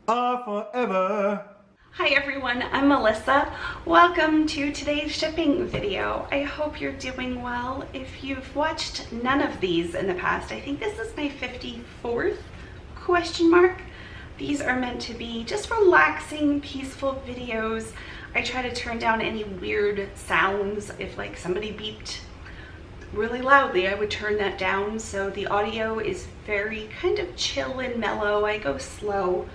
forever. Hi everyone, I'm Melissa. Welcome to today's shipping video. I hope you're doing well. If you've watched none of these in the past, I think this is my 54th question mark. These are meant to be just relaxing, peaceful videos. I try to turn down any weird sounds. If like somebody beeped really loudly, I would turn that down. So the audio is very kind of chill and mellow. I go slow.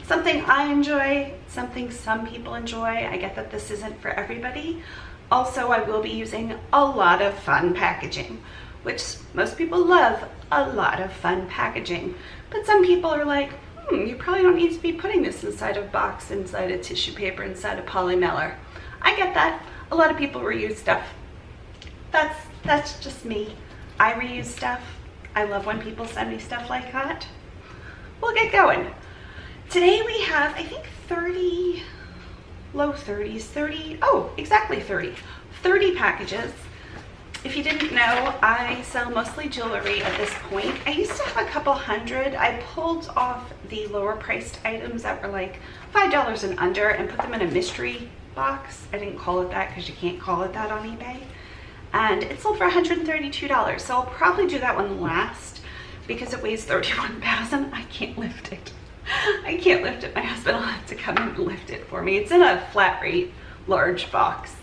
Something I enjoy, something some people enjoy. I get that this isn't for everybody. Also, I will be using a lot of fun packaging, which most people love, a lot of fun packaging. But some people are like, you probably don't need to be putting this inside a box, inside a tissue paper, inside a polymailer. I get that. A lot of people reuse stuff. That's just me. I reuse stuff. I love when people send me stuff like that. We'll get going. Today we have, I think 30, low 30s, 30, oh, exactly 30 packages. If you didn't know, I sell mostly jewelry at this point. I used to have a couple hundred. I pulled off the lower priced items that were like $5 and under and put them in a mystery box. I didn't call it that because you can't call it that on eBay. And it sold for $132. So I'll probably do that one last because it weighs 31 pounds and I can't lift it. I can't lift it. My husband will have to come and lift it for me. It's in a flat rate large box.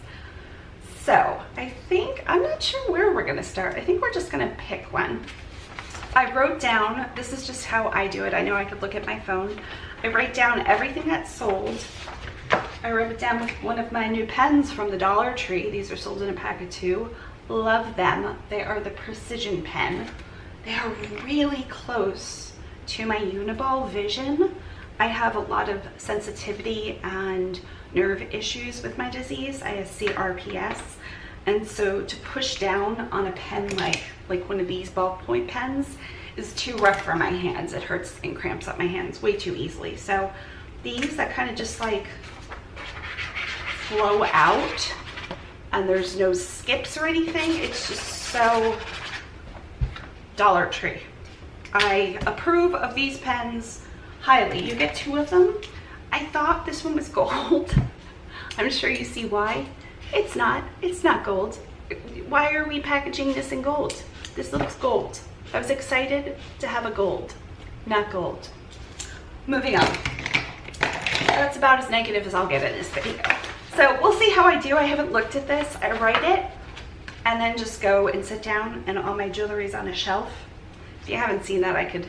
So I think, I'm not sure where we're gonna start. I think we're just gonna pick one. I wrote down, this is just how I do it. I know I could look at my phone. I write down everything that's sold. I wrote it down with one of my new pens from the Dollar Tree. These are sold in a pack of 2. Love them. They are the Precision pen. They are really close to my Uniball Vision. I have a lot of sensitivity and nerve issues with my disease. I have CRPS, and so to push down on a pen like one of these ballpoint pens is too rough for my hands. It hurts and cramps up my hands way too easily. So these that kind of just like flow out and there's no skips or anything, it's just so Dollar Tree. I approve of these pens highly. You get 2 of them. I thought this one was gold. I'm sure you see why. It's not gold. Why are we packaging this in gold? This looks gold. I was excited to have a gold, not gold. Moving on. That's about as negative as I'll get in this video. So we'll see how I do. I haven't looked at this. I write it and then just go and sit down and all my jewelry's on a shelf. If you haven't seen that, I could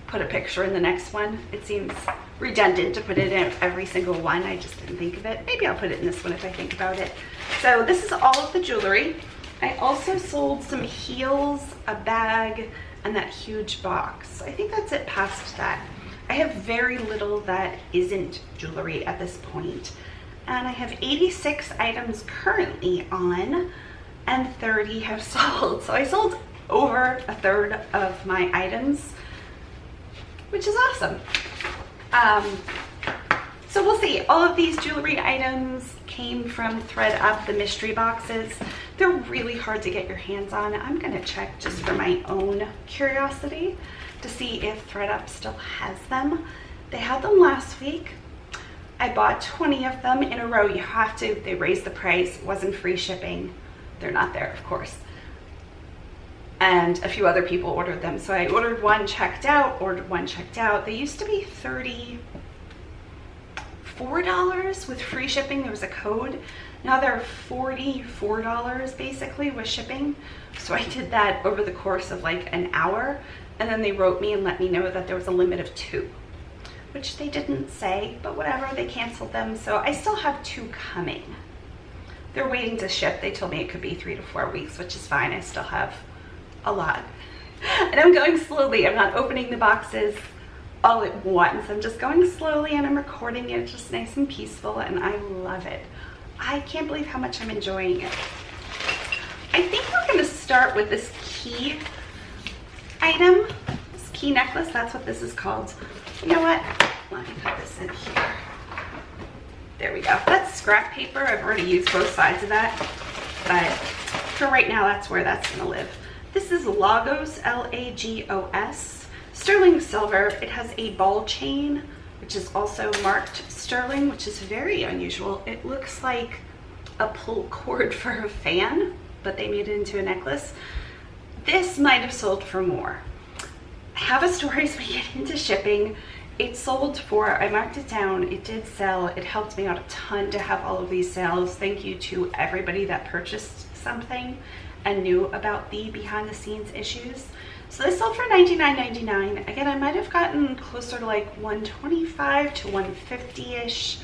put a picture in the next one. It seems redundant to put it in every single one. I just didn't think of it. Maybe I'll put it in this one if I think about it. So this is all of the jewelry. I also sold some heels, a bag, and that huge box. I think that's it past that. I have very little that isn't jewelry at this point. And I have 86 items currently on and 30 have sold. So I sold over a third of my items, which is awesome. So we'll see. All of these jewelry items came from ThredUp, the mystery boxes. They're really hard to get your hands on. I'm gonna check just for my own curiosity to see if ThredUp still has them. They had them last week. I bought 20 of them in a row. You have to, they raised the price. It wasn't free shipping. They're not there, of course. And a few other people ordered them. So I ordered one, checked out, ordered one, checked out. They used to be $34 with free shipping. There was a code. Now they're $44 basically with shipping. So I did that over the course of like an hour. And then they wrote me and let me know that there was a limit of 2, which they didn't say, but whatever, they canceled them. So I still have 2 coming. They're waiting to ship. They told me it could be 3 to 4 weeks, which is fine. I still have a lot. And I'm going slowly. I'm not opening the boxes all at once. I'm just going slowly and I'm recording it just nice and peaceful, and I love it. I can't believe how much I'm enjoying it. I think we're going to start with this key item, this key necklace. That's what this is called. You know what? Let me put this in here. There we go. That's scrap paper. I've already used both sides of that, but for right now, that's where that's going to live. This is Lagos, L-A-G-O-S, sterling silver. It has a ball chain which is also marked sterling, which is very unusual. It looks like a pull cord for a fan, but they made it into a necklace. This might have sold for more. I have a story as we get into shipping. It sold for, I marked it down, it did sell. It helped me out a ton to have all of these sales. Thank you to everybody that purchased something and knew about the behind the scenes issues. So this sold for $99.99. Again, I might have gotten closer to like $125 to $150-ish,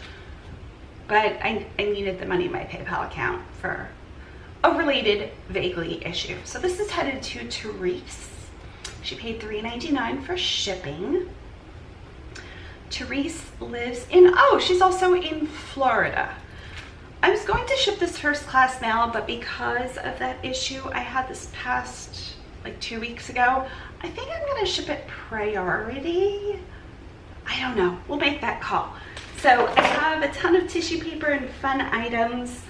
but I needed the money in my PayPal account for a related vaguely issue. So this is headed to Therese. She paid $3.99 for shipping. Therese lives in, oh, she's also in Florida. I was going to ship this first class mail, but because of that issue I had this past like 2 weeks ago, I think I'm gonna ship it priority. I don't know, we'll make that call. So I have a ton of tissue paper and fun items.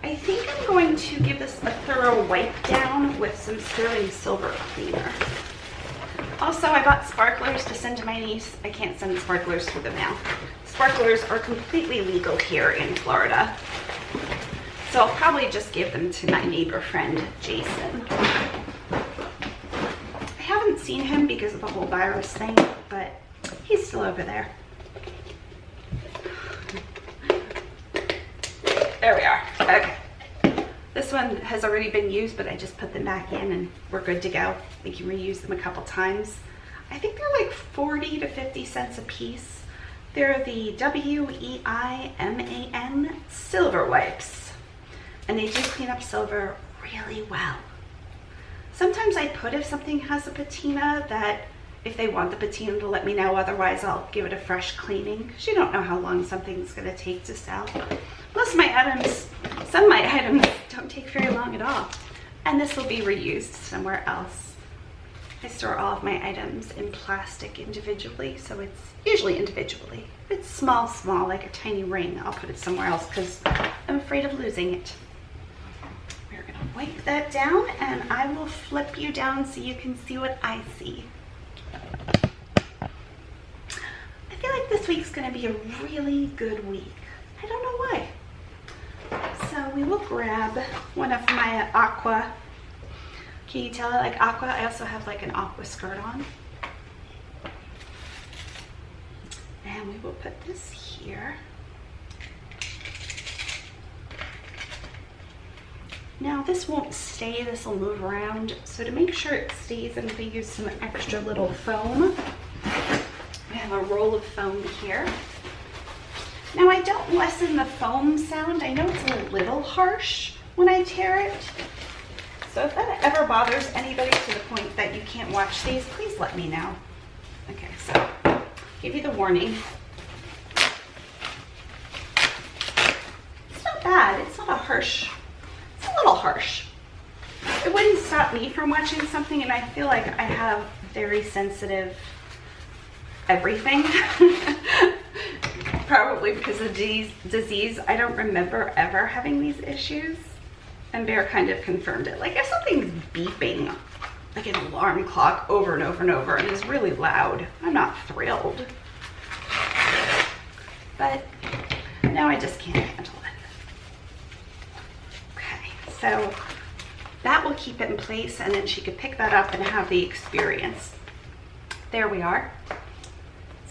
I think I'm going to give this a thorough wipe down with some sterling silver cleaner. Also, I bought sparklers to send to my niece. I can't send sparklers through the mail. Sparklers are completely legal here in Florida. So I'll probably just give them to my neighbor friend, Jason. I haven't seen him because of the whole virus thing, but he's still over there. There we are. Okay. This one has already been used, but I just put them back in and we're good to go. We can reuse them a couple times. I think they're like 40 to 50 cents a piece. They're the WEIMAN silver wipes, and they do clean up silver really well. Sometimes I put, if something has a patina, that if they want the patina to let me know, otherwise I'll give it a fresh cleaning, because you don't know how long something's going to take to sell. Most of my items, some of my items don't take very long at all, and this will be reused somewhere else. I store all of my items in plastic individually, so it's usually individually. If it's small, like a tiny ring, I'll put it somewhere else because I'm afraid of losing it. We're gonna wipe that down, and I will flip you down so you can see what I see. I feel like this week's gonna be a really good week. I don't know why. So we will grab one of my aqua. Can you tell I like aqua? I also have like an aqua skirt on. And we will put this here. Now this won't stay, this will move around. So to make sure it stays, I'm going to use some extra little foam. I have a roll of foam here. Now I don't lessen the foam sound. I know it's a little harsh when I tear it. So if that ever bothers anybody to the point that you can't watch these, please let me know. Okay, so give you the warning. It's not bad. It's not a harsh, it's a little harsh. It wouldn't stop me from watching something, and I feel like I have very sensitive everything. Probably because of disease. I don't remember ever having these issues. And Bear kind of confirmed it. Like if something's beeping, like an alarm clock over and over and over, and is really loud, I'm not thrilled. But now I just can't handle it. Okay, so that will keep it in place, and then she could pick that up and have the experience. There we are.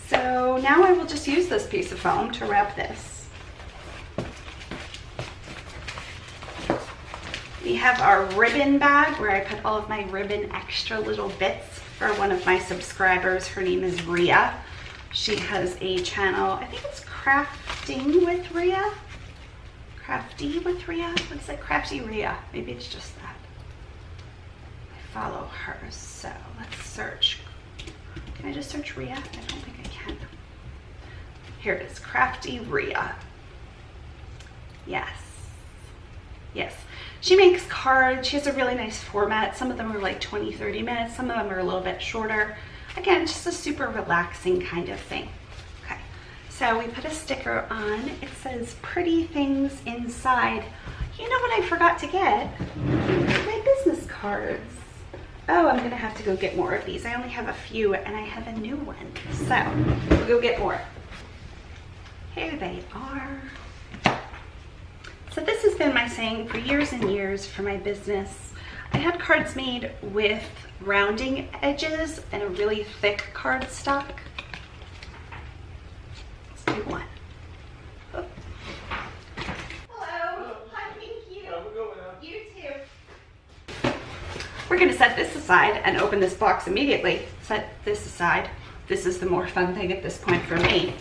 So now I will just use this piece of foam to wrap this. We have our ribbon bag where I put all of my ribbon extra little bits for one of my subscribers. Her name is Rhea. She has a channel, I think it's Crafting with Rhea? Crafty with Rhea? What is it? Crafty Rhea. Maybe it's just that. I follow her, so let's search. Can I just search Rhea? I don't think I can. Here it is, Crafty Rhea. Yes. Yes. She makes cards. She has a really nice format. Some of them are like 20, 30 minutes. Some of them are a little bit shorter. Again, just a super relaxing kind of thing. Okay, so we put a sticker on. It says pretty things inside. You know what I forgot to get? My business cards. Oh, I'm gonna have to go get more of these. I only have a few and I have a new one. So we'll go get more. Here they are. So this has been my saying for years and years for my business. I had cards made with rounding edges and a really thick cardstock. Let's do one. Oh. Hello. Hi, thank you. You too. We're going to set this aside and open this box immediately. Set this aside. This is the more fun thing at this point for me.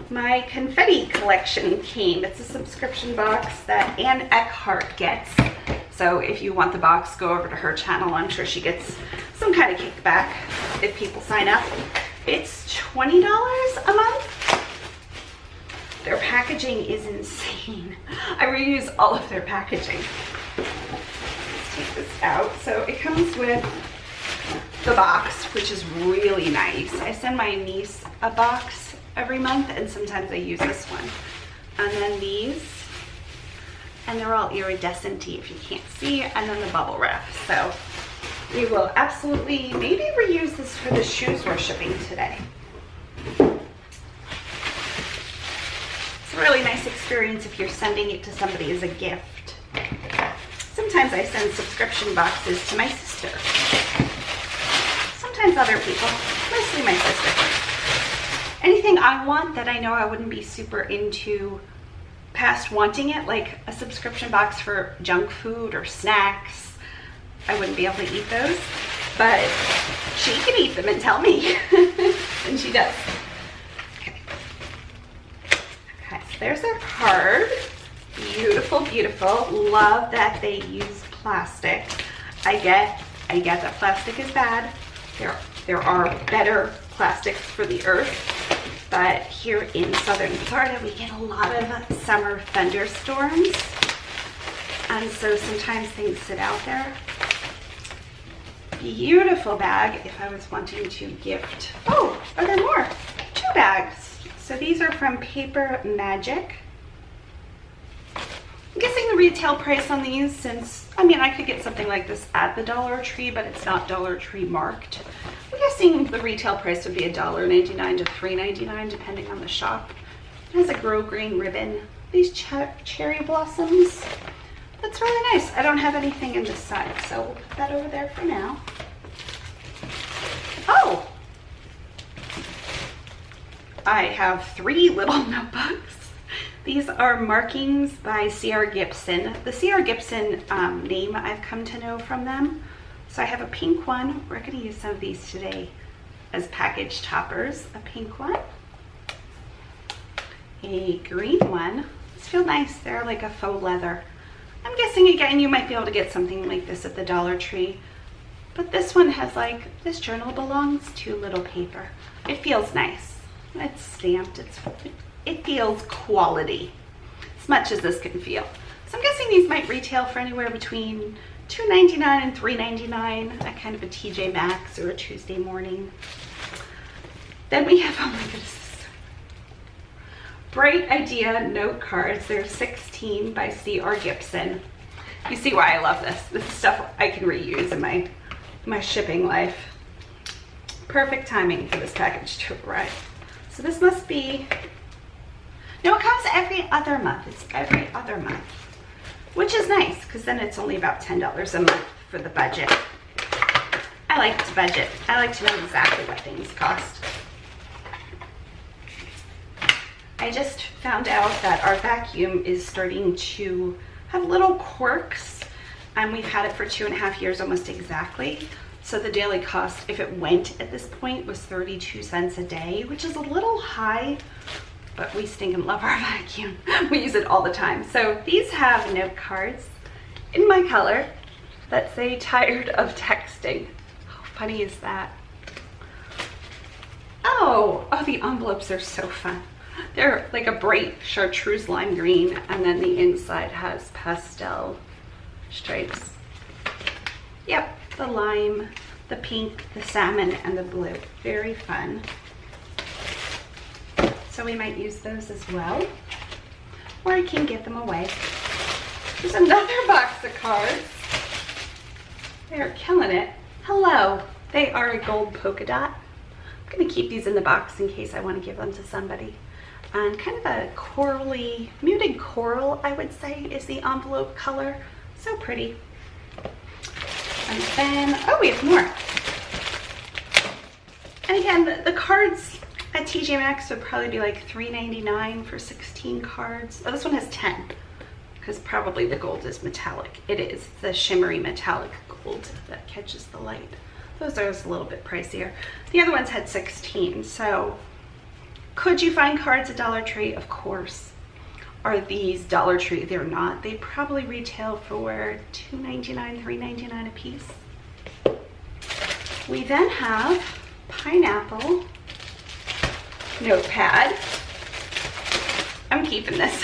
My confetti collection came. It's a subscription box that Anne Eckhart gets. So if you want the box, go over to her channel. I'm sure she gets some kind of kickback if people sign up. It's $20 a month. Their packaging is insane. I reuse all of their packaging. Let's take this out. So it comes with the box, which is really nice. I send my niece a box every month, and sometimes I use this one. And then these, and they're all iridescent-y if you can't see, and then the bubble wrap. So we will absolutely maybe reuse this for the shoes we're shipping today. It's a really nice experience if you're sending it to somebody as a gift. Sometimes I send subscription boxes to my sister. Sometimes other people, mostly my sister. Anything I want that I know I wouldn't be super into past wanting it, like a subscription box for junk food or snacks, I wouldn't be able to eat those, but she can eat them and tell me, and she does. Okay, so there's our card. Beautiful, beautiful. Love that they use plastic. I get that plastic is bad. There are better plastics for the earth. But here in southern Florida, we get a lot of summer thunderstorms. And so sometimes things sit out there. Beautiful bag if I was wanting to gift. Oh, are there more? 2 bags. So these are from Paper Magic. I'm guessing the retail price on these, since, I mean, I could get something like this at the Dollar Tree, but it's not Dollar Tree marked. I'm guessing the retail price would be $1.99 to $3.99 depending on the shop. It has a grow green ribbon. These cherry blossoms. That's really nice. I don't have anything in this side, so we'll put that over there for now. Oh! I have 3 little notebooks. These are markings by C.R. Gibson. The C.R. Gibson name I've come to know from them. So I have a pink one. We're going to use some of these today as package toppers. A pink one. A green one. These feel nice. They're like a faux leather. I'm guessing again you might be able to get something like this at the Dollar Tree. But this one has like, this journal belongs to little paper. It feels nice. It's stamped. It feels quality, as much as this can feel. So I'm guessing these might retail for anywhere between $2.99 and $3.99 at kind of a TJ Maxx or a Tuesday morning. Then we have, oh my goodness, Bright Idea note cards. They're 16 by C.R. Gibson. You see why I love this. This is stuff I can reuse in my shipping life. Perfect timing for this package to arrive. So this must be, no, it comes every other month. It's every other month, which is nice because then it's only about $10 a month for the budget. I like to budget. I like to know exactly what things cost. I just found out that our vacuum is starting to have little quirks, and we've had it for 2.5 years almost exactly. So the daily cost, if it went at this point, was 32 cents a day, which is a little high, but we stinking love our vacuum. We use it all the time. So these have note cards in my color that say tired of texting. How funny is that? Oh, the envelopes are so fun. They're like a bright chartreuse lime green, and then the inside has pastel stripes. Yep, the lime, the pink, the salmon, and the blue. Very fun. So we might use those as well, or I can give them away. There's another box of cards. They're killing it. Hello. They are a gold polka dot. I'm going to keep these in the box in case I want to give them to somebody. And kind of a corally, muted coral, I would say, is the envelope color. So pretty. And then, oh, we have more. And again, the cards at TJ Maxx would probably be like $3.99 for 16 cards. Oh, this one has 10, because probably the gold is metallic. It is the shimmery metallic gold that catches the light. Those are a little bit pricier. The other ones had 16, so could you find cards at Dollar Tree? Of course. Are these Dollar Tree? They're not. They probably retail for $2.99, $3.99 a piece. We then have pineapple notepad. I'm keeping this.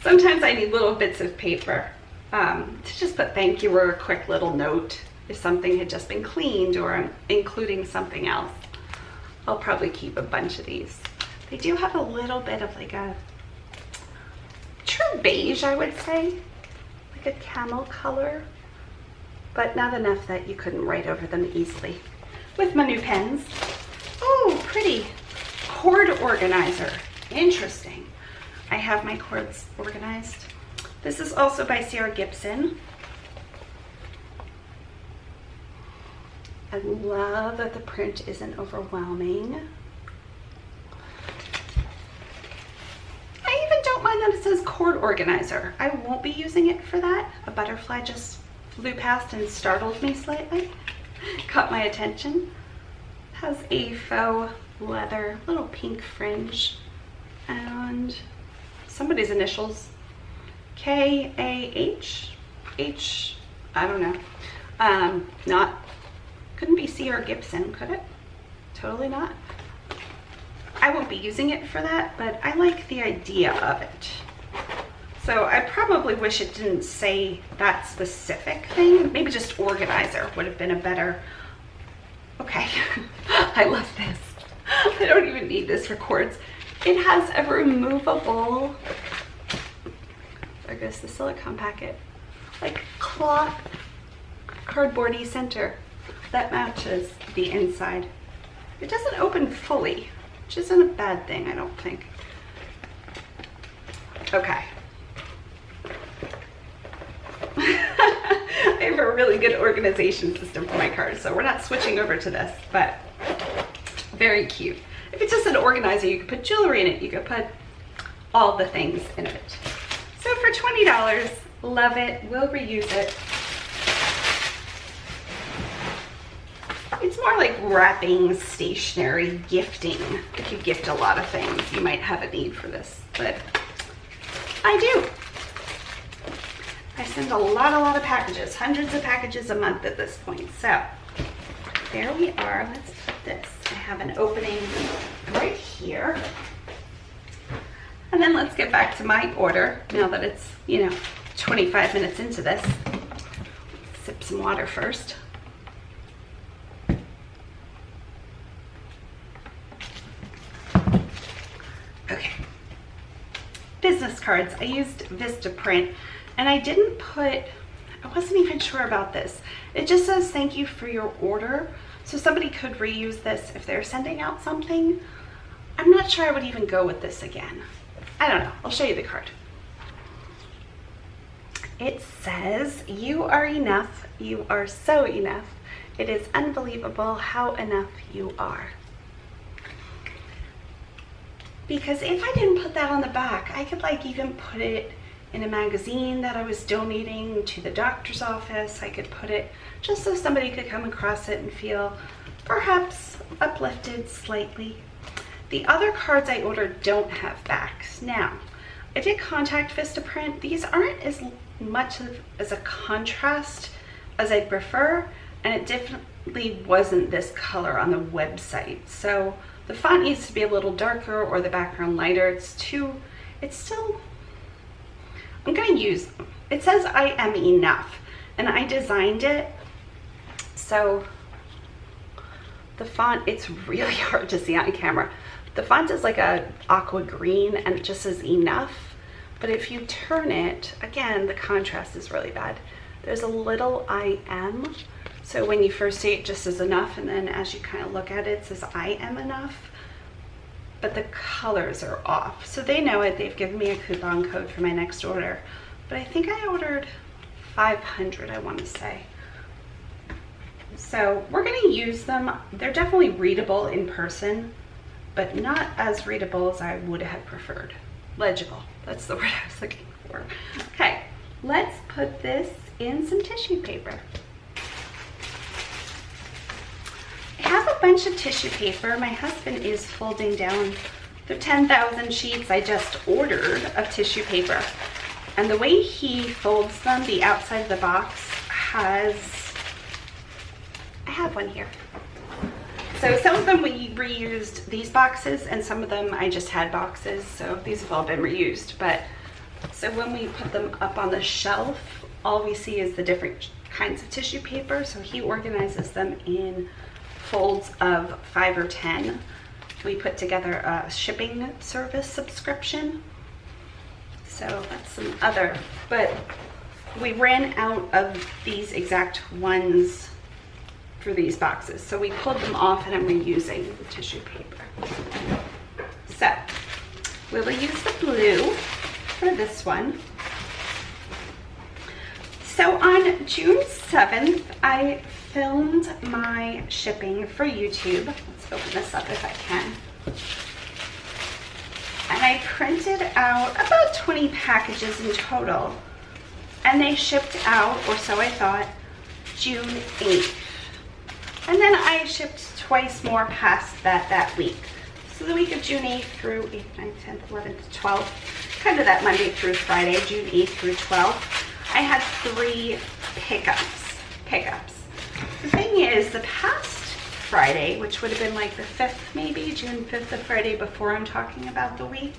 Sometimes I need little bits of paper to just put thank you or a quick little note if something had just been cleaned or I'm including something else. I'll probably keep a bunch of these. They do have a little bit of like a true beige, I would say, like a camel color, but not enough that you couldn't write over them easily. With my new pens. Oh, pretty. Cord organizer. Interesting. I have my cords organized. This is also by Sarah Gibson. I love that the print isn't overwhelming. I even don't mind that it says cord organizer. I won't be using it for that. A butterfly just flew past and startled me slightly. Caught my attention. Has a faux leather little pink fringe and somebody's initials, K-A-H, H, I don't know. Couldn't be Sarah Gibson, could it? Totally not. I won't be using it for that, but I like the idea of it. So I probably wish it didn't say that specific thing. Maybe just organizer would have been a better, okay. I love this. I don't even need this for cords. It has a removable, there goes the silicone packet, like cloth cardboardy center that matches the inside. It doesn't open fully, which isn't a bad thing, I don't think. Okay. I have a really good organization system for my cards, so we're not switching over to this, but very cute. If it's just an organizer, you could put jewelry in it, you could put all the things in it. So for $20, love it, we'll reuse it. It's more like wrapping, stationery, gifting. If you gift a lot of things, you might have a need for this, but I do. I send a lot of packages, hundreds of packages a month at this point. So there we are. Let's put this. I have an opening right here. And then let's get back to my order now that it's, 25 minutes into this. Sip some water first. Okay. Business cards. I used Vistaprint. And I didn't put, I wasn't even sure about this. It just says thank you for your order. So somebody could reuse this if they're sending out something. I'm not sure I would even go with this again. I don't know, I'll show you the card. It says, you are enough, you are so enough. It is unbelievable how enough you are. Because if I didn't put that on the back, I could even put it in a magazine that I was donating to the doctor's office. I could put it just so somebody could come across it and feel perhaps uplifted slightly. The other cards I ordered don't have backs. Now, I did contact Vistaprint. These aren't as much as a contrast as I'd prefer, and it definitely wasn't this color on the website. So the font needs to be a little darker or the background lighter. It's still, I'm gonna use them. It says I am enough, and I designed it, so the font, it's really hard to see on camera. The font is like a aqua green and it just says enough, but if you turn it, again, the contrast is really bad. There's a little I am, so when you first see it, it just says enough, and then as you kind of look at it, it says I am enough. but the colors are off. So they know it. They've given me a coupon code for my next order. But I think I ordered 500, I want to say. So we're going to use them. They're definitely readable in person, but not as readable as I would have preferred. Legible, that's the word I was looking for. Okay, let's put this in some tissue paper. I have a bunch of tissue paper. My husband is folding down the 10,000 sheets I just ordered of tissue paper. And the way he folds them, the outside of the box has, I have one here. So some of them we reused these boxes, and some of them I just had boxes. So these have all been reused. But so when we put them up on the shelf, all we see is the different kinds of tissue paper. So he organizes them in folds of 5 or 10. We put together a shipping service subscription. So that's some other, but we ran out of these exact ones for these boxes. So we pulled them off and I'm reusing the tissue paper. So we will use the blue for this one. So on June 7th, I filmed my shipping for YouTube. Let's open this up if I can. And I printed out about 20 packages in total. And they shipped out, or so I thought, June 8th. And then I shipped twice more past that week. So the week of June 8th through 8th, 9th, 10th, 11th, 12th, kind of that Monday through Friday, June 8th through 12th, I had 3 pickups. The thing is, the past Friday, which would have been like the 5th maybe, June 5th, the Friday before I'm talking about the week,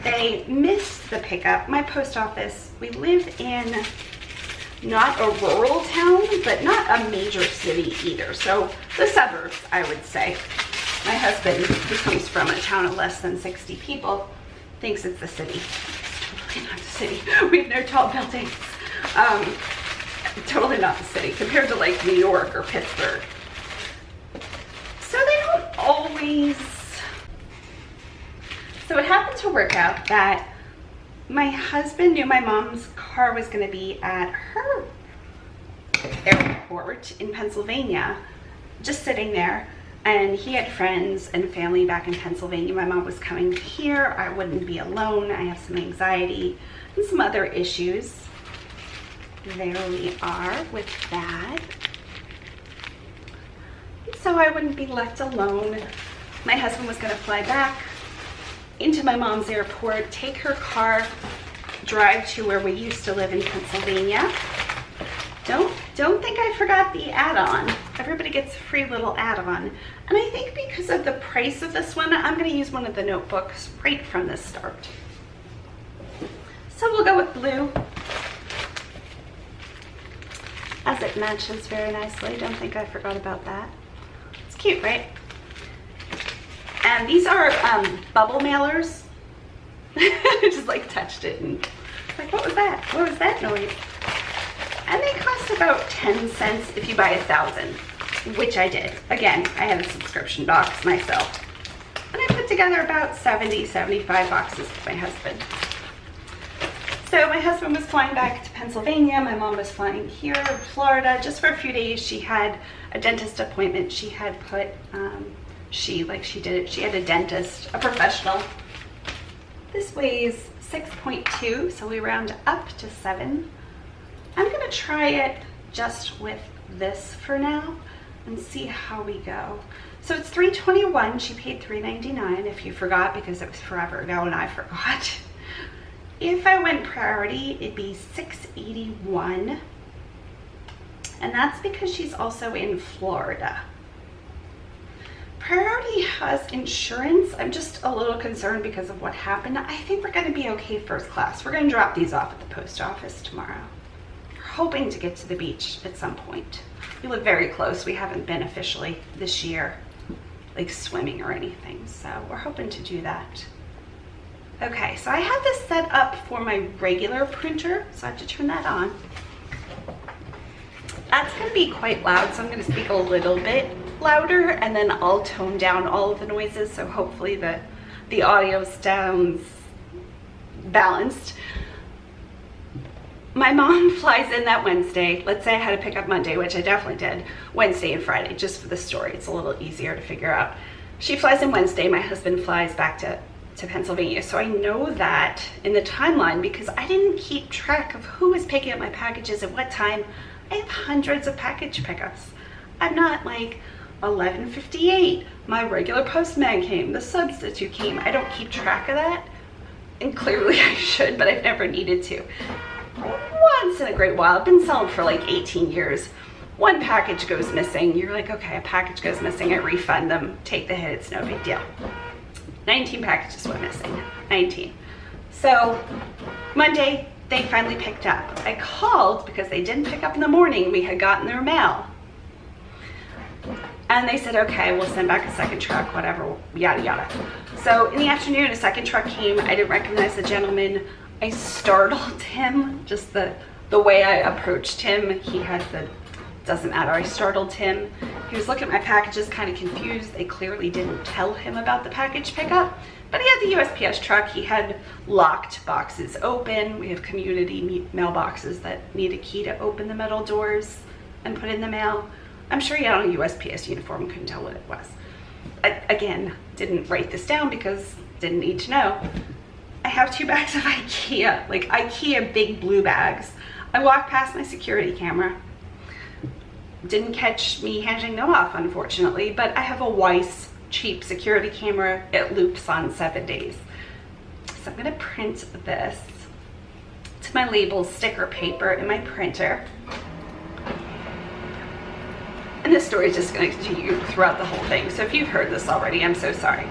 they missed the pickup. My post office, we live in not a rural town, but not a major city either. So the suburbs, I would say. My husband, who comes from a town of less than 60 people, thinks it's the city. It's totally not the city. We have no tall buildings. Totally not the city compared to like New York or Pittsburgh. So they don't always. So it happened to work out that my husband knew my mom's car was going to be at her airport in Pennsylvania, just sitting there, and he had friends and family back in Pennsylvania. My mom was coming here. I wouldn't be alone. I have some anxiety and some other issues. There we are with that. So I wouldn't be left alone. My husband was going to fly back into my mom's airport, take her car, drive to where we used to live in Pennsylvania. Don't think I forgot the add-on. Everybody gets a free little add-on. And I think because of the price of this one, I'm going to use one of the notebooks right from the start. So we'll go with blue, as it matches very nicely. Don't think I forgot about that. It's cute, right? And these are bubble mailers. I just like touched it and like, what was that? What was that noise? And they cost about 10 cents if you buy 1,000, which I did. Again, I had a subscription box myself. And I put together about 70, 75 boxes with my husband. So my husband was flying back to Pennsylvania. My mom was flying here to Florida just for a few days. She had a dentist appointment. She had put, she had a dentist, a professional. This weighs 6.2, so we round up to 7. I'm gonna try it just with this for now and see how we go. So it's $3.21. She paid $3.99 if you forgot, because it was forever ago and I forgot. If I went priority, it'd be $6.81. And that's because she's also in Florida. Priority has insurance. I'm just a little concerned because of what happened. I think we're going to be okay first class. We're going to drop these off at the post office tomorrow. We're hoping to get to the beach at some point. We live very close. We haven't been officially this year, like swimming or anything. So we're hoping to do that. Okay, so I have this set up for my regular printer, so I have to turn that on. That's going to be quite loud, so I'm going to speak a little bit louder, and then I'll tone down all of the noises, so hopefully the audio sounds balanced. My mom flies in that Wednesday. Let's say I had to pick up Monday, which I definitely did, Wednesday and Friday, just for the story. It's a little easier to figure out. She flies in Wednesday, my husband flies back to Pennsylvania. So I know that in the timeline because I didn't keep track of who was picking up my packages at what time. I have hundreds of package pickups. I'm not like 11:58, my regular postman came, the substitute came. I don't keep track of that. And clearly I should, but I've never needed to. Once in a great while, I've been selling for like 18 years. One package goes missing. You're like, okay, a package goes missing. I refund them, take the hit, it's no big deal. 19 packages went missing, 19. So Monday, they finally picked up. I called because they didn't pick up in the morning. We had gotten their mail. And they said, okay, we'll send back a second truck, whatever, yada, yada. So in the afternoon, a second truck came. I didn't recognize the gentleman. I startled him, just the way I approached him. He had the, doesn't matter, I startled him. He was looking at my packages, kind of confused. They clearly didn't tell him about the package pickup, but he had the USPS truck. He had locked boxes open. We have community mailboxes that need a key to open the metal doors and put in the mail. I'm sure he had on a USPS uniform, couldn't tell what it was. I, again, didn't write this down because didn't need to know. I have 2 bags of IKEA, like IKEA big blue bags. I walked past my security camera. Didn't catch me handing them off, unfortunately, but I have a Weiss cheap security camera. It loops on 7 days. So I'm gonna print this to my label sticker paper in my printer. And this story is just gonna continue throughout the whole thing. So if you've heard this already, I'm so sorry.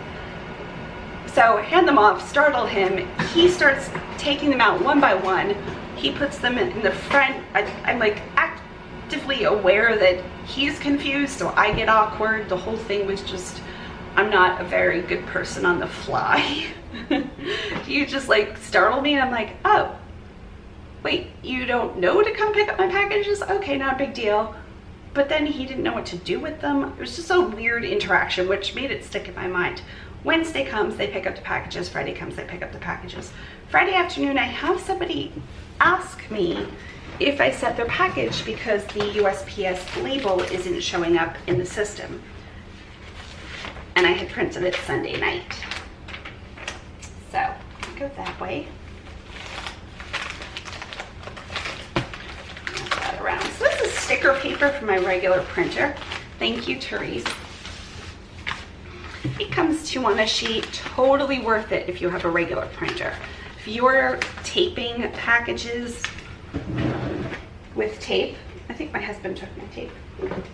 So hand them off, startled him. He starts taking them out one by one. He puts them in the front. I'm like actively aware that he's confused, so I get awkward. The whole thing was just, I'm not a very good person on the fly. You just like startled me and I'm like, oh, wait, you don't know to come pick up my packages? Okay, not a big deal. But then he didn't know what to do with them. It was just a weird interaction, which made it stick in my mind. Wednesday comes, they pick up the packages. Friday comes, they pick up the packages. Friday afternoon, I have somebody ask me if I sent their package because the USPS label isn't showing up in the system. And I had printed it Sunday night. So, go that way. Move that around. So this is sticker paper from my regular printer. Thank you, Therese. It comes to on a sheet, totally worth it if you have a regular printer. If you're taping packages with tape, I think my husband took my tape.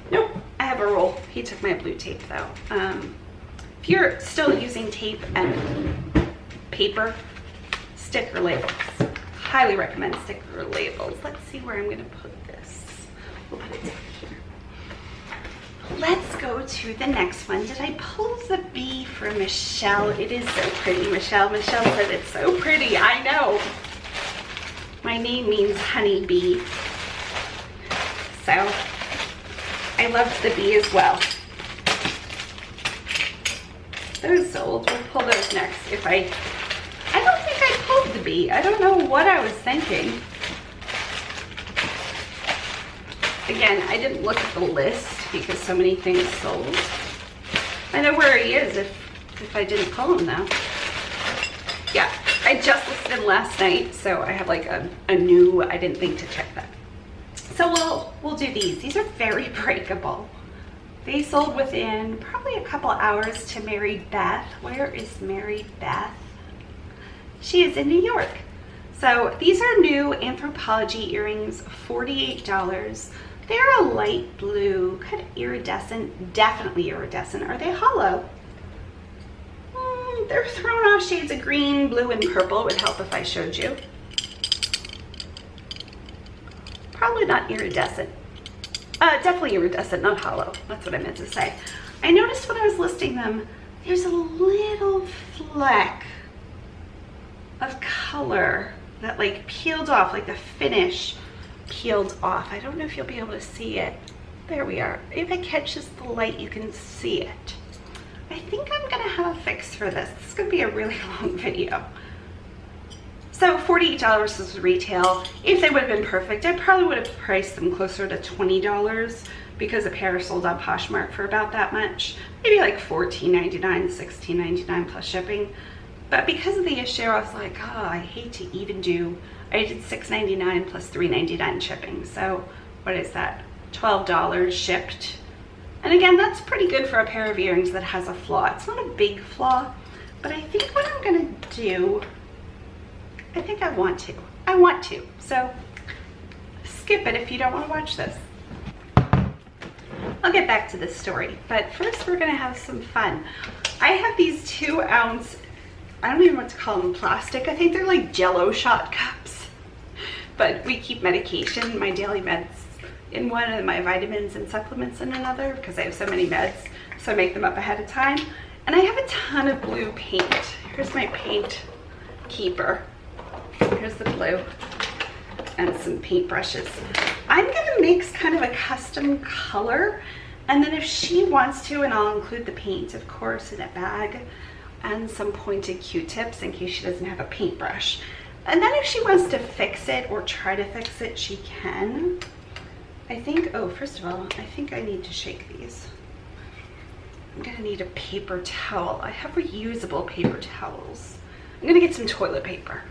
Nope, I have a roll. He took my blue tape though. If you're still using tape and paper, sticker labels. Highly recommend sticker labels. Let's see where I'm gonna put this. We'll put it down here. Let's go to the next one. Did I pull the bee for Michelle? It is so pretty, Michelle. Michelle said it's so pretty. I know. My name means honey bee. So I loved the bee as well. Those sold. We'll pull those next. I don't think I pulled the bee. I don't know what I was thinking. Again, I didn't look at the list because so many things sold. I know where he is if I didn't pull him though. Yeah, I just listed him last night, so I have like a new, I didn't think to check that. So we'll do these. These are very breakable. They sold within probably a couple hours to Mary Beth. Where is Mary Beth? She is in New York. So these are new Anthropologie earrings, $48. They're a light blue, kind of iridescent, definitely iridescent. Are they hollow? They're thrown off shades of green, blue, and purple. It would help if I showed you. Probably not iridescent. Definitely iridescent, not hollow. That's what I meant to say. I noticed when I was listing them, there's a little fleck of color that like peeled off, like the finish peeled off. I don't know if you'll be able to see it. There we are. If it catches the light, you can see it. I think I'm gonna have a fix for this. This is gonna be a really long video. So $48 is retail. If they would have been perfect, I probably would have priced them closer to $20 because a pair sold on Poshmark for about that much. Maybe like $14.99, $16.99 plus shipping. But because of the issue, I was like, oh, I hate to even do, I did $6.99 plus $3.99 shipping. So what is that? $12 shipped. And again, that's pretty good for a pair of earrings that has a flaw. It's not a big flaw, but I think what I'm gonna do, I think I want to. So skip it if you don't want to watch this. I'll get back to this story, but first we're gonna have some fun. I have these 2-ounce, I don't even know what to call them, plastic. I think they're like Jell-O shot cups, but we keep medication, my daily meds in one and my vitamins and supplements in another because I have so many meds, so I make them up ahead of time. And I have a ton of blue paint. Here's my paint keeper. Here's the blue and some paint brushes. I'm gonna mix kind of a custom color, and then if she wants to, and I'll include the paint of course in a bag and some pointed Q-tips in case she doesn't have a paintbrush. And then if she wants to fix it or try to fix it, she can. I think, oh, first of all, I think I need to shake these. I'm gonna need a paper towel. I have reusable paper towels. I'm gonna get some toilet paper.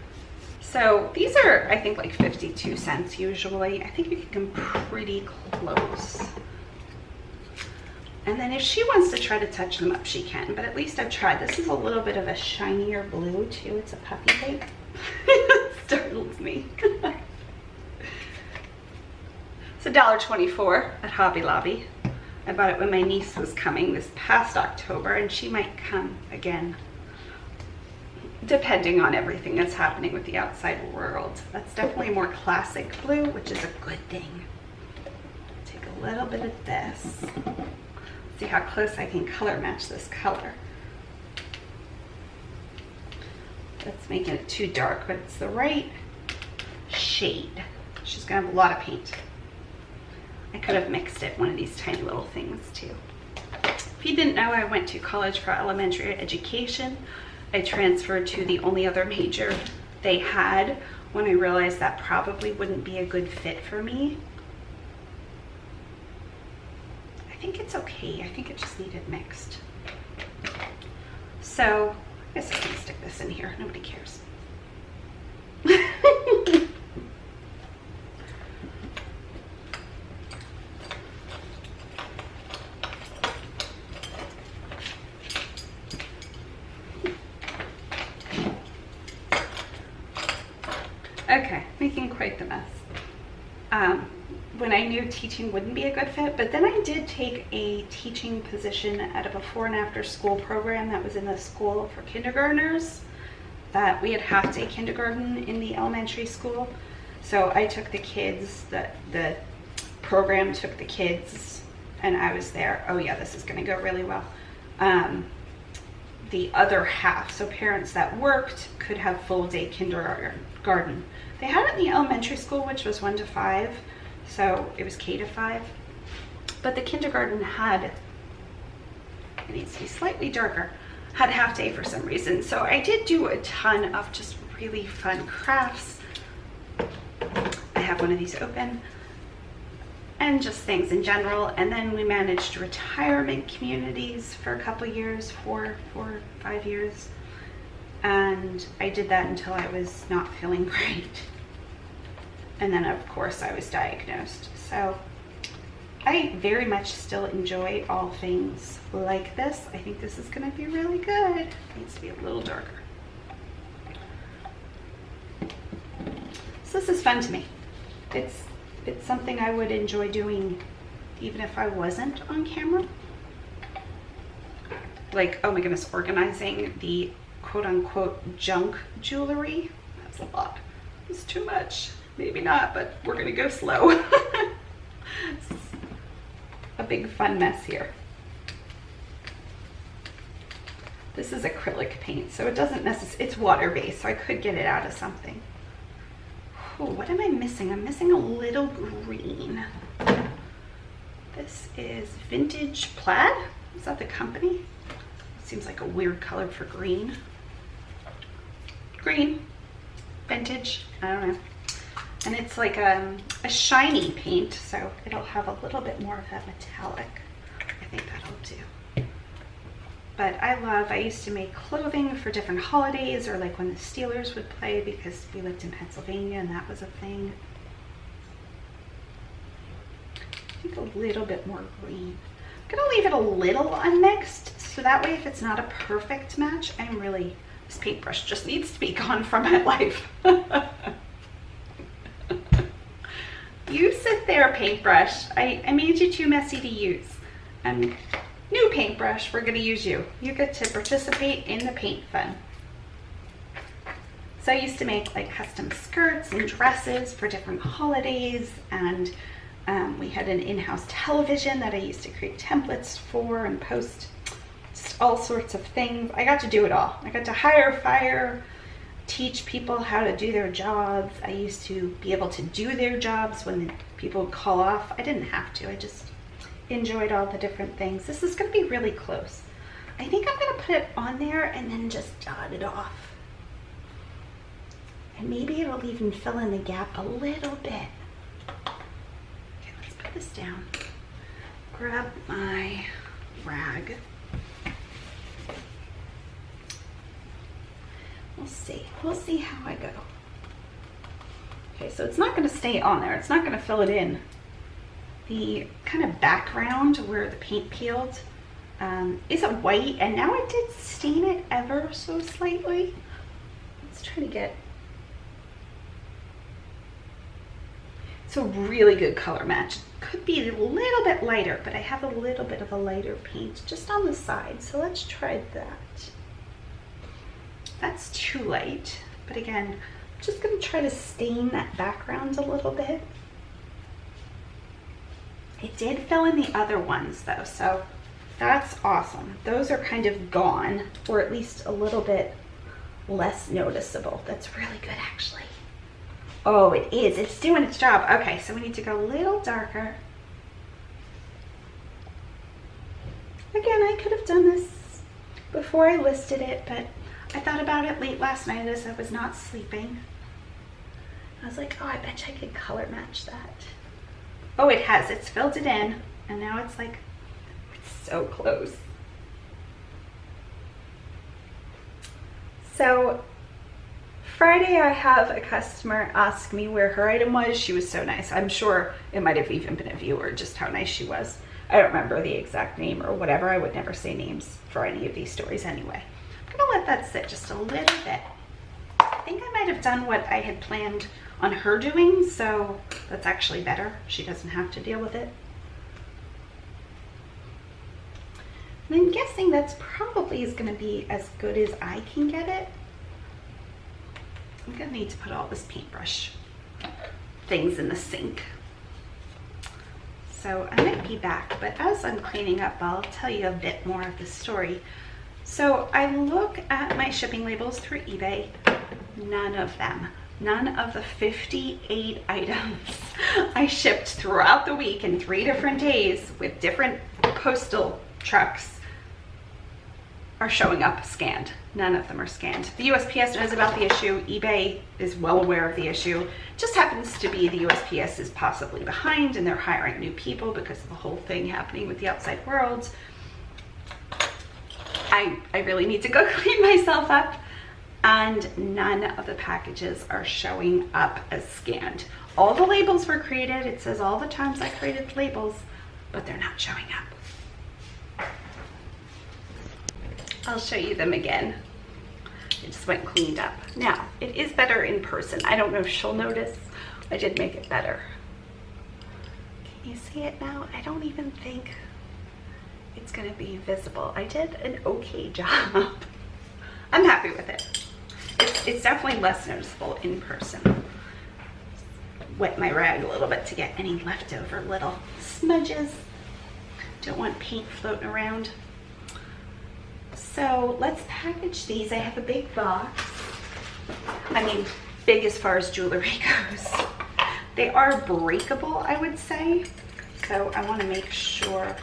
So these are, I think, like 52 cents usually. I think you can come pretty close. And then if she wants to try to touch them up, she can, but at least I've tried. This is a little bit of a shinier blue too. It's a puppy pink. It startles me. It's $1.24 at Hobby Lobby. I bought it when my niece was coming this past October, and she might come again, depending on everything that's happening with the outside world. That's definitely more classic blue, which is a good thing. Take a little bit of this. See how close I can color match this color. That's making it too dark, but it's the right shade. She's gonna have a lot of paint. I could have mixed it, one of these tiny little things too. If you didn't know, I went to college for elementary education. I transferred to the only other major they had when I realized that probably wouldn't be a good fit for me. I think it's okay. I think it just needed mixed. So I guess I can stick this in here. Nobody cares. Okay, making quite the mess. When I knew teaching wouldn't be a good fit, but then I did take a teaching position at a before and after school program that was in the school for kindergartners, that we had half-day kindergarten in the elementary school. So I took the kids, the program took the kids, and I was there. Oh yeah, this is gonna go really well. The other half, so parents that worked could have full-day kindergarten. They had it in the elementary school, which was 1 to 5, so it was K to 5. But the kindergarten had, it needs to be slightly darker, had half day for some reason. So I did do a ton of just really fun crafts. I have one of these open, and just things in general. And then we managed retirement communities for a couple years, 4 or 5 years. And I did that until I was not feeling great. And then of course I was diagnosed. So I very much still enjoy all things like this. I think this is gonna be really good. It needs to be a little darker. So this is fun to me. It's something I would enjoy doing even if I wasn't on camera. Like, oh my goodness, organizing the quote-unquote junk jewelry. That's a lot. It's too much. Maybe not, but we're gonna go slow. It's a big fun mess here. This is acrylic paint, so it doesn't necessarily, it's water-based, so I could get it out of something. Ooh, what am I missing? I'm missing a little green. This is Vintage Plaid. Is that the company? Seems like a weird color for green. Green, vintage, I don't know. And it's like a shiny paint, so it'll have a little bit more of that metallic. I think that'll do. But I used to make clothing for different holidays, or like when the Steelers would play, because we lived in Pennsylvania and that was a thing. I think a little bit more green. I'm gonna leave it a little unmixed, so that way if it's not a perfect match, this paintbrush just needs to be gone from my life. You sit there, paintbrush. I made you too messy to use. New paintbrush, we're gonna use you. You get to participate in the paint fun. So I used to make like custom skirts and dresses for different holidays, and we had an in-house television that I used to create templates for and post just all sorts of things. I got to do it all. I got to hire, fire, teach people how to do their jobs. I used to be able to do their jobs when people would call off. I didn't have to. I just enjoyed all the different things. This is going to be really close. I think I'm going to put it on there and then just dot it off. And maybe it'll even fill in the gap a little bit. Okay, let's put this down. Grab my rag. We'll see how I go. Okay, so it's not going to stay on there. It's not going to fill it in. The kind of background where the paint peeled is a white, and now I did stain it ever so slightly. Let's try to get... It's a really good color match. Could be a little bit lighter, but I have a little bit of a lighter paint just on the side, so let's try that. That's too light, but again, I'm just going to try to stain that background a little bit. It did fill in the other ones though, so that's awesome. Those are kind of gone, or at least a little bit less noticeable. That's really good actually. Oh, it is. It's doing its job. Okay, so we need to go a little darker. Again, I could have done this before I listed it, but I thought about it late last night as I was not sleeping. I was like, oh, I bet you I could color match that. Oh, it has. It's filled it in, and now it's like, it's so close. So Friday I have a customer ask me where her item was. She was so nice. I'm sure it might have even been a viewer, just how nice she was. I don't remember the exact name or whatever. I would never say names for any of these stories anyway. I'm gonna let that sit just a little bit. I think I might have done what I had planned on her doing, so that's actually better. She doesn't have to deal with it. And I'm guessing that's probably is gonna be as good as I can get it. I'm gonna need to put all this paintbrush things in the sink. So I might be back, but as I'm cleaning up, I'll tell you a bit more of the story. So I look at my shipping labels through eBay, none of them. None of the 58 items I shipped throughout the week in 3 different days with different postal trucks are showing up scanned. None of them are scanned. The USPS knows about the issue. eBay is well aware of the issue. Just happens to be the USPS is possibly behind and they're hiring new people because of the whole thing happening with the outside world. I really need to go clean myself up, and none of the packages are showing up as scanned. All the labels were created. It says all the times I created labels, but they're not showing up. I'll show you them again. It just went cleaned up. Now, it is better in person. I don't know if she'll notice. I did make it better. Can you see it now? I don't even think it's gonna be visible. I did an okay job. I'm happy with it. It's definitely less noticeable in person. Wet my rag a little bit to get any leftover little smudges. Don't want paint floating around. So let's package these. I have a big box. I mean, big as far as jewelry goes. They are breakable, I would say. so I want to make sure,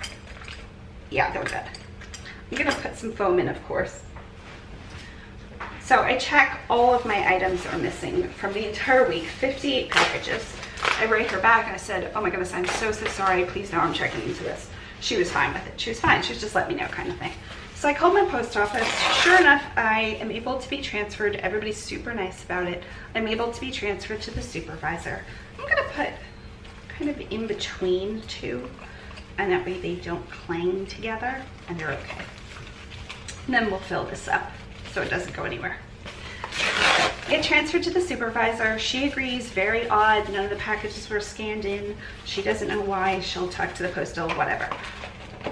yeah, they're good. I'm gonna put some foam in, of course. So I check all of my items are missing from the entire week, 58 packages. I write her back and I said, oh my goodness, I'm so sorry. Please know I'm checking into this. She was fine with it. She was fine. She was just let me know kind of thing. So I called my post office. Sure enough, I am able to be transferred. Everybody's super nice about it. I'm able to be transferred to the supervisor. I'm gonna put kind of in between two, and that way they don't clang together and they're okay. And then we'll fill this up so it doesn't go anywhere. Get transferred to the supervisor. She agrees, very odd. None of the packages were scanned in. She doesn't know why. She'll talk to the postal, whatever.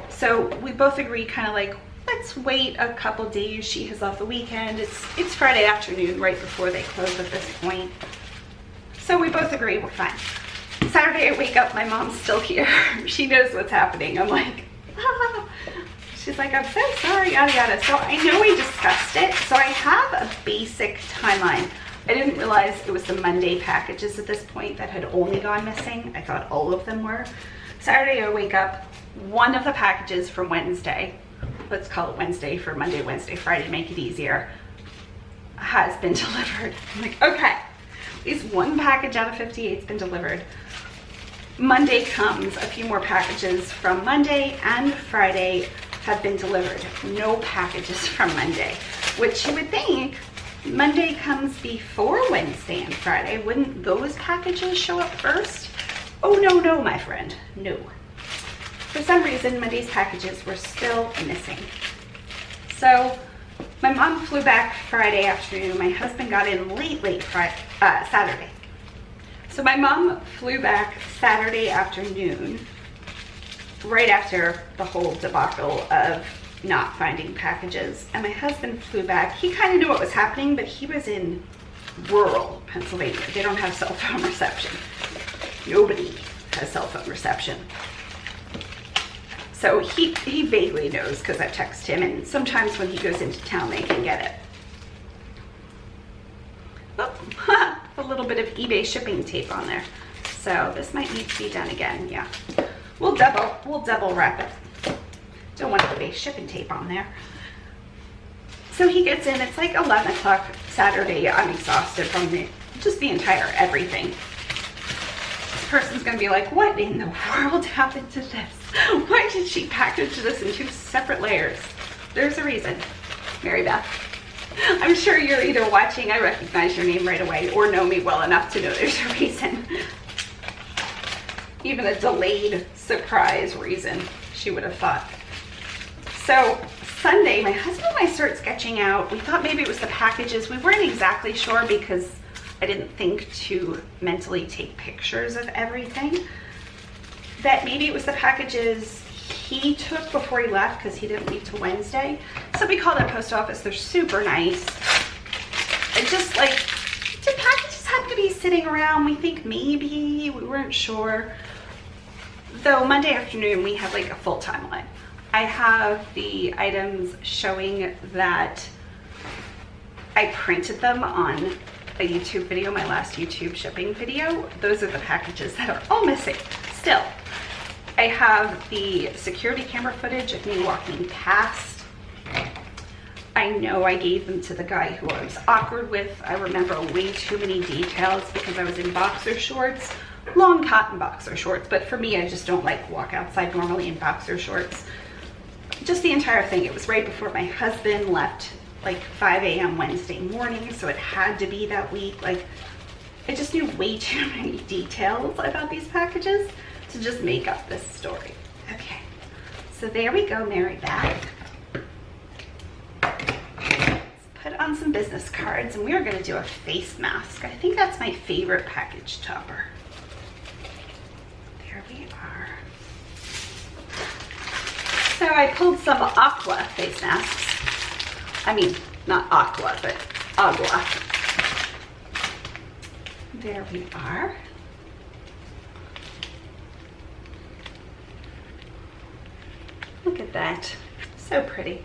So we both agree kind of like, let's wait a couple days. She has off the weekend. It's Friday afternoon, right before they close at this point. So we both agree we're fine. Saturday I wake up, my mom's still here. She knows what's happening. I'm like, ah. She's like, I'm so sorry, yada yada. So I know we discussed it. So I have a basic timeline. I didn't realize it was the Monday packages at this point that had only gone missing. I thought all of them were. Saturday I wake up, one of the packages from Wednesday, let's call it Wednesday for Monday, Wednesday, Friday, make it easier, has been delivered. I'm like, okay, at least one package out of 58 has been delivered. Monday comes, a few more packages from Monday and Friday have been delivered. No packages from Monday, which you would think Monday comes before Wednesday and Friday. Wouldn't those packages show up first? Oh, no, my friend, no. For some reason, Monday's packages were still missing. So my mom flew back Friday afternoon. My husband got in late Saturday. So my mom flew back Saturday afternoon, right after the whole debacle of not finding packages. And my husband flew back. He kind of knew what was happening, but he was in rural Pennsylvania. They don't have cell phone reception. Nobody has cell phone reception. So he vaguely knows because I've texted him, and sometimes when he goes into town, they can get it. Oh, a little bit of eBay shipping tape on there. So this might need to be done again, yeah. We'll double wrap it. Don't want eBay shipping tape on there. So he gets in, it's like 11 o'clock Saturday. I'm exhausted from just the entire everything. This person's gonna be like, what in the world happened to this? Why did she package this in 2 separate layers? There's a reason, Mary Beth. I'm sure you're either watching, I recognize your name right away, or know me well enough to know there's a reason. Even a delayed surprise reason, she would have thought. So Sunday, my husband and I started sketching out. We thought maybe it was the packages. We weren't exactly sure because I didn't think to mentally take pictures of everything. That maybe it was the packages he took before he left because he didn't leave till Wednesday. So we called that post office. They're super nice. It's just like, did packages have to be sitting around? We think maybe, we weren't sure. Though Monday afternoon, we have like a full timeline. I have the items showing that I printed them on a YouTube video, my last YouTube shipping video. Those are the packages that are all missing still. I have the security camera footage of me walking past. I know I gave them to the guy who I was awkward with. I remember way too many details because I was in boxer shorts, long cotton boxer shorts, but for me, I just don't like walk outside normally in boxer shorts. Just the entire thing. It was right before my husband left, like 5 a.m. Wednesday morning, so it had to be that week. Like, I just knew way too many details about these packages to just make up this story. Okay, so there we go, Mary Beth. Let's put on some business cards, and we are going to do a face mask. I think that's my favorite package topper. There we are. So I pulled some aqua face masks. I mean, not aqua, but agua. There we are. Look at that, so pretty.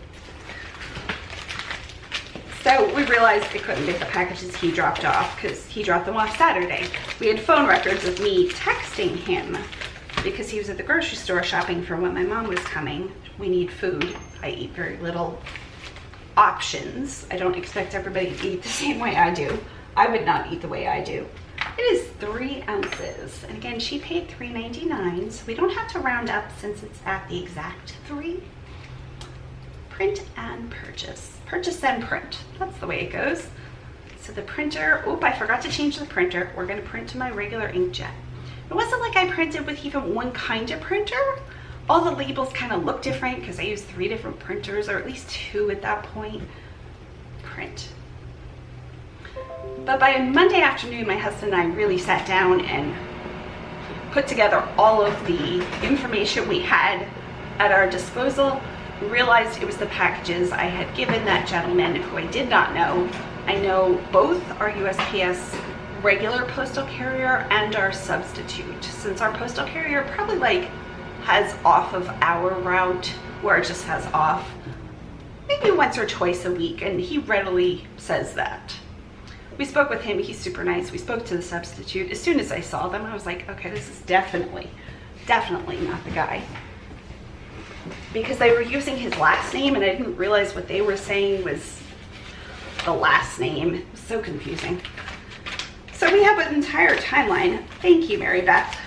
So we realized it couldn't be the packages he dropped off because he dropped them off Saturday. We had phone records of me texting him because he was at the grocery store shopping for when my mom was coming. We need food. I eat very little options. I don't expect everybody to eat the same way I do. I would not eat the way I do. It is 3 ounces. And again, she paid $3.99, so we don't have to round up since it's at the exact 3. Print and purchase. Purchase and print. That's the way it goes. So the printer, oop, I forgot to change the printer. We're gonna print to my regular inkjet. It wasn't like I printed with even one kind of printer. All the labels kind of look different because I used 3 different printers, or at least 2 at that point. Print. But by Monday afternoon, my husband and I really sat down and put together all of the information we had at our disposal. Realized it was the packages I had given that gentleman who I did not know. I know both our USPS regular postal carrier and our substitute, since our postal carrier probably like has off of our route, where it just has off maybe once or twice a week, and he readily says that. We spoke with him, he's super nice. We spoke to the substitute. As soon as I saw them, I was like, okay, this is definitely not the guy. Because they were using his last name and I didn't realize what they were saying was the last name. It was so confusing. So we have an entire timeline, thank you, Mary Beth,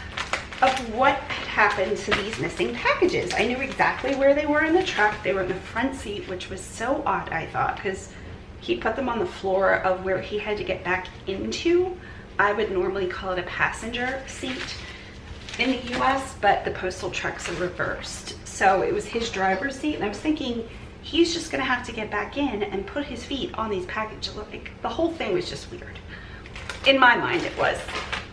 of what had happened to these missing packages. I knew exactly where they were in the truck. They were in the front seat, which was so odd, I thought, because he put them on the floor of where he had to get back into. I would normally call it a passenger seat in the US, but the postal trucks are reversed. So it was his driver's seat, and I was thinking, he's just gonna have to get back in and put his feet on these packages. Like, the whole thing was just weird. In my mind it was.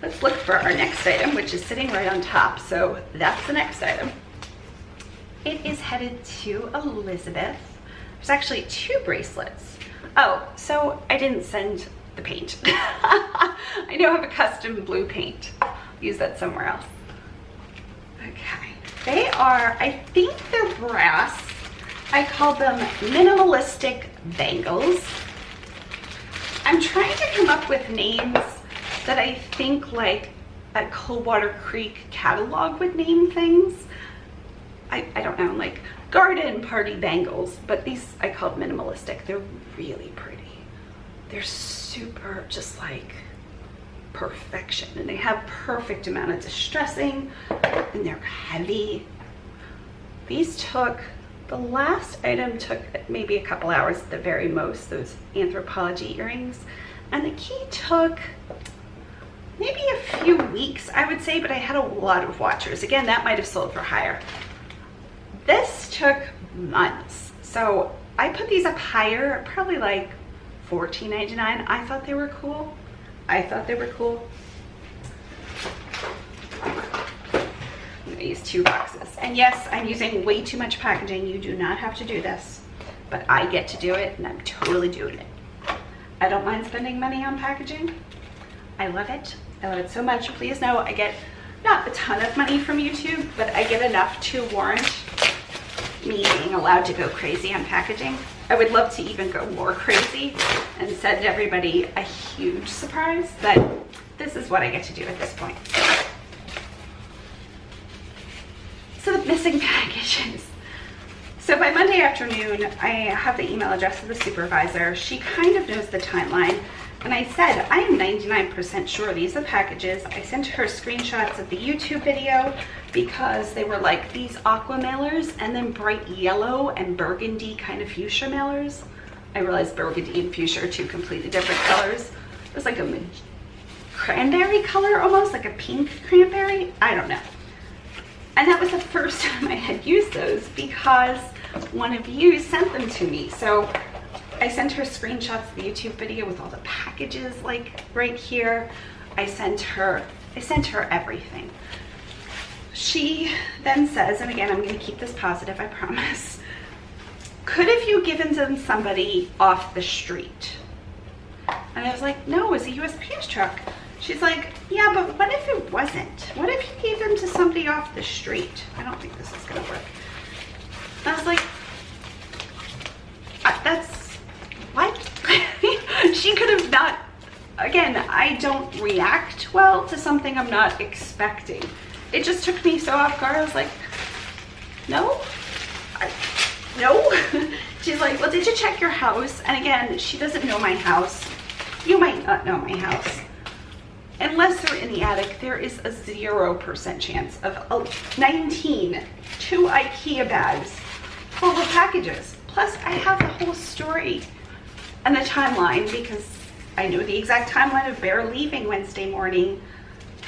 Let's look for our next item, which is sitting right on top. So that's the next item. It is headed to Elizabeth. There's actually 2 bracelets. Oh, so I didn't send the paint. I now have a custom blue paint. Use that somewhere else. Okay. They are, I think they're brass. I call them minimalistic bangles. I'm trying to come up with names that I think like a Coldwater Creek catalog would name things. I don't know, like garden party bangles, but these I called minimalistic. They're really pretty. They're super just like perfection, and they have perfect amount of distressing, and they're heavy. These took, the last item took maybe a couple hours at the very most, those Anthropologie earrings, and the key took maybe a few weeks, I would say, but I had a lot of watchers. Again, that might have sold for higher. This took months. So I put these up higher, probably like $14.99. I thought they were cool. I thought they were cool. I'm gonna use 2 boxes. And yes, I'm using way too much packaging. You do not have to do this, but I get to do it, and I'm totally doing it. I don't mind spending money on packaging. I love it. I love it so much. Please know I get not a ton of money from YouTube, but I get enough to warrant me being allowed to go crazy on packaging. I would love to even go more crazy and send everybody a huge surprise, but this is what I get to do at this point. So the missing packages. So by Monday afternoon, I have the email address of the supervisor. She kind of knows the timeline. And I said, I am 99% sure these are packages. I sent her screenshots of the YouTube video because they were like these aqua mailers and then bright yellow and burgundy kind of fuchsia mailers. I realized burgundy and fuchsia are 2 completely different colors. It was like a cranberry color almost, like a pink cranberry. I don't know. And that was the first time I had used those because one of you sent them to me. So I sent her screenshots of the YouTube video with all the packages like right here. I sent her everything. She then says, and again, I'm going to keep this positive, I promise. Could have you given them somebody off the street? And I was like, no, it's a USPS truck. She's like, yeah, but what if it wasn't? What if you gave them to somebody off the street? I don't think this is going to work. And I was like, that's, what? She could have not, again, I don't react well to something I'm not expecting. it just took me so off guard. I was like, no, no. She's like, well, did you check your house? And again, she doesn't know my house. You might not know my house. Unless they're in the attic, there is a 0% chance of 19 2 IKEA bags full of packages. Plus, I have the whole story and the timeline because I know the exact timeline of Bare leaving Wednesday morning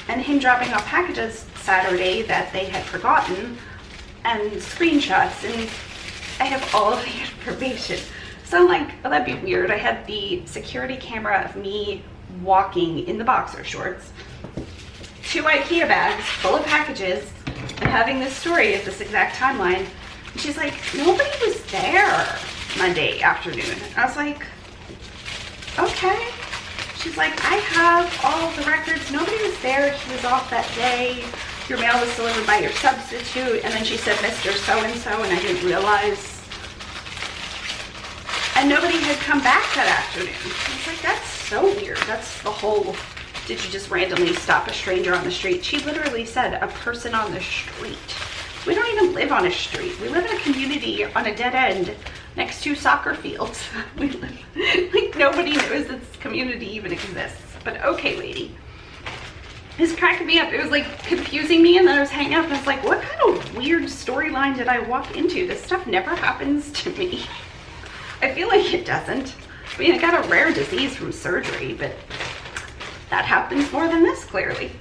and him dropping off packages Saturday that they had forgotten, and screenshots, and I have all of the information. So I'm like, oh, that'd be weird. I had the security camera of me walking in the boxer shorts, 2 IKEA bags full of packages, and having this story at this exact timeline. And she's like, nobody was there Monday afternoon. And I was like, okay. She's like, I have all the records. Nobody was there. He was off that day. Your mail was delivered by your substitute. And then she said, Mr. So-and-so, and I didn't realize. And nobody had come back that afternoon. I was like, that's so weird. That's the whole, did you just randomly stop a stranger on the street? She literally said, a person on the street. We don't even live on a street. We live in a community on a dead end next to soccer fields. We live, like, nobody knows this community even exists. But okay, lady. It's cracking me up. It was like confusing me, and then I was hanging up and I was like, what kind of weird storyline did I walk into? This stuff never happens to me. I feel like it doesn't. I mean, I got a rare disease from surgery, but that happens more than this, clearly.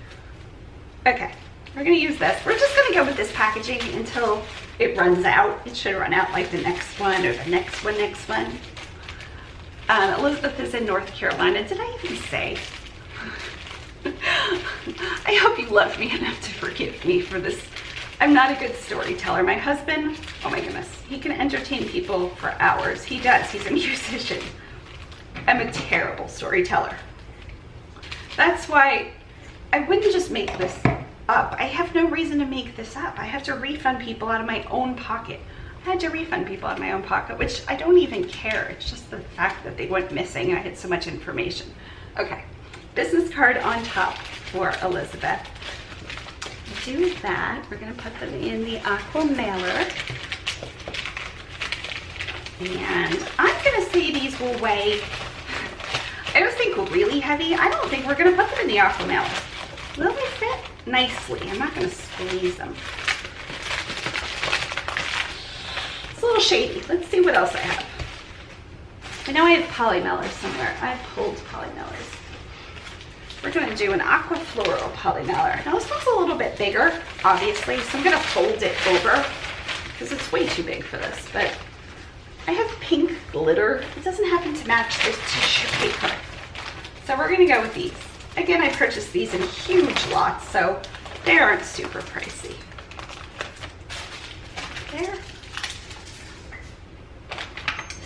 Okay, we're gonna use this. We're just gonna go with this packaging until it runs out. It should run out like the next one or the next one. Elizabeth is in North Carolina. Did I even say? I hope you love me enough to forgive me for this. I'm not a good storyteller. My husband, oh my goodness, he can entertain people for hours. He does. He's a musician. I'm a terrible storyteller. That's why I wouldn't just make this up. I have no reason to make this up. I have to refund people out of my own pocket. I had to refund people out of my own pocket, which I don't even care. It's just the fact that they went missing. I had so much information. Okay, business card on top for Elizabeth. Do that. We're going to put them in the aqua mailer. And I'm going to say these will weigh, I don't think really heavy. I don't think we're going to put them in the aqua mailer. Will they fit nicely? I'm not going to squeeze them. It's a little shady. Let's see what else I have. I know I have poly mailers somewhere. I pulled poly mailers. We're going to do an aqua floral poly mailer. Now this one's a little bit bigger, obviously, so I'm going to fold it over because it's way too big for this. But I have pink glitter. It doesn't happen to match this tissue paper. So we're going to go with these. Again, I purchased these in huge lots, so they aren't super pricey. There.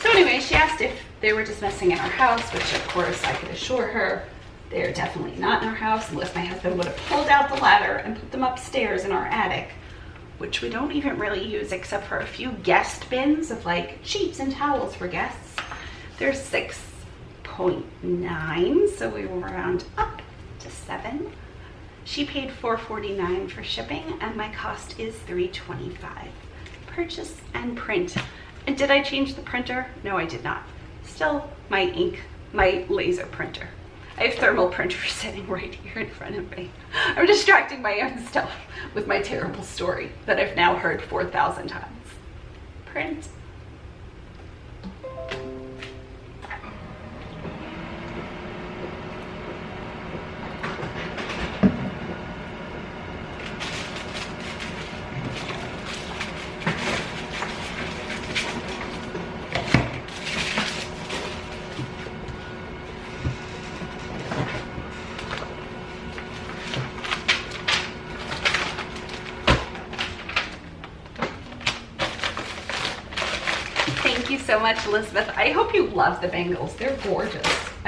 So anyway, she asked if they were just messing in our house, which of course I could assure her they're definitely not in our house, unless my husband would have pulled out the ladder and put them upstairs in our attic, which we don't even really use except for a few guest bins of like sheets and towels for guests. They're 6.9, so we will round up to 7. She paid $4.49 for shipping, and my cost is $3.25. Purchase and print. And did I change the printer? No, I did not. Still my ink, my laser printer. I have thermal printers sitting right here in front of me. I'm distracting my own stuff with my terrible story that I've now heard 4,000 times. Print. So much, Elizabeth. I hope you love the bangles. They're gorgeous.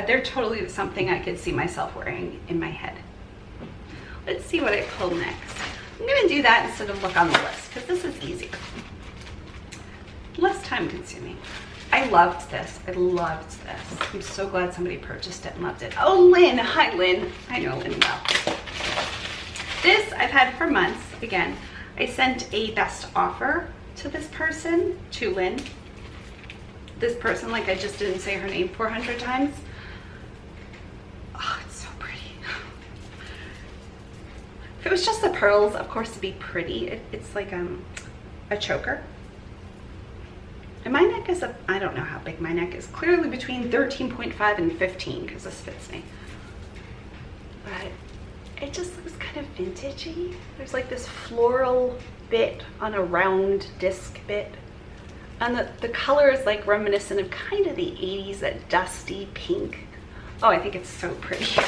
They're totally something I could see myself wearing in my head. Let's see what I pull next. I'm going to do that instead of look on the list because this is easier. Less time consuming. I loved this. I loved this. I'm so glad somebody purchased it and loved it. Oh, Lynn. Hi, Lynn. I know Lynn well. This I've had for months. Again, I sent a best offer to this person, to Lynn. This person, like I just didn't say her name 400 times. Oh, it's so pretty. If it was just the pearls, of course it'd be pretty. It's like a choker. And my neck is I don't know how big my neck is. Clearly between 13.5 and 15 because this fits me. But it just looks kind of vintagey. There's like this floral bit on a round disc bit. And the color is like reminiscent of kind of the 80s, that dusty pink. Oh, I think it's so pretty.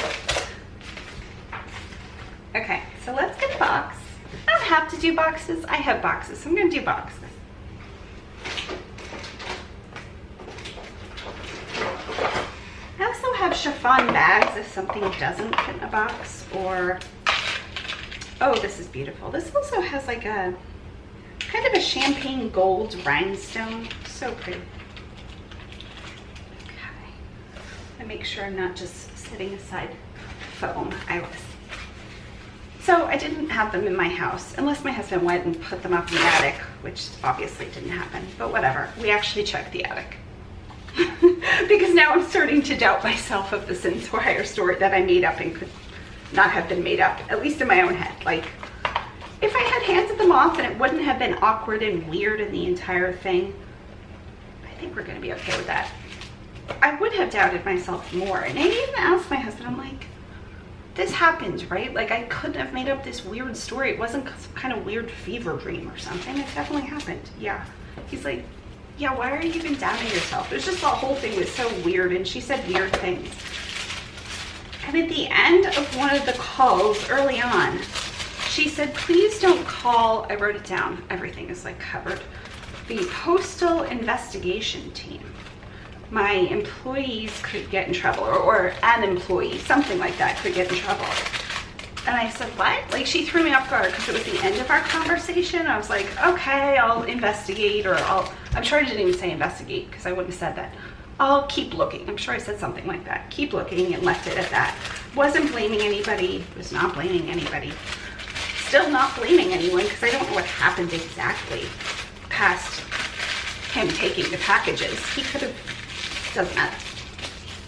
Okay, so let's get a box. I don't have to do boxes. I have boxes, so I'm gonna do boxes. I also have chiffon bags if something doesn't fit in a box, or, oh, this is beautiful. This also has like a, kind of a champagne gold rhinestone. So pretty. Okay. I make sure I'm not just setting aside foam. So I didn't have them in my house, unless my husband went and put them up in the attic, which obviously didn't happen, but whatever. We actually checked the attic. Because now I'm starting to doubt myself of the Sinswire story that I made up and could not have been made up, at least in my own head. Like, if I had handed them off and it wouldn't have been awkward and weird in the entire thing, I think we're gonna be okay with that. I would have doubted myself more. And I even asked my husband, I'm like, this happened, right? Like, I couldn't have made up this weird story. It wasn't some kind of weird fever dream or something. It definitely happened. Yeah. He's like, yeah, why are you even doubting yourself? It was just the whole thing was so weird, and she said weird things. And at the end of one of the calls early on, she said, please don't call, I wrote it down, everything is like covered, the postal investigation team. My employees could get in trouble, or an employee, something like that, could get in trouble. And I said, what? Like, she threw me off guard because it was the end of our conversation. I was like, okay, I'll investigate, or I'm sure I didn't even say investigate because I wouldn't have said that. I'll keep looking. I'm sure I said something like that. Keep looking, and left it at that. Wasn't blaming anybody, was not blaming anybody. Still not blaming anyone because I don't know what happened exactly past him taking the packages. He could have, doesn't matter.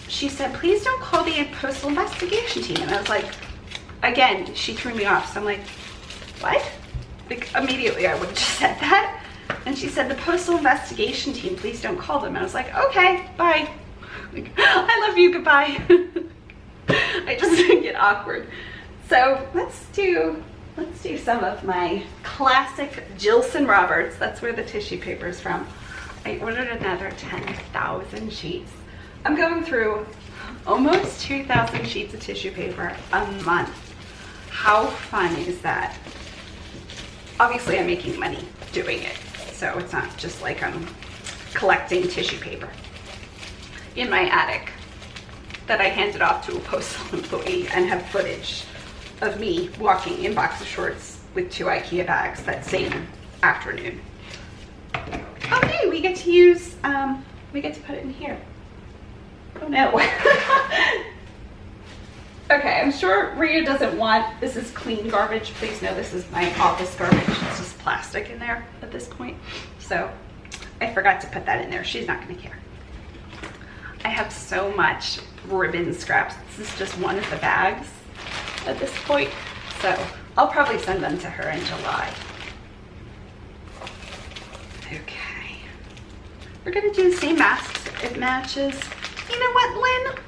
She said, please don't call the postal investigation team. And I was like, again, she threw me off. So I'm like, what? Like, immediately I would have just said that. And she said, the postal investigation team, please don't call them. And I was like, okay, bye. Like, I love you, goodbye. I just get awkward. So let's do some of my classic Jilson Roberts. That's where the tissue paper is from. I ordered another 10,000 sheets. I'm going through almost 2,000 sheets of tissue paper a month. How fun is that? Obviously, I'm making money doing it, so it's not just like I'm collecting tissue paper in my attic that I handed off to a postal employee and have footage of me walking in boxer shorts with 2 IKEA bags that same afternoon. Okay, we get to use, we get to put it in here. Oh no. Okay, I'm sure Rhea doesn't want, this is clean garbage. Please know this is my office garbage. It's just plastic in there at this point. So I forgot to put that in there. She's not gonna care. I have so much ribbon scraps. This is just one of the bags at this point. So I'll probably send them to her in July. Okay. We're gonna do the same masks. It matches. You know what, Lynn?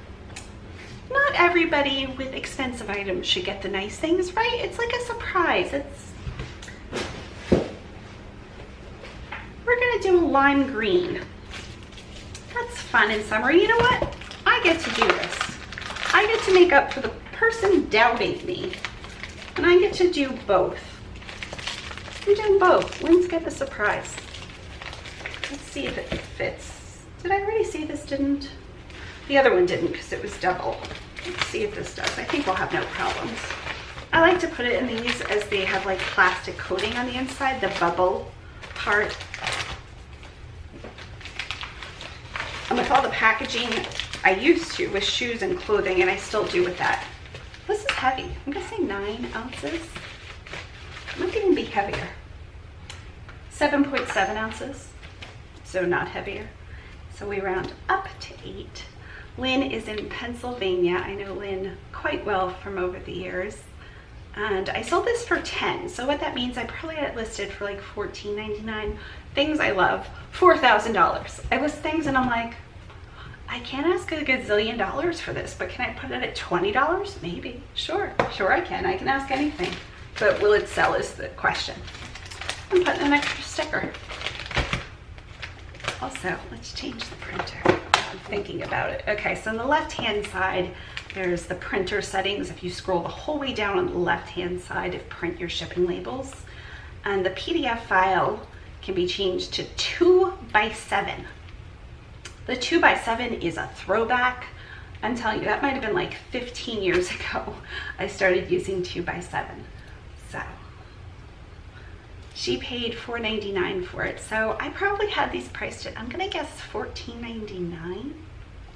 Not everybody with expensive items should get the nice things, right? It's like a surprise. We're gonna do a lime green. That's fun in summer. You know what? I get to do this. I get to make up for the person doubting me. And I get to do both. I'm doing both. Lynn's got the surprise. Let's see if it fits. Did I already say this didn't? The other one didn't because it was double. Let's see if this does. I think we'll have no problems. I like to put it in these as they have like plastic coating on the inside, the bubble part. And with all the packaging I used to with shoes and clothing, and I still do with that. This is heavy. I'm gonna say 9 ounces. It might even be heavier. 7.7 ounces, so not heavier. So we round up to 8. Lynn is in Pennsylvania. I know Lynn quite well from over the years. And I sold this for 10. So what that means, I probably had it listed for like $14.99. Things I love, $4,000. I list things and I'm like, I can't ask a gazillion dollars for this, but can I put it at $20? Maybe. Sure I can. I can ask anything. But will it sell is the question. I'm putting an extra sticker. Also, let's change the printer. I'm thinking about it. Okay, so on the left-hand side, there's the printer settings. If you scroll the whole way down on the left-hand side of print your shipping labels, and the PDF file can be changed to 2x7. The 2x7 is a throwback. I'm telling you, that might have been like 15 years ago. I started using 2x7. So she paid $4.99 for it. So I probably had these priced at, I'm gonna guess $14.99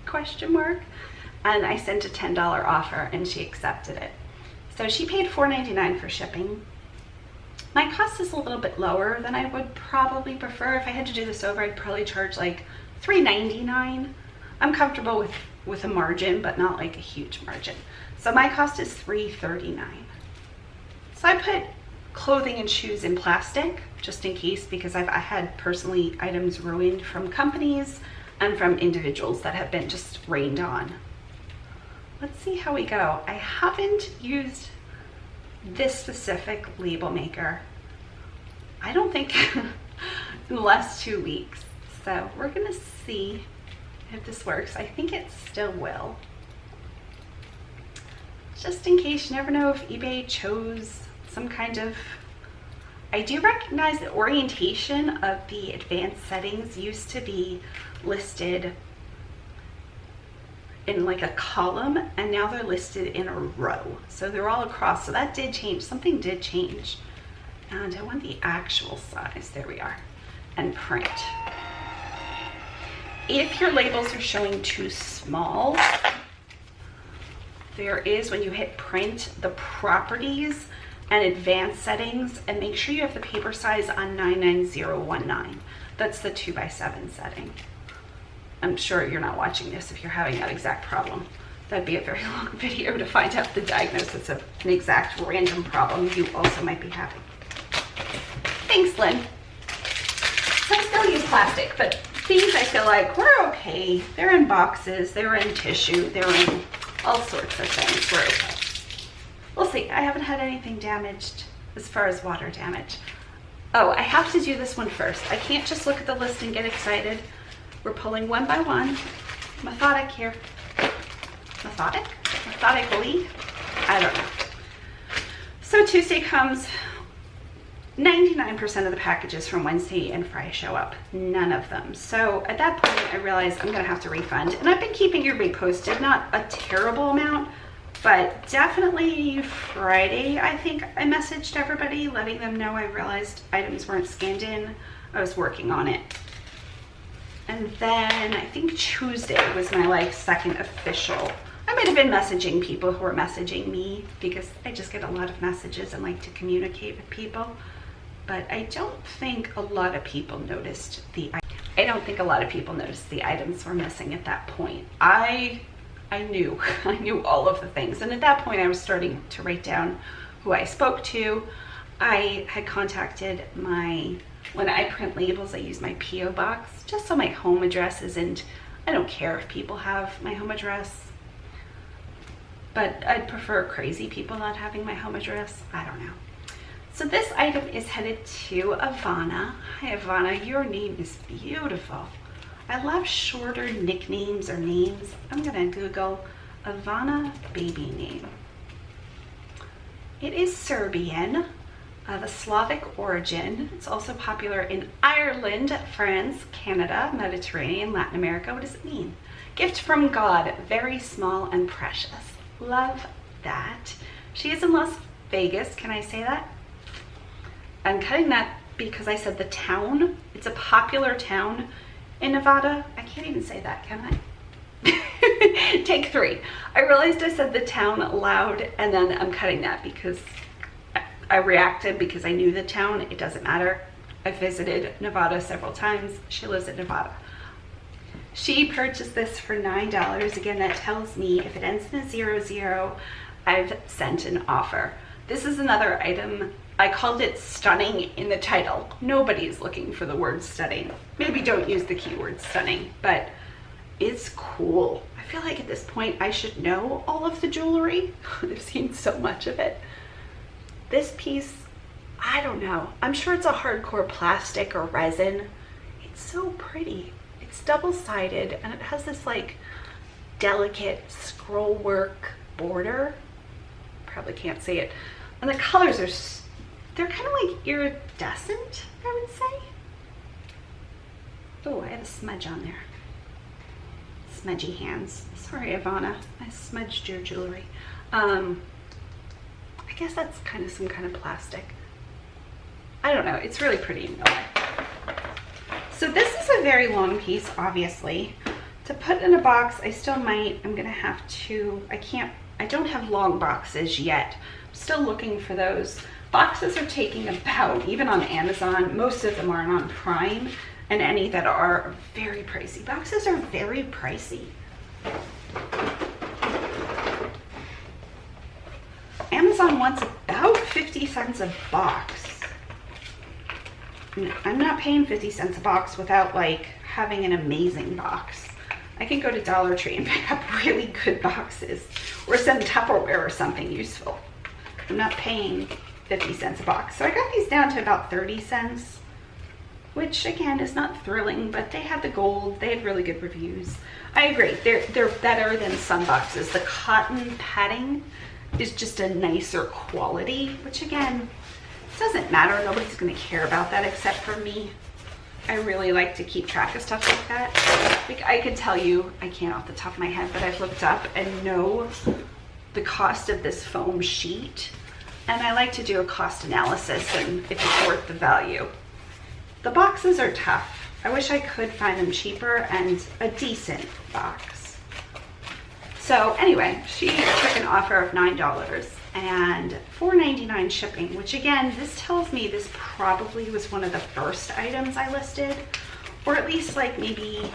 question mark. And I sent a $10 offer and she accepted it. So she paid $4.99 for shipping. My cost is a little bit lower than I would probably prefer. If I had to do this over, I'd probably charge like $3.99. I'm comfortable with a margin, but not like a huge margin. So my cost is $3.39. So I put clothing and shoes in plastic, just in case, because I had personally items ruined from companies and from individuals that have been just rained on. Let's see how we go. I haven't used this specific label maker, I don't think, in the last 2 weeks. So we're gonna see if this works. I think it still will. Just in case, you never know if eBay chose some kind of, I do recognize the orientation of the advanced settings used to be listed in like a column, and now they're listed in a row. So they're all across, so that did change, something did change. And I want the actual size, there we are, and print. If your labels are showing too small, there is, when you hit print, the properties and advanced settings, and make sure you have the paper size on 99019. That's the 2x7 setting. I'm sure you're not watching this if you're having that exact problem. That'd be a very long video to find out the diagnosis of an exact random problem you also might be having. Thanks, Lynn. So I still use plastic, but these I feel like we're okay. They're in boxes, they're in tissue, they're in all sorts of things. We're okay. We'll see. I haven't had anything damaged as far as water damage. Oh, I have to do this one first. I can't just look at the list and get excited. We're pulling one by one. Methodic here. Methodic? Methodically? I don't know. So Tuesday comes, 99% of the packages from Wednesday and Friday show up. None of them. So at that point, I realized I'm gonna have to refund. And I've been keeping you reposted, not a terrible amount, but definitely Friday, I think I messaged everybody, letting them know I realized items weren't scanned in. I was working on it. And then I think Tuesday was my like second official. I might have been messaging people who were messaging me because I just get a lot of messages and like to communicate with people. But I don't think a lot of people noticed the items were missing at that point. I knew all of the things. And at that point I was starting to write down who I spoke to. I had contacted when I print labels, I use my P.O. box, just so my home address isn't, I don't care if people have my home address, but I'd prefer crazy people not having my home address. I don't know. So this item is headed to Ivana. Hi Ivana, your name is beautiful. I love shorter nicknames or names. I'm gonna Google Ivana baby name. It is Serbian. Of a Slavic origin. It's also popular in Ireland, France, Canada, Mediterranean, Latin America. What does it mean? Gift from God, very small and precious. Love that. She is in Las Vegas. Can I say that? I'm cutting that because I said the town. It's a popular town in Nevada. I can't even say that, can I? Take 3. I realized I said the town loud, and then I'm cutting that because I reacted because I knew the town. It doesn't matter. I visited Nevada several times. She lives in Nevada. She purchased this for $9. Again, that tells me if it ends in a 00, I've sent an offer. This is another item. I called it stunning in the title. Nobody's looking for the word stunning. Maybe don't use the keyword stunning, but it's cool. I feel like at this point I should know all of the jewelry. I've seen so much of it. This piece, I don't know. I'm sure it's a hardcore plastic or resin. It's so pretty. It's double-sided and it has this like delicate scroll work border. Probably can't see it. And the colors are, they're kind of like iridescent, I would say. Oh, I have a smudge on there. Smudgy hands. Sorry, Ivana, I smudged your jewelry. I guess that's kind of some kind of plastic. I don't know, it's really pretty in real life. So this is a very long piece, obviously. To put in a box, I still might, I'm gonna have to, I don't have long boxes yet. I'm still looking for those. Boxes are taking about, even on Amazon, most of them aren't on Prime, and any that are very pricey. Boxes are very pricey. Amazon wants about 50 cents a box. I'm not paying 50 cents a box without like having an amazing box. I can go to Dollar Tree and pick up really good boxes or some Tupperware or something useful. I'm not paying 50 cents a box. So I got these down to about 30 cents, which again is not thrilling, but they had the gold. They had really good reviews. I agree, they're better than some boxes. The cotton padding is just a nicer quality, which again, doesn't matter. Nobody's gonna care about that except for me. I really like to keep track of stuff like that. Like I could tell you, I can't off the top of my head, but I've looked up and know the cost of this foam sheet. And I like to do a cost analysis and if it's worth the value. The boxes are tough. I wish I could find them cheaper and a decent box. So anyway, she took an offer of $9 and $4.99 shipping, which again, this tells me this probably was one of the first items I listed, or at least like maybe,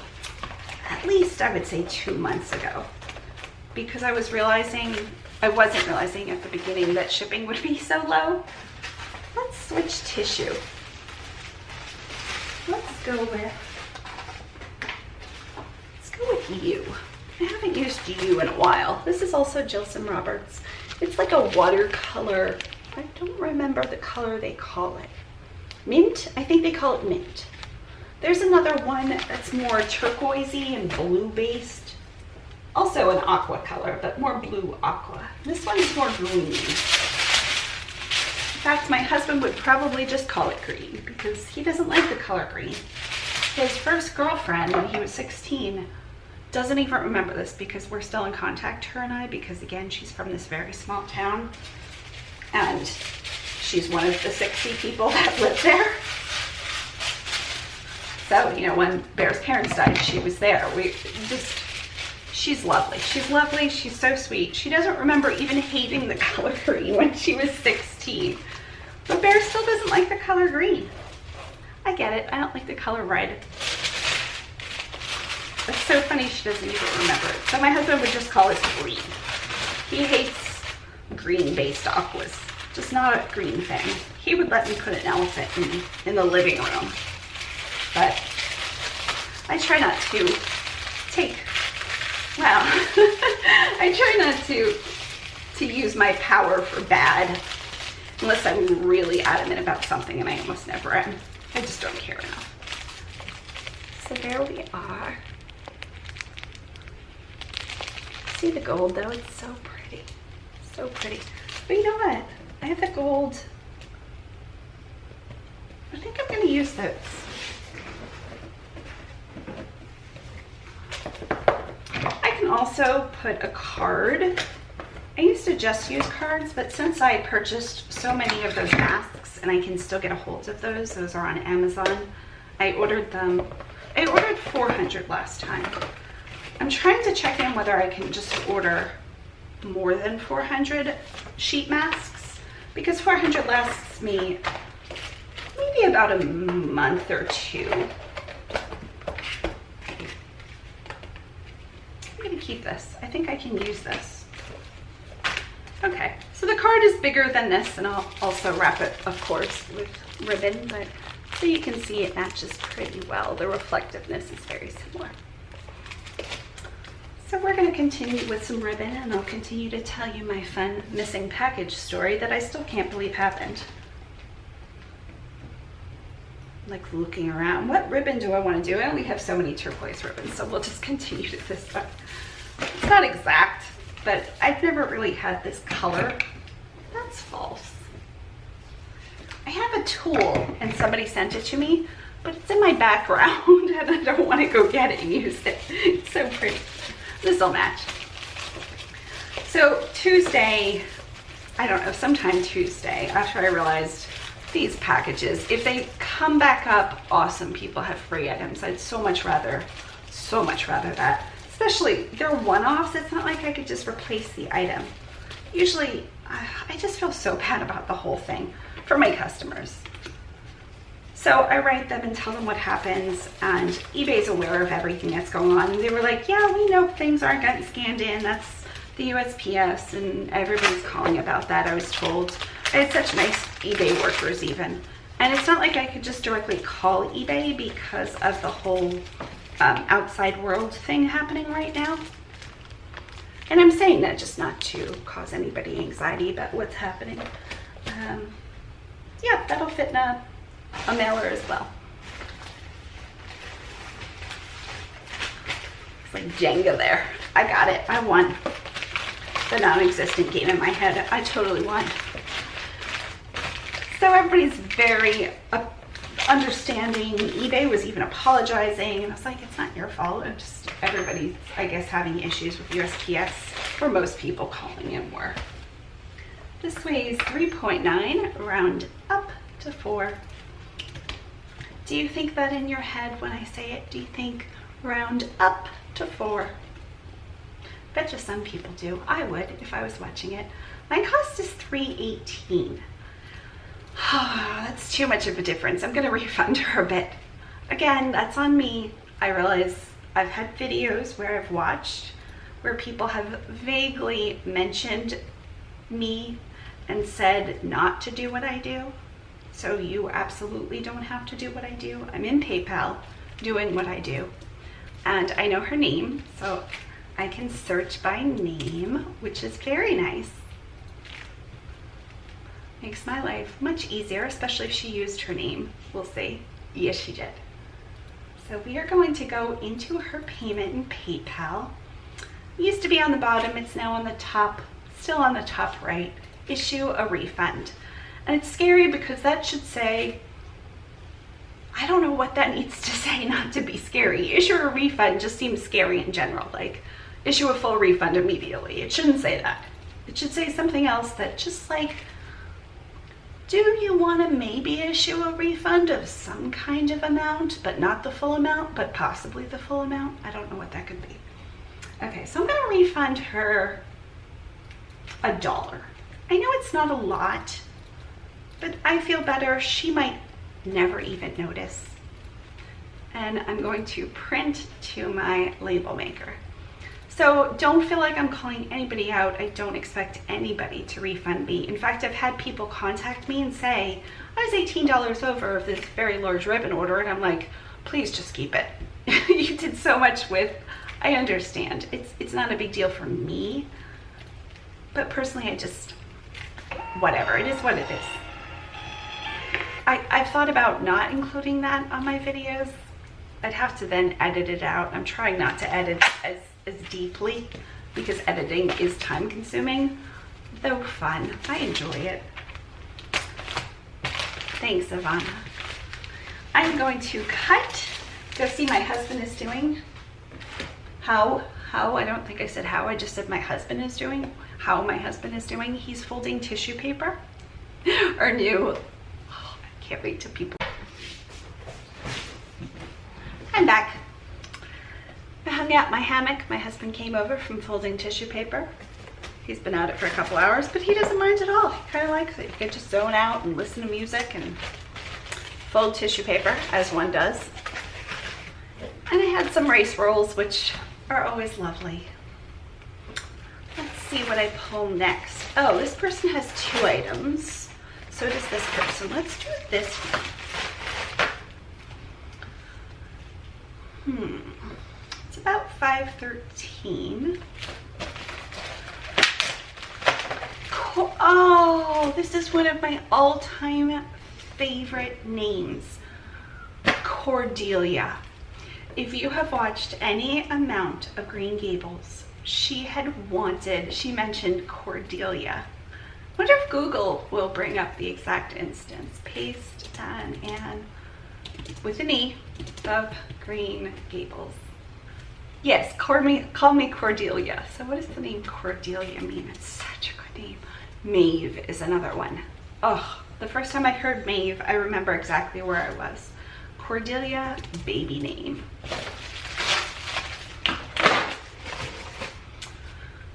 at least I would say 2 months ago, because I wasn't realizing at the beginning that shipping would be so low. Let's switch tissue. Let's go with you. I haven't used you in a while. This is also Jilson Roberts. It's like a watercolor. I don't remember the color they call it. Mint? I think they call it mint. There's another one that's more turquoisey and blue based. Also an aqua color, but more blue aqua. This one is more green. In fact, my husband would probably just call it green because he doesn't like the color green. His first girlfriend when he was 16 doesn't even remember this because we're still in contact, her and I, because again, she's from this very small town and she's one of the 60 people that live there. So, you know, when Bear's parents died, she was there. She's lovely. She's lovely. She's so sweet. She doesn't remember even hating the color green when she was 16. But Bear still doesn't like the color green. I get it. I don't like the color red. It's so funny she doesn't even remember it. So my husband would just call it green. He hates green-based aquas. Just not a green thing. He would let me put an elephant in the living room. But I try not to take, well, I try not to use my power for bad unless I'm really adamant about something, and I almost never am. I just don't care enough. So there we are. See the gold though? It's so pretty. So pretty. But you know what? I have the gold. I think I'm going to use those. I can also put a card. I used to just use cards, but since I purchased so many of those masks and I can still get a hold of those are on Amazon. I ordered them. I ordered 400 last time. I'm trying to check in whether I can just order more than 400 sheet masks, because 400 lasts me maybe about a month or two. I'm gonna keep this. I think I can use this. Okay, so the card is bigger than this, and I'll also wrap it, of course, with ribbon, but so you can see it matches pretty well. The reflectiveness is very similar. So we're going to continue with some ribbon, and I'll continue to tell you my fun missing package story that I still can't believe happened. Like looking around, what ribbon do I want to do? I only have so many turquoise ribbons, so we'll just continue to this one. It's not exact, but I've never really had this color. That's false. I have a tool, and somebody sent it to me, but it's in my background, and I don't want to go get it and use it. It's so pretty. This will match. So Tuesday, I don't know, sometime Tuesday, after I realized these packages, if they come back up, awesome, people have free items. I'd so much rather that. Especially, they're one-offs. It's not like I could just replace the item. Usually, I just feel so bad about the whole thing for my customers. So I write them and tell them what happens, and eBay's aware of everything that's going on. And they were like, yeah, we know things aren't getting scanned in. That's the USPS, and everybody's calling about that, I was told. I had such nice eBay workers even. And it's not like I could just directly call eBay because of the whole outside world thing happening right now. And I'm saying that just not to cause anybody anxiety about what's happening. Yeah, that'll fit in a mailer as well. It's like Jenga there. I got it. I won. The non-existent game in my head. I totally won. So everybody's very understanding. eBay was even apologizing, and I was like, it's not your fault. It's just everybody's, I guess, having issues with USPS, for most people calling in were. This weighs 3.9, round up to 4. Do you think that in your head when I say it? Do you think round up to 4? Betcha some people do. I would if I was watching it. My cost is $3.18. That's too much of a difference. I'm gonna refund her a bit. Again, that's on me. I realize I've had videos where I've watched where people have vaguely mentioned me and said not to do what I do. So you absolutely don't have to do what I do. I'm in PayPal doing what I do. And I know her name, so I can search by name, which is very nice. Makes my life much easier, especially if she used her name. We'll see. Yes, she did. So we are going to go into her payment in PayPal. It used to be on the bottom, it's now on the top, still on the top right. Issue a refund. And it's scary because that should say, I don't know what that needs to say not to be scary. Issue a refund just seems scary in general, like issue a full refund immediately. It shouldn't say that. It should say something else that just like, do you want to maybe issue a refund of some kind of amount, but not the full amount, but possibly the full amount? I don't know what that could be. Okay, so I'm going to refund her $1. I know it's not a lot, but I feel better. She might never even notice. And I'm going to print to my label maker. So don't feel like I'm calling anybody out. I don't expect anybody to refund me. In fact, I've had people contact me and say, I was $18 over of this very large ribbon order, and I'm like, please just keep it. You did so much with, I understand. It's not a big deal for me, but personally, I just, whatever, it is what it is. I've thought about not including that on my videos. I'd have to then edit it out. I'm trying not to edit as deeply because editing is time consuming, though fun. I enjoy it. Thanks, Ivana. I'm going to cut. Go see my husband is doing. How, I don't think I said how, I just said my husband is doing. How my husband is doing. He's folding tissue paper. Our new, I can't wait till people. I'm back. hung out in my hammock. My husband came over from folding tissue paper. He's been at it for a couple hours, but he doesn't mind at all. He kind of likes it. You can just zone out and listen to music and fold tissue paper, as one does. And I had some rice rolls, which are always lovely. Let's see what I pull next. Oh, this person has 2 items. So does this person. Let's do this one. It's about 513. Oh, this is one of my all-time favorite names, Cordelia. If you have watched any amount of Green Gables, she mentioned Cordelia. I wonder if Google will bring up the exact instance. Paste Anne with an E of Green Gables. Yes, call me Cordelia. So what does the name Cordelia mean? It's such a good name. Maeve is another one. Oh, the first time I heard Maeve, I remember exactly where I was. Cordelia, baby name.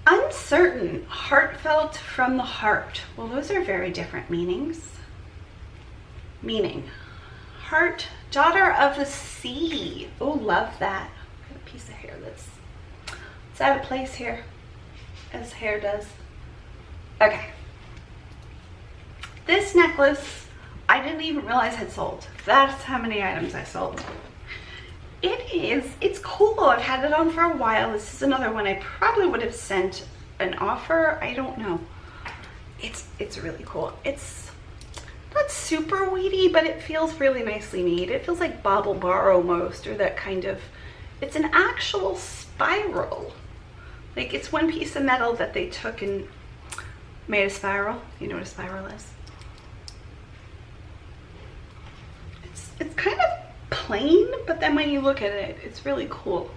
Uncertain, heartfelt from the heart. Well, those are very different meanings. Meaning, heart, daughter of the sea. Oh, love that. Got a piece of hair that's out of place here, as hair does. Okay. This necklace, I didn't even realize had sold. That's how many items I sold. It's cool. I've had it on for a while. This is another one I probably would have sent an offer. I don't know. It's really cool. It's not super weedy, but it feels really nicely made. It feels like Bauble Bar almost, or that kind of, it's an actual spiral. Like, it's one piece of metal that they took and made a spiral. You know what a spiral is? It's kind of plain, but then when you look at it, it's really cool.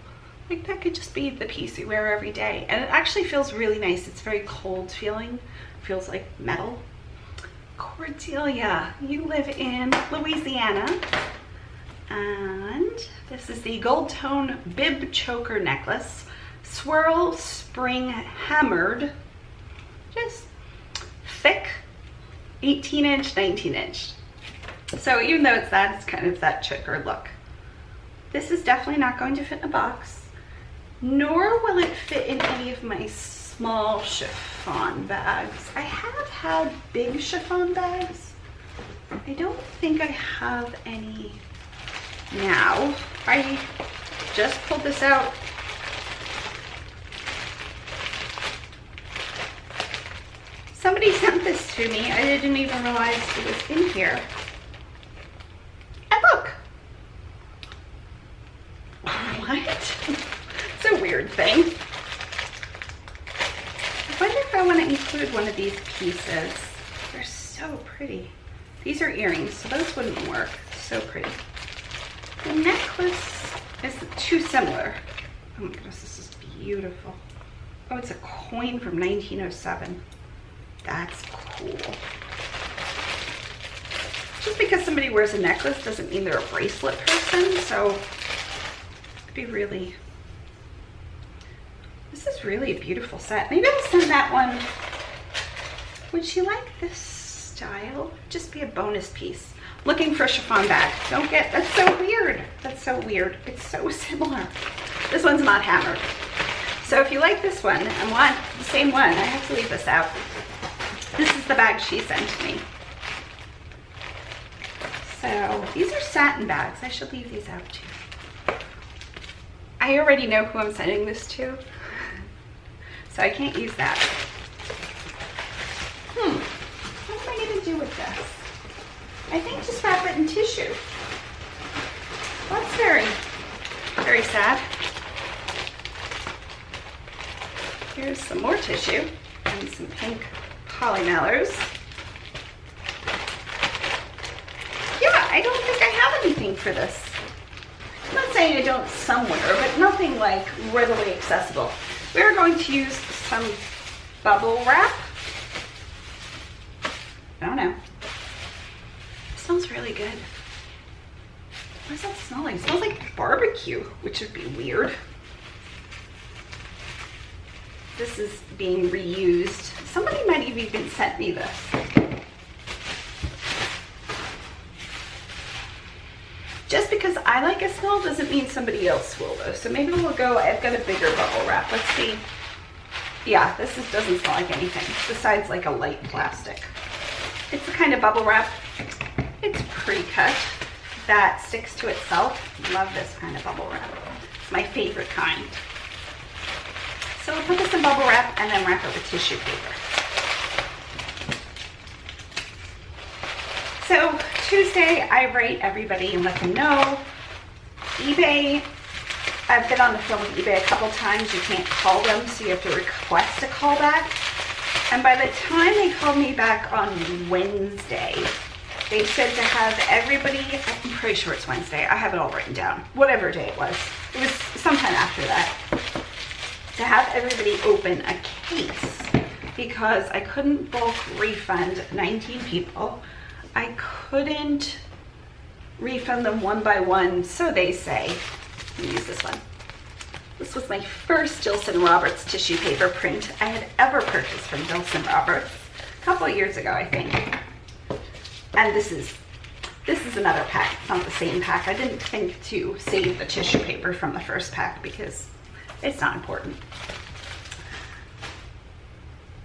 Like, that could just be the piece you wear every day. And it actually feels really nice. It's very cold feeling. Feels like metal. Cordelia, you live in Louisiana. And this is the gold tone bib choker necklace. Swirl spring hammered. Just thick, 18-inch, 19-inch. So even though it's kind of that choker look. This is definitely not going to fit in a box, nor will it fit in any of my small chiffon bags. I have had big chiffon bags. I don't think I have any now. I just pulled this out. Somebody sent this to me. I didn't even realize it was in here. And look. What? It's a weird thing. I wonder if I want to include one of these pieces. They're so pretty. These are earrings, so those wouldn't work. So pretty. The necklace is too similar. Oh my goodness, this is beautiful. Oh, it's a coin from 1907. That's cool. Just because somebody wears a necklace doesn't mean they're a bracelet person, so it'd be really, this is really a beautiful set. Maybe I'll send that one. Would she like this style? Just be a bonus piece. Looking for a chiffon bag. Don't get, that's so weird. That's so weird. It's so similar. This one's not hammered. So if you like this one and want the same one, I have to leave this out. This is the bag she sent me. So these are satin bags. I should leave these out too. I already know who I'm sending this to, so I can't use that. What am I gonna do with this? I think just wrap it in tissue. That's very, very sad. Here's some more tissue and some pink polymalers. Yeah, I don't think I have anything for this. I'm not saying I don't somewhere, but nothing like readily accessible. We're going to use some bubble wrap. I don't know. It smells really good. What does that smell like? It smells like barbecue, which would be weird. this is being reused. Somebody might have even sent me this. Just because I like a smell doesn't mean somebody else will though. So maybe we'll go, I've got a bigger bubble wrap. Let's see. Yeah, this doesn't smell like anything besides like a light plastic. It's the kind of bubble wrap, it's pre-cut, that sticks to itself. Love this kind of bubble wrap. It's my favorite kind. So we'll put this in bubble wrap and then wrap it with tissue paper. So Tuesday, I write everybody and let them know. eBay, I've been on the phone with eBay a couple times. You can't call them, so you have to request a call back. And by the time they called me back on Wednesday, they said to have everybody, I'm pretty sure it's Wednesday, I have it all written down, whatever day it was sometime after that, to have everybody open a case because I couldn't bulk refund 19 people. I couldn't refund them one by one, so they say. Let me use this one. This was my first Jilson Roberts tissue paper print I had ever purchased from Jilson Roberts a couple of years ago, I think. And this is another pack. It's not the same pack. I didn't think to save the tissue paper from the first pack because it's not important.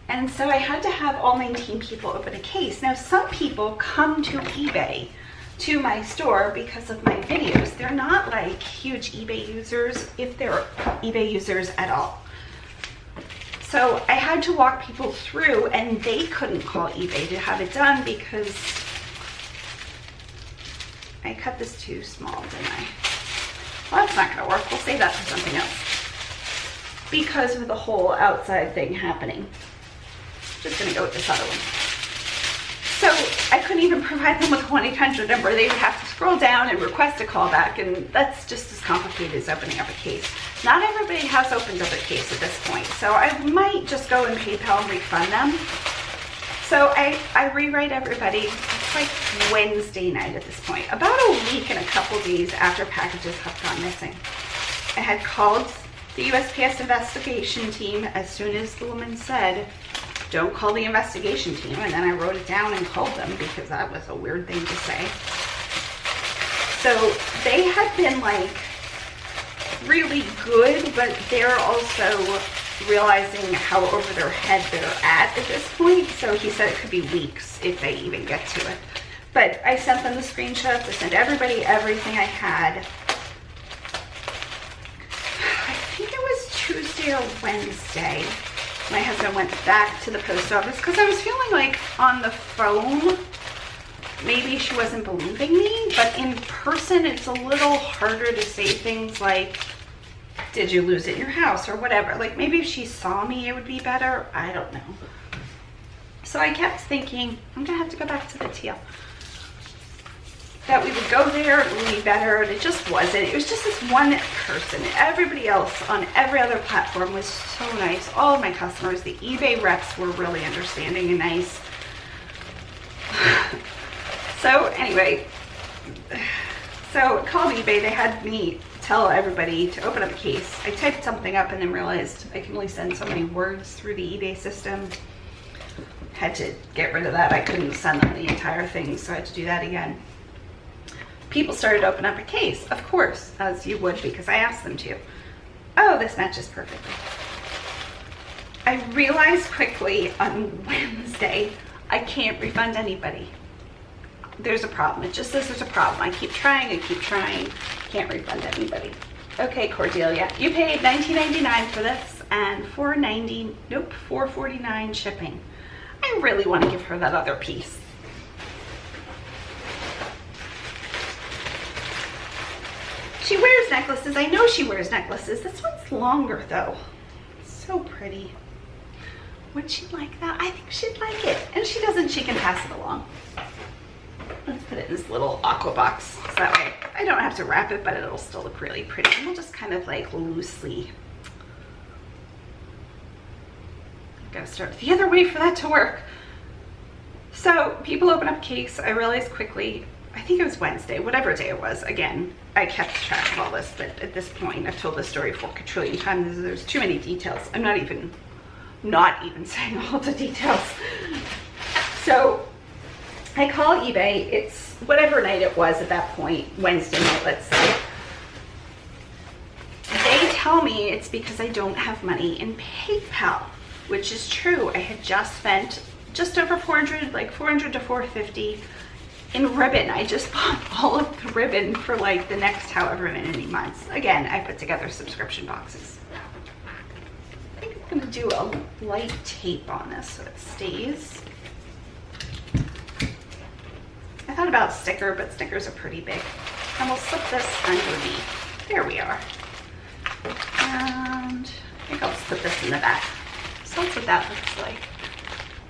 And so I had to have all 19 people open a case. Now, some people come to eBay, to my store, because of my videos. They're not like huge eBay users, if they're eBay users at all. So I had to walk people through, and they couldn't call eBay to have it done because I cut this too small, didn't I? Well, that's not gonna work. We'll save that for something else. Because of the whole outside thing happening. Just gonna go with this other one. So I couldn't even provide them with a 1-800 number. They would have to scroll down and request a callback, and that's just as complicated as opening up a case. Not everybody has opened up a case at this point, so I might just go and PayPal and refund them. So I rewrite everybody. It's like Wednesday night at this point, about a week and a couple days after packages have gone missing. I had called the USPS investigation team as soon as the woman said, don't call the investigation team, and then I wrote it down and called them because that was a weird thing to say. So they had been like really good, but they're also realizing how over their head they're at this point. So he said it could be weeks if they even get to it. But I sent them the screenshots. I sent everybody everything I had. I think it was Tuesday or Wednesday. My husband went back to the post office because I was feeling like on the phone, maybe she wasn't believing me, but in person, it's a little harder to say things like, did you lose it in your house or whatever? Like maybe if she saw me, it would be better. I don't know. So I kept thinking, I'm gonna have to go back to the TL. That we would go there, it would be better, and it just wasn't. It was just this one person. Everybody else on every other platform was so nice. All of my customers, the eBay reps were really understanding and nice. So anyway, so I called eBay. They had me tell everybody to open up a case. I typed something up and then realized I can only send so many words through the eBay system. Had to get rid of that. I couldn't send them the entire thing, so I had to do that again. People started to open up a case, of course, as you would because I asked them to. Oh, this matches perfectly. I realized quickly on Wednesday, I can't refund anybody. There's a problem. It just says there's a problem. I keep trying, can't refund anybody. Okay, Cordelia, you paid $19.99 for this and $4.49 shipping. I really want to give her that other piece. She wears necklaces. I know she wears necklaces. This one's longer though. So pretty. Would she like that? I think she'd like it. And if she doesn't, she can pass it along. Let's put it in this little aqua box. So that way I don't have to wrap it, but it'll still look really pretty. And we'll just kind of like loosely. I've got to start the other way for that to work. So people open up cakes. I realized quickly, I think it was Wednesday, whatever day it was. Again, I kept track of all this, but at this point, I've told this story 4 quadrillion times. There's too many details. I'm not even not even saying all the details. So I call eBay. It's whatever night it was at that point, Wednesday night, let's say. They tell me it's because I don't have money in PayPal, which is true. I had just spent just over 400, like 400 to 450 in ribbon. I just bought all of the ribbon for like the next however many months. Again, I put together subscription boxes. I think I'm gonna do a light tape on this so it stays. I thought about sticker, but stickers are pretty big. And we'll slip this underneath. There we are. And I think I'll just put this in the back. So that's what that looks like.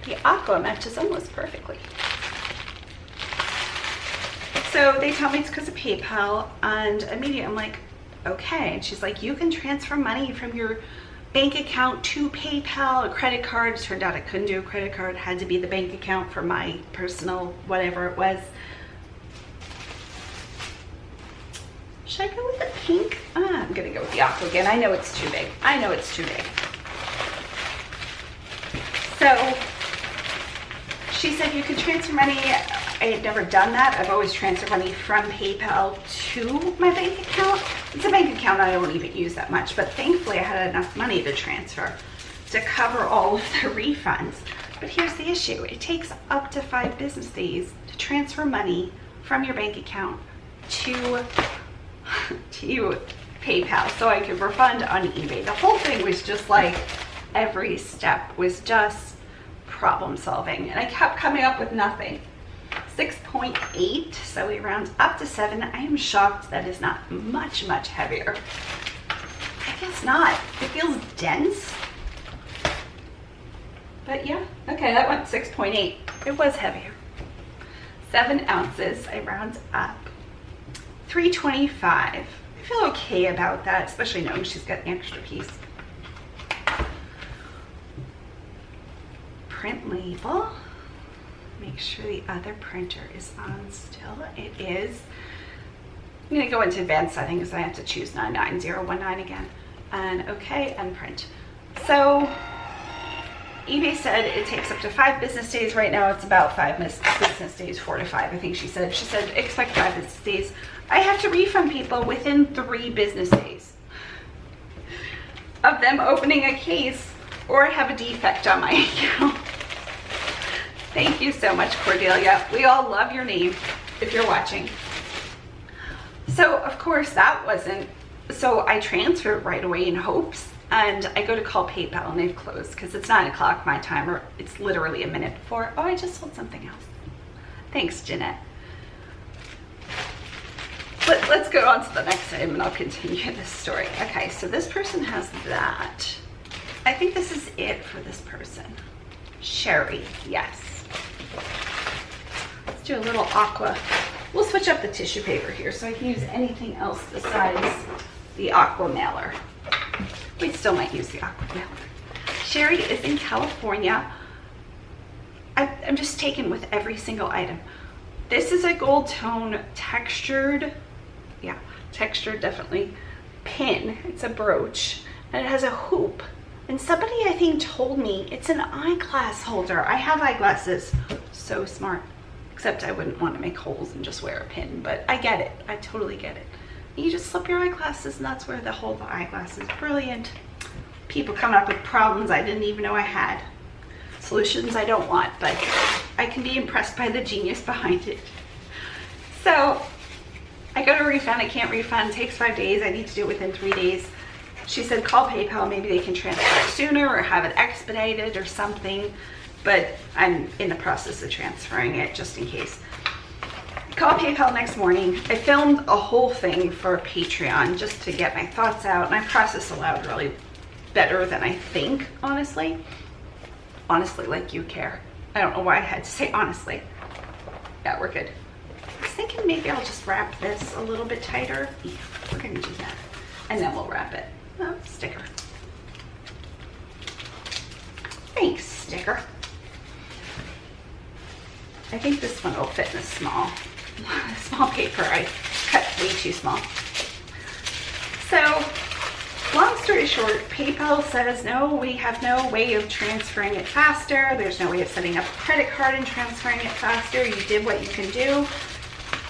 The aqua matches almost perfectly. So they tell me it's because of PayPal, and immediately I'm like, okay. And she's like, you can transfer money from your bank account to PayPal, a credit card. It turned out I couldn't do a credit card. It had to be the bank account for my personal whatever it was. Should I go with the pink? I'm gonna go with the aqua again. I know it's too big. I know it's too big. So she said you could transfer money. I had never done that. I've always transferred money from PayPal to my bank account. It's a bank account I don't even use that much, but thankfully I had enough money to transfer to cover all of the refunds. But here's the issue. It takes up to 5 business days to transfer money from your bank account to PayPal so I could refund on eBay. The whole thing was just like, every step was just problem solving, and I kept coming up with nothing. 6.8, so we round up to 7. I am shocked that is not much heavier. I guess not. It feels dense. But yeah, okay, that went 6.8. It was heavier. 7 ounces, I round up. 325. I feel okay about that, especially knowing she's got an extra piece. Print label. Make sure the other printer is on still. It is. I'm gonna go into advanced settings. I have to choose 99019 again. And okay, and print. So eBay said it takes up to 5 business days. Right now it's about 5 business days, 4 to 5, I think she said. She said expect 5 business days. I have to refund people within 3 business days of them opening a case or have a defect on my account. Thank you so much, Cordelia. We all love your name if you're watching. So of course that wasn't, so I transferred right away in hopes, and I go to call PayPal and they've closed because it's 9 o'clock my time, or it's literally a minute before. Oh, I just sold something else. Thanks, Jeanette. Let's go on to the next item and I'll continue this story. Okay, so this person has that. I think this is it for this person. Cheri, yes. Let's do a little aqua. We'll switch up the tissue paper here so I can use anything else besides the aqua mailer. We still might use the aqua mailer. Cheri is in California. I'm just taken with every single item. This is a gold tone textured, yeah, textured definitely, pin. It's a brooch and it has a hoop. And somebody I think told me it's an eyeglass holder. I have eyeglasses. So smart. Except I wouldn't want to make holes and just wear a pin, but I get it. I totally get it. You just slip your eyeglasses and that's where the hole of the eyeglass is. Brilliant. People coming up with problems I didn't even know I had. Solutions I don't want, but I can be impressed by the genius behind it. So I go to refund. I can't refund. It takes 5 days. I need to do it within 3 days. She said call PayPal, maybe they can transfer it sooner or have it expedited or something, but I'm in the process of transferring it just in case. Call PayPal next morning. I filmed a whole thing for Patreon just to get my thoughts out, and I process aloud really better than I think, honestly. Honestly, like you care. I don't know why I had to say honestly. Yeah, we're good. I was thinking maybe I'll just wrap this a little bit tighter. Yeah, we're gonna do that. And then we'll wrap it. Oh, sticker. Thanks, sticker. I think this one will fit in a small paper. I cut way too small. So long story short, PayPal says, no, we have no way of transferring it faster. There's no way of setting up a credit card and transferring it faster. You did what you can do.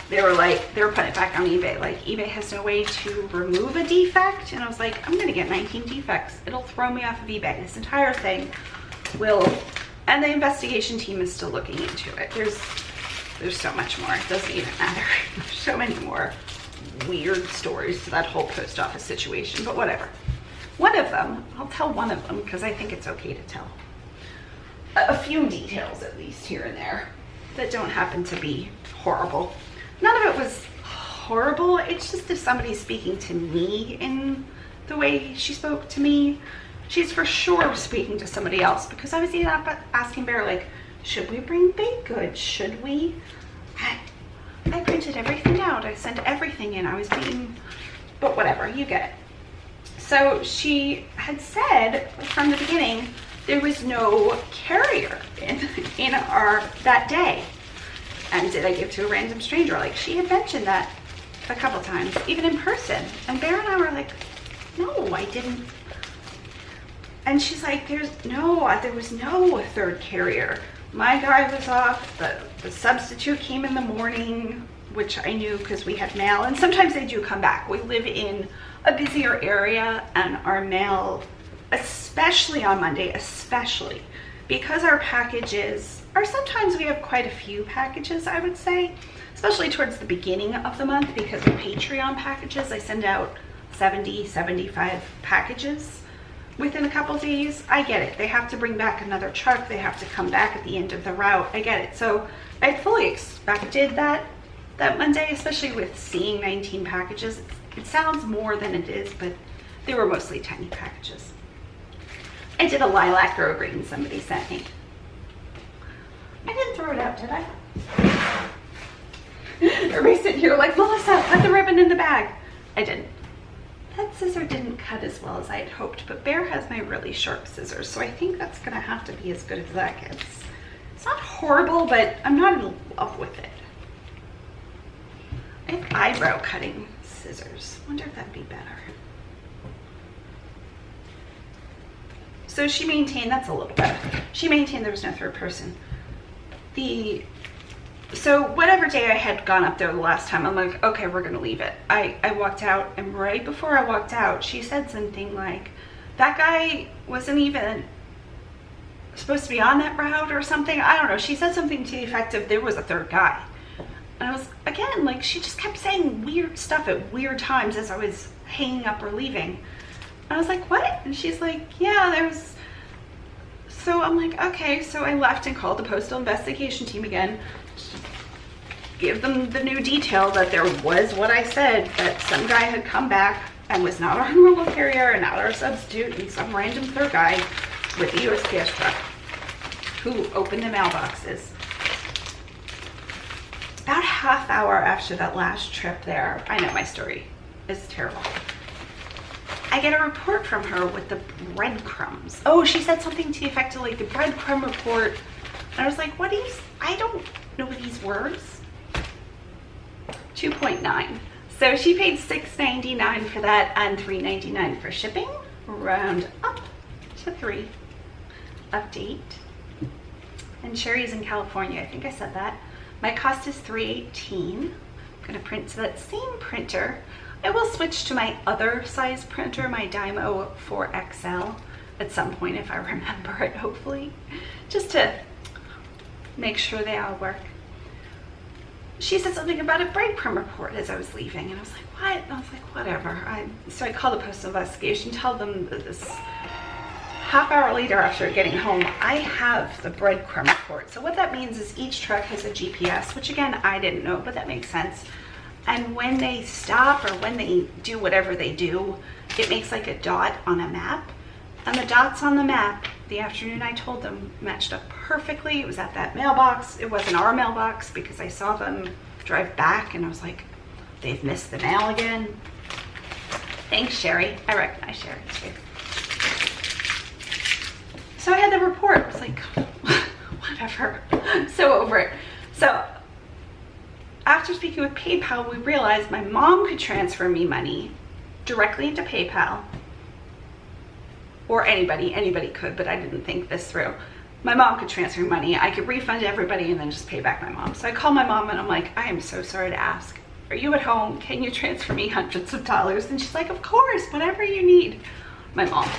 They were putting it back on eBay. Like, eBay has no way to remove a defect. And I was like, I'm going to get 19 defects. It'll throw me off of eBay. This entire thing will, and the investigation team is still looking into it. There's so much more. It doesn't even matter. There's so many more weird stories to that whole post office situation, but whatever. One of them, I'll tell one of them because I think it's okay to tell. A few details at least here and there that don't happen to be horrible. None of it was horrible. It's just if somebody's speaking to me in the way she spoke to me, she's for sure speaking to somebody else, because I was even asking Bare, like, should we bring baked goods? Should we? I printed everything out. I sent everything in. I was being, but whatever, you get it. So she had said from the beginning there was no carrier in our that day. And did I give to a random stranger? Like, she had mentioned that a couple times, even in person. And Bare and I were like, no, I didn't. And she's like, there was no third carrier. My guy was off. The substitute came in the morning, which I knew because we had mail. And sometimes they do come back. We live in a busier area, and our mail, especially on Monday, especially because our packages are, sometimes we have quite a few packages, I would say, especially towards the beginning of the month, because of Patreon packages. I send out 70, 75 packages within a couple days. I get it. They have to bring back another truck. They have to come back at the end of the route. I get it. So I fully expected that Monday, especially with seeing 19 packages. It sounds more than it is, but they were mostly tiny packages. I did a lilac grow green somebody sent me. I didn't throw it out, did I? Everybody's sitting here like, Mellissa, put the ribbon in the bag. I didn't. That scissor didn't cut as well as I had hoped, but Bare has my really sharp scissors, so I think that's gonna have to be as good as that gets. It's not horrible, but I'm not in love with it. I have eyebrow cutting scissors. Wonder if that'd be better. So she maintained, that's a little better. She maintained there was no third person. So whatever day I had gone up there the last time, I'm like, okay, we're gonna leave it. I walked out, and right before I walked out, she said something like, that guy wasn't even supposed to be on that route or something. I don't know. She said something to the effect of there was a third guy. And I was, again, like, she just kept saying weird stuff at weird times as I was hanging up or leaving. And I was like, what? And she's like, yeah, there's... So I'm like, okay. So I left and called the postal investigation team again. Give them the new detail that there was what I said, that some guy had come back and was not our normal carrier and not our substitute, and some random third guy with the USPS truck who opened the mailboxes. About a half hour after that last trip there, I know my story is terrible, I get a report from her with the breadcrumbs. Oh, she said something to the effect of like the breadcrumb report. And I was like, what is, I don't know these words. 2.9. So she paid $6.99 for that and $3.99 for shipping. Round up to 3. Update. And Cheri's in California. I think I said that. My cost is $3.18. I'm gonna print to that same printer. I will switch to my other size printer, my Dymo 4XL, at some point if I remember it, hopefully, just to make sure they all work. She said something about a breadcrumb report as I was leaving, and I was like, what? And I was like, whatever. So I called the postal investigation, tell them this. Half hour later after getting home, I have the breadcrumb report. So what that means is each truck has a GPS, which again, I didn't know, but that makes sense. And when they stop or when they do whatever they do, it makes like a dot on a map. And the dots on the map, the afternoon I told them, matched up perfectly. It was at that mailbox. It wasn't our mailbox because I saw them drive back and I was like, they've missed the mail again. Thanks, Cheri. I recognize Cheri too. So I had the report. I was like, whatever. So over it. So after speaking with PayPal, we realized my mom could transfer me money directly into PayPal or anybody could, but I didn't think this through. My mom could transfer money. I could refund everybody and then just pay back my mom. So I called my mom and I'm like, I am so sorry to ask. Are you at home? Can you transfer me hundreds of dollars? And she's like, of course, whatever you need. My mom.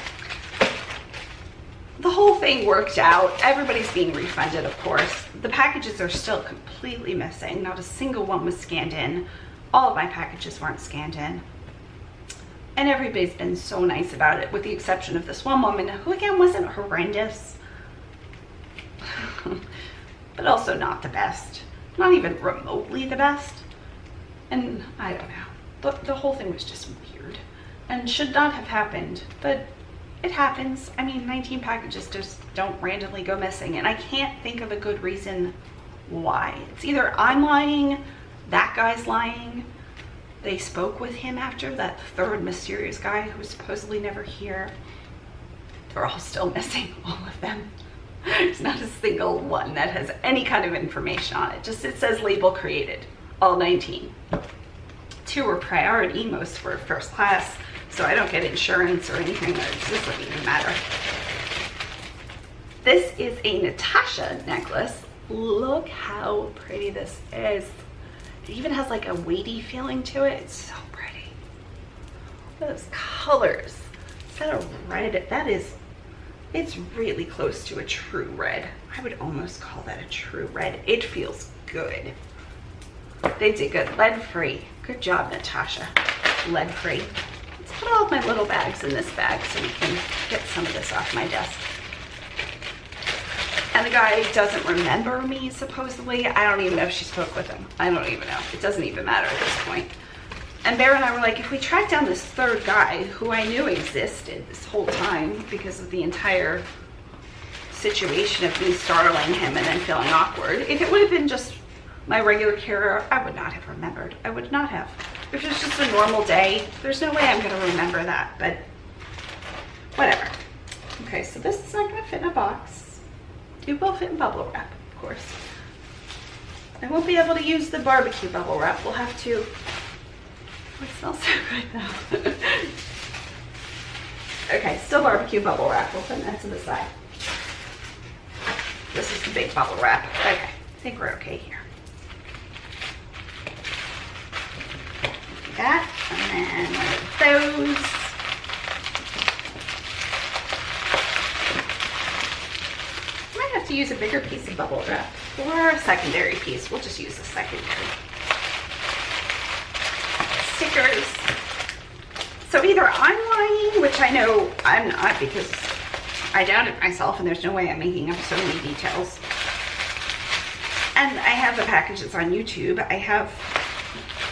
The whole thing worked out. Everybody's being refunded, of course. The packages are still completely missing. Not a single one was scanned in. All of my packages weren't scanned in. And everybody's been so nice about it, with the exception of this one woman who, again, wasn't horrendous, but also not the best. Not even remotely the best. And I don't know. The whole thing was just weird and should not have happened, but it happens. I mean, 19 packages just don't randomly go missing, and I can't think of a good reason why. It's either I'm lying, that guy's lying, they spoke with him after, that third mysterious guy who was supposedly never here. They're all still missing, all of them. There's not a single one that has any kind of information on it. Just, it says label created, all 19. 2 were priority, most were first class, so I don't get insurance or anything. This doesn't even matter. This is a Natasha necklace. Look how pretty this is. It even has like a weighty feeling to it. It's so pretty. Look at those colors. Is that a red? That is, it's really close to a true red. I would almost call that a true red. It feels good. They did good. Lead-free. Good job, Natasha. Lead-free. Let's put all of my little bags in this bag so we can get some of this off my desk. And the guy doesn't remember me, supposedly. I don't even know if she spoke with him. I don't even know. It doesn't even matter at this point. And Bare and I were like, if we track down this third guy, who I knew existed this whole time because of the entire situation of me startling him and then feeling awkward, if it would have been just my regular carrier, I would not have remembered. I would not have. If it was just a normal day, there's no way I'm going to remember that, but whatever. Okay, so this is not going to fit in a box. It will fit in bubble wrap, of course. I won't be able to use the barbecue bubble wrap. We'll have to. Oh, it smells so good though. Okay, still barbecue bubble wrap. We'll put that to the side. This is the big bubble wrap. Okay, I think we're okay here. That, and then one of those. I might have to use a bigger piece of bubble wrap or a secondary piece. We'll just use a secondary. Stickers. So either I'm lying, which I know I'm not because I doubted myself and there's no way I'm making up so many details. And I have the packages on YouTube.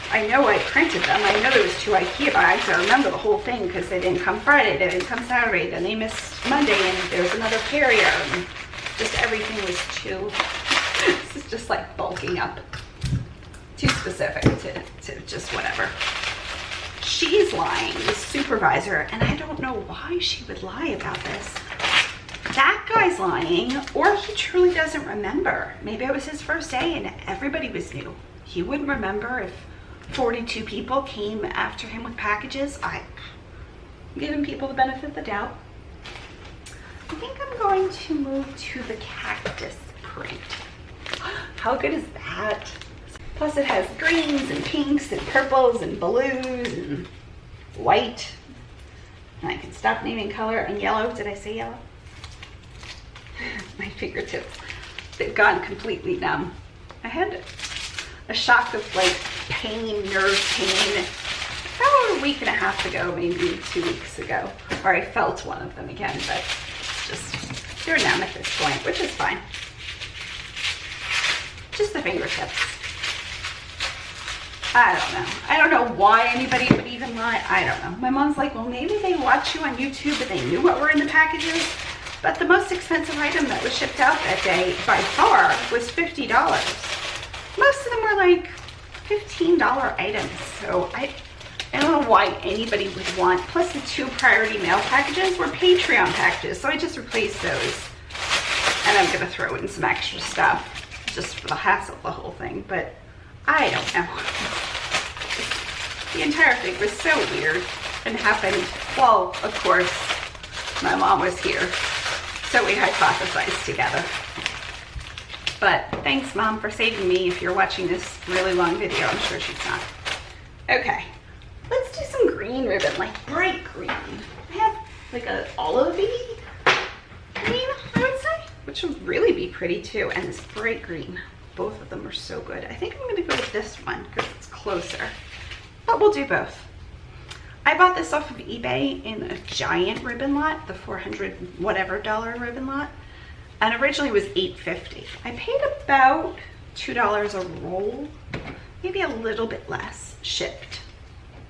I know I printed them. I know there was 2 IKEA bags. I remember the whole thing because they didn't come Friday, they didn't come Saturday, then they missed Monday, and there's another carrier, and just everything was too, this is just like bulking up. Too specific to just whatever. She's lying, the supervisor, and I don't know why she would lie about this. That guy's lying, or he truly doesn't remember. Maybe it was his first day and everybody was new. He wouldn't remember if 42 people came after him with packages. I'm giving people the benefit of the doubt. I think I'm going to move to the cactus print. How good is that? Plus it has greens and pinks and purples and blues and white. And I can stop naming color, and yellow. Did I say yellow? My fingertips, they've gone completely numb. I had a shock of like pain, nerve pain, about a week and a half ago, maybe 2 weeks ago, or I felt one of them again, but it's just, they're numb at this point, which is fine. Just the fingertips. I don't know why anybody would even lie. I don't know. My mom's like, well, maybe they watch you on YouTube and they knew what were in the packages. But the most expensive item that was shipped out that day by far was $50. Most of them were like $15 items. So I don't know why anybody would want. Plus the 2 priority mail packages were Patreon packages. So I just replaced those. And I'm going to throw in some extra stuff just for the hassle of the whole thing. But I don't know. The entire thing was so weird and happened, well, of course, my mom was here, so we hypothesized together. But thanks, Mom, for saving me. If you're watching this really long video, I'm sure she's not. Okay, let's do some green ribbon, like bright green. I have like a olivey green, I would say, which would really be pretty too, and this bright green. Both of them are so good. I think I'm gonna go with this one because it's closer, but we'll do both. I bought this off of eBay in a giant ribbon lot, the $400 whatever ribbon lot, and originally it was $8.50. I paid about $2 a roll, maybe a little bit less shipped.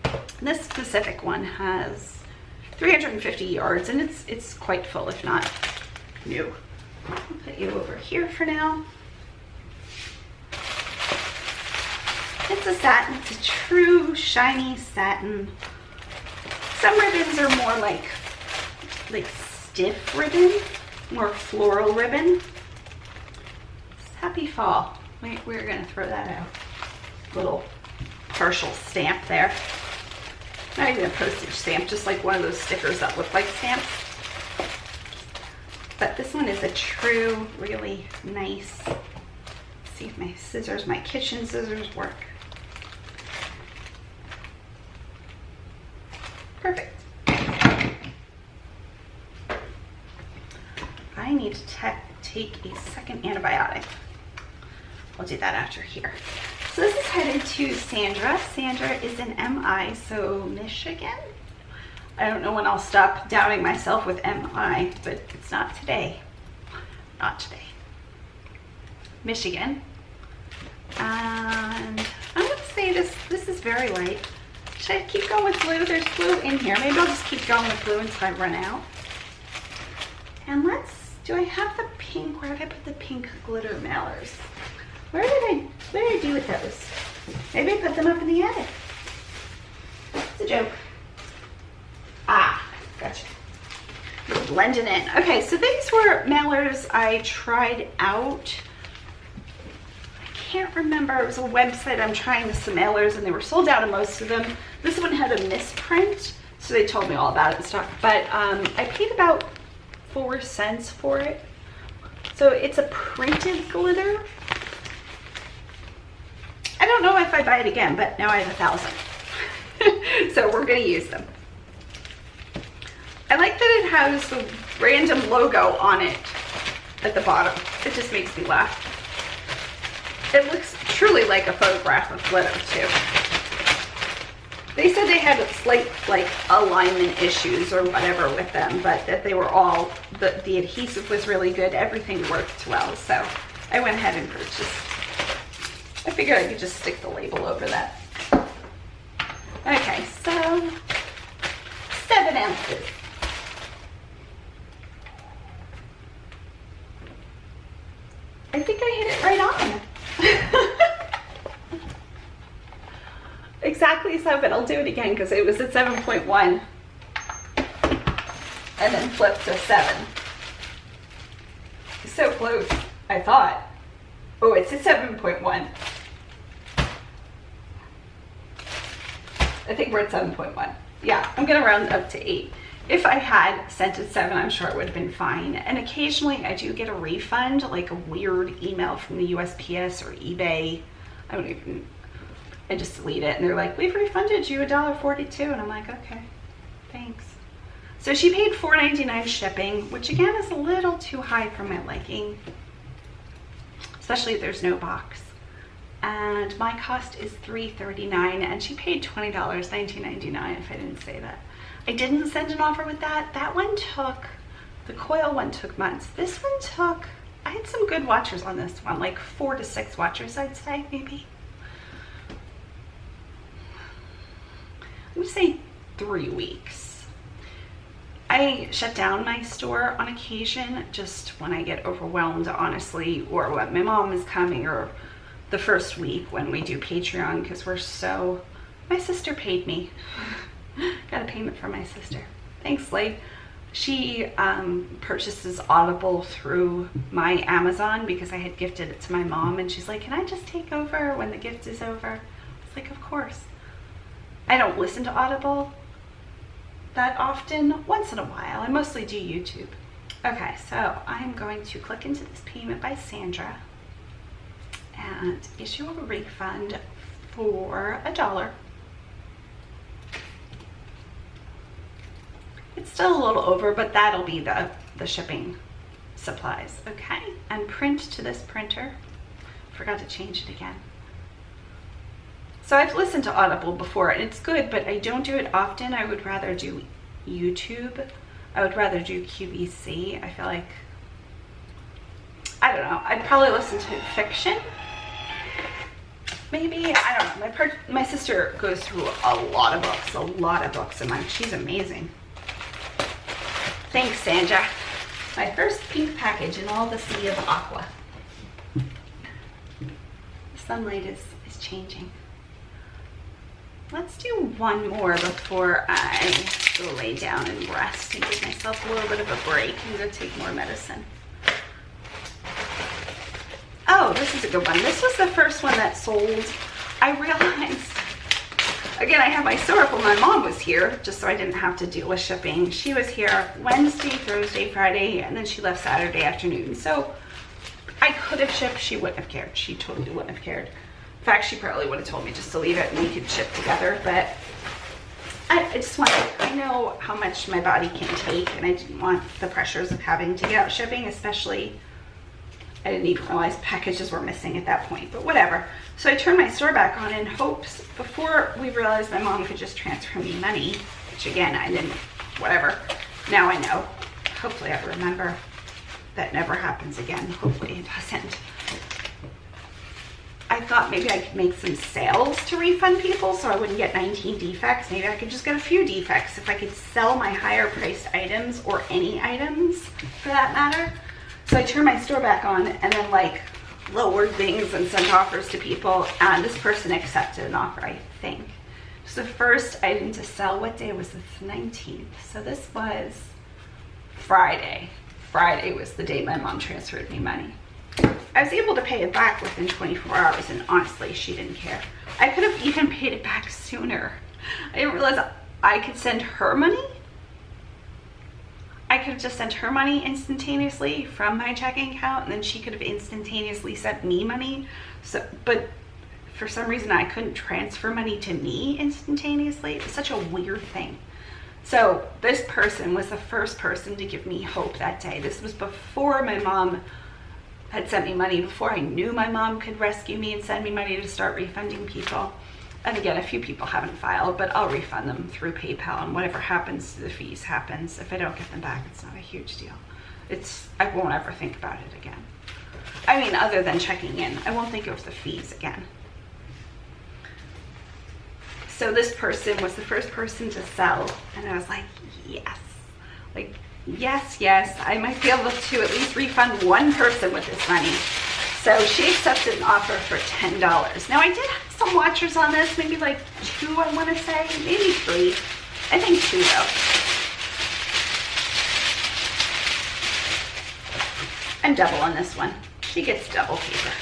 And this specific one has 350 yards, and it's quite full, if not new. I'll put you over here for now. It's a satin. It's a true shiny satin. Some ribbons are more like stiff ribbon, more floral ribbon. Happy fall. We're gonna throw that out. Little partial stamp there. Not even a postage stamp, just like one of those stickers that look like stamps. But this one is a true, really nice. Let's see if my scissors, my kitchen scissors work. Perfect. I need to take a second antibiotic. I'll do that after here. So this is headed to Sandra. Sandra is in MI, so Michigan. I don't know when I'll stop doubting myself with MI, but it's not today. Not today. Michigan. And I'm gonna say this is very light. Should I keep going with blue? There's blue in here. Maybe I'll just keep going with blue until I run out. And do I have the pink? Where did I put the pink glitter mailers? What did I do with those? Maybe I put them up in the attic. It's a joke. Ah, gotcha. Blending in. Okay, so these were mailers I tried out. I can't remember. It was a website. I'm trying some mailers, and they were sold out of most of them. This one had a misprint, so they told me all about it and stuff. But I paid about 4 cents for it. So it's a printed glitter. I don't know if I buy it again, but now I have 1,000. So we're gonna use them. I like that it has the random logo on it at the bottom. It just makes me laugh. It looks truly like a photograph of glitter too. They said they had slight alignment issues or whatever with them, but that they were all, the adhesive was really good. Everything worked well, so I went ahead and purchased. I figured I could just stick the label over that. Okay, so 7 ounces. I think I hit it right on. Exactly 7. I'll do it again because it was at 7.1 and then flipped to 7. So close, I thought. Oh, it's at 7.1. I think we're at 7.1. Yeah, I'm gonna round up to 8. If I had sent it 7, I'm sure it would have been fine. And occasionally I do get a refund, like a weird email from the USPS or eBay. I just delete it and they're like, we've refunded you $1.42. And I'm like, okay, thanks. So she paid $4.99 shipping, which again is a little too high for my liking, especially if there's no box. And my cost is $3.39 and she paid $20, $19.99 if I didn't say that. I didn't send an offer with that. That one took, the coil one took months. This one took, I had some good watchers on this one, like 4 to 6 watchers I'd say, maybe. I would say 3 weeks. I shut down my store on occasion, just when I get overwhelmed, honestly, or when my mom is coming, or the first week when we do Patreon, because we're so, my sister paid me. Got a payment from my sister. Thanks, Slade. She purchases Audible through my Amazon because I had gifted it to my mom, and she's like, can I just take over when the gift is over? I was like, of course. I don't listen to Audible, that often. Once in a while. I mostly do YouTube. Okay, so I'm going to click into this payment by Sandra and issue a refund for $1. It's still a little over, but that'll be the shipping supplies. Okay, and print to this printer. Forgot to change it again. So I've listened to Audible before and it's good, but I don't do it often. I would rather do YouTube. I would rather do QVC. I feel like, I don't know, I'd probably listen to fiction. Maybe, I don't know. My sister goes through a lot of books, and she's amazing. Thanks, Sandra. My first pink package in all the sea of aqua. The sunlight is changing. Let's do one more before I go lay down and rest and give myself a little bit of a break and go take more medicine. Oh, this is a good one. This was the first one that sold. I realized, again, I have my syrup when my mom was here, just so I didn't have to deal with shipping. She was here Wednesday, Thursday, Friday, and then she left Saturday afternoon. So I could have shipped. She wouldn't have cared. She totally wouldn't have cared. In fact, she probably would have told me just to leave it and we could ship together. But I just wanted, I know how much my body can take, and I didn't want the pressures of having to get out shipping, especially, I didn't even realize packages were missing at that point, but whatever. So I turned my store back on in hopes, before we realized my mom could just transfer me money, which again, I didn't, whatever. Now I know. Hopefully I remember that never happens again. Hopefully it doesn't. I thought maybe I could make some sales to refund people so I wouldn't get 19 defects. Maybe I could just get a few defects if I could sell my higher priced items, or any items for that matter. So I turned my store back on and then like lowered things and sent offers to people, and this person accepted an offer, I think. It was the first item to sell. What day was this? 19th. So this was Friday. Friday was the day my mom transferred me money. I was able to pay it back within 24 hours, and honestly, she didn't care. I could have even paid it back sooner. I didn't realize I could send her money. I could have just sent her money instantaneously from my checking account, and then she could have instantaneously sent me money. So, but for some reason I couldn't transfer money to me instantaneously. It was such a weird thing. So this person was the first person to give me hope that day. This was before my mom had sent me money, before I knew my mom could rescue me and send me money to start refunding people. And again, a few people haven't filed, but I'll refund them through PayPal, and whatever happens to the fees happens. If I don't get them back, it's not a huge deal. I won't ever think about it again. I mean, other than checking in, I won't think of the fees again. So this person was the first person to sell, and I was like, yes. Like, yes, I might be able to at least refund one person with this money. So she accepted an offer for $10. Now I did have some watchers on this, maybe like 2, I want to say, maybe 3. I think 2 though. And double on this one. She gets double paper.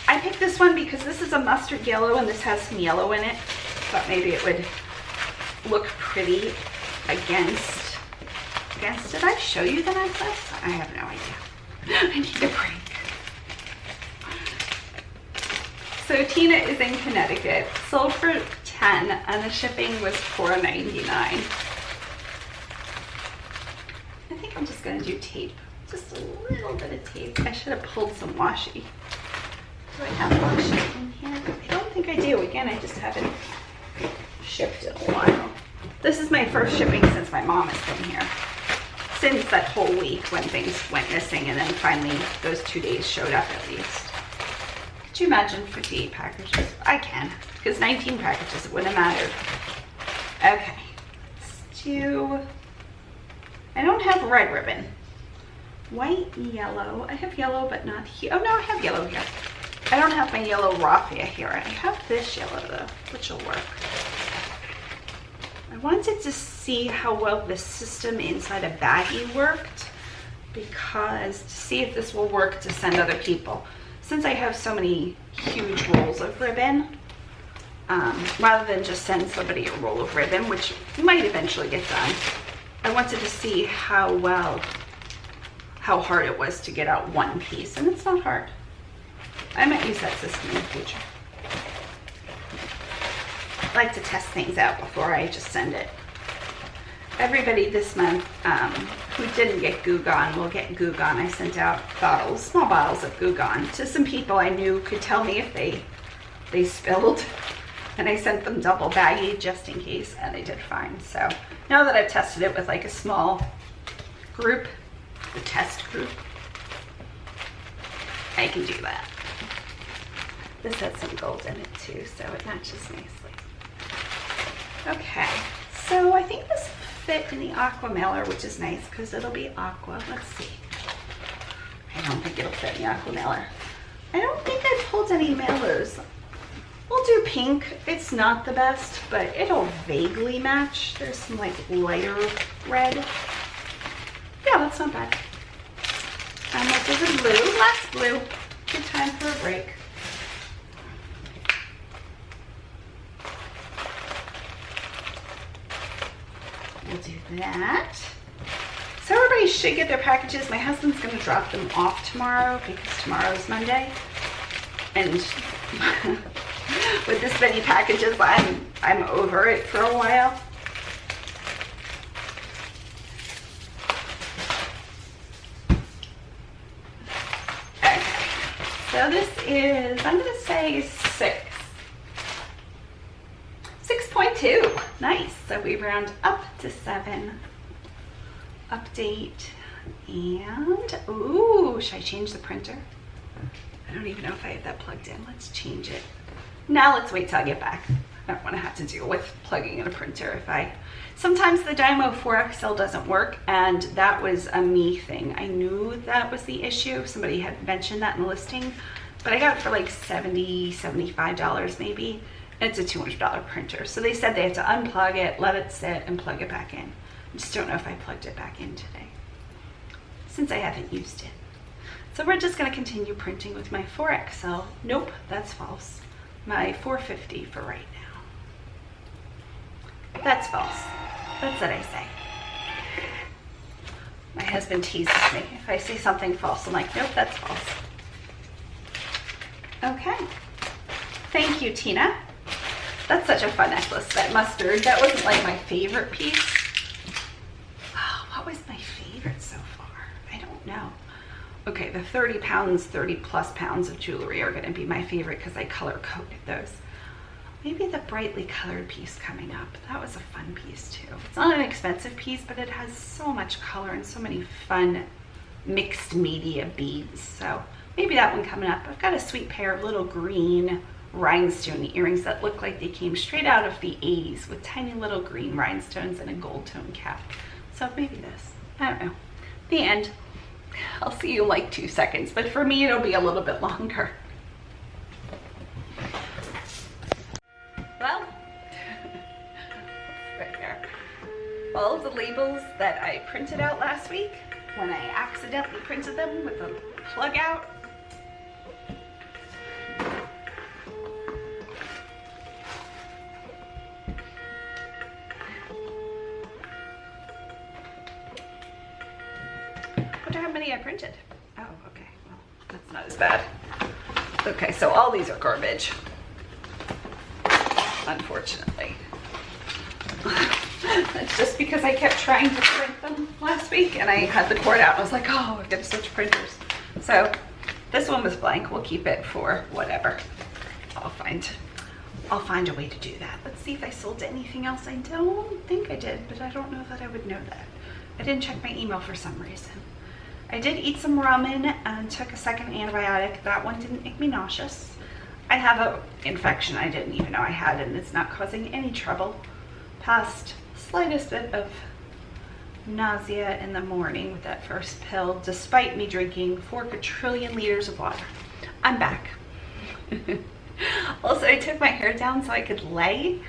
I picked this one because this is a mustard yellow and this has some yellow in it. Thought maybe it would look pretty against, did I show you the necklace? I have no idea. I need a break. So Tina is in Connecticut, sold for $10 and the shipping was $4.99. I think I'm just gonna do tape, just a little bit of tape. I should have pulled some washi. Do I have washi in here? I don't think I do. Again, I just haven't shipped in a while. This is my first shipping since my mom has been here. Since that whole week when things went missing and then finally those 2 days showed up at least. Could you imagine 58 packages? I can, because 19 packages, it wouldn't have mattered. Okay, let's do, I don't have red ribbon. White, yellow, I have yellow but not here. Oh no, I have yellow here. I don't have my yellow raffia here. I have this yellow though, which will work. I wanted to see how well the system inside a baggie worked, because to see if this will work to send other people. Since I have so many huge rolls of ribbon, rather than just send somebody a roll of ribbon, which might eventually get done. I wanted to see how hard it was to get out one piece, and it's not hard. I might use that system in the future. I like to test things out before I just send it. Everybody this month who didn't get Goo Gone will get Goo Gone. I sent out small bottles of Goo Gone to some people I knew could tell me if they spilled, and I sent them double baggy just in case, and they did fine. So now that I've tested it with like a small group, the test group, I can do that. This has some gold in it too, so it matches nicely. Okay, so I think this will fit in the aqua mailer, which is nice because it'll be aqua. Let's see. I don't think it'll fit in the aqua mailer. I don't think I pulled any mailers. We'll do pink. It's not the best, but it'll vaguely match. There's some like lighter red. Yeah, that's not bad. And we'll do the blue. Last blue. Good time for a break. We'll do that. So everybody should get their packages. My husband's going to drop them off tomorrow because tomorrow's Monday. And with this many packages, I'm over it for a while. Okay. So this is, I'm going to say 6.2. Nice. So we round up to 7. Update. And, ooh, should I change the printer? I don't even know if I have that plugged in. Let's change it. Now let's wait till I get back. I don't want to have to deal with plugging in a printer sometimes the Dymo 4XL doesn't work, and that was a me thing. I knew that was the issue. Somebody had mentioned that in the listing, but I got it for like $70, $75 maybe. It's a $200 printer. So they said they had to unplug it, let it sit, and plug it back in. I just don't know if I plugged it back in today, since I haven't used it. So we're just gonna continue printing with my 4XL. Nope, that's false. My 450 for right now. That's false. That's what I say. My husband teases me. If I say something false, I'm like, nope, that's false. Okay. Thank you, Tina. That's such a fun necklace. That mustard, that wasn't like my favorite piece. Oh, what was my favorite so far? I don't know. Okay, the 30 plus pounds of jewelry are gonna be my favorite because I color coded those. Maybe the brightly colored piece coming up. That was a fun piece too. It's not an expensive piece, but it has so much color and so many fun mixed media beads. So maybe that one coming up. I've got a sweet pair of little green rhinestone earrings that look like they came straight out of the 80s with tiny little green rhinestones and a gold tone cap. So maybe this, I don't know. The end. I'll see you in like 2 seconds, but for me it'll be a little bit longer. Well, right there. All of the labels that I printed out last week when I accidentally printed them with the plug out. Wonder how many I printed. Oh, okay. Well, that's not as bad. Okay, so all these are garbage. Unfortunately. That's just because I kept trying to print them last week and I had the cord out. I was like, oh, I've got to switch printers. So this one was blank. We'll keep it for whatever. I'll find a way to do that. Let's see if I sold anything else. I don't think I did, but I don't know that I would know that. I didn't check my email for some reason. I did eat some ramen and took a second antibiotic. That one didn't make me nauseous. I have an infection I didn't even know I had, and it's not causing any trouble past slightest bit of nausea in the morning with that first pill, despite me drinking 4 quadrillion liters of water. I'm back. Also, I took my hair down so I could lay,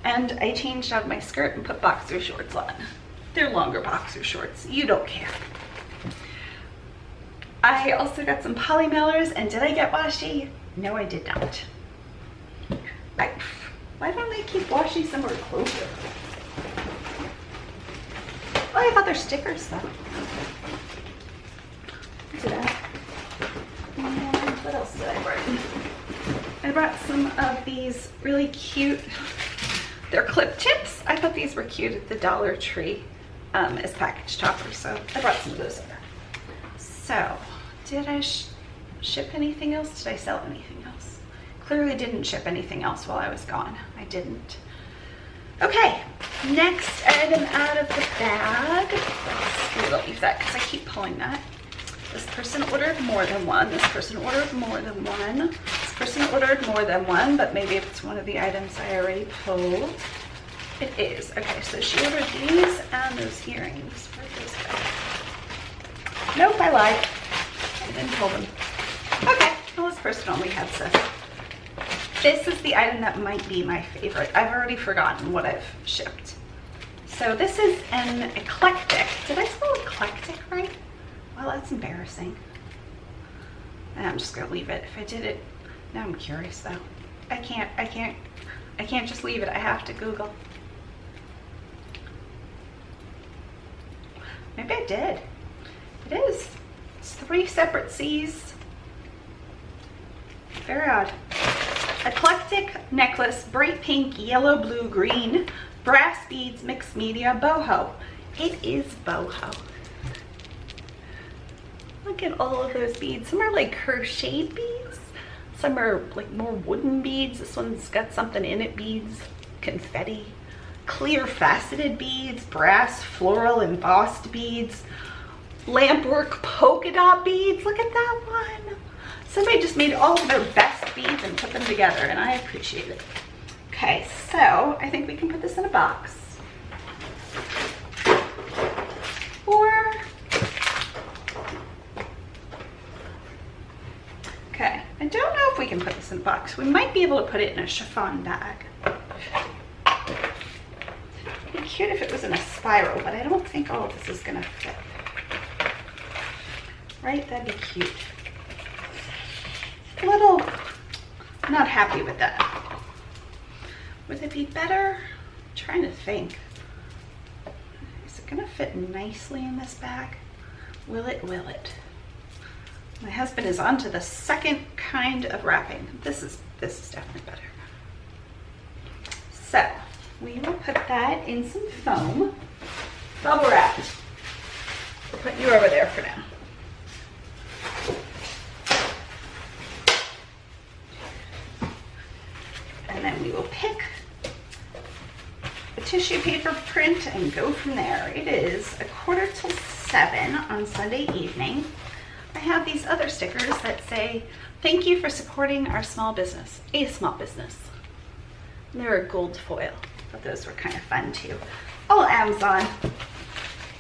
and I changed out my skirt and put boxer shorts on. They're longer boxer shorts. You don't care. I also got some poly mailers, and did I get washi? No, I did not. keep washing somewhere closer. Oh, I got their stickers though. Look at that. And what else did I bring? I brought some of these really cute, they're clip tips. I thought these were cute at the Dollar Tree as package toppers, so I brought some of those over. So, did I ship anything else? Did I sell anything else? Clearly didn't ship anything else while I was gone. I didn't. Okay, next item out of the bag. Let's leave that because I keep pulling that. This person ordered more than one. This person ordered more than one. This person ordered more than one, but maybe if it's one of the items I already pulled. It is. Okay, so she ordered these and those earrings. Where'd those go? Nope, I lied. I didn't pull them. Okay, well, this person only had 7. This is the item that might be my favorite. I've already forgotten what I've shipped. So this is an eclectic. Did I spell eclectic right? Well, that's embarrassing. And I'm just gonna leave it. If I did it, now I'm curious though. I can't just leave it. I have to Google. Maybe I did. It is. It's 3 separate C's. Very odd. Eclectic necklace, bright pink, yellow, blue, green, brass beads, mixed media, boho. It is boho. Look at all of those beads. Some are like crocheted beads. Some are like more wooden beads. This one's got something in it beads, confetti, clear faceted beads, brass, floral, embossed beads, lampwork polka dot beads. Look at that one. Somebody just made all of their best beads and put them together, and I appreciate it. Okay, so I think we can put this in a box. Or, okay, I don't know if we can put this in a box. We might be able to put it in a chiffon bag. It'd be cute if it was in a spiral, but I don't think all of this is gonna fit. Right, that'd be cute. A little not happy with that. Would it be better? I'm trying to think. Is it gonna fit nicely in this bag? Will it? Will it? My husband is on to the second kind of wrapping. This is definitely better. So we will put that in some foam, bubble wrapped. We'll put you over there for now. And then we will pick a tissue paper print and go from there. It is 6:45 on Sunday evening. I have these other stickers that say, thank you for supporting our small business, a small business. And they're a gold foil, but those were kind of fun too. All Amazon.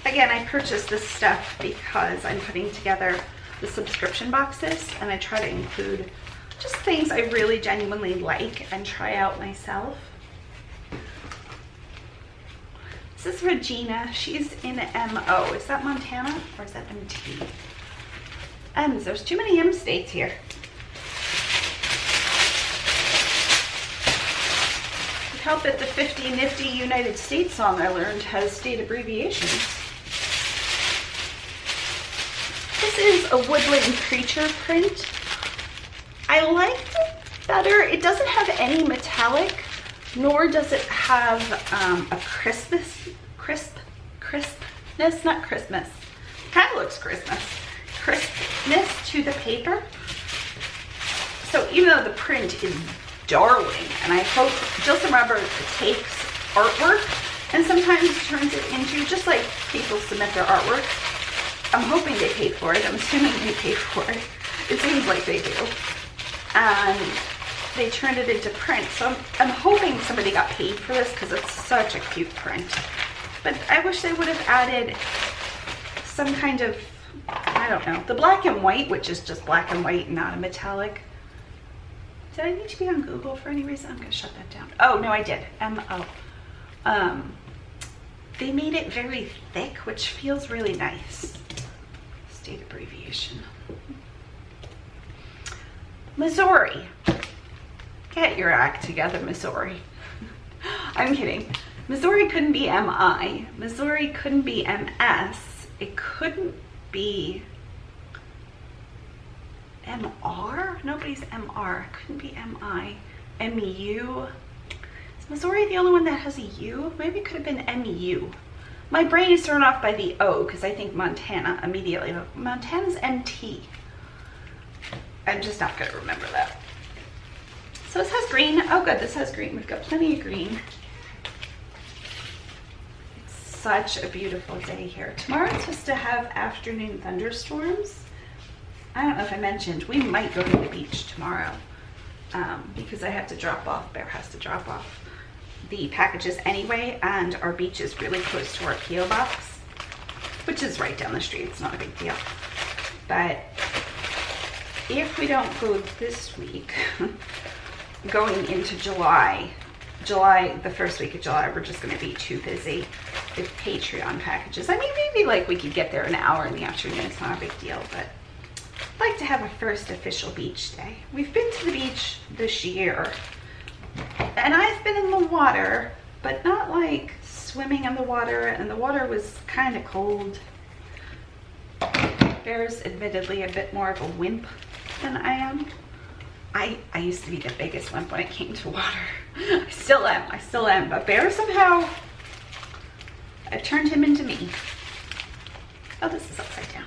Again, I purchased this stuff because I'm putting together the subscription boxes, and I try to include just things I really genuinely like and try out myself. This is Regina. She's in MO. Is that Montana or is that MT? M's. There's too many M states here. It helped that the 50 Nifty United States song I learned has state abbreviations. This is a woodland creature print. I liked it better. It doesn't have any metallic, nor does it have a crispness, not Christmas. Kind of looks Christmas. Crispness to the paper. So even though the print is darling, and I hope, just remember, it takes artwork and sometimes turns it into, just like people submit their artwork, I'm hoping they pay for it. I'm assuming they pay for it. It seems like they do. And they turned it into print. So I'm hoping somebody got paid for this because it's such a cute print. But I wish they would have added some kind of, I don't know, the black and white, which is just black and white, not a metallic. Did I need to be on Google for any reason? I'm gonna shut that down. Oh, no, I did, MO. They made it very thick, which feels really nice. State abbreviation. Missouri. Get your act together, Missouri. I'm kidding. Missouri couldn't be MI. Missouri couldn't be MS. It couldn't be MR? Nobody's MR. It couldn't be MI. MU. Is Missouri the only one that has a U? Maybe it could have been MU. My brain is thrown off by the O because I think Montana immediately. Montana's MT. I'm just not going to remember that. So this has green. Oh good, this has green. We've got plenty of green. It's such a beautiful day here. Tomorrow it's supposed to have afternoon thunderstorms. I don't know if I mentioned, we might go to the beach tomorrow because I have to drop off, Bear has to drop off the packages anyway, and our beach is really close to our P.O. box, which is right down the street. It's not a big deal. But if we don't go this week, going into July, the first week of July, we're just going to be too busy with Patreon packages. I mean, maybe like we could get there an hour in the afternoon. It's not a big deal, but I'd like to have a first official beach day. We've been to the beach this year, and I've been in the water, but not like swimming in the water, and the water was kind of cold. Bear's admittedly a bit more of a wimp than I am. I used to be the biggest wimp when it came to water. I still am, but Bear somehow, I've turned him into me. Oh, this is upside down.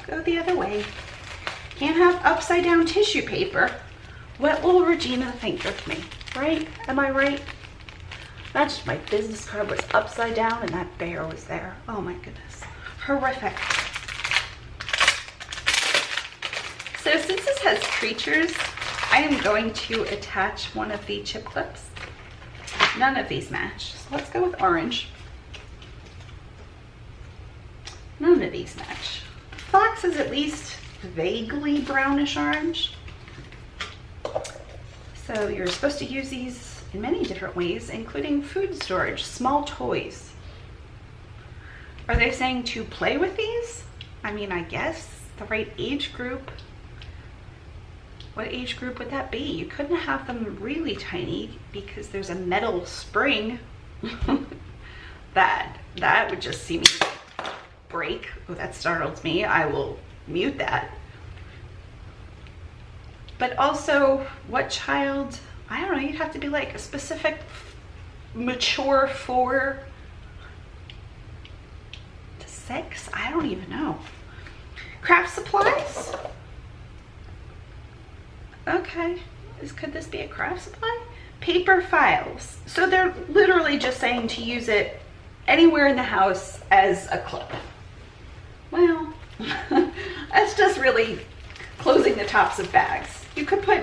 Go the other way. Can't have upside down tissue paper. What will Regina think of me, right? Am I right? Imagine my business card was upside down and that bear was there. Oh my goodness. Horrific. So since this has creatures, I am going to attach one of the chip clips. None of these match. So let's go with orange. None of these match. Fox is at least vaguely brownish orange. So you're supposed to use these in many different ways, including food storage, small toys. Are they saying to play with these? I mean, I guess the right age group. What age group would that be? You couldn't have them really tiny because there's a metal spring. that would just see me break. Oh, that startles me. I will mute that. But also, what child, I don't know, you'd have to be like a specific mature 4 to 6. I don't even know. Craft supplies. Okay, could this be a craft supply? Paper files. So they're literally just saying to use it anywhere in the house as a clip. Well, that's just really closing the tops of bags. You could put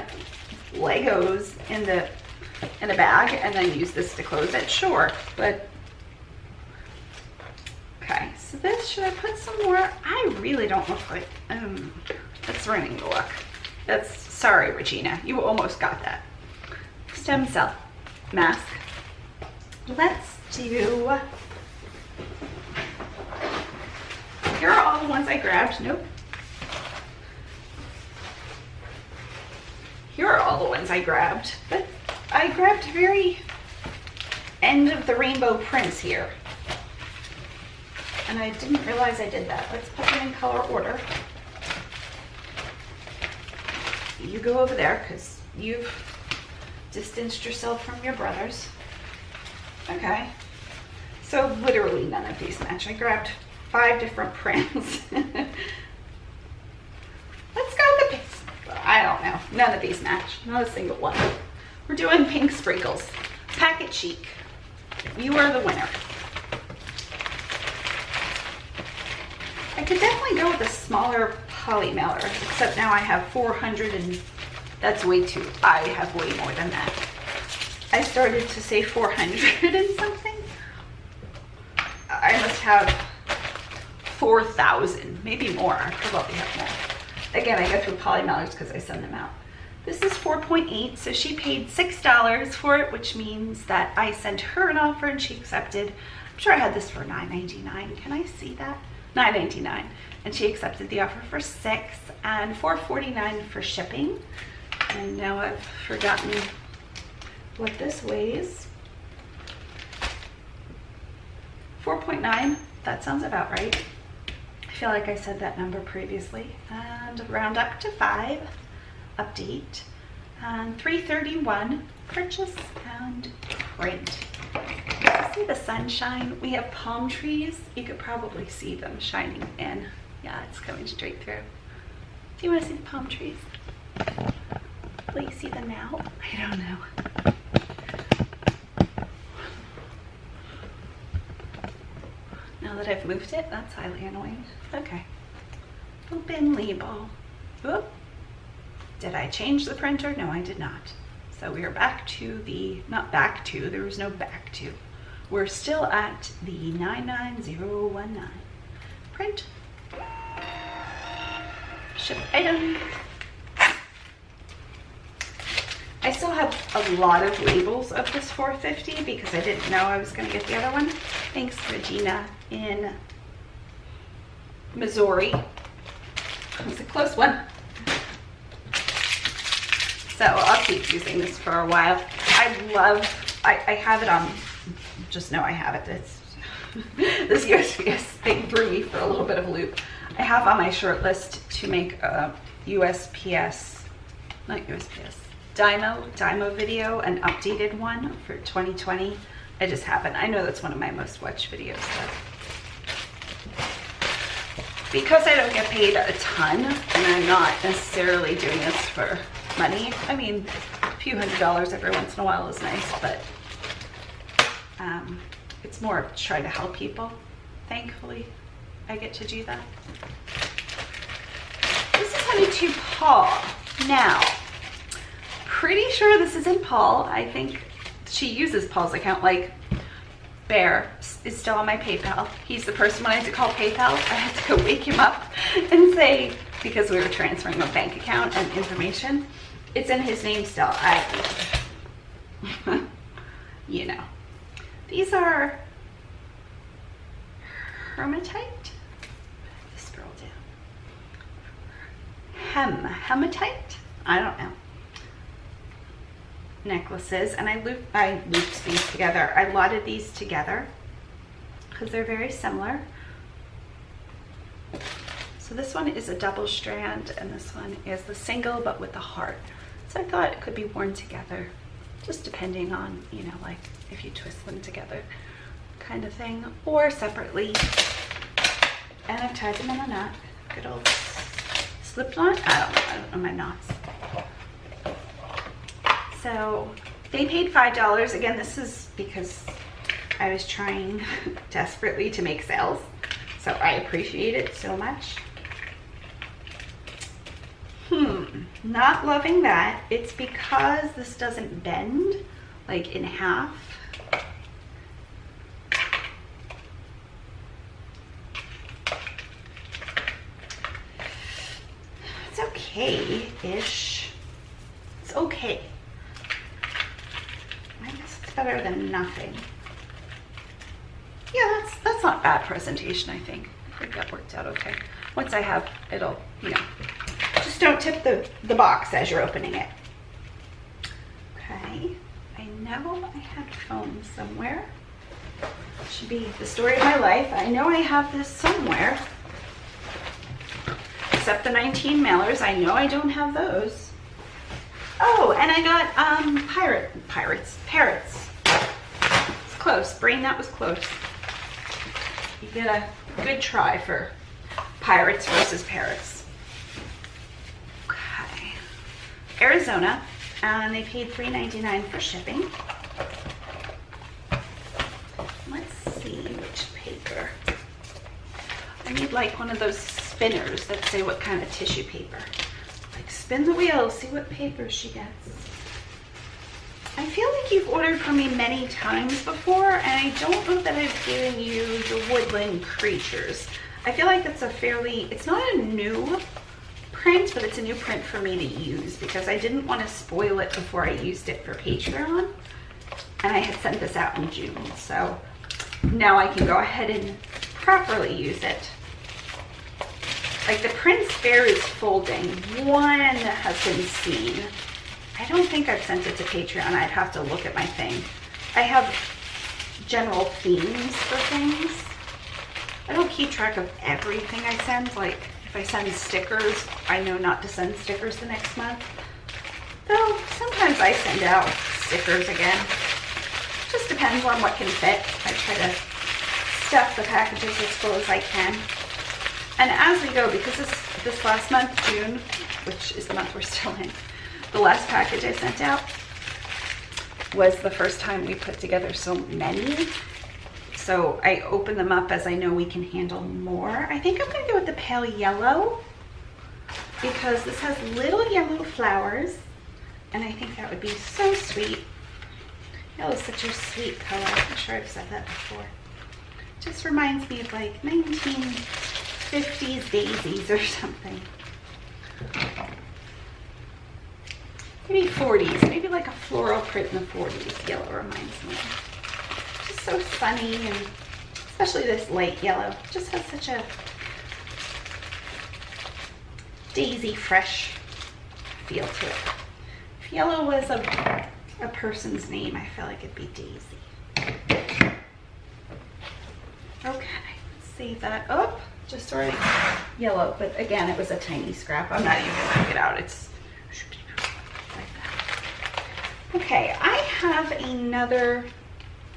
Legos in a bag and then use this to close it, sure, but okay. So this, should I put some more? I really don't look like that's ruining the look. That's, sorry Regina, you almost got that. Stem cell mask. Let's do, here are all the ones I grabbed. Nope. Here are all the ones I grabbed, but I grabbed very end of the rainbow prints here. And I didn't realize I did that. Let's put them in color order. You go over there because you've distanced yourself from your brothers. Okay. So literally none of these match. I grabbed 5 different prints. Let's go with the pink. I don't know. None of these match. Not a single one. We're doing pink sprinkles. Packet chic. You are the winner. I could definitely go with a smaller poly mailer, except now I have 400 and that's way too. I have way more than that. I started to say 400 and something. I must have 4,000, maybe more. I probably have more. Again, I go through poly mailers because I send them out. This is 4.8, so she paid $6 for it, which means that I sent her an offer and she accepted. I'm sure I had this for $9.99. Can I see that? $9.99. And she accepted the offer for $6 and $4.49 for shipping. And now I've forgotten what this weighs. 4.9, that sounds about right. I feel like I said that number previously. And round up to 5, update. And 331, purchase and print. See the sunshine? We have palm trees. You could probably see them shining in. Yeah, it's coming straight through. Do you want to see the palm trees? Will you see them now? I don't know. Now that I've moved it, that's highly annoying. Okay. Open label. Oop. Did I change the printer? No, I did not. So we are back to the, not back to, there was no back to. We're still at the 99019. Print. Ship item. I still have a lot of labels of this 450 because I didn't know I was going to get the other one. Thanks, Regina in Missouri. It was a close one. So I'll keep using this for a while. I have it on, just know I have it. It's, this USPS thing threw me for a little bit of a loop. I have on my short list to make a USPS, not USPS, Dymo video, an updated one for 2020. I just haven't. I know that's one of my most watched videos. Because I don't get paid a ton, and I'm not necessarily doing this for money. I mean, a few $100s every once in a while is nice, but it's more to try to help people. Thankfully, I get to do that. This is Honey to Paul. Now, pretty sure this is in Paul. I think she uses Paul's account. Like, Bear is still on my PayPal. He's the person when I had to call PayPal. I had to go wake him up and say, because we were transferring a bank account and information, it's in his name still. You know. These are hematite. Just scroll down. Hematite? I don't know. Necklaces, and I looped these together. I lotted these together because they're very similar. So this one is a double strand and this one is the single but with the heart. So I thought it could be worn together, just depending on, you know, like if you twist them together kind of thing, or separately. And I've tied them in a knot. Good old slip knot. I don't know my knots. So they paid $5. Again, this is because I was trying desperately to make sales. So I appreciate it so much. Not loving that. It's because this doesn't bend like in half. It's okay-ish. It's okay. I guess it's better than nothing. Yeah, that's not bad presentation, I think. I think that worked out okay. Once I have, it'll, you know, just don't tip the box as you're opening it. Okay, I know I had foam somewhere. Should be the story of my life. I know I have this somewhere. Except the 19 mailers, I know I don't have those. Oh, and I got parrots. It's close, brain, that was close. You get a good try for pirates versus parrots. Okay, Arizona, and they paid $3.99 for shipping. Let's see which paper. I need like one of those spinners that say what kind of tissue paper. Like spin the wheel, see what paper she gets. I feel like you've ordered from me many times before, and I don't know that I've given you the Woodland Creatures. I feel like it's a fairly, it's not a new print, but it's a new print for me to use because I didn't want to spoil it before I used it for Patreon. And I had sent this out in June, so now I can go ahead and properly use it. Like the Prince Bear is folding. One has been seen. I don't think I've sent it to Patreon. I'd have to look at my thing. I have general themes for things. I don't keep track of everything I send. Like if I send stickers, I know not to send stickers the next month. Though sometimes I send out stickers again. Just depends on what can fit. I try to stuff the packages as full as I can. And as we go, because this last month, June, which is the month we're still in, the last package I sent out was the first time we put together so many. So I open them up as I know we can handle more. I think I'm gonna go with the pale yellow because this has little yellow flowers and I think that would be so sweet. Yellow is such a sweet color. I'm sure I've said that before. Just reminds me of like 1950s daisies or something. Maybe 40s, maybe like a floral print in the 40s. Yellow reminds me. Just so sunny, and especially this light yellow. Just has such a daisy fresh feel to it. If yellow was a person's name, I feel like it'd be Daisy. Okay, let's save that up. Just already yellow, but again, it was a tiny scrap. I'm not even gonna take it out. It's like that. Okay, I have another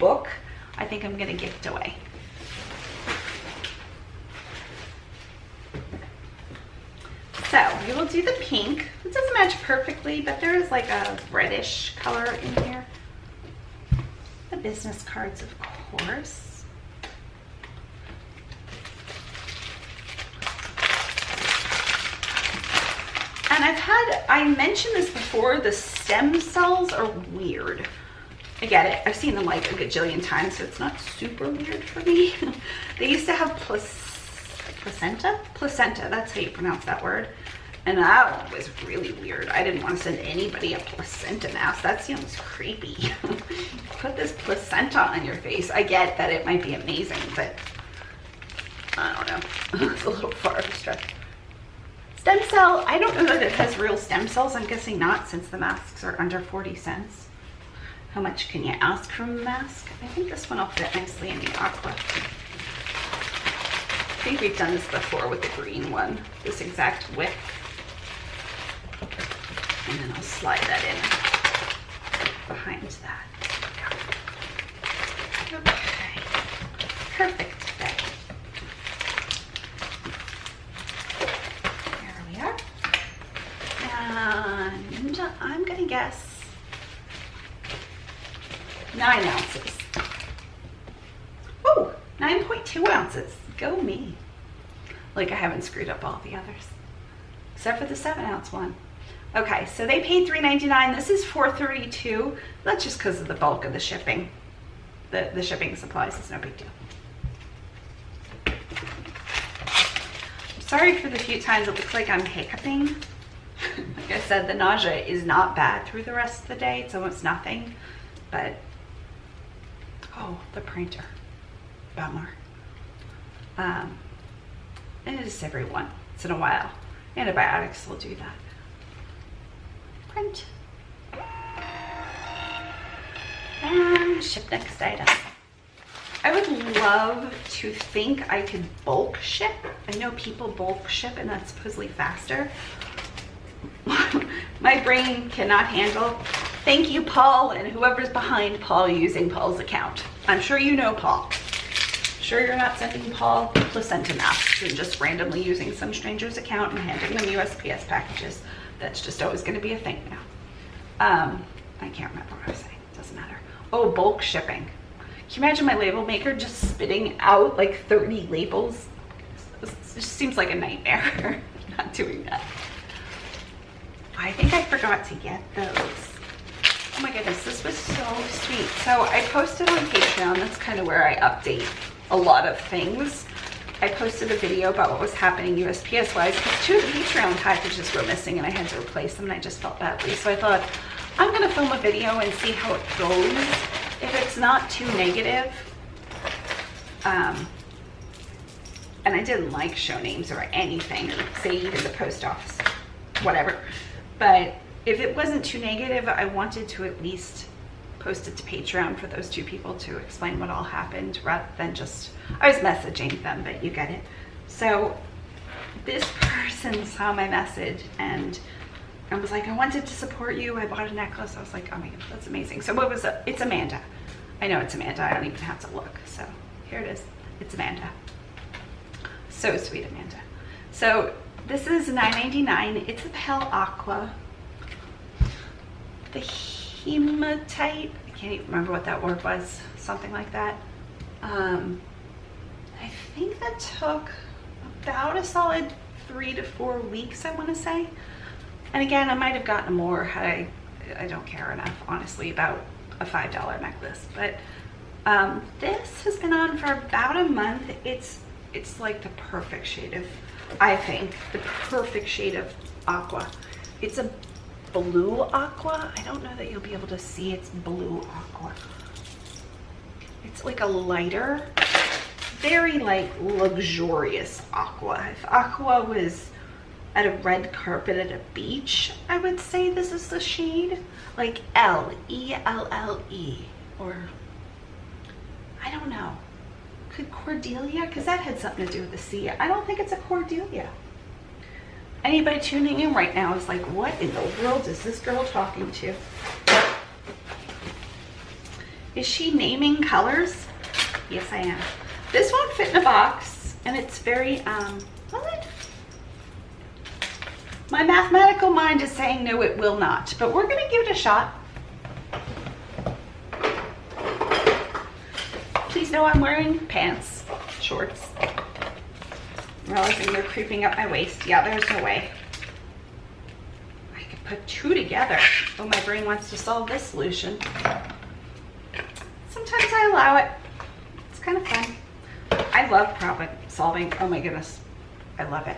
book I think I'm gonna gift away. So we will do the pink. It doesn't match perfectly, but there is like a reddish color in here. The business cards, of course. And I mentioned this before, the stem cells are weird. I get it. I've seen them like a gajillion times, so it's not super weird for me. They used to have placenta? Placenta, that's how you pronounce that word. And that one was really weird. I didn't want to send anybody a placenta mask. That seems creepy. Put this placenta on your face. I get that it might be amazing, but I don't know. It's a little far of a stretch. Stem cell, I don't know that it has real stem cells. I'm guessing not, since the masks are under 40 cents. How much can you ask from a mask? I think this one will fit nicely in the aqua. I think we've done this before with the green one, this exact width. And then I'll slide that in behind that. Okay, perfect fit. There we are. And I'm gonna guess 9 ounces. Oh, 9.2 ounces. Go me. Like I haven't screwed up all the others. Except for the 7-ounce one. Okay, so they paid $3.99. This is $4.32. That's just because of the bulk of the shipping. The shipping supplies is no big deal. I'm sorry for the few times it looks like I'm hiccuping. Like I said, the nausea is not bad through the rest of the day. It's almost nothing. But, oh, the printer. Bummer. And it is every once in a while. Antibiotics will do that. Print. And ship next item. I would love to think I could bulk ship. I know people bulk ship and that's supposedly faster. My brain cannot handle. Thank you, Paul, and whoever's behind Paul using Paul's account. I'm sure you know Paul. Sure you're not sending Paul placenta masks and just randomly using some stranger's account and handing them USPS packages. That's just always going to be a thing now. I can't remember what I was saying. Doesn't matter. Oh, bulk shipping. Can you imagine my label maker just spitting out like 30 labels? It just seems like a nightmare. Not doing that. I think I forgot to get those. Oh my goodness, this was so sweet. So I posted on Patreon. That's kind of where I update a lot of things. I posted a video about what was happening USPS wise because 2 of the Patreon packages were missing and I had to replace them and I just felt badly. So I thought I'm gonna film a video and see how it goes. If it's not too negative, and I didn't like show names or anything, or say even the post office, whatever. But if it wasn't too negative, I wanted to at least post it to Patreon for those two people to explain what all happened rather than just, I was messaging them, but you get it. So this person saw my message and I was like, I wanted to support you. I bought a necklace. I was like, oh my God, that's amazing. So what was it? It's Amanda. I know it's Amanda. I don't even have to look. So here it is. It's Amanda. So sweet, Amanda. So this is $9.99. It's a pale aqua. The hematite. I can't even remember what that word was. Something like that. I think that took about a solid 3 to 4 weeks, I want to say. And again, I might have gotten more had I don't care enough, honestly, about a $5 necklace. But this has been on for about a month. It's like the perfect shade of, I think, the perfect shade of aqua. It's a blue aqua. I don't know that you'll be able to see it's blue aqua. It's like a lighter, very like luxurious aqua. If aqua was at a red carpet at a beach, I would say this is the shade. Like L-E-L-L-E, or I don't know. Could Cordelia, because that had something to do with the sea. I don't think it's a Cordelia. Anybody tuning in right now is like, what in the world is this girl talking to? Is she naming colors? Yes, I am. This won't fit in a box, and it's very, what? My mathematical mind is saying no, it will not, but we're gonna give it a shot. Please know I'm wearing pants, shorts. I'm realizing they're creeping up my waist. Yeah, there's no way. I could put two together. Oh, my brain wants to solve this solution. Sometimes I allow it. It's kind of fun. I love problem solving. Oh my goodness. I love it.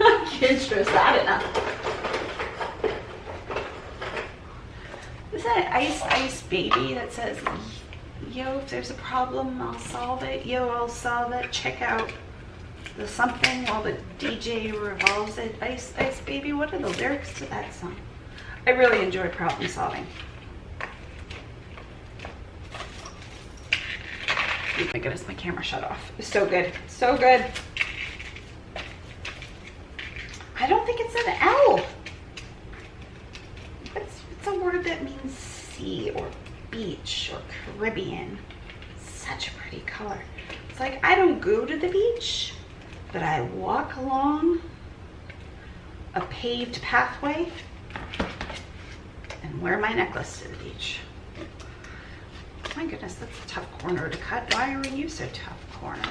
I can't stress that enough. Is that an ice baby that says, yo, if there's a problem, I'll solve it. Yo, I'll solve it. Check out the something while the DJ revolves it. Ice baby. What are the lyrics to that song? I really enjoy problem solving. Oh my goodness, my camera shut off. It's so good. So good. I don't think it's an L. It's a word that means sea or beach or Caribbean. Such a pretty color. It's like I don't go to the beach, but I walk along a paved pathway and wear my necklace to the beach. My goodness, that's a tough corner to cut. Why are you so tough, corner?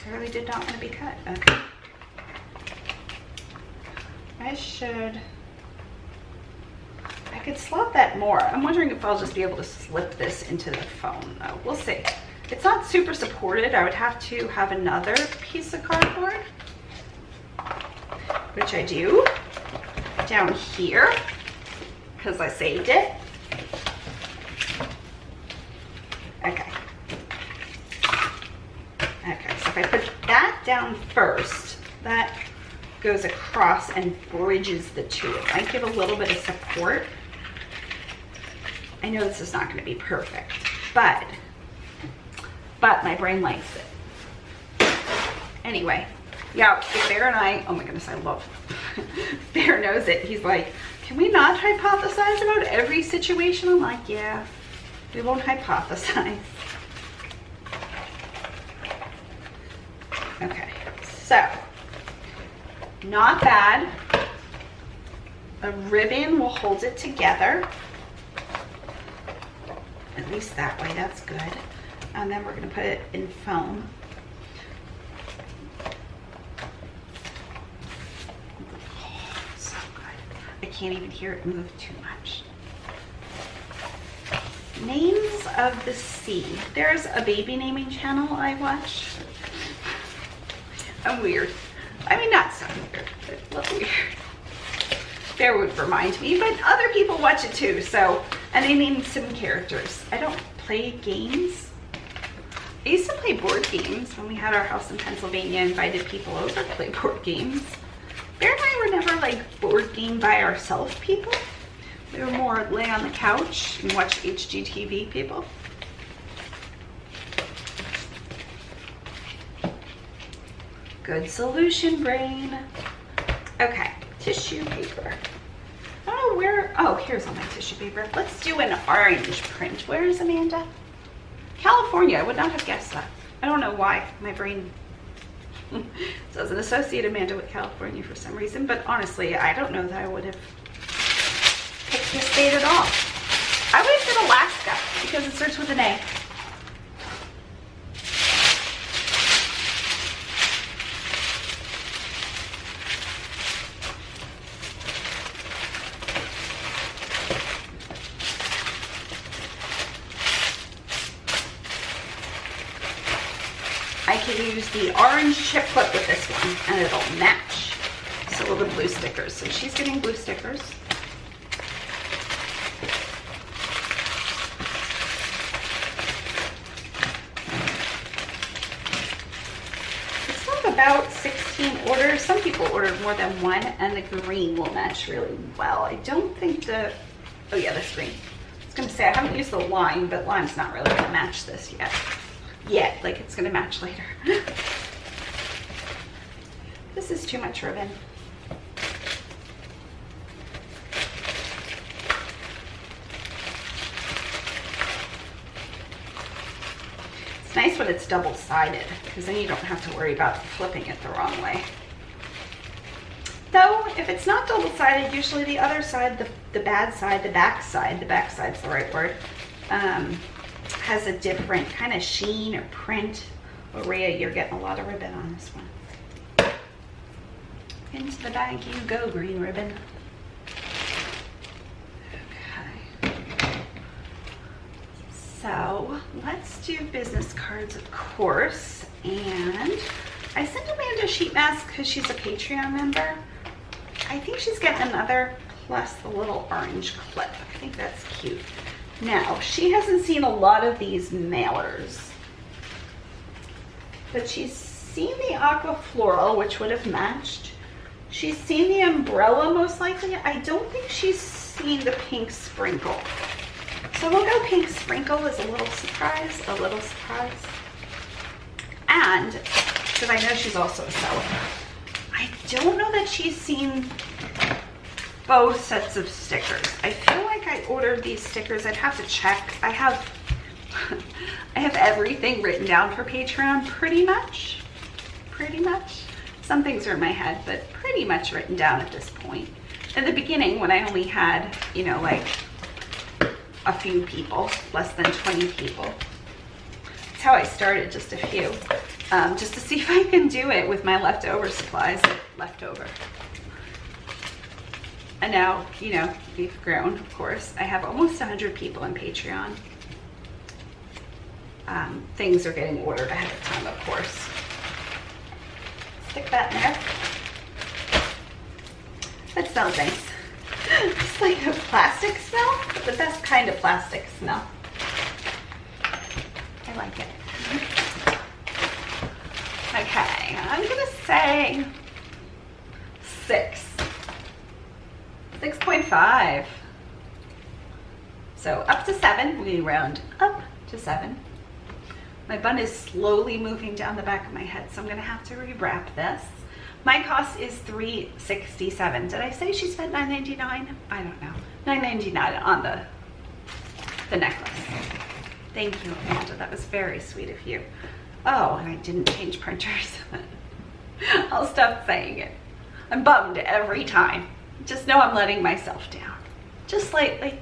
I really did not want to be cut. Okay. I could slot that more. I'm wondering if I'll just be able to slip this into the phone though. We'll see. It's not super supported. I would have to have another piece of cardboard, which I do down here because I saved it. Okay. Okay, so if I put that down first, that goes across and bridges the two. It might give a little bit of support. I know this is not going to be perfect, but my brain likes it. Anyway, yeah, Bear and I, oh my goodness, I love Bear knows it. He's like, can we not hypothesize about every situation? I'm like, yeah, we won't hypothesize. Okay, so not bad. A ribbon will hold it together. At least that way, that's good. And then we're going to put it in foam. Oh, so good. I can't even hear it move too much. Names of the sea. There's a baby naming channel I watch. I'm weird. I mean, not so weird, but a little weird. Bear would remind me, but other people watch it too, so, and they name some characters. I don't play games. I used to play board games when we had our house in Pennsylvania, invited people over to play board games. Bear and I were never like board game by ourselves people. We were more lay on the couch and watch HGTV, people. Good solution, brain. Okay, tissue paper. I don't know where, oh, here's all my tissue paper. Let's do an orange print. Where is Amanda? California, I would not have guessed that. I don't know why, my brain doesn't associate Amanda with California for some reason, but honestly, I don't know that I would have picked this state at all. I would have said Alaska because it starts with an A. I can use the orange chip clip with this one and it'll match. So will the blue stickers. So she's getting blue stickers. It's not about 16 orders. Some people ordered more than one, and the green will match really well. I don't think the, oh yeah, this green. I was gonna say I haven't used the lime, but lime's not really gonna match this yet. Like it's gonna match later. This is too much ribbon. It's nice when it's double-sided, because then you don't have to worry about flipping it the wrong way. Though, if it's not double-sided, usually the other side, the bad side, the back side's the right word, has a different kind of sheen or print. Maria, you're getting a lot of ribbon on this one. Into the bag you go, green ribbon. Okay. So let's do business cards, of course. And I sent Amanda a sheet mask because she's a Patreon member. I think she's getting another plus the little orange clip. I think that's cute. Now, she hasn't seen a lot of these mailers, but she's seen the aqua floral, which would have matched. She's seen the umbrella, most likely. I don't think she's seen the pink sprinkle. So we'll go pink sprinkle as a little surprise, And, because I know she's also a seller, I don't know that she's seen both sets of stickers. I feel like I ordered these stickers. I'd have to check. I have everything written down for Patreon, pretty much. Some things are in my head, but pretty much written down at this point. In the beginning, when I only had, you know, like a few people, less than 20 people. That's how I started, just a few, just to see if I can do it with my leftover supplies left over. And now, you know, we've grown, of course. I have almost 100 people on Patreon. Things are getting ordered ahead of time, of course. Stick that in there. That smells nice. It's like a plastic smell, but the best kind of plastic smell. I like it. Okay, I'm gonna say 6.5. So up to 7, we round up to 7. My bun is slowly moving down the back of my head, so I'm gonna have to rewrap this. My cost is $367. Did I say she spent $9.99? I don't know. $9.99 on the necklace. Thank you, Amanda. That was very sweet of you. Oh, and I didn't change printers. I'll stop saying it. I'm bummed every time. Just know I'm letting myself down. Just slightly.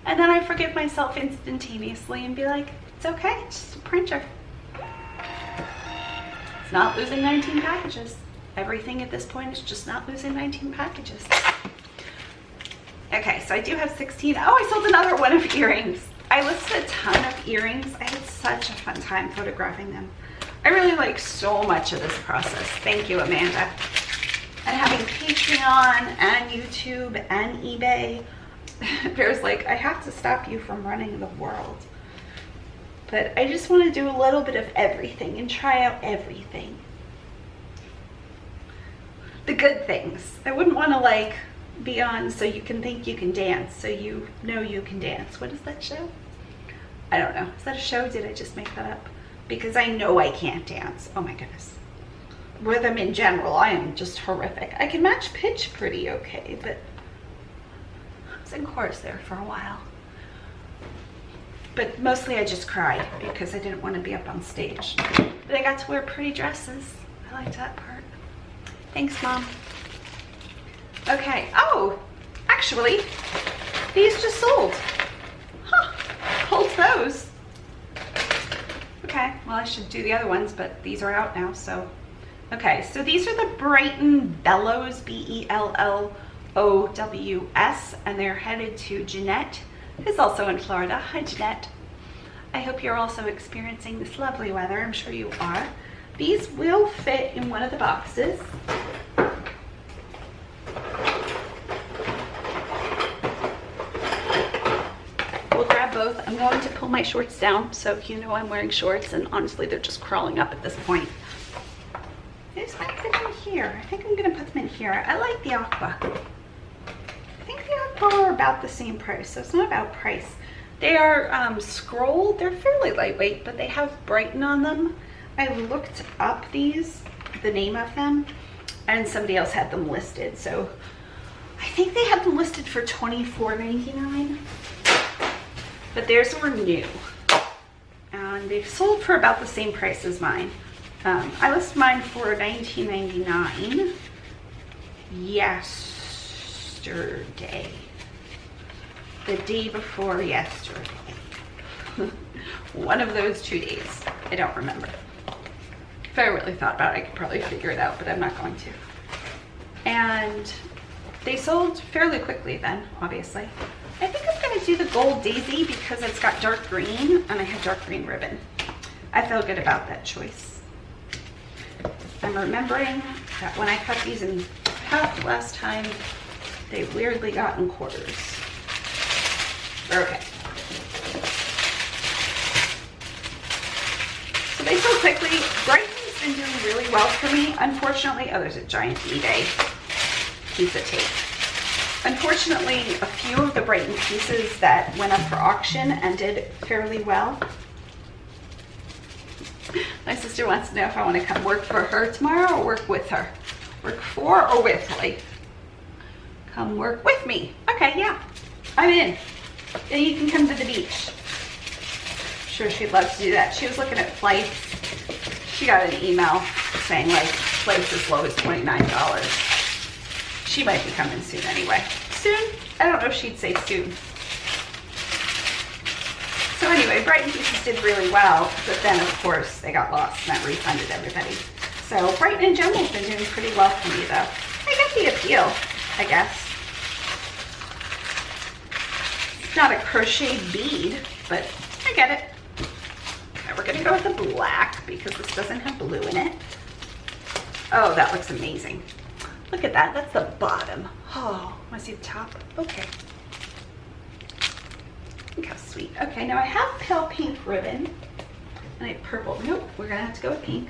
And then I forgive myself instantaneously and be like, it's okay, it's just a printer. It's not losing 19 packages. Everything at this point is just not losing 19 packages. Okay, so I do have 16. Oh, I sold another one of earrings. I listed a ton of earrings. I had such a fun time photographing them. I really like so much of this process. Thank you, Amanda. And having Patreon and YouTube and eBay, Bear's like, I have to stop you from running the world. But I just want to do a little bit of everything and try out everything. The good things. I wouldn't want to like be on So You Can Think You Can Dance, so you know you can dance. What is that show? I don't know. Is that a show? Did I just make that up? Because I know I can't dance. Oh my goodness. Rhythm in general, I am just horrific. I can match pitch pretty okay, but I was in chorus there for a while. But mostly I just cried because I didn't want to be up on stage. But I got to wear pretty dresses. I liked that part. Thanks, Mom. Okay. Oh, actually, these just sold. Huh. Hold those. Okay. Well, I should do the other ones, but these are out now, so. Okay. So these are the Brighton Bellows, Bellows, and they're headed to Jeanette, who's also in Florida. Hi, Jeanette. I hope you're also experiencing this lovely weather. I'm sure you are. These will fit in one of the boxes. We'll grab both. I'm going to pull my shorts down, so you know I'm wearing shorts, and honestly, they're just crawling up at this point. These might fit in here. I think I'm gonna put them in here. I like the aqua. I think the aqua are about the same price, so it's not about price. They are scrolled. They're fairly lightweight, but they have Brighton on them. I looked up these, the name of them, and somebody else had them listed. So I think they had them listed for $24.99, but theirs were new. And they've sold for about the same price as mine. I listed mine for $19.99 yesterday. The day before yesterday. One of those 2 days. I don't remember. If I really thought about it, I could probably figure it out, but I'm not going to. And they sold fairly quickly then, obviously. I think I'm going to do the gold daisy because it's got dark green, and I have dark green ribbon. I feel good about that choice. I'm remembering that when I cut these in half last time, they weirdly got in quarters. Okay. So they sold quickly. Brighton's been doing really well for me. Unfortunately, oh, there's a giant eBay piece of tape. Unfortunately, a few of the Brighton pieces that went up for auction ended fairly well. My sister wants to know if I want to come work for her tomorrow or work with her. Work for or with, like, come work with me. Okay, yeah, I'm in. Then you can come to the beach. I'm sure she'd love to do that. She was looking at flights. She got an email saying like flights as low as $29. She might be coming soon anyway. Soon? I don't know if she'd say soon. So anyway, Brighton pieces did really well, but then of course they got lost and that refunded everybody. So Brighton in general has been doing pretty well for me though. I get the appeal, I guess. It's not a crocheted bead, but I get it. Okay, we're gonna go with the black because this doesn't have blue in it. Oh, that looks amazing. Look at that, that's the bottom. Oh, wanna see the top? Okay. Look how sweet. Okay, now I have pale pink ribbon and I have purple. Nope, we're gonna have to go with pink.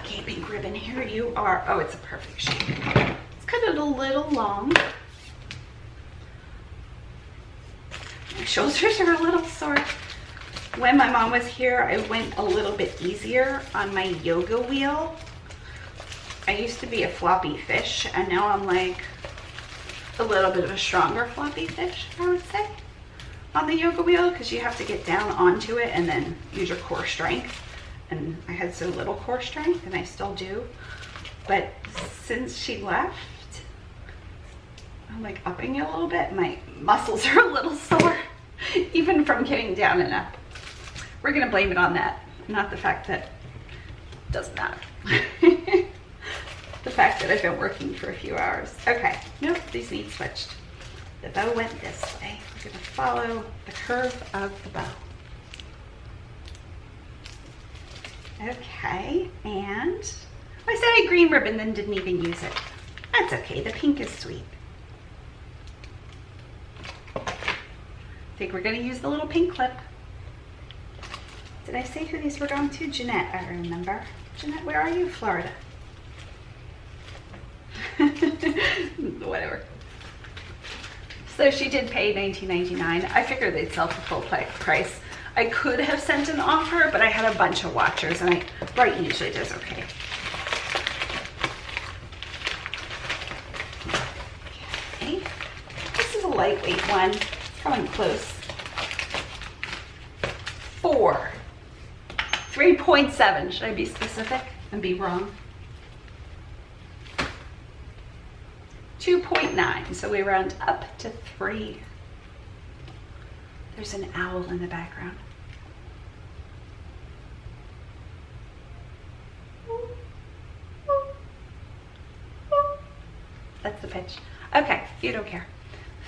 Okay, pink ribbon, here you are. Oh, it's a perfect shape. Let's cut it a little long. My shoulders are a little sore. When my mom was here, I went a little bit easier on my yoga wheel. I used to be a floppy fish, and now I'm like a little bit of a stronger floppy fish, I would say, on the yoga wheel, because you have to get down onto it and then use your core strength. And I had so little core strength, and I still do. But since she left, I'm like upping it a little bit. My muscles are a little sore, even from getting down and up. We're gonna blame it on that, not the fact that it doesn't matter. The fact that I've been working for a few hours. Okay, nope, these need switched. The bow went this way. We're gonna follow the curve of the bow. Okay, and I said I had green ribbon, then didn't even use it. That's okay, the pink is sweet. I think we're gonna use the little pink clip. Did I say who these were going to? Jeanette, I remember. Jeanette, where are you? Florida. Whatever. So she did pay $19.99. I figured they'd sell for full price. I could have sent an offer, but I had a bunch of watchers, and Bright usually does okay. Okay. This is a lightweight one. It's coming close. 3.7. Should I be specific and be wrong? 2.9. So we round up to 3. There's an owl in the background. That's the pitch. Okay, you don't care.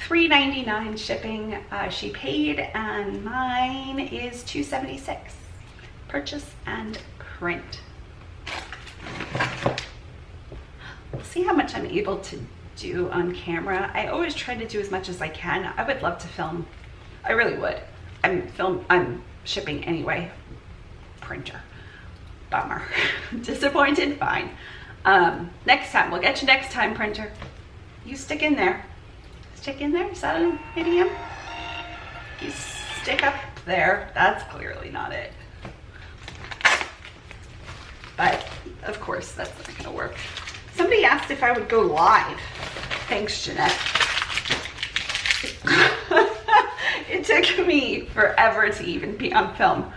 $3.99 shipping she paid, and mine is $2.76. Purchase and print. We'll see how much I'm able to do on camera. I always try to do as much as I can. I would love to film. I really would. I'm shipping anyway. Printer. Bummer. Disappointed? Fine. Next time. We'll get you next time, printer. You stick in there. Stick in there? Is that an idiom? You stick up there. That's clearly not it. But, of course, that's not going to work. Somebody asked if I would go live. Thanks, Jeanette. It took me forever to even be on film.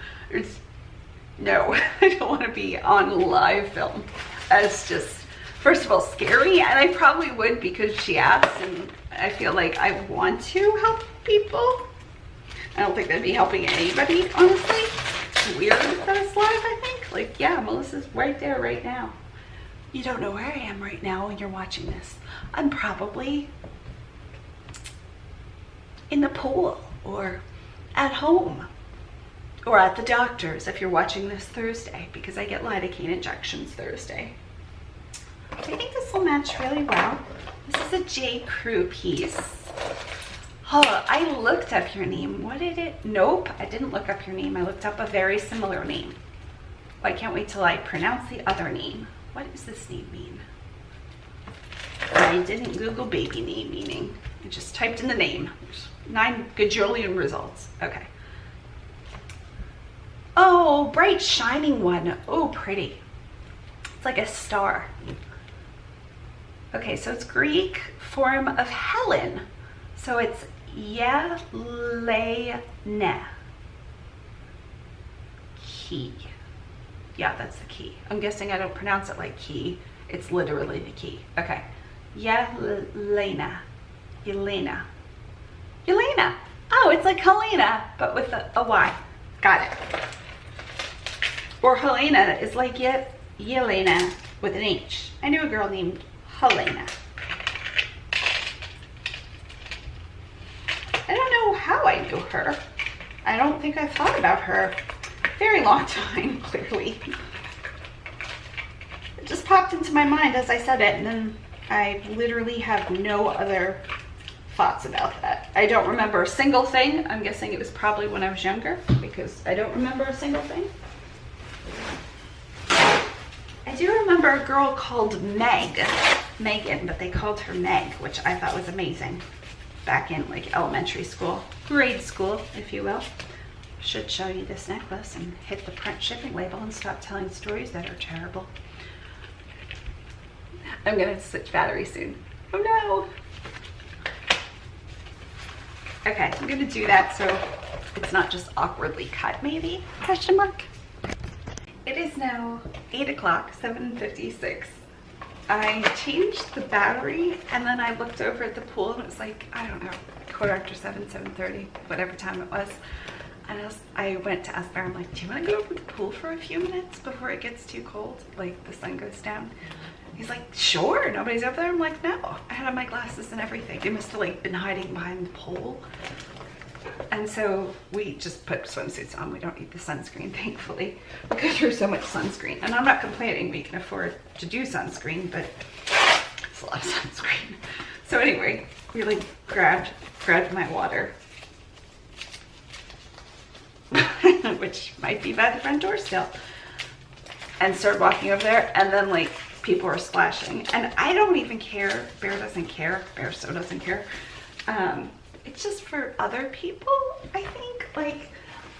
No, I don't want to be on live film. It's just, first of all, scary, and I probably would because she asked, and I feel like I want to help people. I don't think that'd be helping anybody, honestly. It's weird that it's live, I think. Like, yeah, Melissa's right there right now. You don't know where I am right now when you're watching this. I'm probably in the pool or at home or at the doctor's if you're watching this Thursday, because I get lidocaine injections Thursday. I think this will match really well. This is a J. Crew piece. Oh, I looked up your name. What did it? Nope, I didn't look up your name. I looked up a very similar name. Well, I can't wait till I pronounce the other name. What does this name mean? I didn't Google baby name meaning. I just typed in the name. There's 9 gajillion results. Okay. Oh, bright shining one. Oh, pretty. It's like a star. Okay, so it's Greek form of Helen. So it's Yelena. Key. Yeah, that's the key. I'm guessing I don't pronounce it like key. It's literally the key. Okay. Yelena. Yelena. Yelena. Oh, it's like Helena, but with a Y. Got it. Or Helena is like Yelena with an H. I knew a girl named Helena. I don't know how I knew her. I don't think I've thought about her very long time, clearly. It just popped into my mind as I said it, and then I literally have no other thoughts about that. I don't remember a single thing. I'm guessing it was probably when I was younger, because I don't remember a single thing. I do remember a girl called Megan, but they called her Meg, which I thought was amazing. Back in like elementary school, grade school, if you will. Should show you this necklace and hit the print shipping label and stop telling stories that are terrible. I'm gonna switch battery soon. Oh no! Okay, I'm gonna do that so it's not just awkwardly cut, maybe? Question mark? It is now 8 o'clock, 7:56. I changed the battery and then I looked over at the pool and it was like, I don't know, 7:15, 7:30, whatever time it was. And I went to ask Bare, I'm like, do you want to go over to the pool for a few minutes before it gets too cold? Like the sun goes down. He's like, sure, nobody's over there. I'm like, no, I had on my glasses and everything. They must have like been hiding behind the pole. And so we just put swimsuits on. We don't need the sunscreen, thankfully. We go through so much sunscreen. And I'm not complaining, we can afford to do sunscreen, but it's a lot of sunscreen. So anyway, we like grabbed my water, which might be by the front door still, and started walking over there, and then like people are splashing. And I don't even care. Bare doesn't care. Bare so doesn't care. It's just for other people, I think. Like,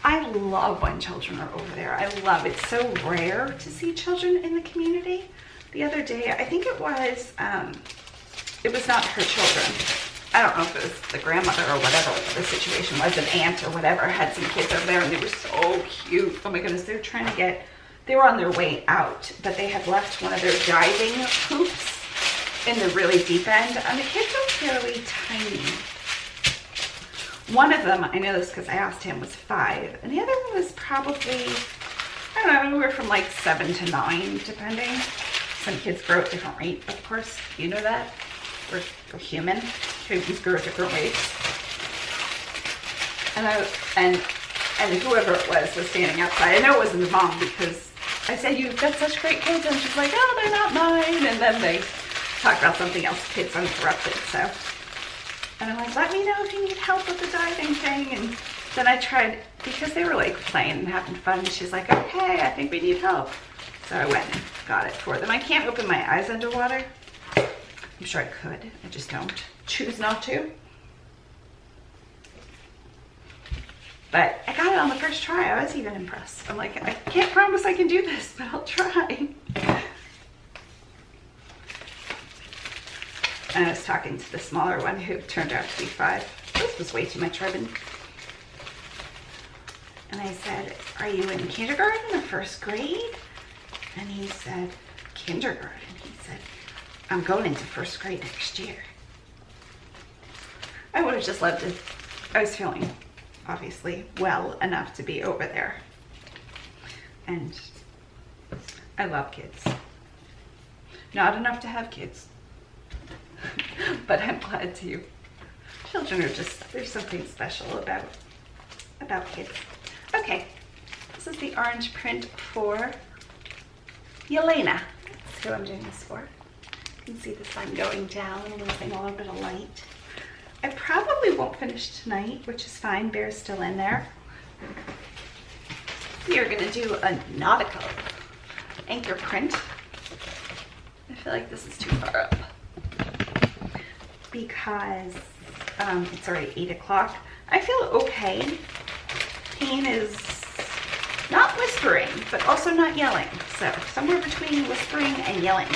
I love when children are over there. I love it. It's so rare to see children in the community. The other day, I think it was not her children. I don't know if it was the grandmother or whatever the situation was, an aunt or whatever, had some kids over there, and they were so cute. Oh my goodness, they were on their way out, but they had left one of their diving hoops in the really deep end, and the kids are fairly tiny. One of them, I know this because I asked him, was 5, and the other one was probably, I don't know, anywhere from like 7 to 9, depending. Some kids grow at different rates, of course, you know that. We're human. Babies grow at different rates. And whoever it was standing outside. I know it wasn't the mom because I said, "You've got such great kids," and she's like, "Oh, they're not mine." And then they talk about something else. Kids uninterrupted. So, and I'm like, "Let me know if you need help with the diving thing." And then I tried, because they were like playing and having fun. And she's like, "Okay, I think we need help." So I went and got it for them. I can't open my eyes underwater. I'm sure I could. I just don't. Choose not to. But I got it on the first try. I was even impressed. I'm like, I can't promise I can do this, but I'll try. And I was talking to the smaller one who turned out to be 5. This was way too much ribbon. And I said, "Are you in kindergarten or first grade?" And he said, "Kindergarten." He said, "I'm going into first grade next year." I would have just loved it. I was feeling, obviously, well enough to be over there. And I love kids. Not enough to have kids. But I'm glad to. Children are just, there's something special about kids. Okay, this is the orange print for Yelena. That's who I'm doing this for. You can see the sun going down and losing a little bit of light. I probably won't finish tonight, which is fine. Bare's still in there. We are going to do a nautical anchor print. I feel like this is too far up because it's already 8 o'clock. I feel okay. Pain is not whispering, but also not yelling. So somewhere between whispering and yelling.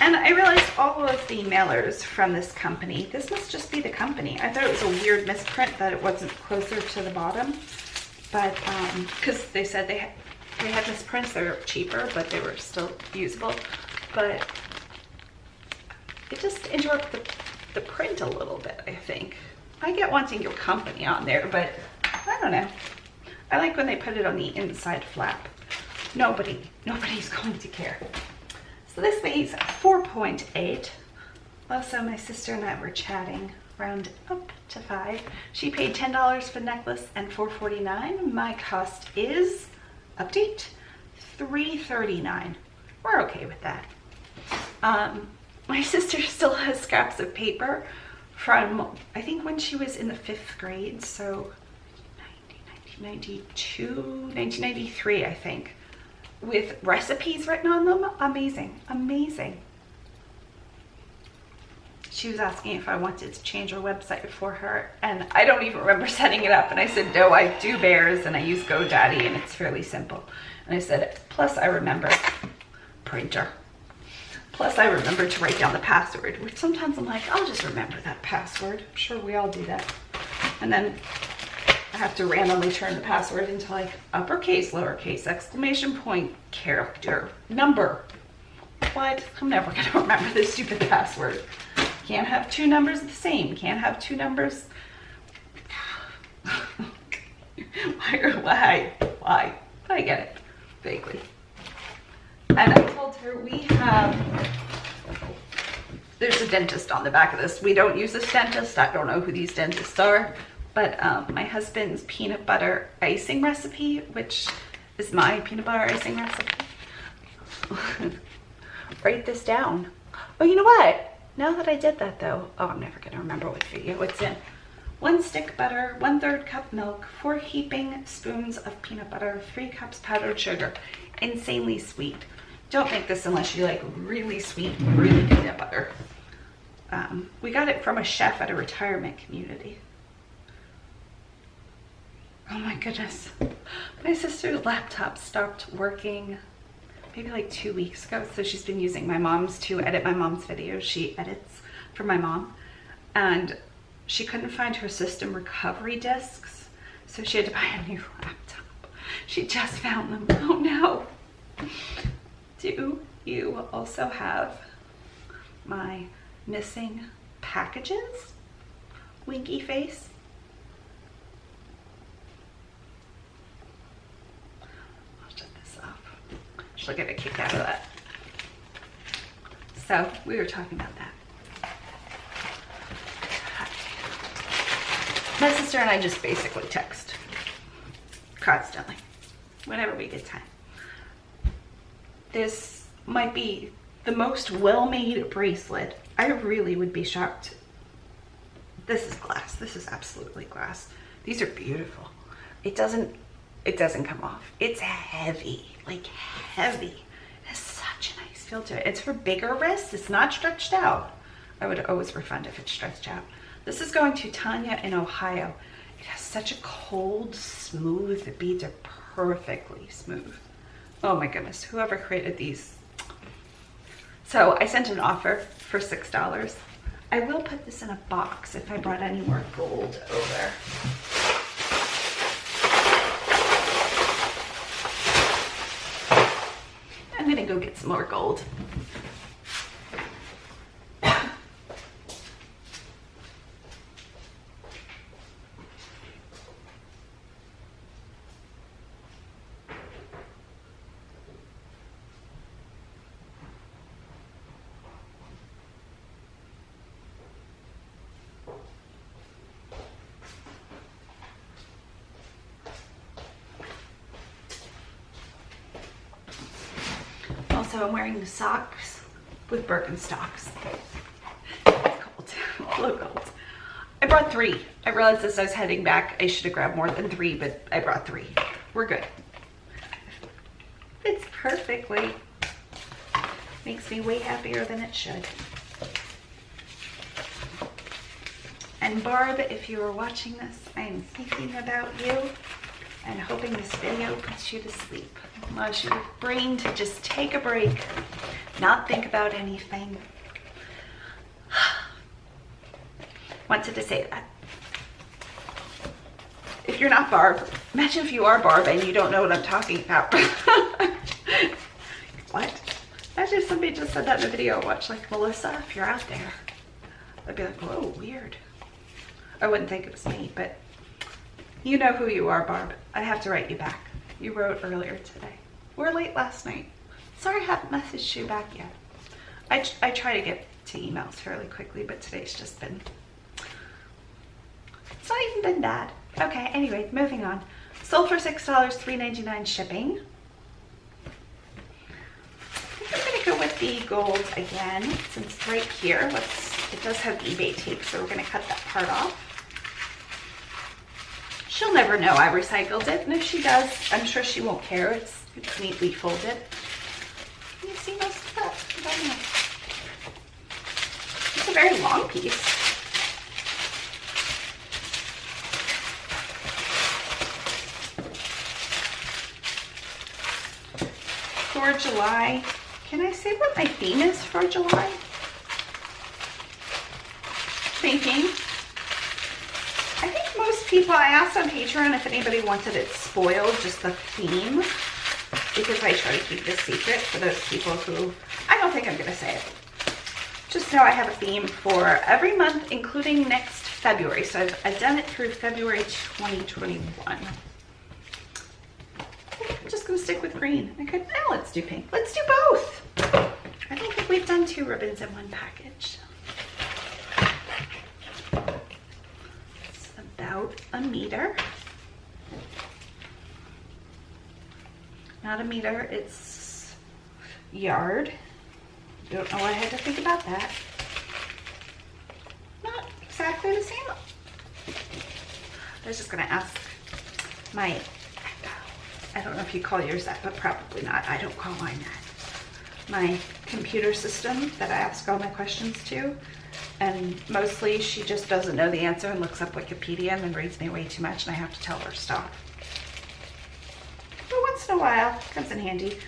And I realized all of the mailers from this company, this must just be the company. I thought it was a weird misprint that it wasn't closer to the bottom. But, because they said they had misprints, they were cheaper, but they were still usable. But it just interrupted the print a little bit, I think. I get wanting your company on there, but I don't know. I like when they put it on the inside flap. Nobody's going to care. So this weighs 4.8. Also, my sister and I were chatting, round up to 5. She paid $10 for the necklace and $4.49. My cost is, update, $3.39. We're okay with that. My sister still has scraps of paper from, I think, when she was in the 5th grade, so 1993, I think, with recipes written on them. Amazing, amazing. She was asking if I wanted to change her website for her, and I don't even remember setting it up. And I said, no, I do Bears and I use GoDaddy and it's fairly simple. And I said, plus I remember printer. Plus I remember to write down the password, which sometimes I'm like, I'll just remember that password. I'm sure we all do that. And then I have to randomly turn the password into like uppercase, lowercase, exclamation point, character, number. What? I'm never going to remember this stupid password. Can't have 2 numbers the same. Can't have 2 numbers. Why? But I get it, vaguely. And I told her there's a dentist on the back of this. We don't use this dentist. I don't know who these dentists are. But my husband's peanut butter icing recipe, which is my peanut butter icing recipe. Write this down. Oh, you know what? Now that I did that though, oh, I'm never gonna remember what video it's in. 1 stick butter, 1/3 cup milk, 4 heaping spoons of peanut butter, 3 cups powdered sugar. Insanely sweet. Don't make this unless you like really sweet, really peanut butter. We got it from a chef at a retirement community. Oh my goodness. My sister's laptop stopped working maybe like 2 weeks ago, so she's been using my mom's to edit my mom's videos. She edits for my mom, and she couldn't find her system recovery discs, so she had to buy a new laptop. She just found them. Oh no. Do you also have my missing packages? Winky face. I'll shut this off. She'll get a kick out of that. So we were talking about that. My sister and I just basically text constantly whenever we get time. This might be the most well-made bracelet. I really would be shocked. This is glass. This is absolutely glass. These are beautiful. It doesn't come off. It's heavy, like heavy. It has such a nice feel to it. It's for bigger wrists. It's not stretched out. I would always refund if it's stretched out. This is going to Tanya in Ohio. It has such a cold, smooth, the beads are perfectly smooth. Oh my goodness, whoever created these. So I sent an offer for $6. I will put this in a box if I brought any more gold over. I'm gonna go get some more gold. Also, I'm wearing the socks with Birkenstocks. It's cold. Blue gold. I brought 3. I realized as I was heading back, I should have grabbed more than 3, but I brought 3. We're good. Fits perfectly. Makes me way happier than it should. And Barb, if you are watching this, I am thinking about you and hoping this video puts you to sleep. Allows your brain to just take a break, not think about anything. Wanted to say that. If you're not Barb, imagine if you are Barb and you don't know what I'm talking about. What? Imagine if somebody just said that in a video. Watch, like, Mellissa, if you're out there. I'd be like, whoa, weird. I wouldn't think it was me, but you know who you are, Barb. I have to write you back. You wrote earlier today. We're late last night. Sorry I haven't messaged you back yet. I try to get to emails fairly quickly, but today's just been... It's not even been bad. Okay, anyway, moving on. Sold for $6, $3.99 shipping. I think I'm gonna go with the gold again, since it's right here. It does have eBay tape, so we're gonna cut that part off. She'll never know I recycled it, and if she does, I'm sure she won't care. It's neatly folded. Can you see most of that? I don't know. It's a very long piece. For July, can I say what my theme is for July? Thinking. I think most people, I asked on Patreon if anybody wanted it spoiled, just the theme, because I try to keep this secret for those people who, I don't think I'm going to say it. Just know I have a theme for every month, including next February. So I've done it through February 2021. I'm just going to stick with green. I could, now let's do pink. Let's do both. I don't think we've done 2 ribbons in one package. About a meter. Not a meter, it's yard. Don't know why I had to think about that. Not exactly the same I was just gonna ask my, I don't know if you call yours that, but probably not. I don't call mine that. My computer system that I ask all my questions to. And mostly she just doesn't know the answer and looks up Wikipedia and then reads me way too much and I have to tell her stop. But once in a while, it comes in handy.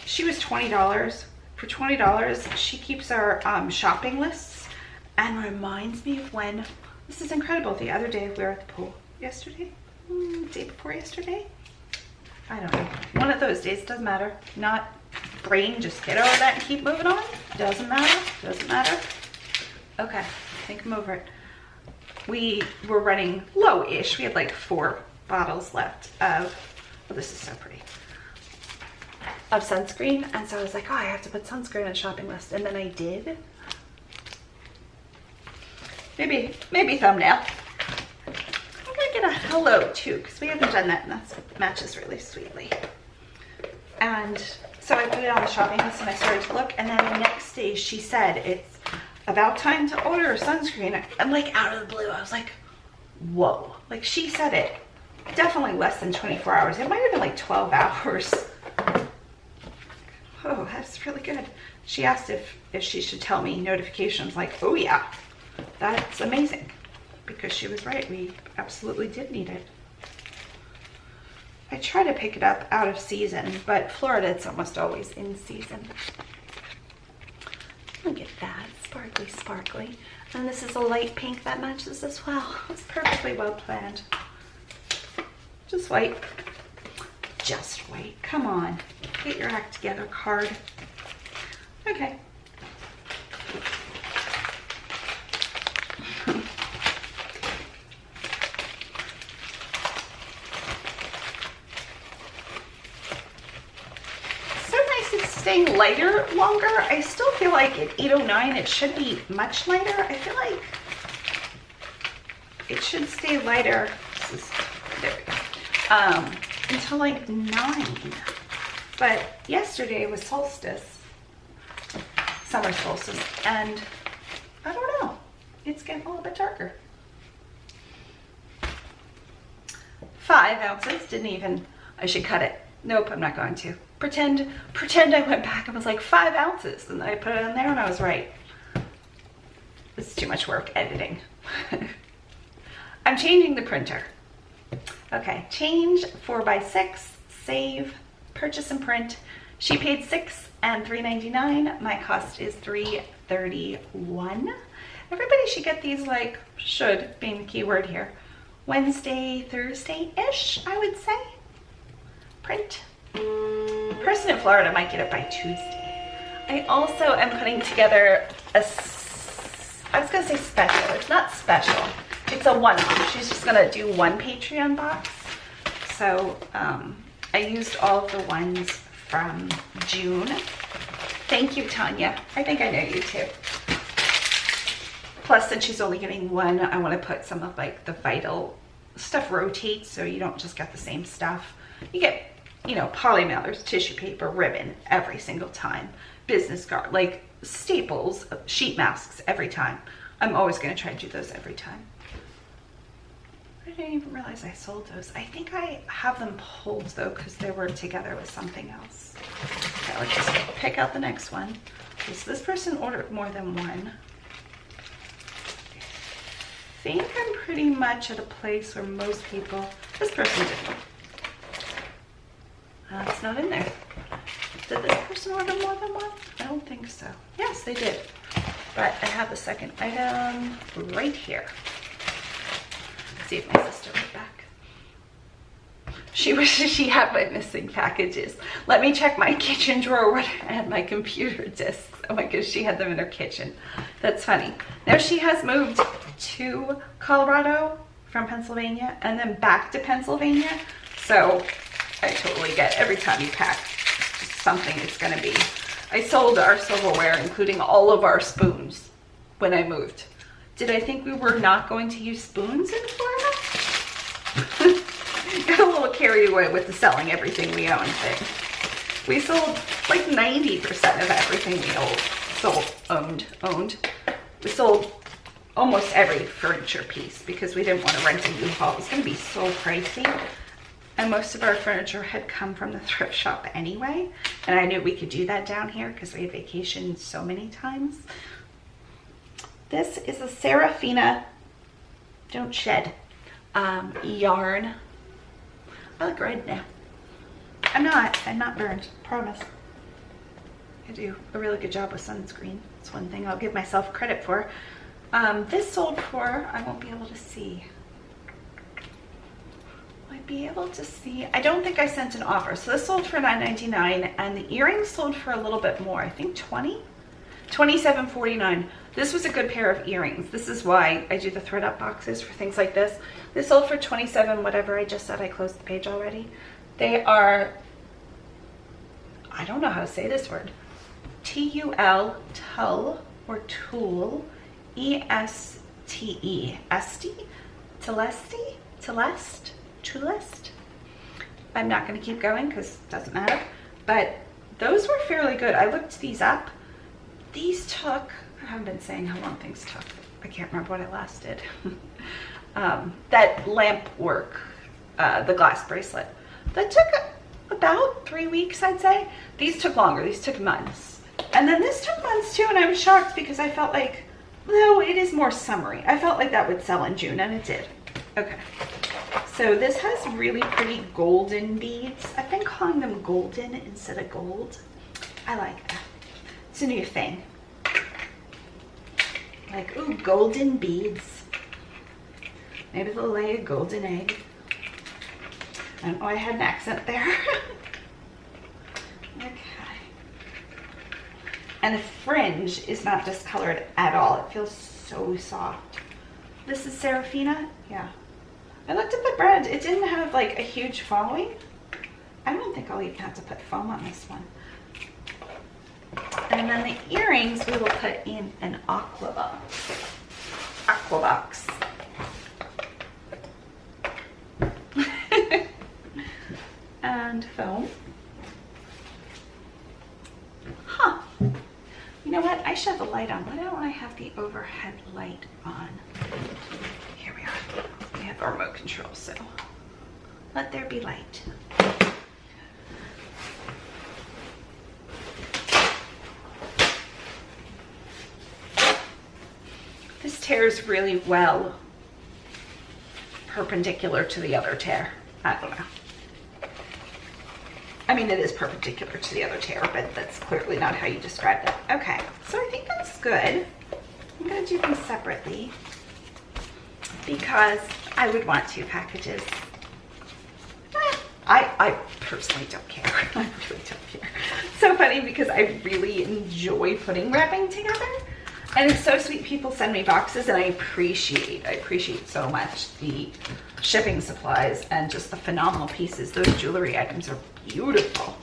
She was $20. For $20, she keeps our shopping lists and reminds me of when, this is incredible, the other day we were at the pool. Yesterday? Day before yesterday? I don't know. One of those days, doesn't matter. Not brain, just get over that and keep moving on. Doesn't matter, doesn't matter. Okay, I think I'm over it. We were running low-ish. We had like 4 bottles left of, oh, this is so pretty, of sunscreen. And so I was like, oh, I have to put sunscreen on the shopping list. And then I did. Maybe thumbnail. I'm gonna get a hello too, because we haven't done that and that matches really sweetly. And so I put it on the shopping list and I started to look. And then the next day she said, it's about time to order sunscreen. I'm like out of the blue. I was like, whoa. Like she said it definitely less than 24 hours. It might have been like 12 hours. Oh, that's really good. She asked if she should tell me notifications. Like, oh yeah, that's amazing. Because she was right. We absolutely did need it. I try to pick it up out of season, but Florida, it's almost always in season. Look at that, sparkly, sparkly. And this is a light pink that matches as well. It's perfectly well planned. Just white. Just white. Come on. Get your act together, card. Okay. Staying lighter longer. I still feel like at 8:09 it should be much lighter. I feel like it should stay lighter. There we go. Until like 9. But yesterday was solstice, summer solstice, and I don't know. It's getting a little bit darker. 5 ounces. Didn't even. I should cut it. Nope, I'm not going to. Pretend I went back and was like 5 ounces and I put it on there and I was right. It's too much work editing. I'm changing the printer. Okay, change 4x6, save, purchase and print. She paid $6 and $3.99. My cost is $3.31. Everybody should get these, like, should being the key word here, Wednesday, Thursday-ish, I would say. Print. Person in Florida might get it by Tuesday. I also am putting together a, I was gonna say special. It's not special. It's a one-off. She's just gonna do one Patreon box. So I used all of the ones from June. Thank you, Tanya. I think I know you too. Plus, since she's only getting one, I want to put some of like the vital stuff rotates so you don't just get the same stuff. You get, you know, poly mailers, tissue paper, ribbon every single time, business card, like staples, sheet masks every time. I'm always going to try to do those every time. I didn't even realize I sold those. I think I have them pulled though because they were together with something else. Okay, let's just pick out the next one. Okay, so this person ordered more than one. I think I'm pretty much at a place where most people, this person didn't. It's not in there. Did this person order more than one? I don't think so. Yes, they did. But I have the second item right here. Let's see if my sister went back. She wishes she had my missing packages. Let me check my kitchen drawer where I had my computer discs. Oh my gosh, she had them in her kitchen. That's funny. Now she has moved to Colorado from Pennsylvania and then back to Pennsylvania. So I totally get every time you pack something it's gonna be. I sold our silverware, including all of our spoons, when I moved. Did I think we were not going to use spoons in Florida? Got a little carried away with the selling everything we own thing. We sold like 90% of everything we owned. We sold almost every furniture piece because we didn't want to rent a U-Haul. It was going to be so pricey. And most of our furniture had come from the thrift shop anyway. And I knew we could do that down here because we had vacationed so many times. This is a Serafina, don't shed, yarn. I look red now. I'm not burned, promise. I do a really good job with sunscreen. It's one thing I'll give myself credit for. This sold for, I won't be able to see. Might be able to see. I don't think I sent an offer. So this sold for $9.99 and the earrings sold for a little bit more. I think $27.49. This was a good pair of earrings. This is why I do the thread up boxes for things like this. This sold for $27 whatever. I just said I closed the page already. They are, I don't know how to say this word. T-U-L, tulle or tulle, E-S-T-E, Esty, Telesti, Telest, Tulest. I'm not going to keep going because it doesn't matter, but those were fairly good. I looked these up. These took, I haven't been saying how long things took. I can't remember what I last did. That lamp work, the glass bracelet, that took about 3 weeks, I'd say. These took longer. These took months. And then this took months too, and I was shocked because I felt like, no, it is more summery. I felt like that would sell in June, and it did. Okay. So this has really pretty golden beads. I've been calling them golden instead of gold. I like that. It's a new thing. Like, ooh, golden beads. Maybe they'll lay a golden egg. Oh, I had an accent there. Okay. And the fringe is not discolored at all. It feels so soft. This is Serafina. Yeah. I looked at the brand. It didn't have like a huge following. I don't think I'll even have to put foam on this one. And then the earrings we will put in an aqua box. Aqua box. And foam. Huh. You know what? I should have the light on. Why don't I have the overhead light on? Here we are. We have our remote control, so let there be light. This tears really well perpendicular to the other tear. I don't know. I mean, it is perpendicular to the other tear, but that's clearly not how you describe that. Okay, so I think that's good. I'm gonna do them separately because I would want 2 packages. I personally don't care. I really don't care. So funny because I really enjoy putting wrapping together. And it's so sweet. People send me boxes and I appreciate so much the shipping supplies and just the phenomenal pieces. Those jewelry items are beautiful.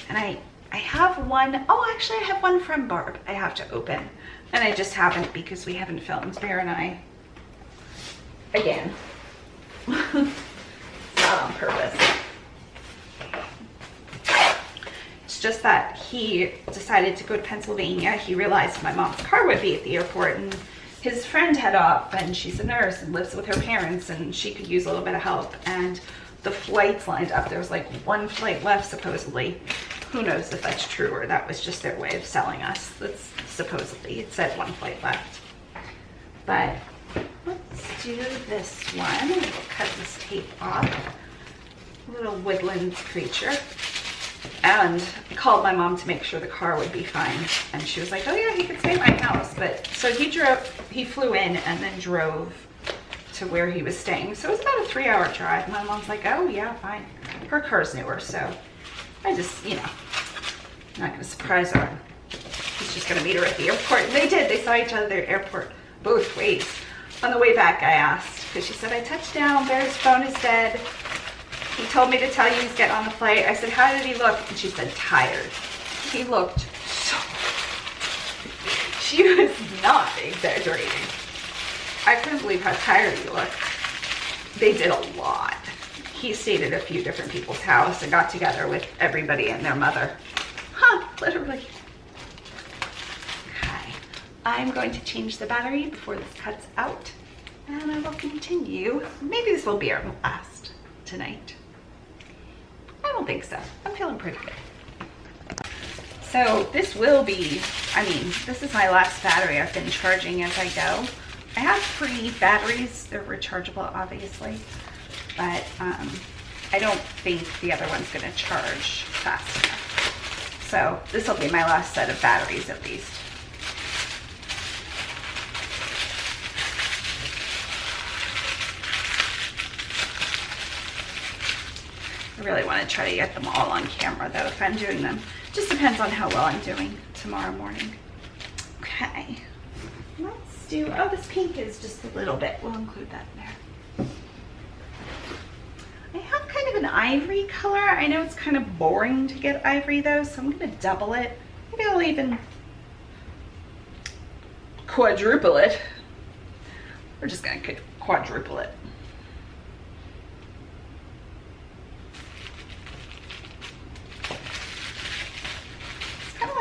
And I have one, oh, actually I have one from Barb I have to open. And I just haven't because we haven't filmed, Bear and I, again. It's not on purpose. It's just that he decided to go to Pennsylvania. He realized my mom's car would be at the airport and his friend had off and she's a nurse and lives with her parents and she could use a little bit of help. And the flights lined up. There was like 1 flight left supposedly. Who knows if that's true or that was just their way of selling us. That's supposedly, it said 1 flight left. But let's do this one. We'll cut this tape off. Little woodland creature. And I called my mom to make sure the car would be fine. And she was like, oh yeah, he could stay at my house. But so he flew in and then drove to where he was staying. So it was about a 3-hour drive. And my mom's like, oh yeah, fine. Her car's newer, so I just, you know, I'm not gonna surprise her. He's just gonna meet her at the airport. And they did, they saw each other at the airport both ways. On the way back, I asked, because she said, I touched down, Bear's phone is dead. He told me to tell you he's getting on the flight. I said, how did he look? And she said, tired. He looked so... She was not exaggerating. I couldn't believe how tired he looked. They did a lot. He stayed at a few different people's house and got together with everybody and their mother. Huh, literally. Okay. I'm going to change the battery before this cuts out, and I will continue. Maybe this will be our last tonight. I don't think so. I'm feeling pretty good. So this will be, I mean, this is my last battery. I've been charging as I go. I have 3 batteries. They're rechargeable, obviously, but I don't think the other one's going to charge fast enough. So this will be my last set of batteries at least. I really want to try to get them all on camera though if I'm doing them. Just depends on how well I'm doing tomorrow morning. Okay, let's do, oh, this pink is just a little bit. We'll include that in there. I have kind of an ivory color. I know it's kind of boring to get ivory though, so I'm going to double it. Maybe I'll even quadruple it. We're just going to quadruple it.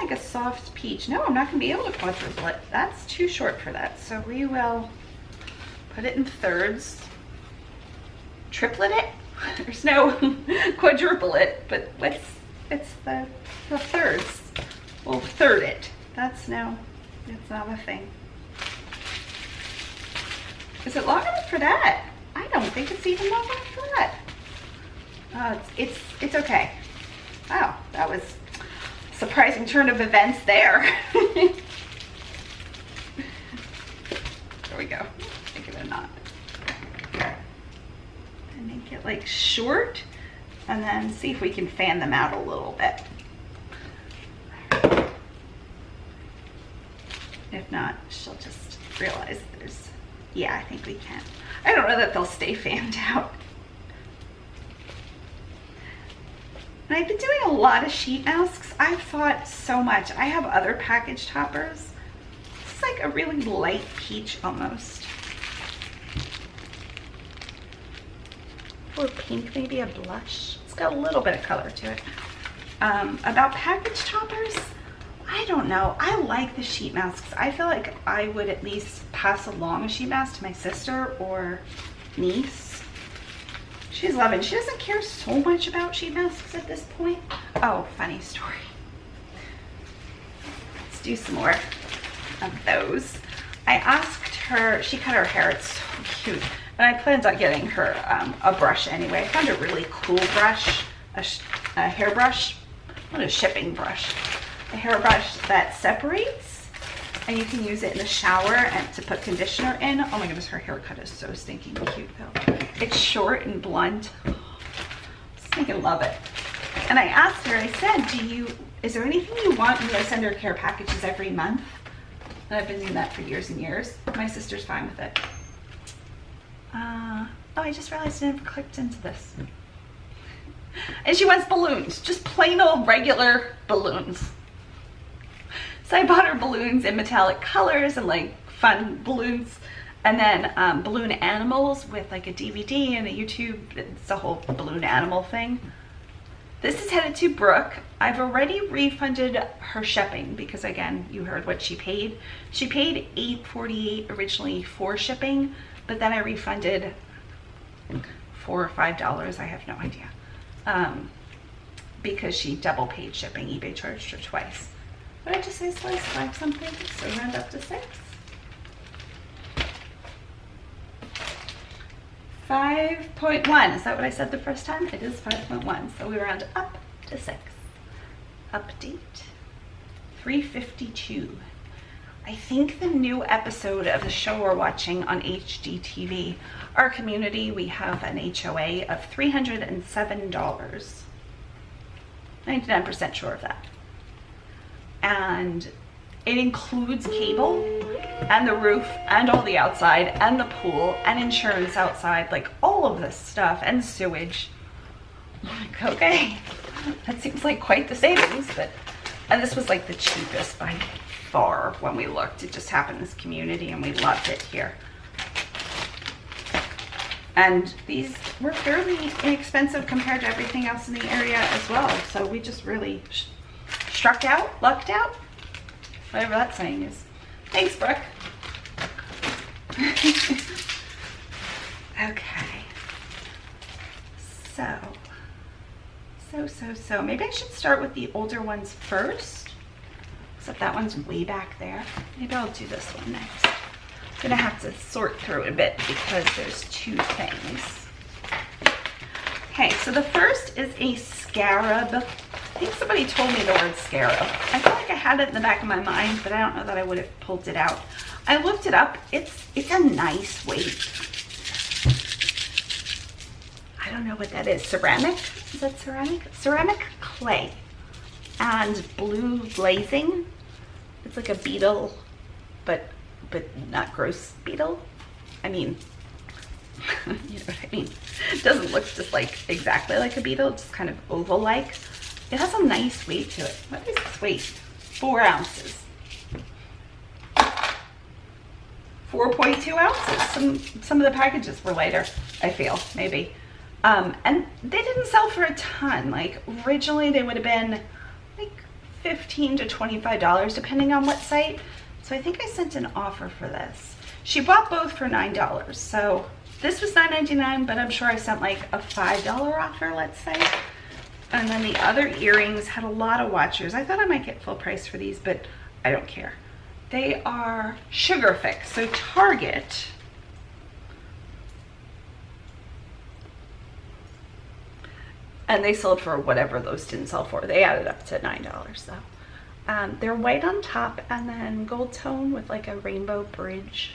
Like a soft peach. No, I'm not going to be able to quadruple it. That's too short for that. So we will put it in thirds. Triplet it? There's no quadruple it, but it's the thirds. We'll third it. That's no, it's not a thing. Is it long enough for that? I don't think it's even long enough for that. It's okay. Wow, that was surprising turn of events there. There we go. Make it a knot. And make it like short, and then see if we can fan them out a little bit. If not, she'll just realize there's, yeah, I think we can. I don't know that they'll stay fanned out. And I've been doing a lot of sheet masks. I've thought so much. I have other package toppers. It's like a really light peach almost. Or pink, maybe a blush. It's got a little bit of color to it. About package toppers, I don't know. I like the sheet masks. I feel like I would at least pass along a sheet mask to my sister or niece. She's loving. She doesn't care so much about sheet masks at this point. Oh, funny story. Let's do some more of those. I asked her, she cut her hair, it's so cute. And I planned on getting her a brush anyway. I found a really cool brush, a hairbrush, not a shipping brush, a hairbrush that separates. And you can use it in the shower and to put conditioner in. Oh my goodness, her haircut is so stinking cute though. It's short and blunt. I can love it. And I asked her, I said, is there anything you want me to send her care packages every month? And I've been doing that for years and years. My sister's fine with it. Oh, I just realized I never clicked into this. And she wants balloons, just plain old regular balloons. So I bought her balloons in metallic colors and like fun balloons, and then balloon animals with like a DVD and a YouTube. It's a whole balloon animal thing. This is headed to Brooke. I've already refunded her shipping because again, you heard what she paid. She paid $8.48 originally for shipping, but then I refunded $4 or $5, I have no idea, because she double paid shipping. eBay charged her twice. What did I just say, slice 5 something? So round up to 6. 5.1, is that what I said the first time? It is 5.1, so we round up to 6. Update, 3:52. I think the new episode of the show we're watching on HGTV, our community, we have an HOA of $307. 99% sure of that. And it includes cable and the roof and all the outside and the pool and insurance outside, like all of this stuff, and sewage. I'm like, okay, that seems like quite the savings. But and this was like the cheapest by far when we looked. It just happened in this community and we loved it here. And these were fairly inexpensive compared to everything else in the area as well. So we just really lucked out, whatever that saying is. Thanks, Brooke. Okay. So maybe I should start with the older ones first. Except that one's way back there. Maybe I'll do this one next. I'm gonna have to sort through it a bit because there's two things. Okay, so the first is a scarab. I think somebody told me the word scarab. I feel like I had it in the back of my mind, but I don't know that I would have pulled it out. I looked it up. It's a nice weight. I don't know what that is. Ceramic? Is that ceramic? Ceramic clay and blue glazing. It's like a beetle, but not gross beetle. I mean, you know what I mean. It doesn't look just like exactly like a beetle. It's just kind of oval-like. It has a nice weight to it. What is this weight? 4 ounces. 4.2 ounces. Some of the packages were lighter, I feel, maybe. And they didn't sell for a ton. Like originally they would have been like $15 to $25 depending on what site. So I think I sent an offer for this. She bought both for $9. So this was $9.99, but I'm sure I sent like a $5 offer, let's say. And then the other earrings had a lot of watchers. I thought I might get full price for these, but I don't care. They are sugar fix. So Target. And they sold for whatever those didn't sell for. They added up to $9 though. They're white on top and then gold tone with like a rainbow bridge.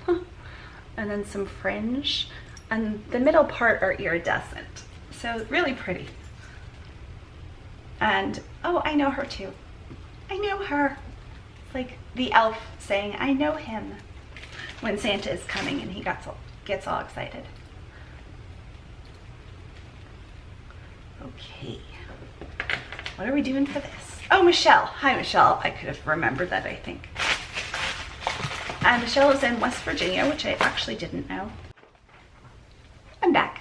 And then some fringe. And the middle part are iridescent. So really pretty. And, oh, I know her too. I know her. It's like the elf saying, I know him. When Santa is coming and he gets all excited. Okay, what are we doing for this? Oh, Michelle. Hi, Michelle. I could have remembered that, I think. And Michelle is in West Virginia, which I actually didn't know. I'm back.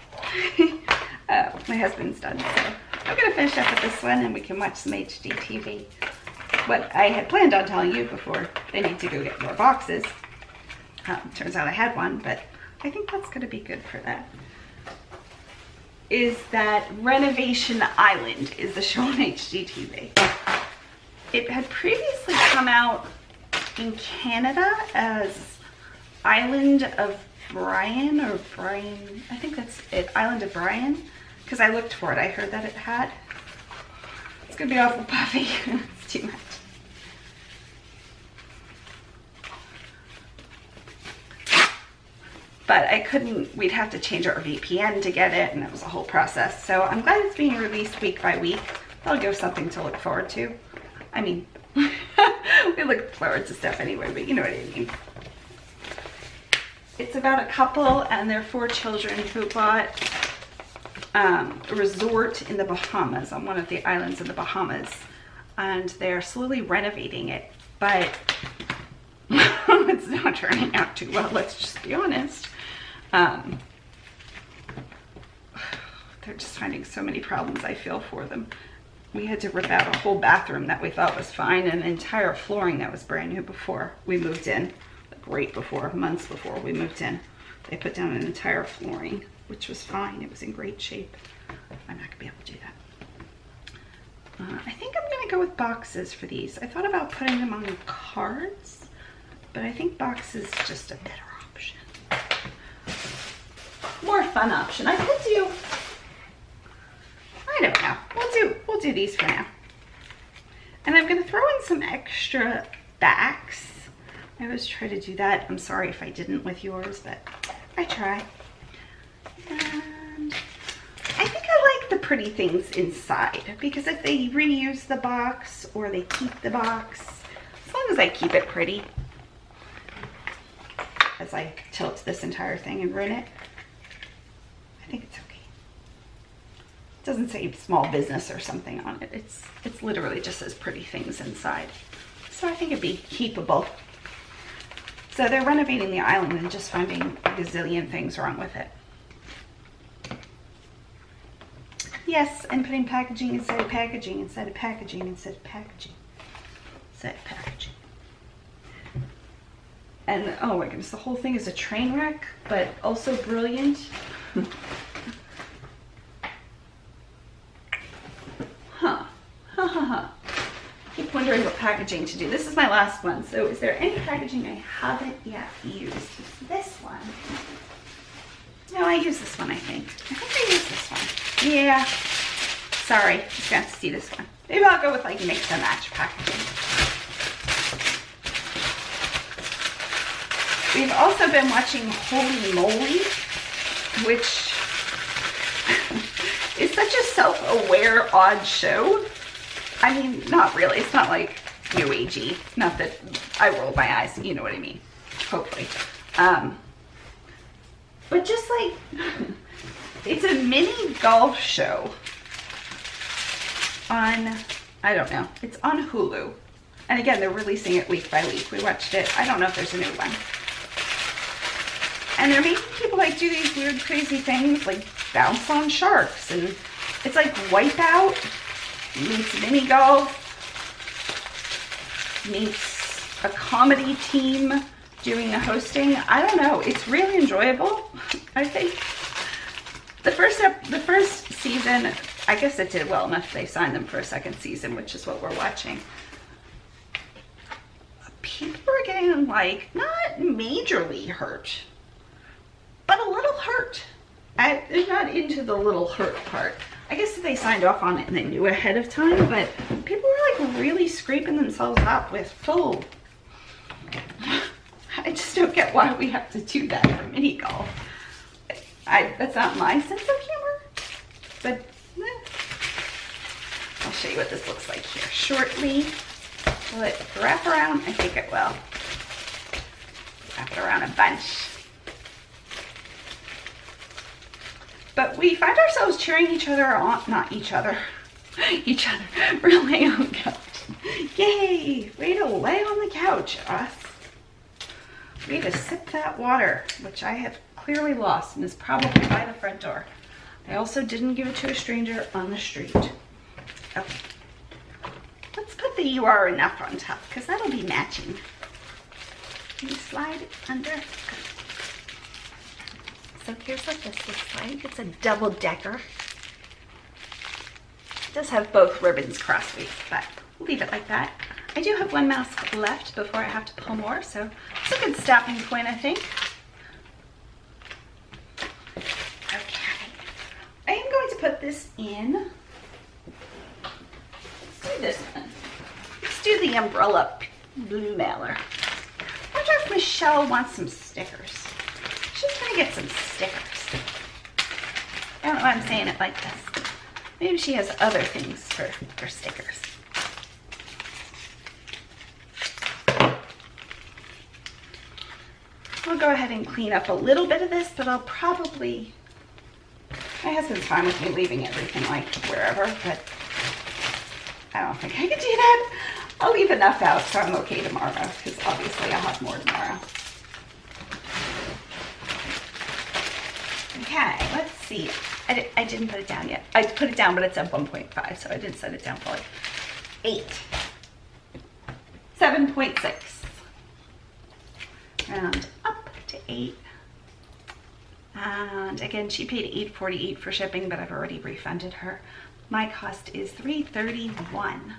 My husband's done, so I'm going to finish up with this one and we can watch some HGTV. What I had planned on telling you before they need to go get more boxes. Turns out I had one, but I think that's going to be good for that. Is that Renovation Island is the show on HGTV. It had previously come out in Canada as Island of Brian or Brian, I think that's it, Island of Brian, because I looked for it. I heard that it had. It's gonna be awful puffy. It's too much. But I couldn't, we'd have to change our VPN to get it, and it was a whole process. So I'm glad it's being released week by week. That'll give something to look forward to. I mean, we look forward to stuff anyway, but you know what I mean. It's about a couple and their 4 children who bought a resort in the Bahamas, on one of the islands in the Bahamas. And they're slowly renovating it, but it's not turning out too well, let's just be honest. They're just finding so many problems, I feel for them. We had to rip out a whole bathroom that we thought was fine and an entire flooring that was brand new before we moved in. Like right before, months before we moved in. They put down an entire flooring, which was fine. It was in great shape. I'm not gonna be able to do that. I think I'm gonna go with boxes for these. I thought about putting them on cards, but I think boxes is just a better option. More fun option. I could do, I don't know. We'll do these for now. And I'm gonna throw in some extra backs. I always try to do that. I'm sorry if I didn't with yours, but I try. And I think I like the pretty things inside, because if they reuse the box or they keep the box, as long as I keep it pretty, as I tilt this entire thing and ruin it, I think it's okay. It doesn't say small business or something on it. It's literally just says pretty things inside. So I think it'd be keepable. So they're renovating the island and just finding a gazillion things wrong with it. Yes, and putting packaging inside of packaging inside of packaging inside of packaging inside of packaging. And oh my goodness, the whole thing is a train wreck, but also brilliant. Huh. Ha ha ha. Keep wondering what packaging to do. This is my last one. So is there any packaging I haven't yet used? This one. No, I use this one, I think. I think I use this one. Yeah. Sorry, just gonna have to see this one. Maybe I'll go with like mix and match packaging. We've also been watching Holy Moly, which is such a self-aware, odd show. I mean, not really. It's not like new agey. Not that I roll my eyes. You know what I mean. Hopefully. But just like, it's a mini golf show on, I don't know. It's on Hulu. And again, they're releasing it week by week. We watched it. I don't know if there's a new one. And they're making people like do these weird, crazy things like bounce on sharks. And it's like Wipeout meets mini golf meets a comedy team doing the hosting. I don't know. It's really enjoyable. I think the first season, I guess it did well enough they signed them for a second season, which is what we're watching. People are getting like not majorly hurt, but a little hurt. I'm not into the little hurt part. I guess they signed off on it and they knew ahead of time, but people were like really scraping themselves up with full. I just don't get why we have to do that for mini golf. That's not my sense of humor, but I'll show you what this looks like here shortly. Will it wrap around? I think it will. Wrap it around a bunch. But we find ourselves cheering each other on, not each other, each other. We're laying on the couch. Yay! Way to lay on the couch, us. Way to sip that water, which I have clearly lost and is probably by the front door. I also didn't give it to a stranger on the street. Okay. Let's put the You Are Enough on top, because that'll be matching. Can you slide it under? Good. So here's what this looks like. It's a double decker. It does have both ribbons crossweave, but we'll leave it like that. I do have one mask left before I have to pull more, so it's a good stopping point, I think. Okay. I am going to put this in. Let's do this one. Let's do the umbrella blue mailer. I wonder if Michelle wants some stickers. She's gonna get some stickers. I don't know why I'm saying it like this. Maybe she has other things for stickers. I'll go ahead and clean up a little bit of this, but I'll probably, my husband's fine with me leaving everything like wherever, but I don't think I can do that. I'll leave enough out so I'm okay tomorrow, because obviously I'll have more tomorrow. Okay, let's see. I didn't put it down yet. I put it down, but it's at 1.5, so I didn't set it down fully. 8. 7.6. Round up to 8. And again, she paid $8.48 for shipping, but I've already refunded her. My cost is $3.31.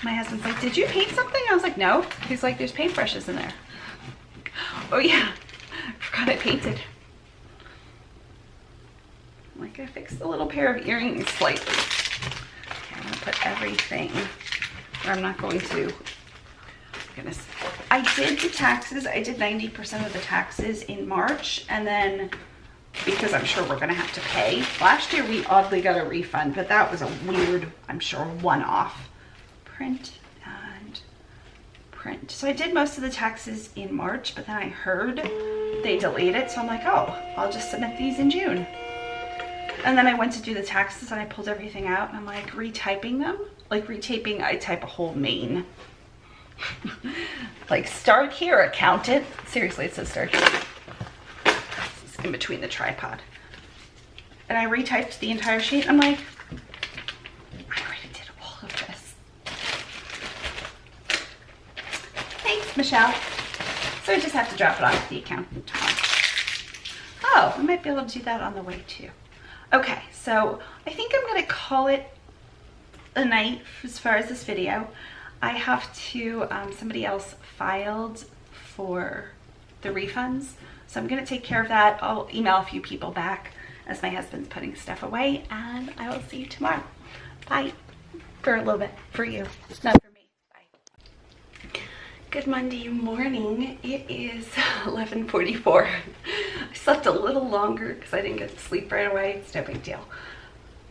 My husband's like, did you paint something? I was like, no. He's like, there's paintbrushes in there. Oh yeah, I forgot I painted. Like I fixed a little pair of earrings slightly. Okay, I'm gonna put everything where I'm not going to, goodness. I did the taxes, I did 90% of the taxes in March, and then because I'm sure we're gonna have to pay. Last year we oddly got a refund, but that was a weird, I'm sure, one-off. Print and print. So I did most of the taxes in March, but then I heard they delayed it, so I'm like, oh, I'll just submit these in June. And then I went to do the taxes and I pulled everything out and I'm like retyping them. Like retaping, I type a whole main. Like start here, accountant. Seriously, it says start here. It's in between the tripod. And I retyped the entire sheet. I'm like, I already did all of this. Michelle. So I just have to drop it off at the accountant tomorrow. Oh, I might be able to do that on the way too. Okay, so I think I'm gonna call it a night as far as this video. I have to, somebody else filed for the refunds, so I'm gonna take care of that. I'll email a few people back as my husband's putting stuff away, and I will see you tomorrow. Bye. For a little bit, for you, not for me. Bye. Good Monday morning. It is 11:44. I slept a little longer because I didn't get to sleep right away. It's no big deal.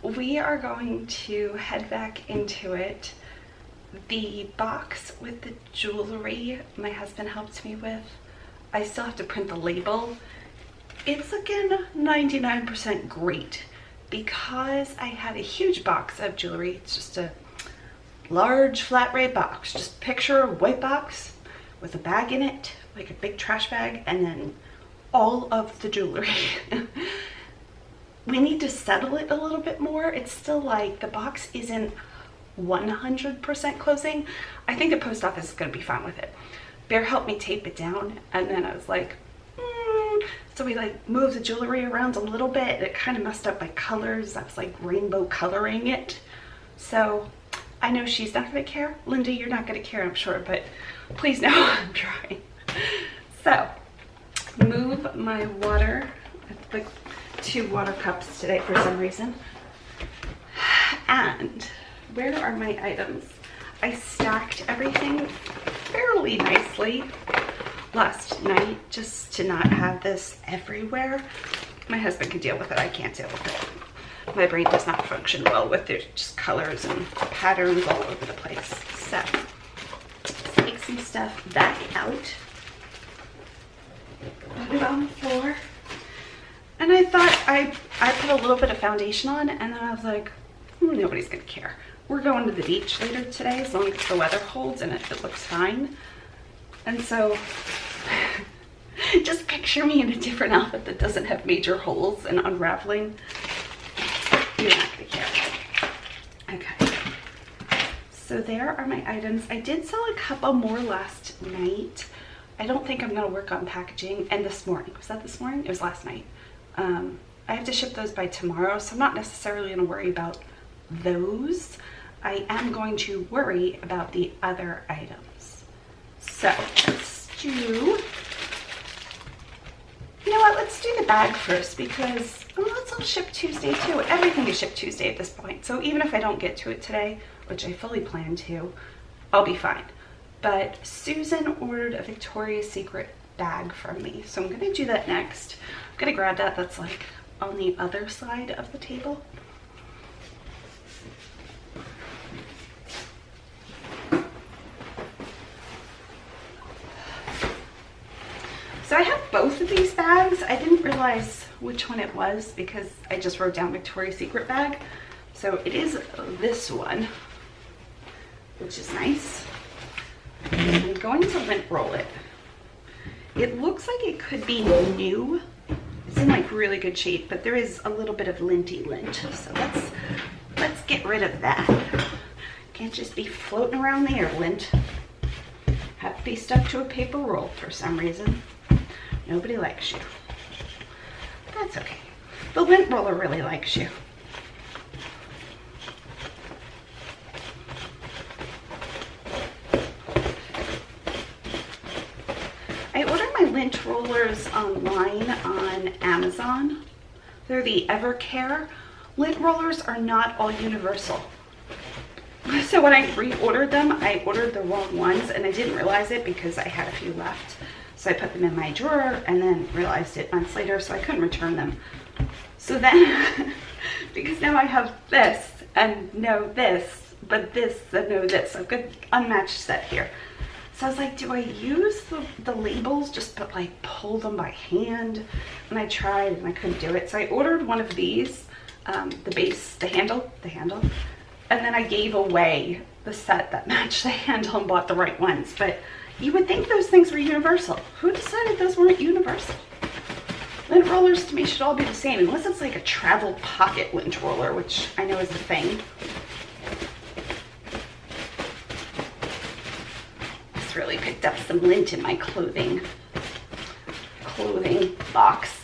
We are going to head back into it. The box with the jewelry my husband helped me with, I still have to print the label. It's looking 99% great because I had a huge box of jewelry. It's just a large flat rate box. Just picture a white box with a bag in it, like a big trash bag, and then all of the jewelry. We need to settle it a little bit more. It's still like the box isn't 100% closing. I think the post office is going to be fine with it. Bear helped me tape it down, and then I was like, so we like moved the jewelry around a little bit. It kind of messed up my colors. I was like rainbow coloring it. So I know she's not going to care. Linda, you're not going to care, I'm sure, but please know I'm trying. So move my water. I have like 2 water cups today for some reason. And where are my items? I stacked everything fairly nicely last night just to not have this everywhere. My husband can deal with it. I can't deal with it. My brain does not function well with their just colors and patterns all over the place. So let's take some stuff back out. Put it on the floor. And I thought I put a little bit of foundation on, and then I was like, nobody's gonna care. We're going to the beach later today as long as the weather holds and if it looks fine. And so just picture me in a different outfit that doesn't have major holes and unraveling. You're not gonna care. Okay. So there are my items. I did sell a couple more last night. I don't think I'm gonna work on packaging. And this morning, was that this morning? It was last night. I have to ship those by tomorrow, so I'm not necessarily gonna worry about those. I am going to worry about the other items. So let's do, you know what, let's do the bag first because let's all ship Tuesday too. Everything is shipped Tuesday at this point. So even if I don't get to it today, which I fully plan to, I'll be fine. But Susan ordered a Victoria's Secret bag from me. So I'm gonna do that next. I'm gonna grab that. That's like on the other side of the table. So I have both of these bags. I didn't realize which one it was because I just wrote down Victoria's Secret bag. So it is this one, which is nice. I'm going to lint roll it. It looks like it could be new. It's in like really good shape, but there is a little bit of linty lint. So let's get rid of that. Can't just be floating around the air, lint. Have to be stuck to a paper roll for some reason. Nobody likes you. That's okay. The lint roller really likes you. I ordered my lint rollers online on Amazon. They're the Evercare. Lint rollers are not all universal. So when I reordered them, I ordered the wrong ones and I didn't realize it because I had a few left. So I put them in my drawer and then realized it months later, so I couldn't return them. So then, because now I have this and no this, but this and no this. I've got an unmatched set here. So I was like, do I use the labels just to like pull them by hand? And I tried and I couldn't do it. So I ordered one of these, the base, the handle, and then I gave away the set that matched the handle and bought the right ones. But you would think those things were universal. Who decided those weren't universal? Lint rollers to me should all be the same, unless it's like a travel pocket lint roller, which I know is a thing. This really picked picked up some lint in my clothing box.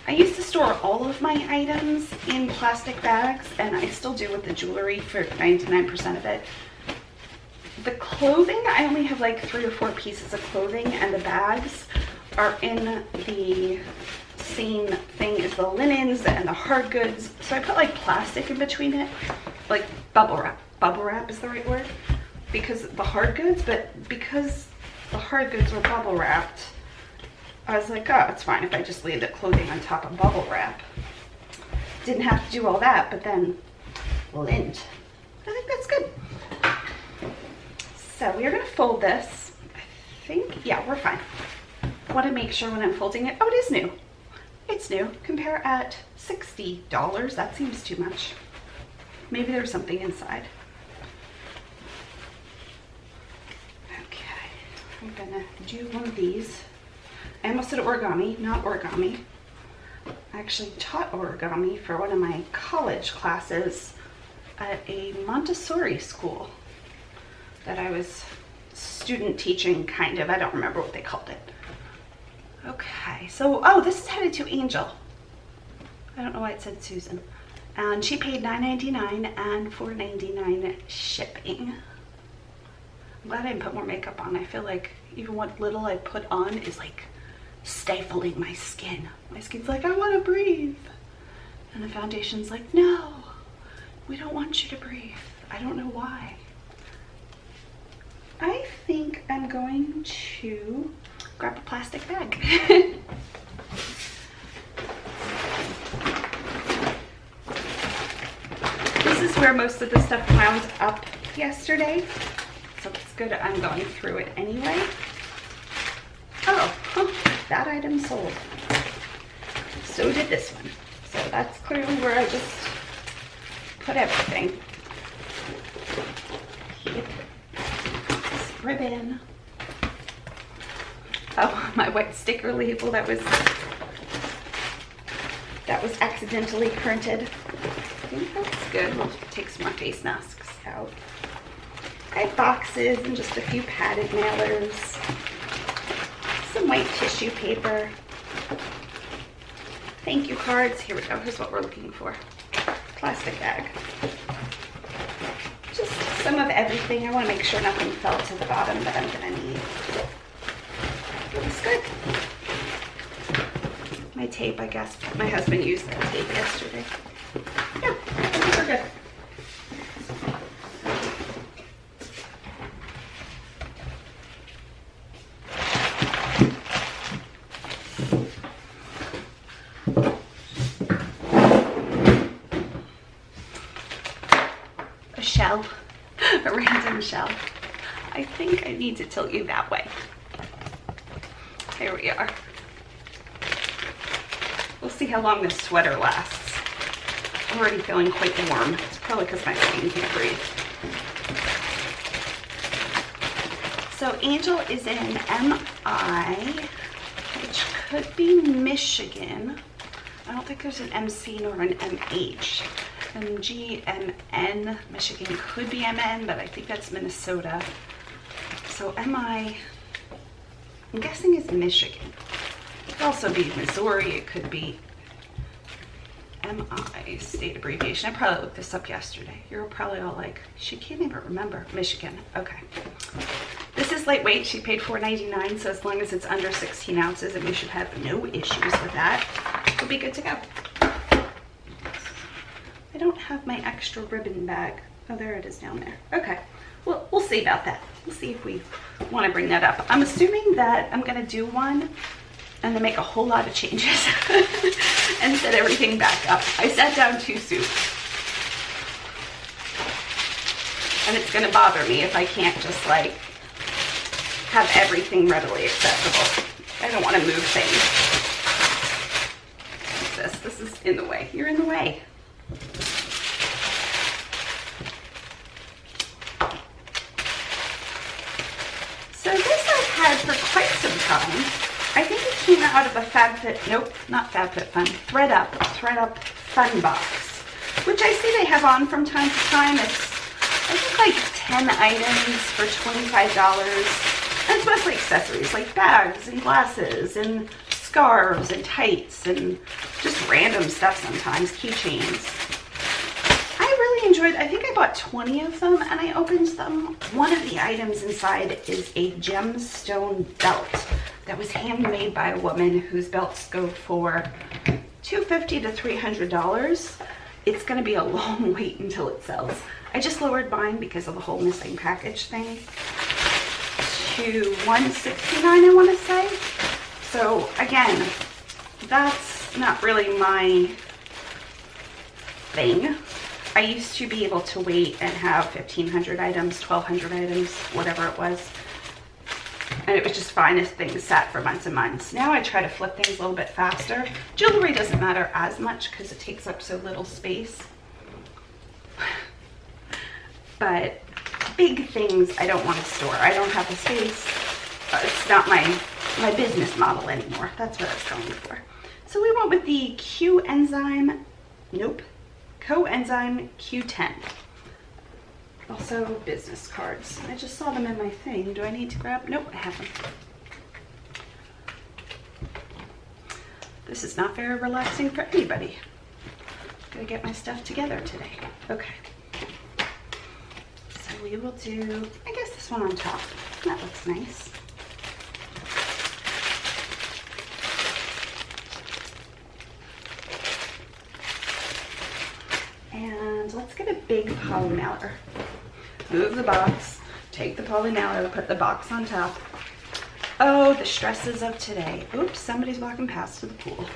I used to store all of my items in plastic bags, and I still do with the jewelry for 99% of it. The clothing, I only have like 3 or 4 pieces of clothing, and the bags are in the same thing as the linens and the hard goods. So I put like plastic in between it, like bubble wrap. Bubble wrap is the right word, because the hard goods, but because the hard goods were bubble wrapped, I was like, oh, it's fine if I just leave the clothing on top of bubble wrap. Didn't have to do all that, but then lint. I think that's good. So we are going to fold this. I think, yeah, we're fine. I want to make sure when I'm folding it, oh, it is new. It's new. Compare at $60. That seems too much. Maybe there's something inside. Okay, I'm gonna do one of these. I almost said origami, not origami. I actually taught origami for one of my college classes at a Montessori school that I was student teaching, kind of. I don't remember what they called it. Okay, so, oh, this is headed to Angel. I don't know why it said Susan. And she paid $9.99 and $4.99 shipping. I'm glad I didn't put more makeup on. I feel like even what little I put on is like stifling my skin. My skin's like, I want to breathe. And the foundation's like, no, we don't want you to breathe. I don't know why. I think I'm going to grab a plastic bag. This is where most of the stuff wound up yesterday, so it's good I'm going through it anyway. Oh, that item sold. So did this one. So that's clearly where I just put everything. Yep. This ribbon. Oh, my white sticker label that was accidentally printed. I think that's good. We'll take some more face masks out. I have boxes and just a few padded mailers. Some white tissue paper. Thank you cards. Here we go. Here's what we're looking for. Plastic bag. Just some of everything. I want to make sure nothing fell to the bottom that I'm going to need. Looks good. My tape, I guess. My husband used that tape yesterday. Yeah, I think we're good. A shell, a random shell. I think I need to tilt you that way. Here we are. We'll see how long this sweater lasts. I'm already feeling quite warm. It's probably because my skin can't breathe. So Angel is in MI, which could be Michigan. I don't think there's an MC nor an MH. MG, MN, Michigan could be MN, but I think that's Minnesota. So MI, I'm guessing it's Michigan. It could also be Missouri. It could be MI, state abbreviation. I probably looked this up yesterday. You're probably all like, she can't even remember. Michigan. Okay. This is lightweight. She paid $4.99, so as long as it's under 16 ounces, and we should have no issues with that, we'll be good to go. I don't have my extra ribbon bag. Oh, there it is down there. Okay. Well, we'll see about that. We'll see if we want to bring that up. I'm assuming that I'm going to do one and then make a whole lot of changes and set everything back up. I sat down too soon. And it's going to bother me if I can't just like have everything readily accessible. I don't want to move things. What's this? This is in the way. You're in the way. So this I've had for quite some time. I think it came out of a FabFit, nope, not FabFitFun, ThredUp Fun Box, which I see they have on from time to time. It's, I think, like 10 items for $25. And it's mostly accessories like bags and glasses and scarves and tights and just random stuff sometimes, keychains. I really enjoyed, I think I bought 20 of them and I opened them. One of the items inside is a gemstone belt that was handmade by a woman whose belts go for $250 to $300. It's going to be a long wait until it sells. I just lowered mine because of the whole missing package thing to $169, I want to say. So again, that's not really my thing. I used to be able to wait and have 1,500 items, 1,200 items, whatever it was. And it was just fine if things sat for months and months. Now I try to flip things a little bit faster. Jewelry doesn't matter as much because it takes up so little space. But big things I don't want to store. I don't have the space. It's not my business model anymore. That's what I was going for. So we went with the coenzyme Q10. Also business cards. I just saw them in my thing. Do I need to grab? Nope, I have them. This is not very relaxing for anybody. Gotta get my stuff together today. Okay. So we will do, I guess, this one on top. That looks nice. And let's get a big poly mailer. Move the box, take the poly mailer, put the box on top. Oh, the stresses of today. Oops, somebody's walking past to the pool.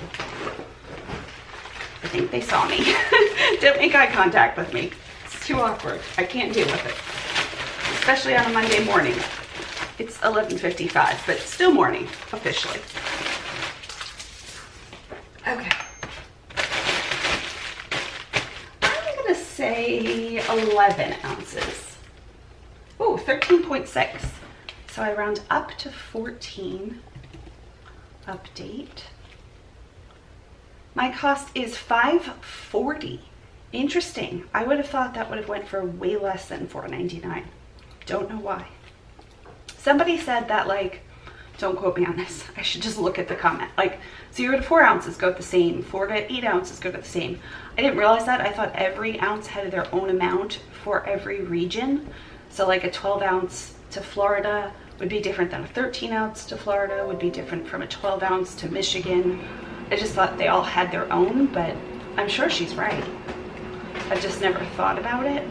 I think they saw me. Didn't make eye contact with me. It's too awkward. I can't deal with it. Especially on a Monday morning. It's 11:55, but it's still morning, officially. Okay. Say 11 ounces. Oh, 13.6. So I round up to 14. Update. My cost is $5.40. Interesting. I would have thought that would have went for way less than $4.99. Don't know why. Somebody said that, like, don't quote me on this. I should just look at the comment. Like 0 to 4 ounces go the same. 4 to 8 ounces go the same. I didn't realize that. I thought every ounce had their own amount for every region. So like a 12 ounce to Florida would be different than a 13 ounce to Florida, would be different from a 12 ounce to Michigan. I just thought they all had their own, but I'm sure she's right. I just never thought about it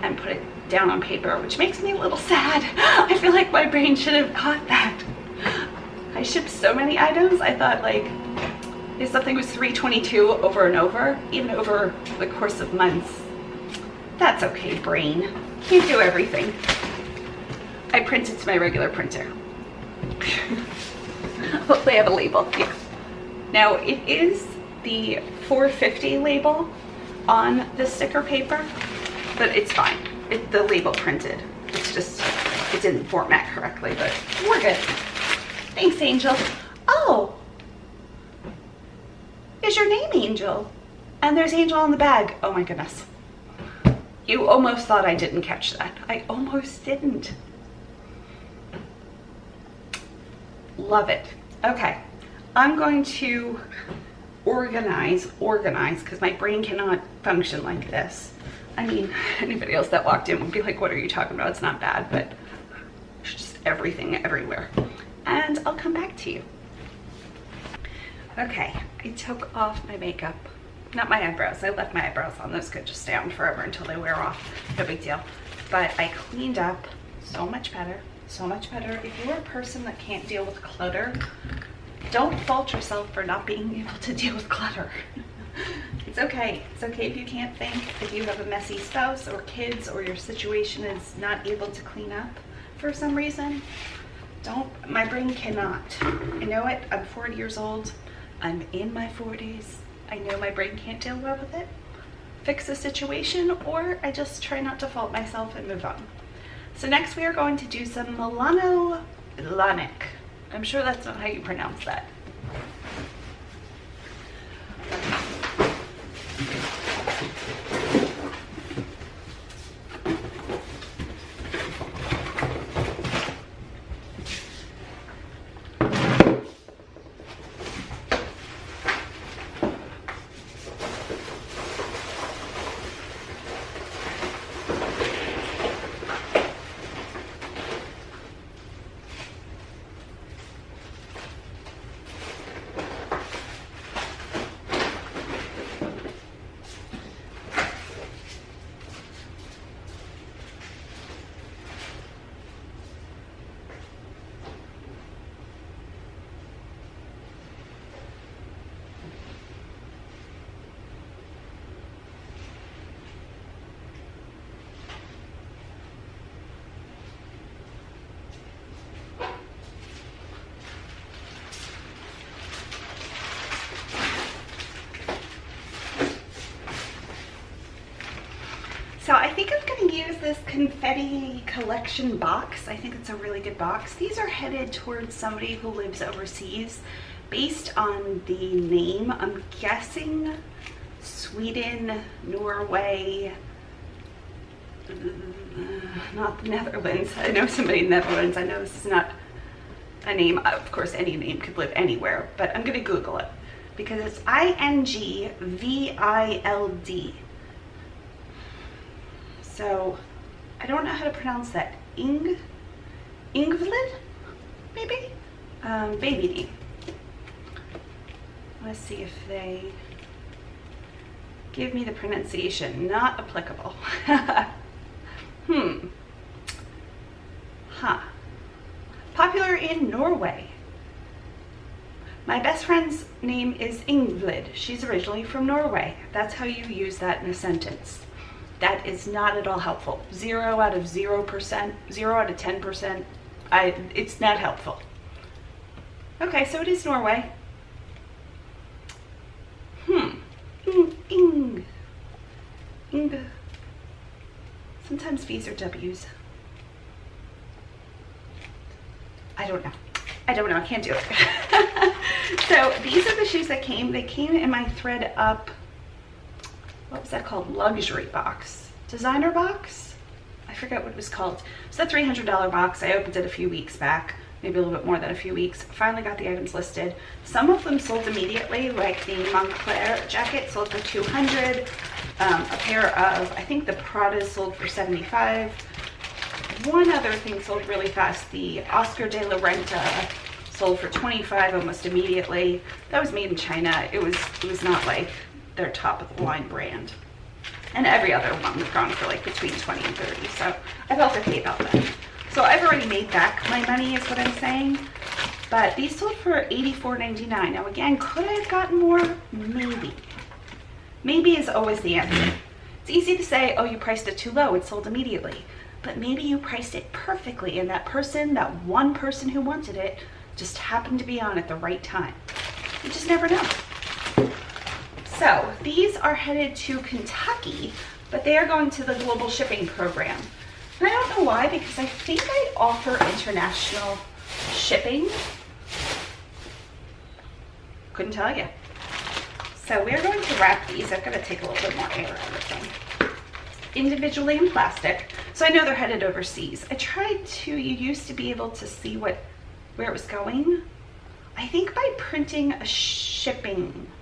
and put it down on paper, which makes me a little sad. I feel like my brain should have caught that. I shipped so many items. I thought, like, if something was $3.22 over and over, even over the course of months, that's okay, brain. Can't do everything. I printed to my regular printer. Hopefully I have a label. Yeah. Now it is the $4.50 label on the sticker paper, but it's fine. The label printed. It's just, it didn't format correctly, but we're good. Thanks, Angel. Oh, is your name Angel? And there's Angel on the bag. Oh my goodness. You almost thought I didn't catch that. I almost didn't. Love it. Okay, I'm going to organize, because my brain cannot function like this. I mean, anybody else that walked in would be like, what are you talking about? It's not bad, but it's just everything everywhere. And I'll come back to you. Okay, I took off my makeup. Not my eyebrows. I left my eyebrows on. Those could just stay on forever until they wear off. No big deal. But I cleaned up so much better. So much better. If you're a person that can't deal with clutter, don't fault yourself for not being able to deal with clutter. It's okay. It's okay if you can't think, if you have a messy spouse or kids, or your situation is not able to clean up for some reason. My brain cannot. I know it. I'm 40 years old. I'm in my 40s. I know my brain can't deal well with it. Fix the situation, or I just try not to fault myself and move on. So next we are going to do some LeBlanc. I'm sure that's not how you pronounce that. gonna use this confetti collection box. I think it's a really good box. These are headed towards somebody who lives overseas. Based on the name, I'm guessing Sweden, Norway, not the Netherlands. I know somebody in the Netherlands. I know this is not a name. Of course, any name could live anywhere, but I'm gonna Google it because it's Ingvild. So I don't know how to pronounce that. Ingvild, maybe? Baby name. Let's see if they give me the pronunciation. Not applicable. Popular in Norway. My best friend's name is Ingvild. She's originally from Norway. That's how you use that in a sentence. That is not at all helpful. 0 out of 0%, 0 out of 10%. It's not helpful. Okay, so it is Norway. Ing. Sometimes V's or W's. I don't know. I can't do it. So these are the shoes that came. They came in my thread up, what was that called? Luxury box. Designer box? I forget what it was called. It's a $300 box. I opened it a few weeks back. Maybe a little bit more than a few weeks. Finally got the items listed. Some of them sold immediately, like the Montclair jacket sold for $200. A pair of, I think the Pradas sold for $75. One other thing sold really fast. The Oscar de la Renta sold for $25 almost immediately. That was made in China. It was not like their top of the line brand. And every other one was gone for like between 20 and 30. So I felt okay about that. So I've already made back my money is what I'm saying. But these sold for $84.99. Now again, could I have gotten more? Maybe. Maybe is always the answer. It's easy to say, oh, you priced it too low, it sold immediately. But maybe you priced it perfectly and that person, that one person who wanted it, just happened to be on at the right time. You just never know. So these are headed to Kentucky, but they are going to the global shipping program. And I don't know why, because I think I offer international shipping. Couldn't tell you. So we're going to wrap these. I've got to take a little bit more air out of them. Individually in plastic. So I know they're headed overseas. I tried to, you used to be able to see where it was going. I think by printing a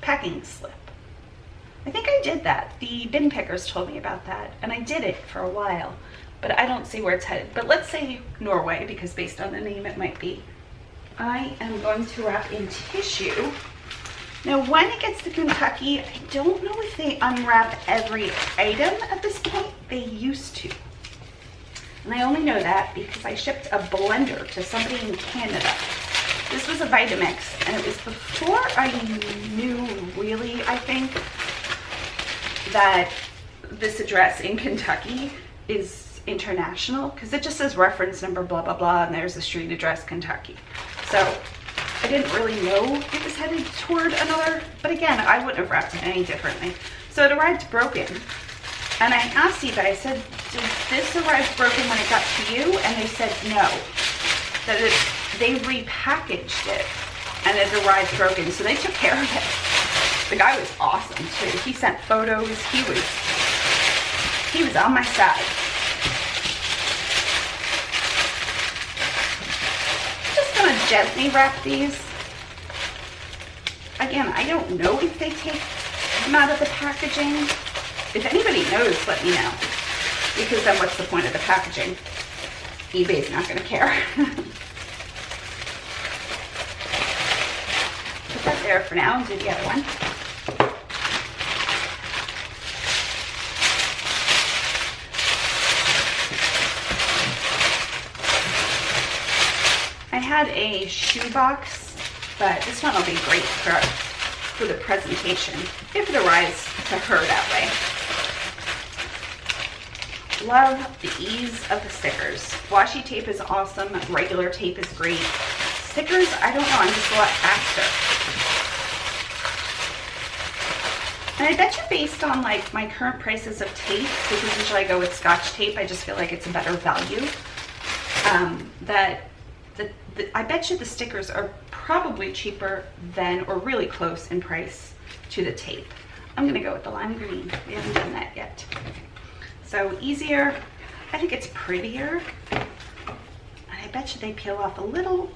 packing slip. I think I did that. The bin pickers told me about that, and I did it for a while, but I don't see where it's headed. But let's say Norway, because based on the name it might be. I am going to wrap in tissue. Now when it gets to Kentucky, I don't know if they unwrap every item at this point. They used to. And I only know that because I shipped a blender to somebody in Canada. This was a Vitamix, and it was before I knew really, I think, that this address in Kentucky is international, because it just says reference number blah blah blah, and there's the street address Kentucky. So I didn't really know it was headed toward another, but again, I wouldn't have wrapped it any differently. So it arrived broken, and I asked eBay, I said, did this arrive broken when it got to you? And they said no, that they repackaged it and it arrived broken, so they took care of it. The guy was awesome too. He sent photos. He was on my side. Just gonna gently wrap these. Again, I don't know if they take them out of the packaging. If anybody knows, let me know. Because then what's the point of the packaging? eBay's not gonna care. Put that there for now and do the other one. I had a shoe box, but this one will be great for the presentation, if it arrives to her that way. Love the ease of the stickers. Washi tape is awesome, regular tape is great. Stickers, I don't know, I'm just a lot faster. And I bet you based on like my current prices of tape, because usually I go with Scotch tape, I just feel like it's a better value, I bet you the stickers are probably cheaper than, or really close in price to the tape. I'm gonna go with the lime green. We haven't done that yet. So easier, I think it's prettier. And I bet you they peel off a little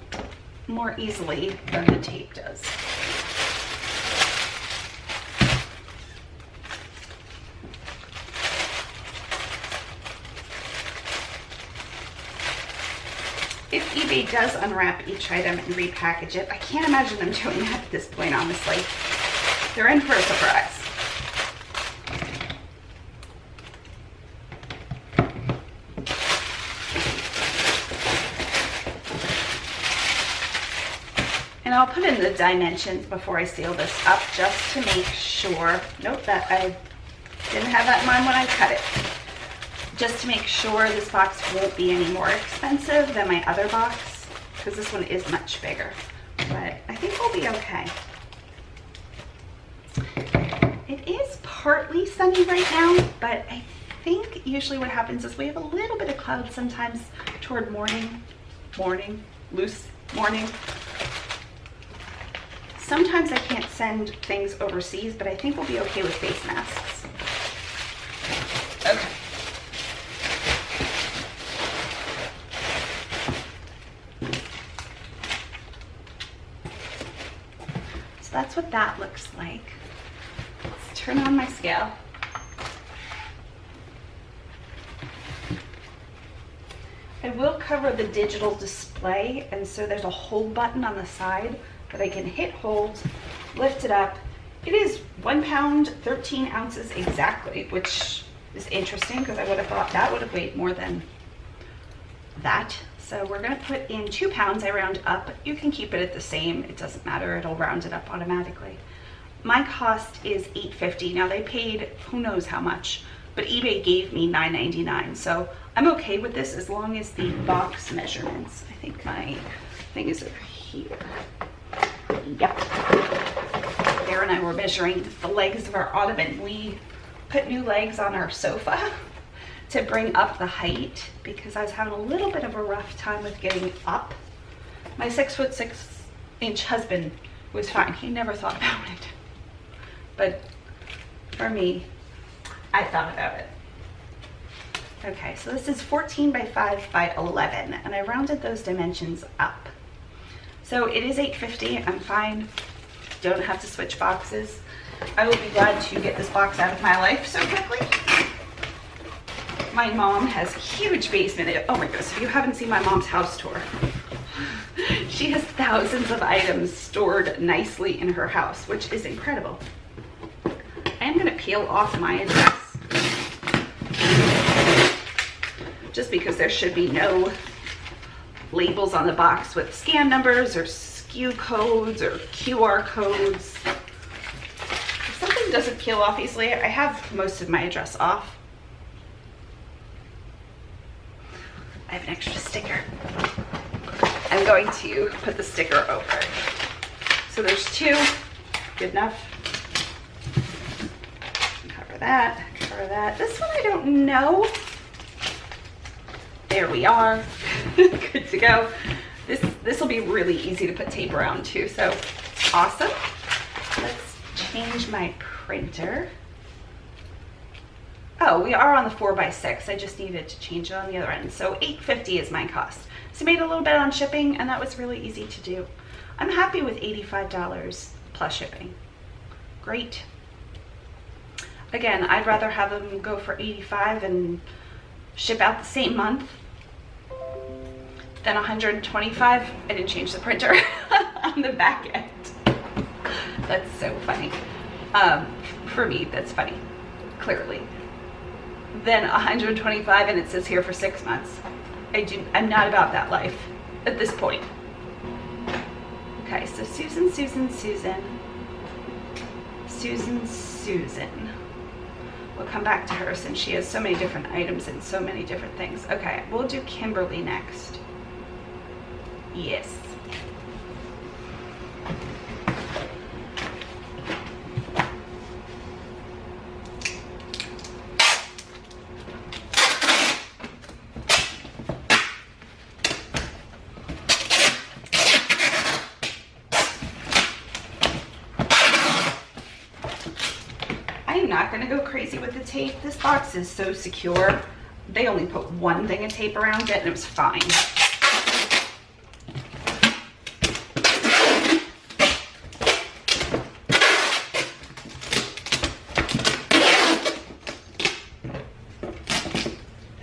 more easily than the tape does. If eBay does unwrap each item and repackage it, I can't imagine them doing that at this point, honestly. They're in for a surprise. And I'll put in the dimensions before I seal this up just to make sure. Nope, that I didn't have that in mind when I cut it. Just to make sure this box won't be any more expensive than my other box, because this one is much bigger. But I think we'll be okay. It is partly sunny right now, but I think usually what happens is we have a little bit of clouds sometimes toward loose morning. Sometimes I can't send things overseas, but I think we'll be okay with face masks. Okay. So that's what that looks like. Let's turn on my scale. I will cover the digital display, and so there's a hold button on the side that I can hit hold, lift it up. It is 1 pound, 13 ounces exactly, which is interesting because I would have thought that would have weighed more than that. So we're gonna put in 2 pounds, I round up. You can keep it at the same, it doesn't matter, it'll round it up automatically. My cost is $8.50. Now they paid who knows how much, but eBay gave me $9.99. So I'm okay with this as long as the box measurements. I think my thing is over here. Yep. Bear and I were measuring the legs of our ottoman. We put new legs on our sofa to bring up the height because I was having a little bit of a rough time with getting up. My 6'6" husband was fine. He never thought about it. But for me, I thought about it. Okay, so this is 14 by 5 by 11, and I rounded those dimensions up. So it is $8.50. I'm fine. Don't have to switch boxes. I will be glad to get this box out of my life so quickly. My mom has a huge basement. Oh my goodness, if you haven't seen my mom's house tour, she has thousands of items stored nicely in her house, which is incredible. I am gonna peel off my address just because there should be no labels on the box with scan numbers or SKU codes or QR codes. If something doesn't peel off easily, I have most of my address off. I have an extra sticker. I'm going to put the sticker over. So there's 2, good enough. Cover that, cover that. This one I don't know. There we are. Good to go. This will be really easy to put tape around too, so awesome. Let's change my printer. Oh, we are on the 4x6. I just needed to change it on the other end. So $8.50 is my cost. So made a little bit on shipping, and that was really easy to do. I'm happy with $85 plus shipping. Great. Again, I'd rather have them go for $85 and ship out the same month than $125. I didn't change the printer on the back end. That's so funny. For me, that's funny, clearly. Then $125 and it says here for 6 months. I'm not about that life at this point. Okay, so Susan. We'll come back to her since she has so many different items and so many different things. Okay, we'll do Kimberly next. Yes. gonna go crazy with the tape. This box is so secure. They only put one thing of tape around it and it was fine.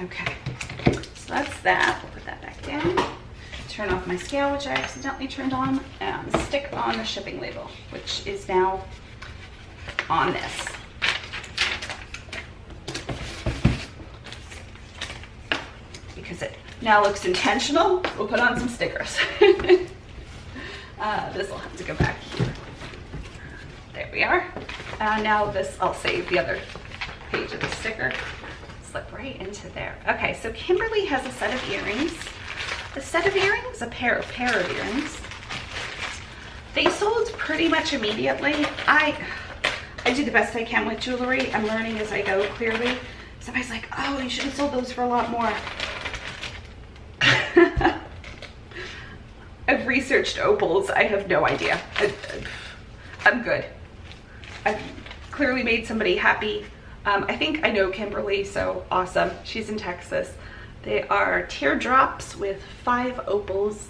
Okay, so that's that. We'll put that back down. Turn off my scale, which I accidentally turned on, and stick on the shipping label, which is now on this. Because it now looks intentional, we'll put on some stickers. This will have to go back here. There we are. Now this, I'll save the other page of the sticker. Slip right into there. Okay, so Kimberly has a set of earrings. A set of earrings? A pair of earrings. They sold pretty much immediately. I do the best I can with jewelry. I'm learning as I go, clearly. Somebody's like, oh, you should have sold those for a lot more. I've researched opals. I have no idea. I'm good. I've clearly made somebody happy. I think I know Kimberly, so awesome. She's in Texas. They are teardrops with 5 opals.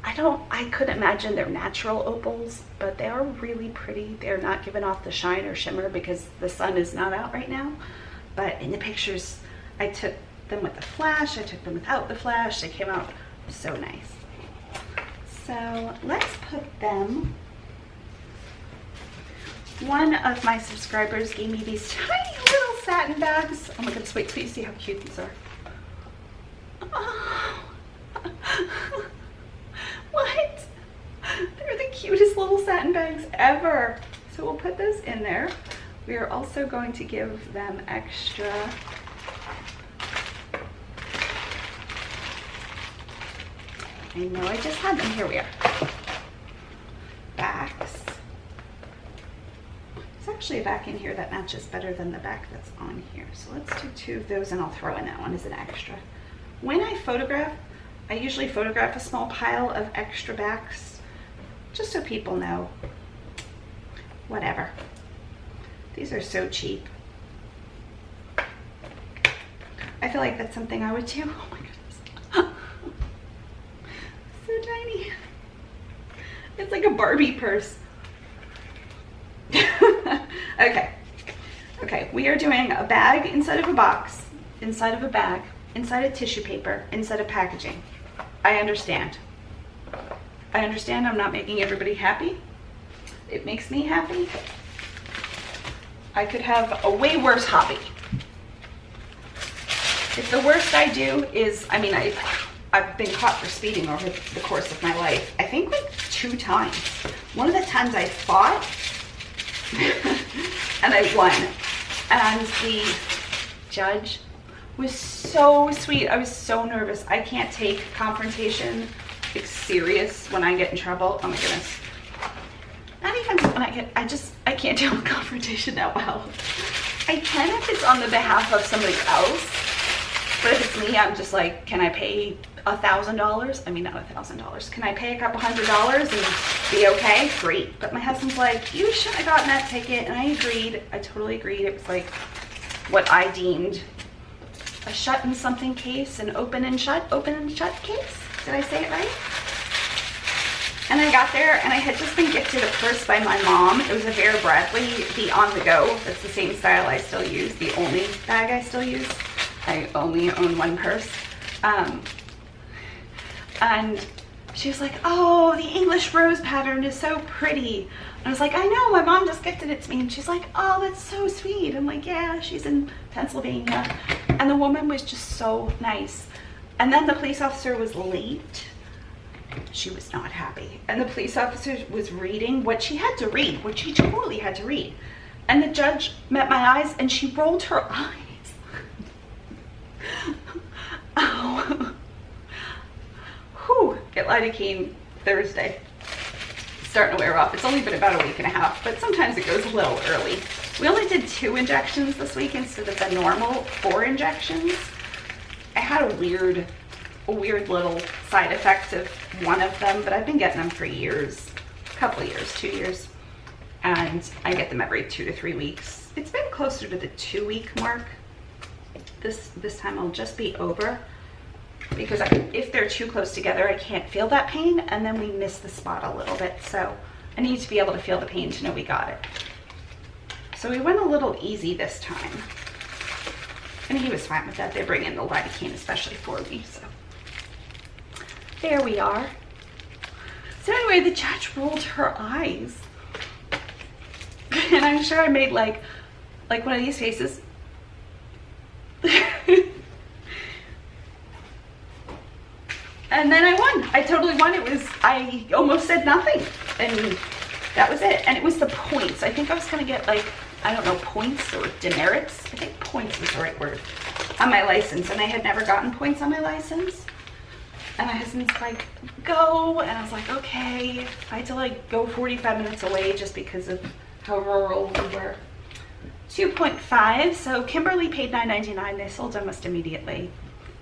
I couldn't imagine they're natural opals, but they are really pretty. They're not giving off the shine or shimmer because the sun is not out right now. But in the pictures, I took them with the flash, I took them without the flash. They came out so nice. So let's put them. One of my subscribers gave me these tiny little satin bags. Oh my goodness, wait till you see how cute these are. Oh. What? They're the cutest little satin bags ever. So we'll put those in there. We are also going to give them extra I know I just had them. Here we are. Backs. There's actually a back in here that matches better than the back that's on here. So let's do 2 of those and I'll throw in that one as an extra. When I photograph, I usually photograph a small pile of extra backs just so people know. Whatever. These are so cheap. I feel like that's something I would do. Oh my goodness. So tiny. It's like a Barbie purse. Okay. Okay, we are doing a bag inside of a box, inside of a bag, inside of tissue paper, inside of packaging. I understand. I understand I'm not making everybody happy. It makes me happy. I could have a way worse hobby. If the worst I do is, I mean, I've been caught for speeding over the course of my life. I think like 2 times. One of the times I fought and I won. And the judge was so sweet. I was so nervous. I can't take confrontation. It's serious when I get in trouble. Oh my goodness. Not even when I can't deal with confrontation that well. I can if it's on the behalf of somebody else. But if it's me, I'm just like, can I pay $1,000? I mean, not $1,000. Can I pay a couple $100s and be okay? Great. But my husband's like, you shouldn't have gotten that ticket. And I agreed. I totally agreed. It was like what I deemed a shut and something case, an open and shut case. Did I say it right? And I got there and I had just been gifted a purse by my mom. It was a Vera Bradley, the On The Go. That's the same style I still use, the only bag I still use. I only own one purse. And she was like, oh, the English rose pattern is so pretty. And I was like, I know, my mom just gifted it to me. And she's like, oh, that's so sweet. I'm like, yeah, she's in Pennsylvania. And the woman was just so nice. And then the police officer was late. She was not happy. And the police officer was reading what she had to read, what she totally had to read. And the judge met my eyes and she rolled her eyes. Oh. Whew. Get lidocaine Thursday. It's starting to wear off. It's only been about a week and a half, but sometimes it goes a little early. We only did 2 injections this week instead of the normal 4 injections. I had a weird little side effect of one of them, but I've been getting them for years, a couple of years, 2 years. and I get them every 2 to 3 weeks. It's been closer to the 2-week mark. This time I'll just be over, because if they're too close together, I can't feel that pain, and then we miss the spot a little bit. So I need to be able to feel the pain to know we got it. So we went a little easy this time, and he was fine with that. They bring in the lidocaine especially for me, so there we are. So anyway, the judge rolled her eyes, and I'm sure I made like one of these faces. And then I won. I totally won. I almost said nothing, and that was it. And it was the points. I think I was gonna get like, I don't know, points or demerits. I think points is the right word on my license, and I had never gotten points on my license. And my husband's like, go, and I was like, okay. I had to like go 45 minutes away just because of how rural we were. 2.5, so Kimberly paid $9.99. They sold almost immediately.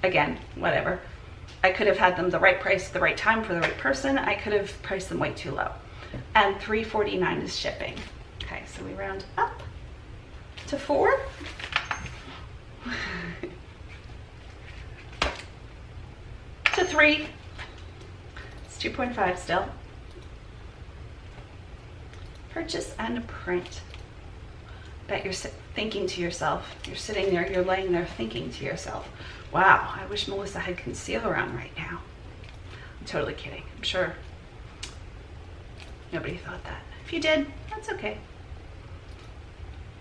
Again, whatever. I could have had them the right price, the right time for the right person. I could have priced them way too low. And $3.49 is shipping. Okay, so we round up to 4. To 3. It's 2.5 still. Purchase and print. Bet you're thinking to yourself, you're sitting there, you're laying there thinking to yourself, wow, I wish Mellissa had concealer on right now. I'm totally kidding. I'm sure nobody thought that. If you did, that's okay.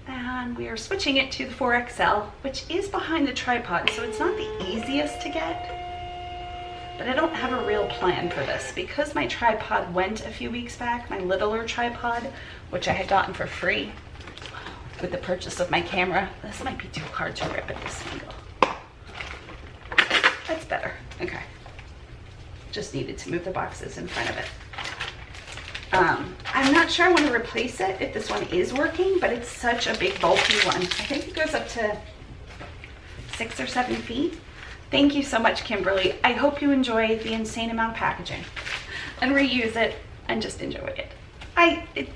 And we are switching it to the 4XL, which is behind the tripod, so it's not the easiest to get. But I don't have a real plan for this because my tripod went a few weeks back, my littler tripod, which I had gotten for free with the purchase of my camera. This might be too hard to rip at this angle. That's better. Okay. Just needed to move the boxes in front of it. I'm not sure I want to replace it if this one is working, but it's such a big bulky one. I think it goes up to 6 or 7 feet. Thank you so much, Kimberly. I hope you enjoy the insane amount of packaging and reuse it and just enjoy it.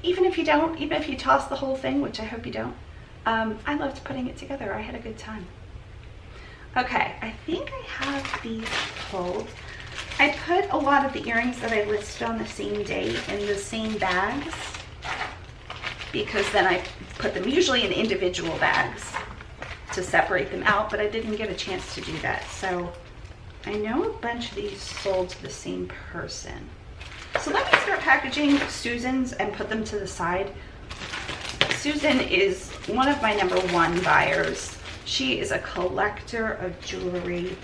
Even if you don't, even if you toss the whole thing, which I hope you don't, I loved putting it together. I had a good time. Okay, I think I have these pulled. I put a lot of the earrings that I listed on the same day in the same bags because then I put them usually in individual bags to separate them out, but I didn't get a chance to do that. So I know a bunch of these sold to the same person. So let me start packaging Susan's and put them to the side. Susan is one of my #1 buyers. She is a collector of jewelry.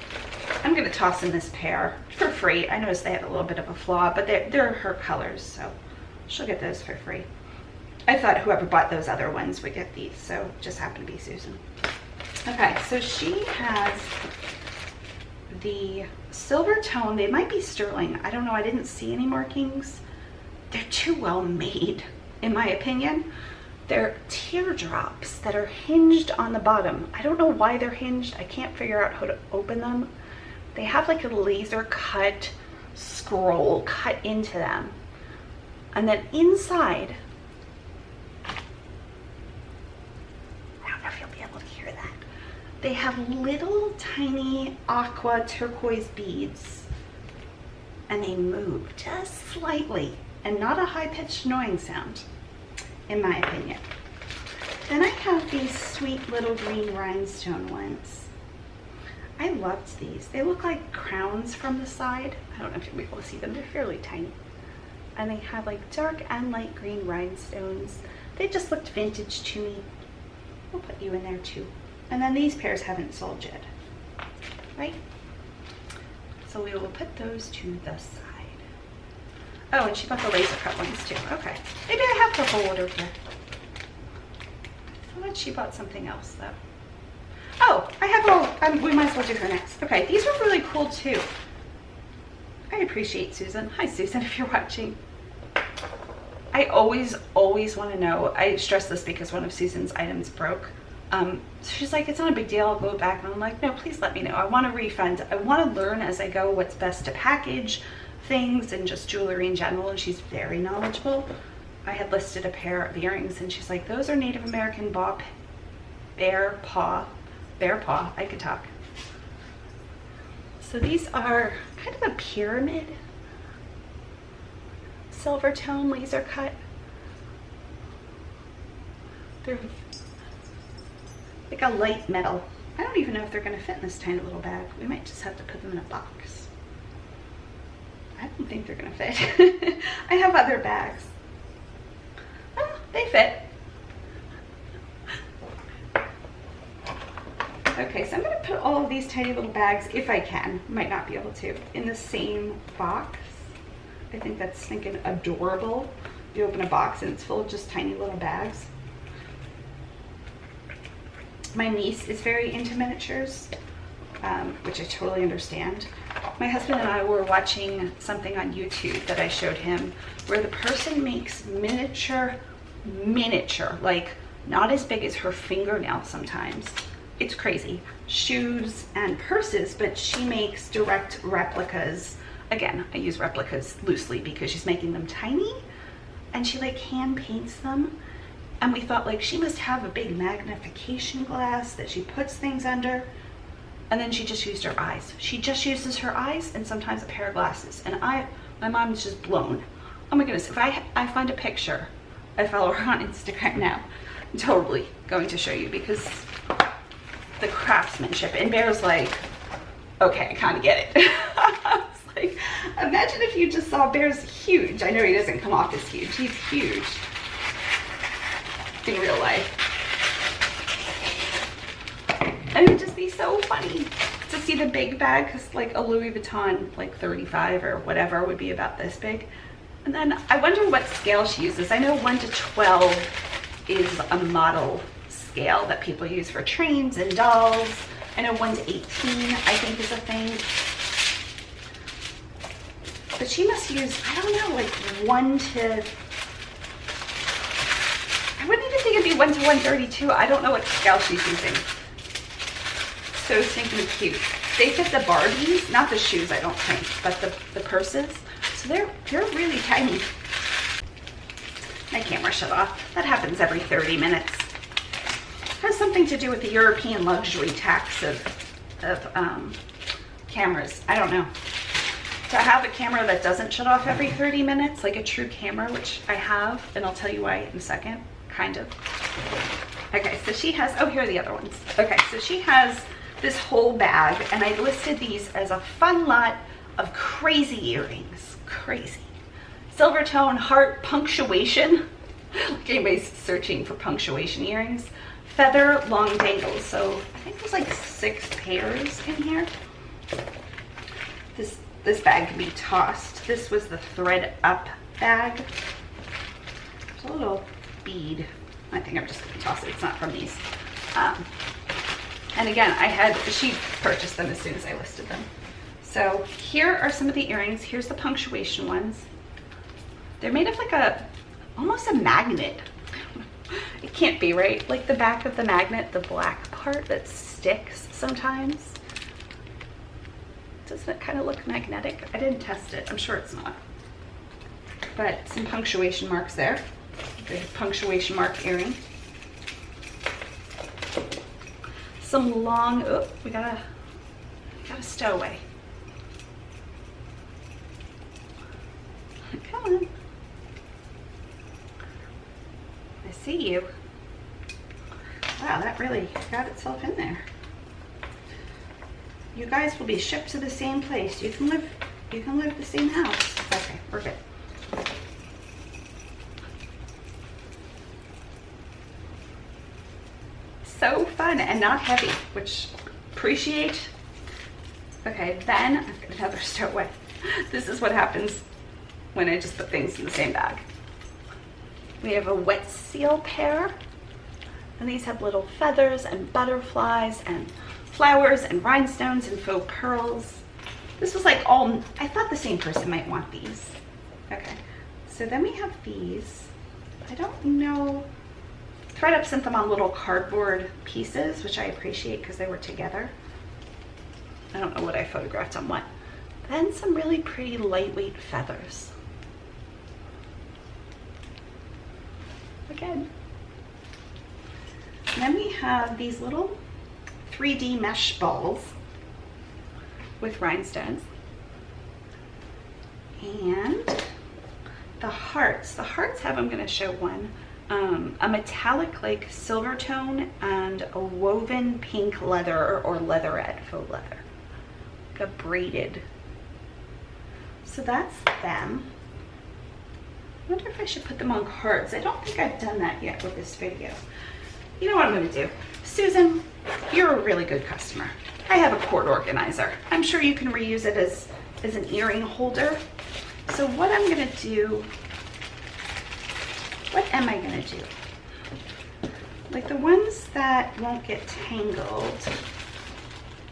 I'm gonna toss in this pair for free. I noticed they had a little bit of a flaw, but they're her colors, so she'll get those for free. I thought whoever bought those other ones would get these, so it just happened to be Susan. Okay, so she has the silver tone. They might be sterling. I don't know. I didn't see any markings. They're too well made, in my opinion. They're teardrops that are hinged on the bottom. I don't know why they're hinged. I can't figure out how to open them. They have like a laser cut scroll cut into them. And then inside, I don't know if you'll be able to hear that. They have little tiny aqua turquoise beads, and they move just slightly and not a high-pitched annoying sound, in my opinion. Then I have these sweet little green rhinestone ones. I loved these. They look like crowns from the side. I don't know if you'll be able to see them. They're fairly tiny. And they have like dark and light green rhinestones. They just looked vintage to me. We'll put you in there too. And then these pairs haven't sold yet, right? So we will put those to the side. Oh, and she bought the laser cut ones too. Okay, maybe I have the whole order here. I thought she bought something else though. Oh, I have all, we might as well do her next. Okay, these were really cool too. I appreciate Susan. Hi Susan, if you're watching. I always want to know, I stress this because one of Susan's items broke. So she's like, it's not a big deal, I'll go back. And I'm like, no, please let me know. I want a refund. I want to learn as I go what's best to package things and just jewelry in general. And she's very knowledgeable. I had listed a pair of earrings and she's like, those are Native American bear paw, I could talk. So these are kind of a pyramid, silver tone, laser cut. They're like a light metal. I don't even know if they're gonna fit in this tiny little bag. We might just have to put them in a box. I don't think they're gonna fit. I have other bags. Oh, they fit. Okay, so I'm gonna put all of these tiny little bags, if I can, might not be able to, in the same box. I think that's thinking adorable. You open a box and it's full of just tiny little bags. My niece is very into miniatures, which I totally understand. My husband and I were watching something on YouTube that I showed him where the person makes miniature, like not as big as her fingernail sometimes. It's crazy. Shoes and purses, but she makes direct replicas. Again, I use replicas loosely because she's making them tiny and she like hand paints them. And we thought like she must have a big magnification glass that she puts things under. And then she just used her eyes. She just uses her eyes and sometimes a pair of glasses. And my mom is just blown. Oh my goodness, if I find a picture, I follow her on Instagram now. I'm totally going to show you because the craftsmanship. And Bear's like, okay, I kind of get it. I was like, imagine if you just saw Bear's huge. I know he doesn't come off as huge. He's huge in real life. And it would just be so funny to see the big bag, because like a Louis Vuitton, like 35 or whatever, would be about this big. And then I wonder what scale she uses. I know 1 to 12 is a model scale that people use for trains and dolls. I know 1 to 18 I think is a thing. But she must use, I don't know, like 1 to, I wouldn't even think it'd be 1 to 132. I don't know what scale she's using. So stinking cute. They fit the Barbies, not the shoes I don't think, but the purses. So they're really tiny. My camera shut off. That happens every 30 minutes. Has something to do with the European luxury tax of cameras. I don't know. To have a camera that doesn't shut off every 30 minutes, like a true camera, which I have, and I'll tell you why in a second, kind of. Okay, so she has, oh, here are the other ones. Okay, so she has this whole bag, and I listed these as a fun lot of crazy earrings. Crazy. Silver tone, heart, punctuation. Like anybody's searching for punctuation earrings. Feather, long dangles. So I think there's like 6 pairs in here. This bag can be tossed. This was the thread up bag. There's a little bead. I think I'm just gonna toss it. It's not from these. And again, she purchased them as soon as I listed them. So here are some of the earrings. Here's the punctuation ones. They're made of like almost a magnet. It can't be, right? Like the back of the magnet, the black part that sticks sometimes. Doesn't it kind of look magnetic? I didn't test it. I'm sure it's not. But some punctuation marks there. Good punctuation mark earring. Some long, oh, we got a stowaway. Come on. I see you. Wow, that really got itself in there. You guys will be shipped to the same place. You can live the same house. Okay, we're good. So fun and not heavy, which appreciate. Okay, then I've got another stowaway. This is what happens when I just put things in the same bag. We have a wet seal pair, and these have little feathers and butterflies and flowers and rhinestones and faux pearls. This was like all, I thought the same person might want these. Okay, so then we have these. I don't know. ThredUp sent them on little cardboard pieces, which I appreciate because they were together. I don't know what I photographed on what. Then some really pretty lightweight feathers. good. And then we have these little 3D mesh balls with rhinestones. And the hearts. The hearts have, I'm going to show one, a metallic like silver tone and a woven pink leather or leatherette, faux leather. Like a braided. So that's them. I wonder if I should put them on cards. I don't think I've done that yet with this video. You know what I'm going to do? Susan, you're a really good customer. I have a cord organizer. I'm sure you can reuse it as an earring holder. So what I'm going to do, what am I going to do? Like the ones that won't get tangled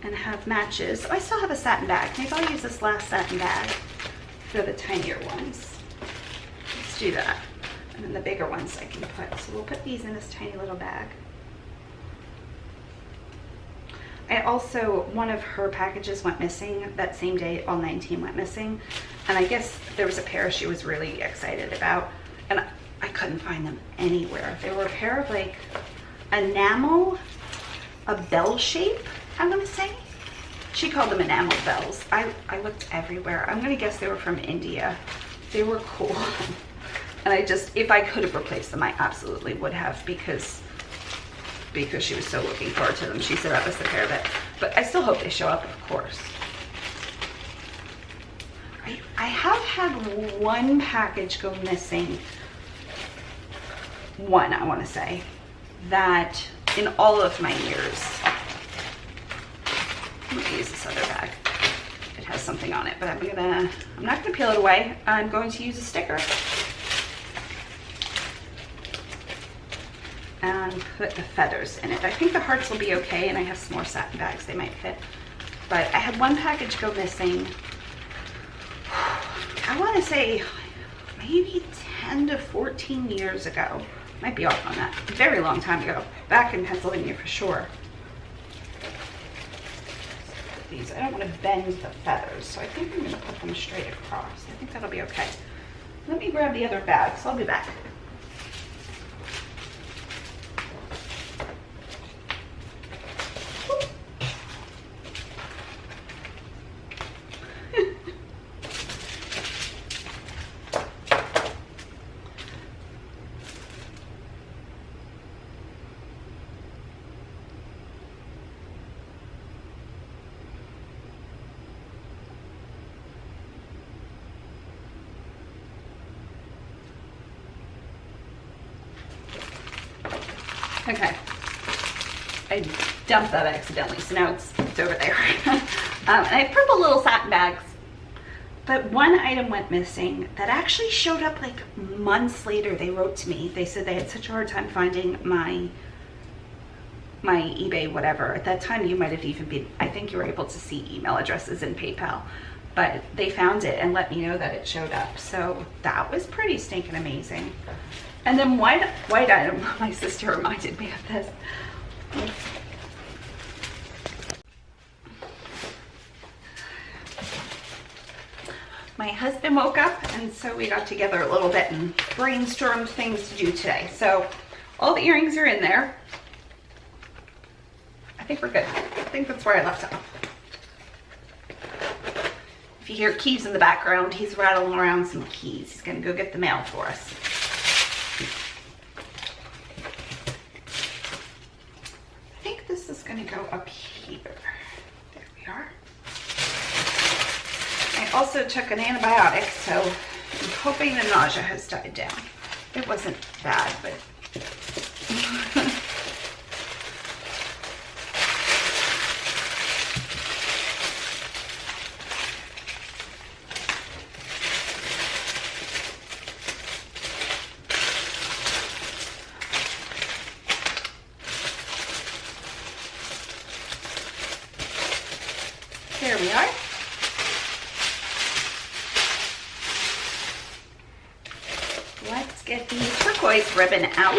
and have matches. Oh, I still have a satin bag. Maybe I'll use this last satin bag for the tinier ones. Let's do that. And then the bigger ones I can put. So we'll put these in this tiny little bag. I also, one of her packages went missing that same day. All 19 went missing. And I guess there was a pair she was really excited about. And I couldn't find them anywhere. They were a pair of like enamel, a bell shape, I'm gonna say. She called them enamel bells. I looked everywhere. I'm gonna guess they were from India. They were cool. And I just, if I could have replaced them, I absolutely would have because she was so looking forward to them. She said that was the pair that, but I still hope they show up, of course. I have had one package go missing. One, I want to say, that in all of my years. I'm going to use this other bag. It has something on it, but I'm not going to peel it away. I'm going to use a sticker and put the feathers in it. I think the hearts will be okay, and I have some more satin bags. They might fit. But I had one package go missing. I want to say maybe 10 to 14 years ago. Might be off on that. A very long time ago. Back in Pennsylvania for sure. These, I don't want to bend the feathers, so I think I'm going to put them straight across. I think that'll be okay. Let me grab the other bag, so I'll be back. Okay, I dumped that accidentally, so now it's over there. And I have purple little satin bags, but one item went missing that actually showed up like months later. They wrote to me. They said they had such a hard time finding my eBay, whatever. At that time, you might have even been, I think you were able to see email addresses in PayPal, but they found it and let me know that it showed up. So that was pretty stinking amazing. And then white item, my sister reminded me of this. My husband woke up, and so we got together a little bit and brainstormed things to do today. So all the earrings are in there. I think we're good. I think that's where I left off. If you hear keys in the background, he's rattling around some keys. He's gonna go get the mail for us. I think this is gonna go up here. There we are. I also took an antibiotic, so I'm hoping the nausea has died down. It wasn't bad, but there we are. Let's get the turquoise ribbon out.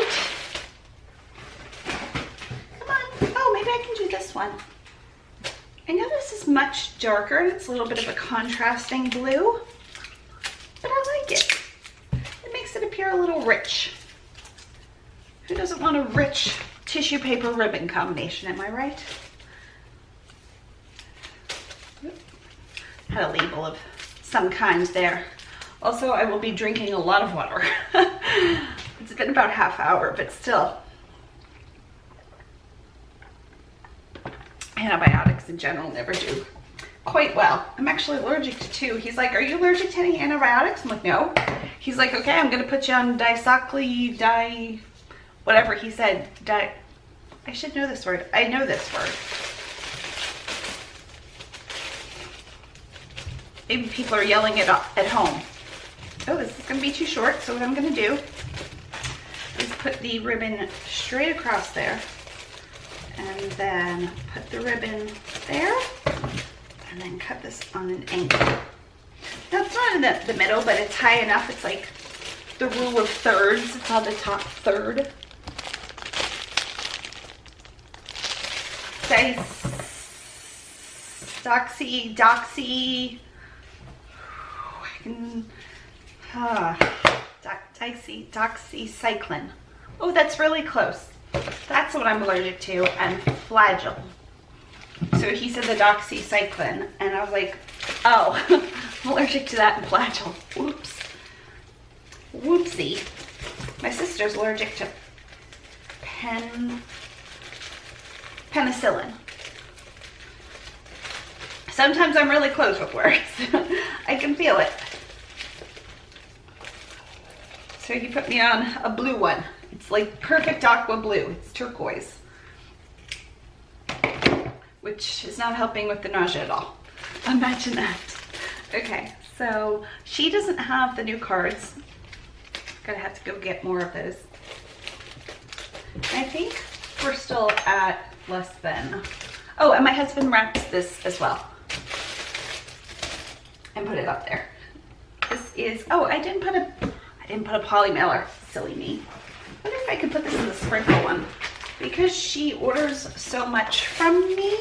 Come on. Oh, maybe I can do this one. I know this is much darker and it's a little bit of a contrasting blue, but I like it. It makes it appear a little rich. Who doesn't want a rich tissue paper ribbon combination, am I right? Had a label of some kind there. Also, I will be drinking a lot of water. It's been about half hour, but still. Antibiotics in general never do quite well. I'm actually allergic to 2. He's like, are you allergic to any antibiotics? I'm like, no. He's like, okay, I'm gonna put you on whatever he said. I should know this word. I know this word. Maybe people are yelling it at home. Oh, this is gonna be too short, so what I'm gonna do is put the ribbon straight across there, and then put the ribbon there, and then cut this on an angle. Now it's not in the middle, but it's high enough. It's like the rule of thirds. It's on the top third. Doxycycline. Oh, that's really close. That's what I'm allergic to, and Flagyl. So he said the doxycycline, and I was like, oh, I'm allergic to that and Flagyl. Whoops. Whoopsie. My sister's allergic to penicillin. Sometimes I'm really close with words. I can feel it. So he put me on a blue one. It's like perfect aqua blue. It's turquoise, which is not helping with the nausea at all. Imagine that. Okay, so she doesn't have the new cards. Gonna have to go get more of those. I think we're still at less than. Oh, and my husband wrapped this as well and put it up there. This is, oh, I didn't put a poly mailer. Silly me. I wonder if I could put this in the sprinkle one. Because she orders so much from me,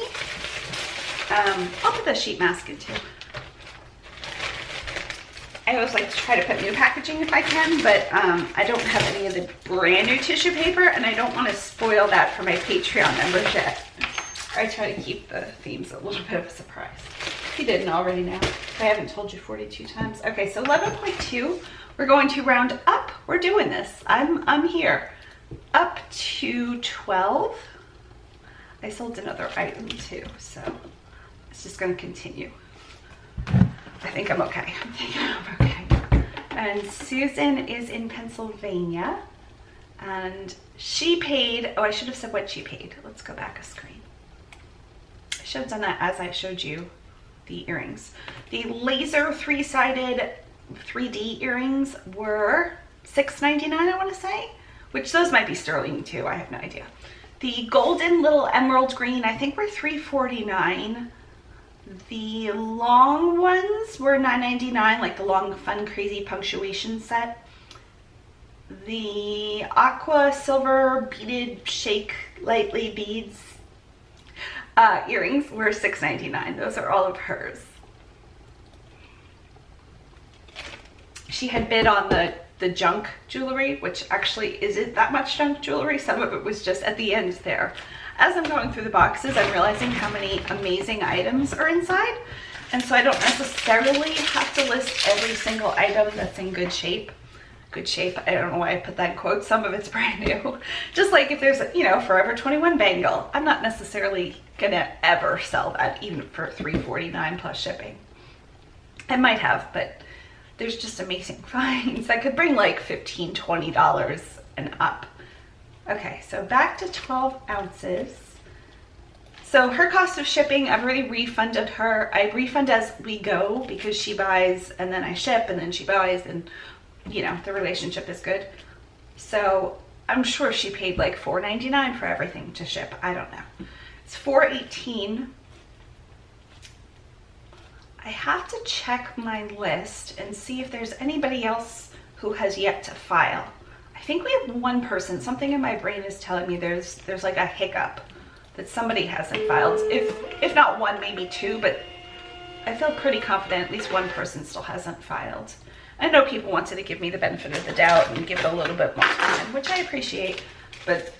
I'll put the sheet mask in too. I always like to try to put new packaging if I can, but I don't have any of the brand new tissue paper, and I don't want to spoil that for my Patreon members yet. I try to keep the themes a little bit of a surprise. If you didn't already know. If I haven't told you 42 times. Okay, so 11.2. We're going to round up. We're doing this. I'm here. Up to 12. I sold another item too, so it's just going to continue. I think I'm okay. I think I'm okay. And Susan is in Pennsylvania, and she paid. Oh, I should have said what she paid. Let's go back a screen. I should have done that as I showed you the earrings. The laser three-sided 3D earrings were $6.99, I want to say, which those might be sterling too. I have no idea. The golden little emerald green, I think, were $3.49. The long ones were $9.99, like the long fun crazy punctuation set. The aqua silver beaded shake lightly beads earrings were $6.99. Those are all of hers. She had bid on the junk jewelry, which actually isn't that much junk jewelry. Some of it was just at the end there. As I'm going through the boxes, I'm realizing how many amazing items are inside. And so I don't necessarily have to list every single item that's in good shape. Good shape, I don't know why I put that in quotes. Some of it's brand new. Just like if there's a, Forever 21 bangle, I'm not necessarily gonna ever sell that, even for $3.49 plus shipping. I might have, but there's just amazing finds. I could bring like $15, $20 and up. Okay, so back to 12 ounces. So her cost of shipping, I've already refunded her. I refund as we go because she buys and then I ship and then she buys, and the relationship is good. So I'm sure she paid like $4.99 for everything to ship. I don't know. It's $4.18. I have to check my list and see if there's anybody else who has yet to file. I think we have one person. Something in my brain is telling me there's like a hiccup that somebody hasn't filed. If not one, maybe two, but I feel pretty confident at least one person still hasn't filed. I know people wanted to give me the benefit of the doubt and give it a little bit more time, which I appreciate, but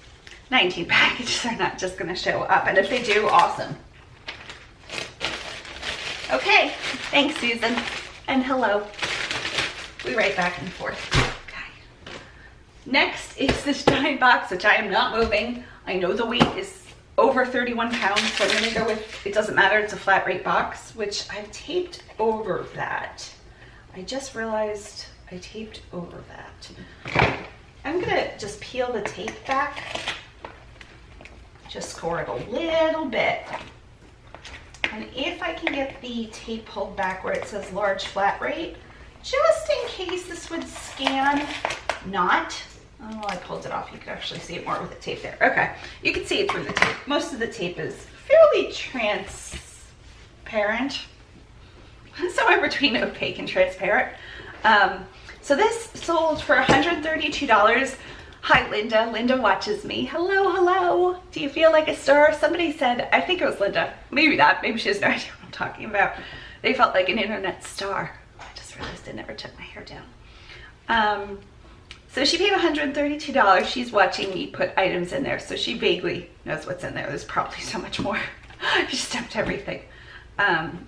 19 packages are not just gonna show up, and if they do, awesome. Okay, thanks Susan, and hello. We write back and forth. Okay. Next is this giant box, which I am not moving. I know the weight is over 31 pounds, so I'm gonna go with, it doesn't matter, it's a flat rate box, which I've taped over that. I just realized I taped over that. I'm gonna just peel the tape back, just score it a little bit. And if I can get the tape pulled back where it says large flat rate, just in case this would scan not. Oh, I pulled it off. You could actually see it more with the tape there. Okay, you can see it through the tape. Most of the tape is fairly transparent. Somewhere between opaque and transparent. So this sold for $132. Hi, Linda. Linda watches me. Hello, hello. Do you feel like a star? Somebody said, I think it was Linda. Maybe not. Maybe she has no idea what I'm talking about. They felt like an internet star. I just realized I never took my hair down. So she paid $132. She's watching me put items in there, so she vaguely knows what's in there. There's probably so much more. I just dumped everything. I'm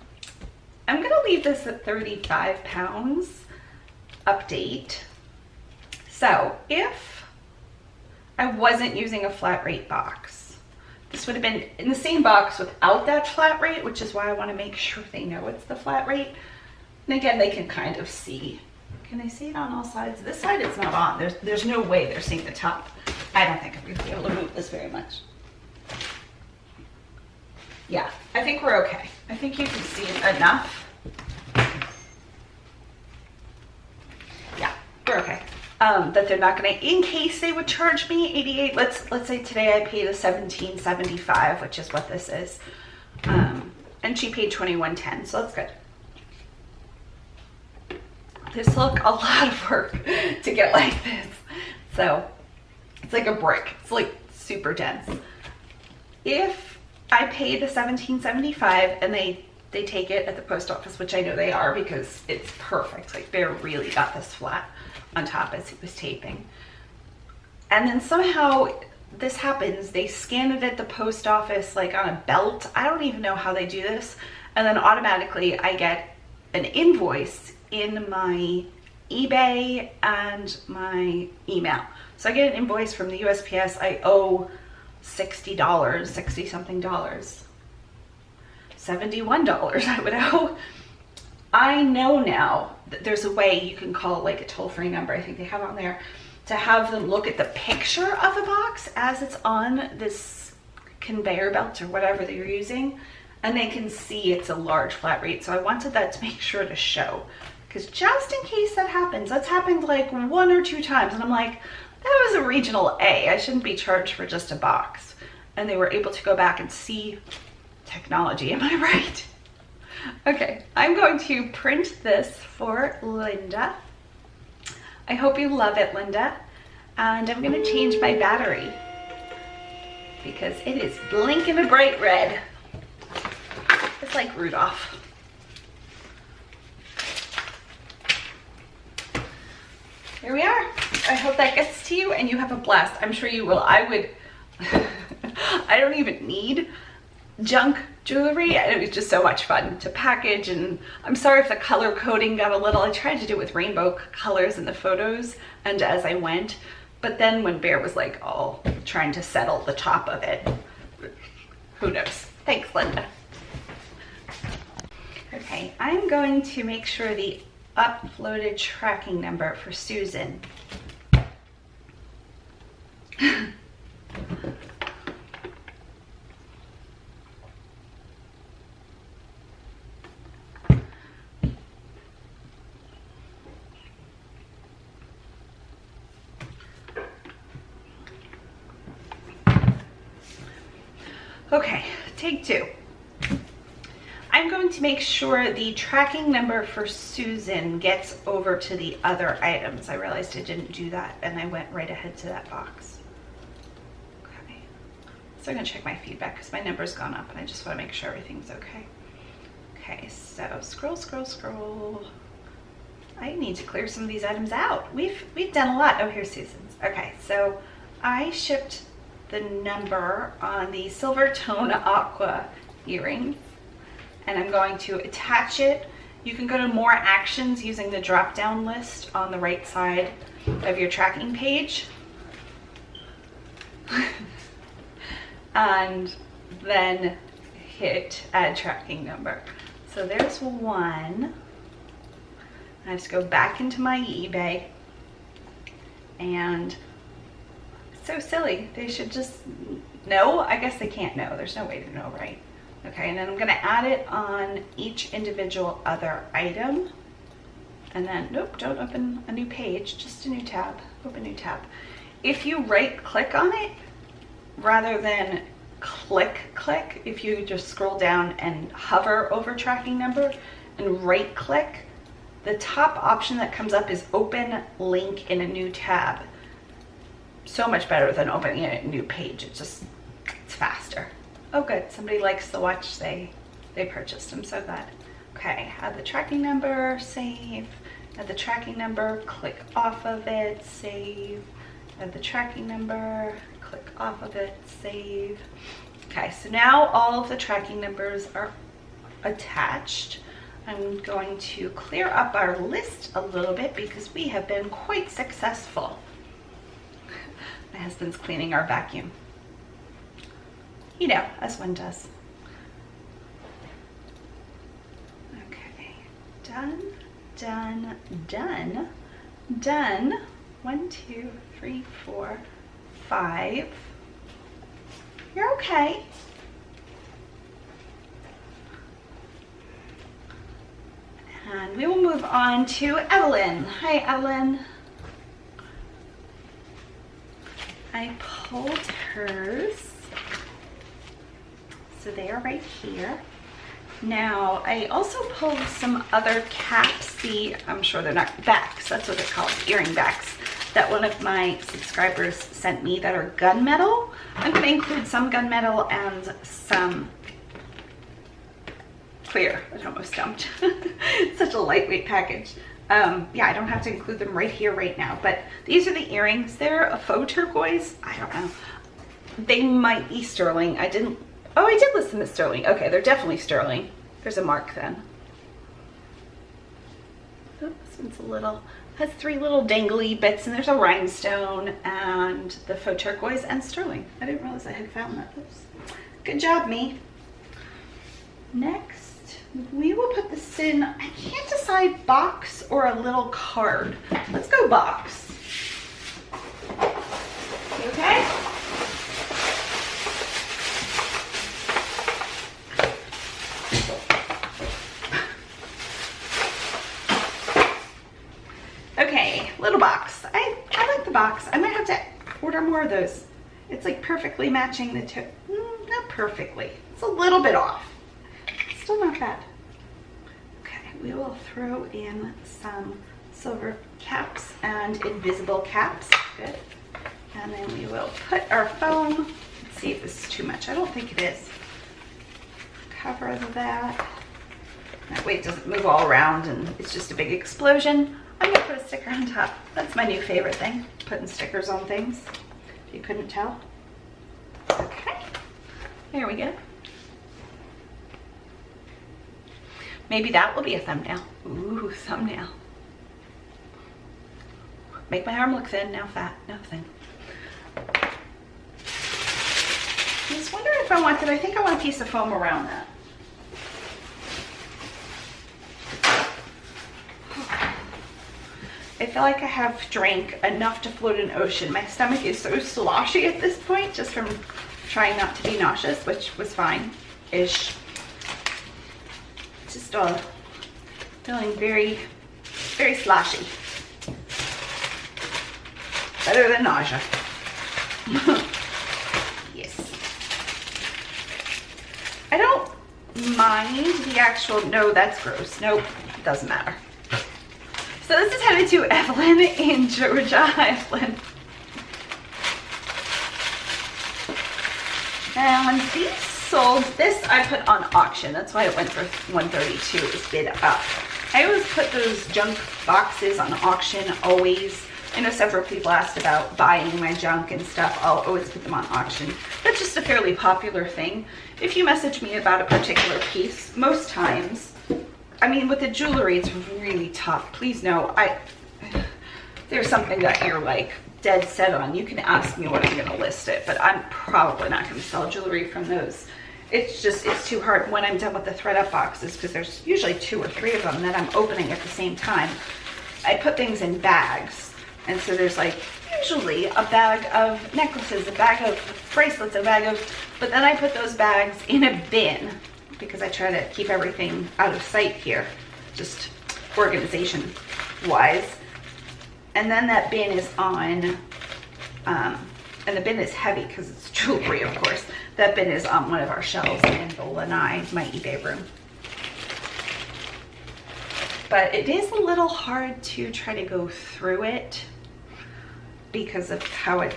gonna leave this at 35 pounds. Update. So if I wasn't using a flat rate box, this would have been in the same box without that flat rate, which is why I want to make sure they know it's the flat rate. And again, they can kind of see. Can they see it on all sides? This side it's not on. There's no way they're seeing the top. I don't think I'm going to be able to move this very much. Yeah, I think we're okay. I think you can see it enough. Yeah, we're okay. That they're not gonna, in case they would charge me 88, let's say today I paid a $17.75, which is what this is. And she paid $21.10, so that's good. This took a lot of work to get like this. So it's like a brick. It's like super dense. If I pay the $17.75 and they take it at the post office, which I know they are because it's perfect. Like Bare really got this flat on top as he was taping. And then somehow this happens. They scan it at the post office like on a belt. I don't even know how they do this. And then automatically I get an invoice in my eBay and my email. So I get an invoice from the USPS. I owe $60, 60 something dollars. $71 I would owe. I know now that there's a way you can call like a toll-free number, I think they have on there, to have them look at the picture of the box as it's on this conveyor belt or whatever that you're using, and they can see it's a large flat rate. So I wanted that to make sure to show, because just in case that happens, that's happened like 1 or 2 times, and I'm like, that was a regional A. I shouldn't be charged for just a box. And they were able to go back and see technology, am I right? Okay, I'm going to print this for Linda. I hope you love it, Linda. And I'm gonna change my battery because it is blinking a bright red. It's like Rudolph. Here we are. I hope that gets to you and you have a blast. I'm sure you will. I would, I don't even need junk jewelry, and it was just so much fun to package. And I'm sorry if the color coding got a little, I tried to do it with rainbow colors in the photos and as I went, but then when Bare was like all trying to settle the top of it, who knows. Thanks, Linda. Okay, I'm going to make sure the uploaded tracking number for Susan Okay, take 2. I'm going to make sure the tracking number for Susan gets over to the other items. I realized I didn't do that and I went right ahead to that box. Okay, so I'm gonna check my feedback because my number's gone up and I just want to make sure everything's okay. Okay, so scroll, scroll, scroll. I need to clear some of these items out. We've done a lot. Oh, here's Susan's. Okay, so I shipped the number on the Silver Tone Aqua earrings, and I'm going to attach it. You can go to more actions using the drop down list on the right side of your tracking page. And then hit add tracking number. So there's one. I have to go back into my eBay, and so silly. They should just know. I guess they can't know. There's no way to know, right? Okay, and then I'm gonna add it on each individual other item. And then, nope, don't open a new page, just a new tab, open new tab. If you right click on it, rather than click, if you just scroll down and hover over tracking number and right click, the top option that comes up is open link in a new tab. So much better than opening a new page. It's faster. Oh good, somebody likes the watch they purchased. I'm so glad. Okay, add the tracking number, save, add the tracking number, click off of it, save, add the tracking number, click off of it, save. Okay, so now all of the tracking numbers are attached. I'm going to clear up our list a little bit because we have been quite successful. My husband's cleaning our vacuum. You know, as one does. Okay, done, done, done, done. 1, 2, 3, 4, 5. You're okay. And we will move on to Evelyn. Hi, Evelyn. I pulled hers. So they are right here. Now, I also pulled some other caps. I'm sure they're not backs, that's what they're called, earring backs, that one of my subscribers sent me that are gunmetal. I'm going to include some gunmetal and some clear. I almost dumped. It's such a lightweight package. Yeah, I don't have to include them right here, right now, but these are the earrings. They're a faux turquoise. I don't know. They might be sterling. I did list them as sterling. Okay, they're definitely sterling. There's a mark then. Oh, this one's a little, has 3 little dangly bits, and there's a rhinestone and the faux turquoise and sterling. I didn't realize I had found that. Oops. Good job, me. Next, we will put this in, I can't decide, box or a little card. Let's go box. You okay? Okay, little box. I like the box. I might have to order more of those. It's like perfectly matching the two. Not perfectly. It's a little bit off. Still not bad. Okay, we will throw in some silver caps and invisible caps. Good. And then we will put our foam. Let's see if this is too much. I don't think it is. Cover that. That way it doesn't move all around and it's just a big explosion. I'm gonna put a sticker on top. That's my new favorite thing, putting stickers on things, if you couldn't tell. Okay, there we go. Maybe that will be a thumbnail. Ooh, thumbnail. Make my arm look thin, now fat, now thin. I just wonder if I want I think I want a piece of foam around that. I feel like I have drank enough to float an ocean. My stomach is so sloshy at this point, just from trying not to be nauseous, which was fine-ish. Just feeling very, very sloshy. Better than nausea. Yes. I don't mind the actual, no, that's gross. Nope, it doesn't matter. So this is headed to Evelyn in Georgia. Evelyn. And when these sold, this I put on auction. That's why it went for $132. It was bid up. I always put those junk boxes on auction, always. I know several people asked about buying my junk and stuff. I'll always put them on auction. That's just a fairly popular thing. If you message me about a particular piece, most times, I mean, with the jewelry, it's really tough. Please know, there's something that you're like dead set on. You can ask me what I'm going to list it, but I'm probably not going to sell jewelry from those. It's just, it's too hard when I'm done with the thread up boxes, because there's usually 2 or 3 of them that I'm opening at the same time. I put things in bags, and so there's like usually a bag of necklaces, a bag of bracelets, a bag of, but then I put those bags in a bin because I try to keep everything out of sight here, just organization wise. And then that bin is on, and the bin is heavy because it's jewelry, of course. That bin is on one of our shelves in the lanai, my eBay room. But it is a little hard to try to go through it because of how it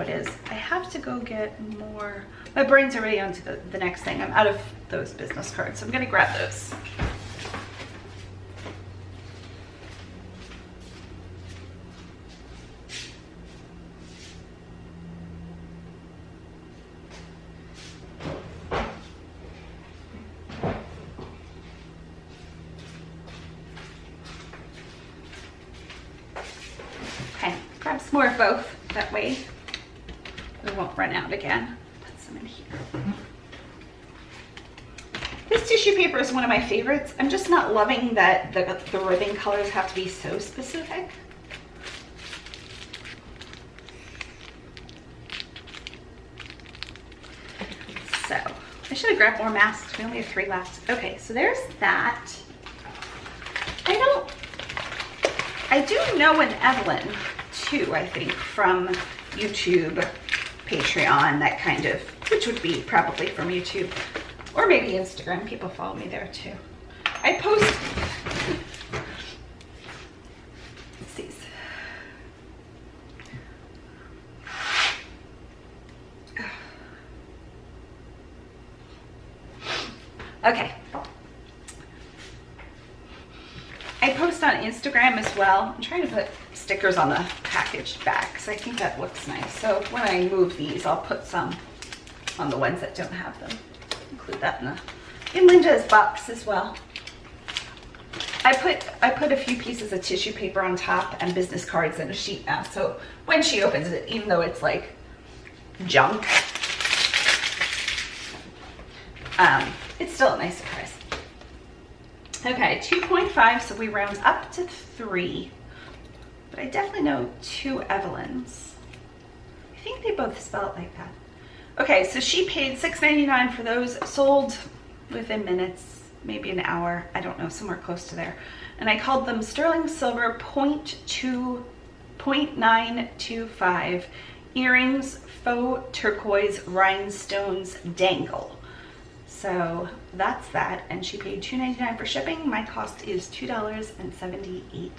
is. I have to go get more. My brain's already onto the next thing. I'm out of those business cards, so I'm gonna grab those. Grab some more of both, that way we won't run out again. Put some in here. This tissue paper is one of my favorites. I'm just not loving that the ribbon colors have to be so specific. So I should have grabbed more masks. We only have 3 left. Okay, so there's that. I do know an Evelyn too, I think, from YouTube, Patreon, that kind of, which would be probably from YouTube or maybe Instagram. People follow me there too. I post, let's see. Okay. I post on Instagram as well. I'm trying to put stickers on the packaged back because I think that looks nice. So when I move these, I'll put some on the ones that don't have them. Include that in Linda's box as well. I put a few pieces of tissue paper on top and business cards in a sheet mask. So when she opens it, even though it's like junk, it's still a nice surprise. Okay, 2.5, so we round up to 3. But I definitely know 2 Evelyns. I think they both spell it like that. Okay, so she paid $6.99 for those, sold within minutes, maybe an hour, I don't know, somewhere close to there. And I called them sterling silver 0.925 earrings, faux turquoise rhinestones dangle. So that's that, and she paid $2.99 for shipping. My cost is $2.78.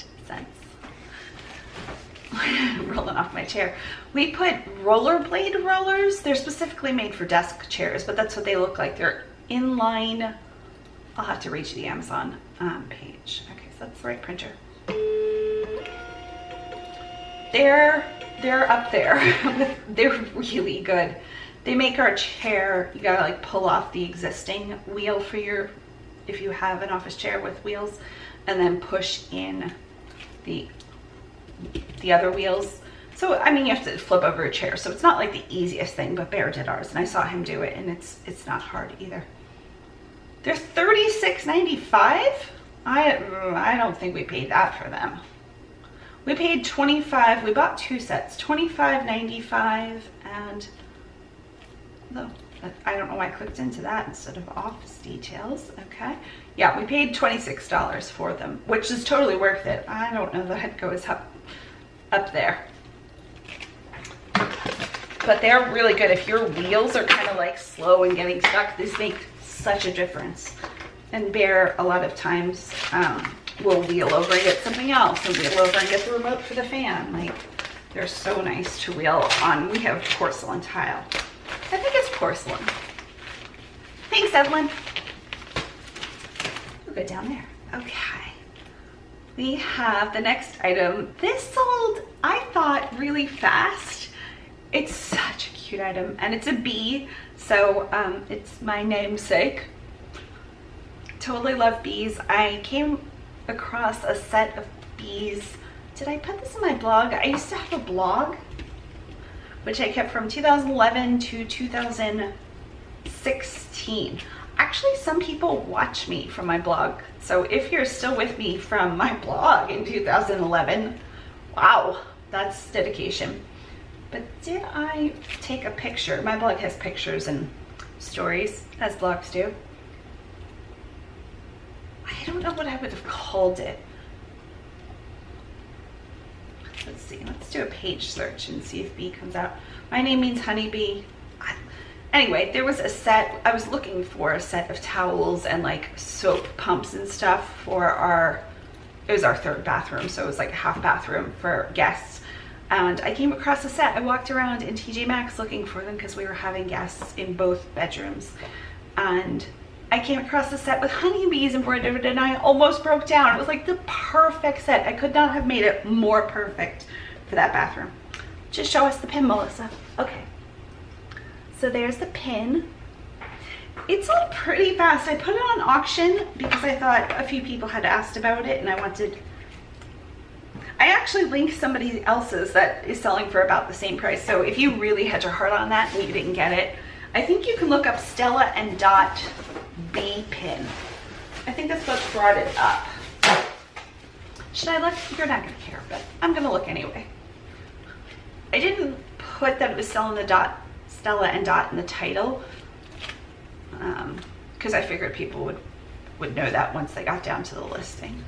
Rolling off my chair. We put rollerblade rollers. They're specifically made for desk chairs, but that's what they look like. They're inline. I'll have to reach the Amazon page. Okay, so that's the right printer. They're up there. They're really good. They make our chair, you gotta like pull off the existing wheel for your, if you have an office chair with wheels, and then push in the other wheels. So, I mean, you have to flip over a chair. So it's not like the easiest thing, but Bear did ours and I saw him do it, and it's not hard either. They're $36.95. I don't think we paid that for them. We paid $25, we bought 2 sets, $25.95, and though I don't know why I clicked into that instead of office details. Okay, yeah, we paid $26 for them, which is totally worth it. I don't know that it goes up there, but they're really good. If your wheels are kind of like slow and getting stuck, these make such a difference. And Bear a lot of times will wheel over and get something else, and wheel over and get the remote for the fan. Like, they're so nice to wheel on. We have porcelain tile. I think it's porcelain. Thanks, Evelyn. We'll go down there. Okay. We have the next item. This sold, I thought, really fast. It's such a cute item, and it's a bee, so it's my namesake. Totally love bees. I came across a set of bees. Did I put this in my blog? I used to have a blog, which I kept from 2011 to 2016. Actually, some people watch me from my blog. So if you're still with me from my blog in 2011, wow, that's dedication. But did I take a picture? My blog has pictures and stories, as blogs do. I don't know what I would have called it. Let's see, let's do a page search and see if bee comes out. My name means honeybee. Anyway, there was a set, I was looking for a set of towels and like soap pumps and stuff for it was our third bathroom, so it was like a half bathroom for guests. And I came across a set. I walked around in TJ Maxx looking for them because we were having guests in both bedrooms. And I came across a set with honeybees embroidered and I almost broke down. It was like the perfect set. I could not have made it more perfect for that bathroom. Just show us the pin, Melissa. Okay. So there's the pin. It sold pretty fast. I put it on auction because I thought a few people had asked about it and I actually linked somebody else's that is selling for about the same price. So if you really had your heart on that and you didn't get it, I think you can look up Stella and Dot bee pin. I think that's what brought it up. Should I look? You're not gonna care, but I'm gonna look anyway. I didn't put that it was Stella and Dot in the title because I figured people would know that once they got down to the listing.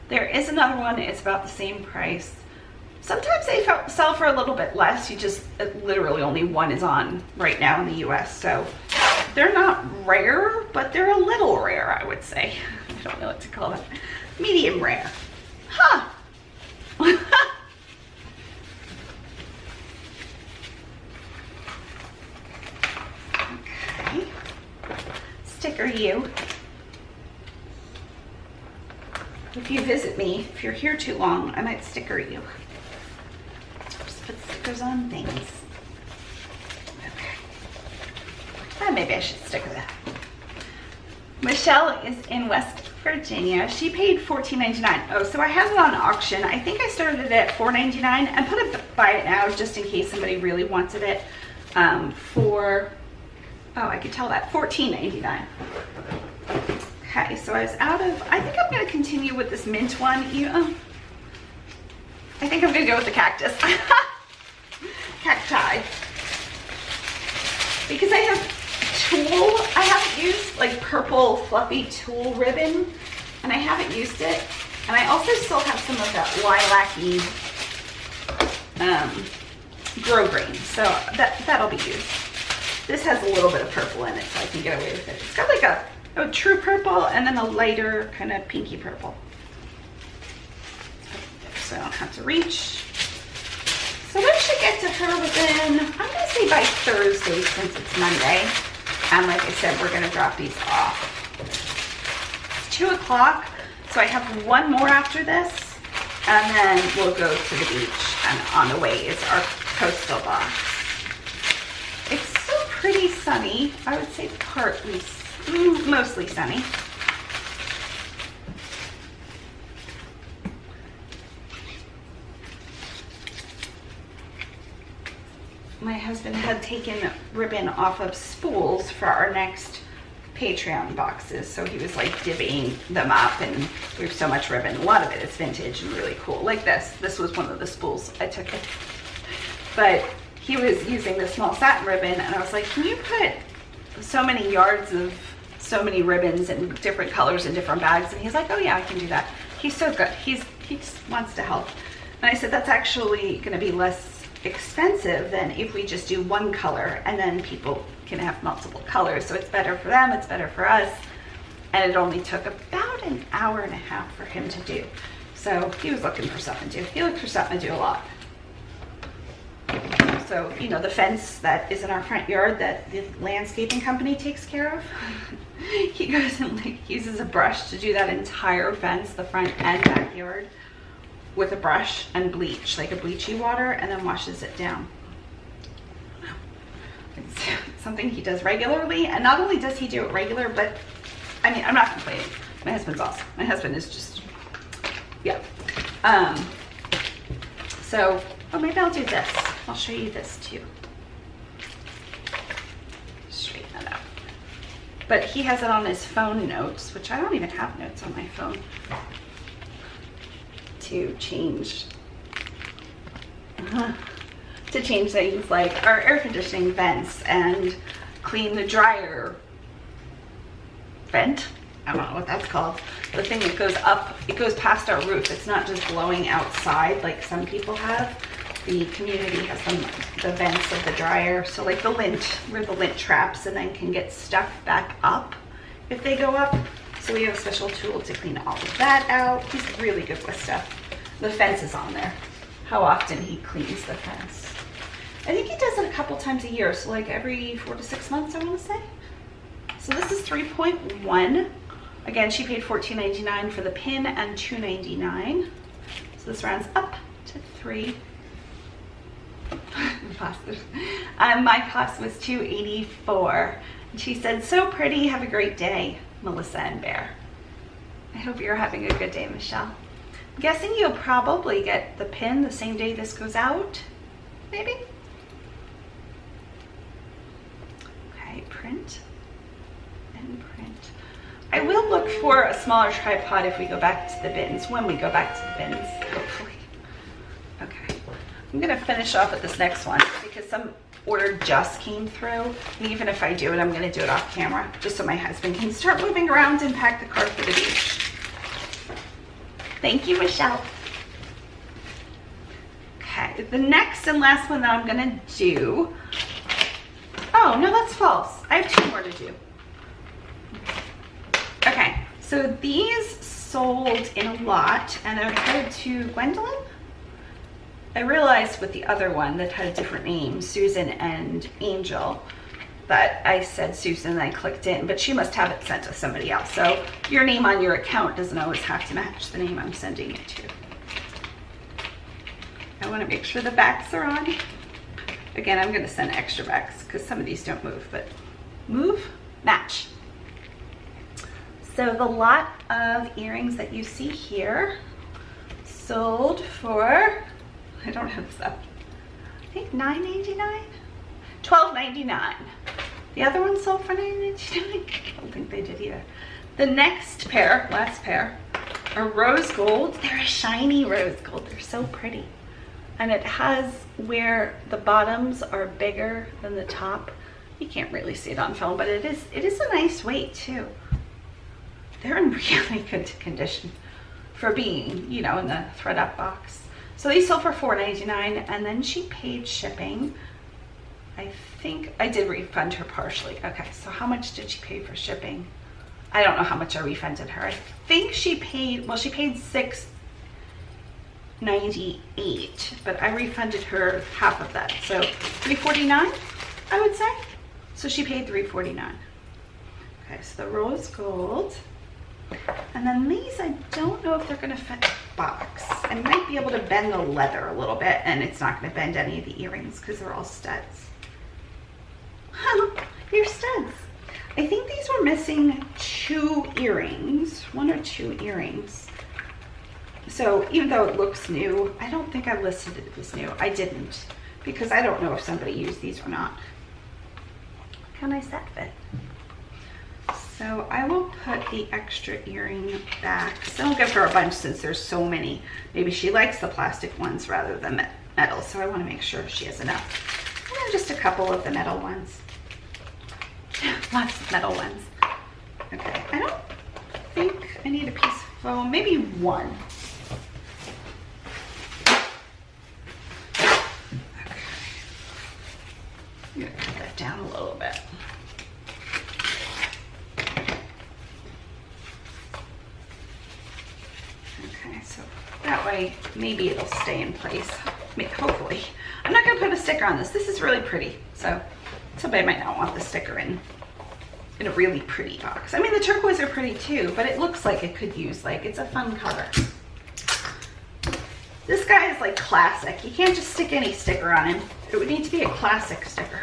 There is another one. It's about the same price. Sometimes they sell for a little bit less. Literally only one is on right now in the US. So they're not rare, but they're a little rare, I would say. I don't know what to call it. Medium rare. Huh. Okay. Sticker you. If you visit me, if you're here too long, I might sticker you. Just put stickers on things. Okay. Maybe I should sticker that. Michelle is in West Virginia. She paid $14.99. Oh, so I have it on auction. I think I started it at $4.99 and put it buy it now just in case somebody really wanted it for, oh, I could tell that, $14.99. Okay, so I was out of, I think I'm going to continue with this mint one. I think I'm going to go with the cactus. Cacti. Because I have tulle. I haven't used like purple fluffy tulle ribbon. And I haven't used it. And I also still have some of that lilac-y grow green. So that'll be used. This has a little bit of purple in it, so I can get away with it. It's got like a true purple and then a lighter kind of pinky purple. So I don't have to reach. So we should get to her within, I'm going to say by Thursday since it's Monday. And like I said, we're going to drop these off. It's 2 o'clock, so I have one more after this. And then we'll go to the beach. And on the way is our postal box. It's still pretty sunny. I would say partly mostly sunny. My husband had taken ribbon off of spools for our next Patreon boxes, so he was like divvying them up, and we have so much ribbon. A lot of it is vintage and really cool. Like this. This was one of the spools I took it. But he was using the small satin ribbon, and I was like, can you put so many yards of so many ribbons and different colors in different bags? And he's like, oh yeah, I can do that. He's so good. He just wants to help. And I said, that's actually going to be less expensive than if we just do one color, and then people can have multiple colors. So it's better for them, it's better for us. And it only took about an hour and a half for him to do. So he was looking for something to do. He looked for something to do a lot. So, you know, the fence that is in our front yard that the landscaping company takes care of, he goes and like uses a brush to do that entire fence, the front and backyard, with a brush and bleach, like a bleachy water, and then washes it down. It's something he does regularly, and not only does he do it regular, but I mean, I'm not complaining. My husband's awesome. My husband is just, yeah. So, oh, maybe I'll do this. I'll show you this too. Straighten that out. But he has it on his phone notes, which I don't even have notes on my phone, to change things like our air conditioning vents and clean the dryer vent. I don't know what that's called. The thing that goes up, it goes past our roof. It's not just blowing outside like some people have. The community has the vents of the dryer. So like the lint, where the lint traps and then can get stuck back up if they go up. So we have a special tool to clean all of that out. He's really good with stuff. The fence is on there. How often he cleans the fence. I think he does it a couple times a year. So like every 4 to 6 months, I want to say. So this is 3.1. Again, she paid $14.99 for the pin and $2.99. So this rounds up to 3. My cost was $2.84. And she said, so pretty, have a great day, Mellissa and Bare. I hope you're having a good day, Michelle. I'm guessing you'll probably get the pin the same day this goes out, maybe? Okay, print and print. I will look for a smaller tripod if we go back to the bins, when we go back to the bins, hopefully. Okay, I'm gonna finish off with this next one because some order just came through. And even if I do it, I'm gonna do it off camera, just so my husband can start moving around and pack the car for the beach. Thank you, Michelle. Okay, the next and last one that I'm gonna do, oh, no, that's false. I have 2 more to do. Okay, so these sold in a lot, and I headed to Gwendolyn. I realized with the other one that had a different name, Susan and Angel, that I said Susan and I clicked in, but she must have it sent to somebody else. So your name on your account doesn't always have to match the name I'm sending it to. I want to make sure the backs are on. Again, I'm going to send extra backs because some of these don't move, but move, match. So the lot of earrings that you see here sold for, I don't have this up, I think $9.99? $12.99. The other one sold for $9.99? I don't think they did either. The next pair, last pair, are rose gold. They're a shiny rose gold. They're so pretty. And it has where the bottoms are bigger than the top. You can't really see it on film, but it is a nice weight too. They're in really good condition for being, you know, in the thread up box. So these sold for $4.99, and then she paid shipping. I think I did refund her partially. Okay, so how much did she pay for shipping? I don't know how much I refunded her. I think she paid, well, she paid $6.98, but I refunded her half of that. So $3.49, I would say. So she paid $3.49. Okay, so the rose gold. And then these, I don't know if they're gonna fit the box. I might be able to bend the leather a little bit, and it's not gonna bend any of the earrings because they're all studs. Huh, they're studs. I think these were missing 2 earrings, 1 or 2 earrings. So even though it looks new, I don't think I listed it as new. I didn't, because I don't know if somebody used these or not. How nice that fit. So I will put the extra earring back. So I'll give her a bunch since there's so many. Maybe she likes the plastic ones rather than metal, so I want to make sure she has enough. And then just a couple of the metal ones. Lots of metal ones. Okay, I don't think I need a piece of foam, maybe 1. Okay. I'm gonna cut that down a little bit. Okay, so that way maybe it'll stay in place. Hopefully. I'm not gonna put a sticker on this. This is really pretty, so somebody might not want the sticker in a really pretty box. I mean, the turquoise are pretty too, but it looks like it could use, like, it's a fun color. This guy is like classic. You can't just stick any sticker on him. It would need to be a classic sticker.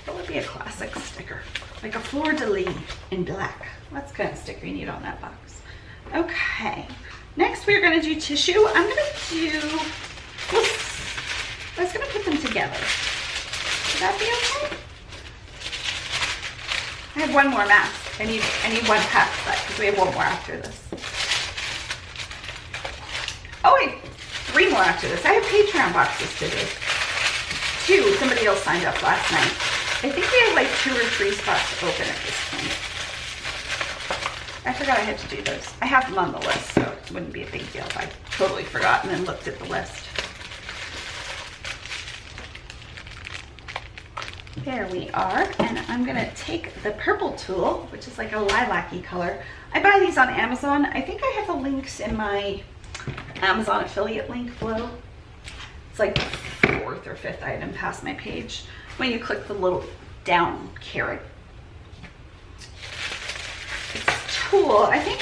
What would be a classic sticker? Like a fleur-de-lis in black. That's the kind of sticker you need on that box. Okay. Next we're gonna do tissue. I'm gonna do, I was gonna put them together. Would that be okay? I have one more mask. I need one half set because we have one more after this. Oh wait, 3 more after this. I have Patreon boxes to do. 2, somebody else signed up last night. I think we have like 2 or 3 spots open at this point. I forgot I had to do those. I have them on the list, so it wouldn't be a big deal if I totally forgot and then looked at the list. There we are, and I'm gonna take the purple tulle, which is like a lilac-y color. I buy these on Amazon. I think I have the links in my Amazon affiliate link below. It's like the 4th or 5th item past my page when you click the little down carrot. It's tulle. I think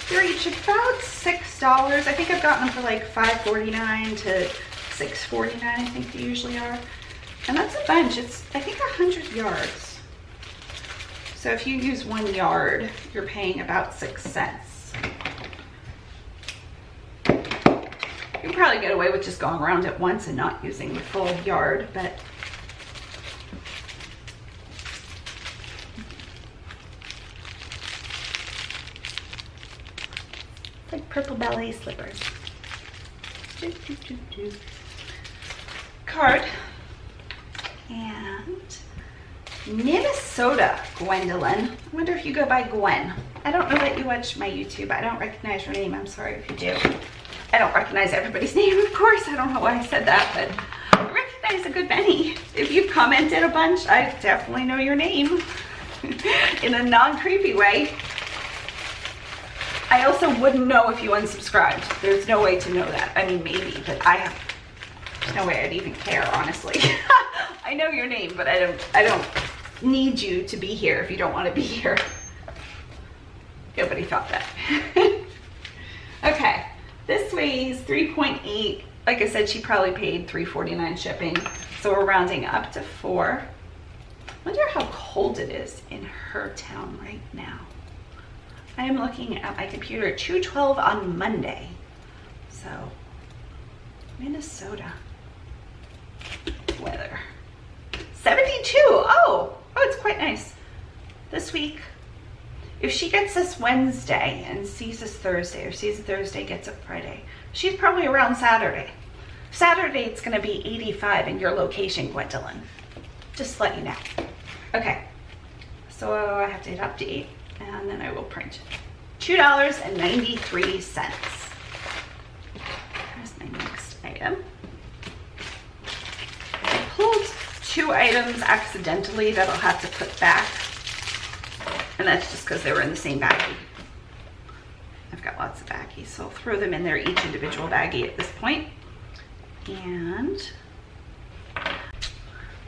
they're each about $6. I think I've gotten them for like $5.49 to $6.49. I think they usually are. And that's a bunch. It's, I think, 100 yards. So if you use 1 yard, you're paying about 6 cents. You can probably get away with just going around it once and not using the full yard, but it's like purple ballet slippers. Card. And Minnesota Gwendolyn. I wonder if you go by Gwen. I don't know that you watch my YouTube. I don't recognize your name. I'm sorry if you do. I don't recognize everybody's name, of course. I don't know why I said that, but I recognize a good many. If you've commented a bunch, I definitely know your name in a non-creepy way. I also wouldn't know if you unsubscribed. There's no way to know that. I mean, maybe, but there's no way I'd even care, honestly. I know your name, but I don't need you to be here if you don't want to be here. Nobody thought that. Okay, this weighs 3.8. Like I said, she probably paid $3.49 shipping, so we're rounding up to 4. I wonder how cold it is in her town right now. I am looking at my computer at 2:12 on Monday. So, Minnesota weather. 72. Oh, it's quite nice. This week, if she gets this Wednesday and sees this Thursday, or sees it Thursday, gets it Friday, she's probably around Saturday. Saturday, it's going to be 85 in your location, Gwendolyn. Just to let you know. Okay, so I have to hit update, and then I will print $2.93. Here's my next item. I pulled 2 items accidentally that I'll have to put back, and that's just because they were in the same baggie. I've got lots of baggies, so I'll throw them in there, each individual baggie at this point. And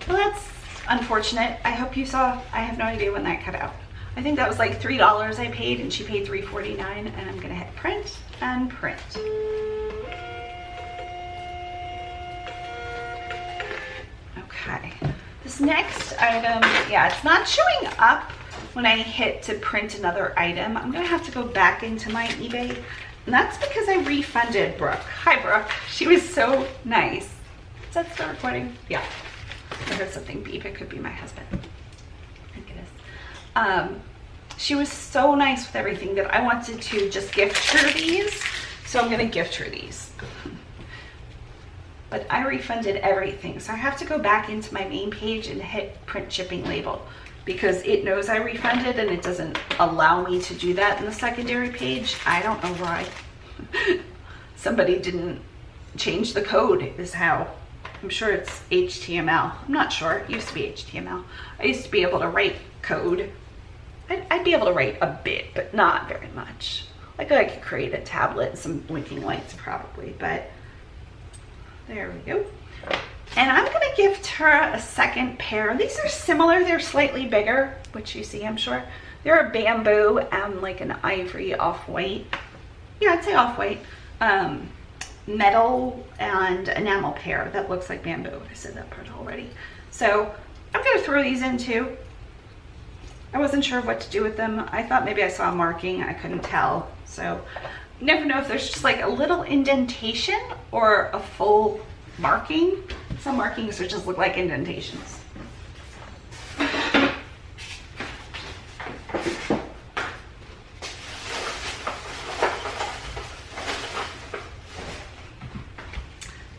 well, that's unfortunate. I hope you saw. I have no idea when that cut out. I think that was like $3 I paid, and she paid $3.49, and I'm gonna hit print and print. Okay, this next item, yeah, it's not showing up when I hit to print another item. I'm gonna have to go back into my eBay, and that's because I refunded Brooke. Hi, Brooke. She was so nice. Is that still recording? Yeah. I heard something beep. It could be my husband. I think it is. She was so nice with everything that I wanted to just gift her these, so I'm gonna gift her these. But I refunded everything, so I have to go back into my main page and hit print shipping label, because it knows I refunded and it doesn't allow me to do that in the secondary page. I don't know why. Somebody didn't change the code is how. I'm sure it's HTML. I'm not sure. It used to be HTML. I used to be able to write code. I'd be able to write a bit, but not very much. Like I could create a tablet and some blinking lights probably, but there we go. And I'm gonna gift her a second pair. These are similar, they're slightly bigger, which you see, I'm sure. They're a bamboo and like an ivory off-white. Yeah, I'd say off-white. Metal and enamel pair that looks like bamboo. I said that part already. So I'm gonna throw these in too. I wasn't sure what to do with them. I thought maybe I saw a marking, I couldn't tell. So you never know if there's just like a little indentation or a full marking. Some markings just look like indentations.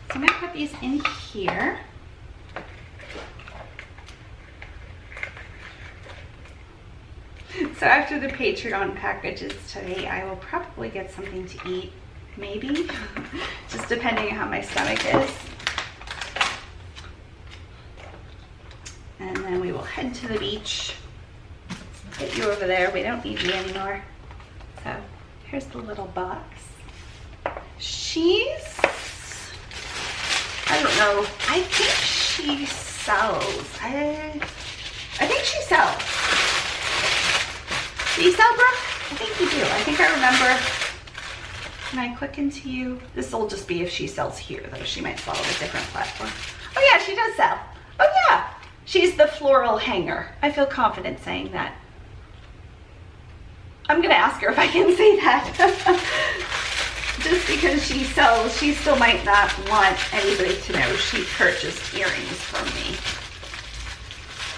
So I'm gonna put these in here. So after the Patreon packages today, I will probably get something to eat, maybe, just depending on how my stomach is. And then we will head to the beach. Get you over there, we don't need you anymore. So here's the little box. She's, I don't know, I think she sells. I think she sells. Do you sell, Brooke? I think you do. I think I remember. Can I click into you? This will just be if she sells here, though. She might sell on a different platform. Oh yeah, she does sell. Oh yeah. She's the floral hanger. I feel confident saying that. I'm gonna ask her if I can say that. Just because she sells, she still might not want anybody to know she purchased earrings from me.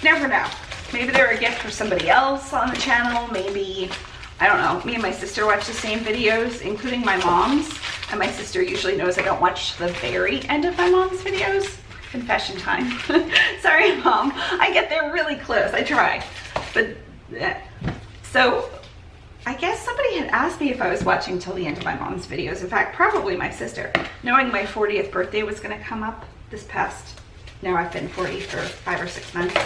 Never know. Maybe they're a gift for somebody else on the channel. Maybe, I don't know. Me and my sister watch the same videos, including my mom's. And my sister usually knows I don't watch the very end of my mom's videos. Confession time. Sorry, Mom. I get there really close. I try. But, so, I guess somebody had asked me if I was watching till the end of my mom's videos. In fact, probably my sister. Knowing my 40th birthday was going to come up this past, now I've been 40 for 5 or 6 months.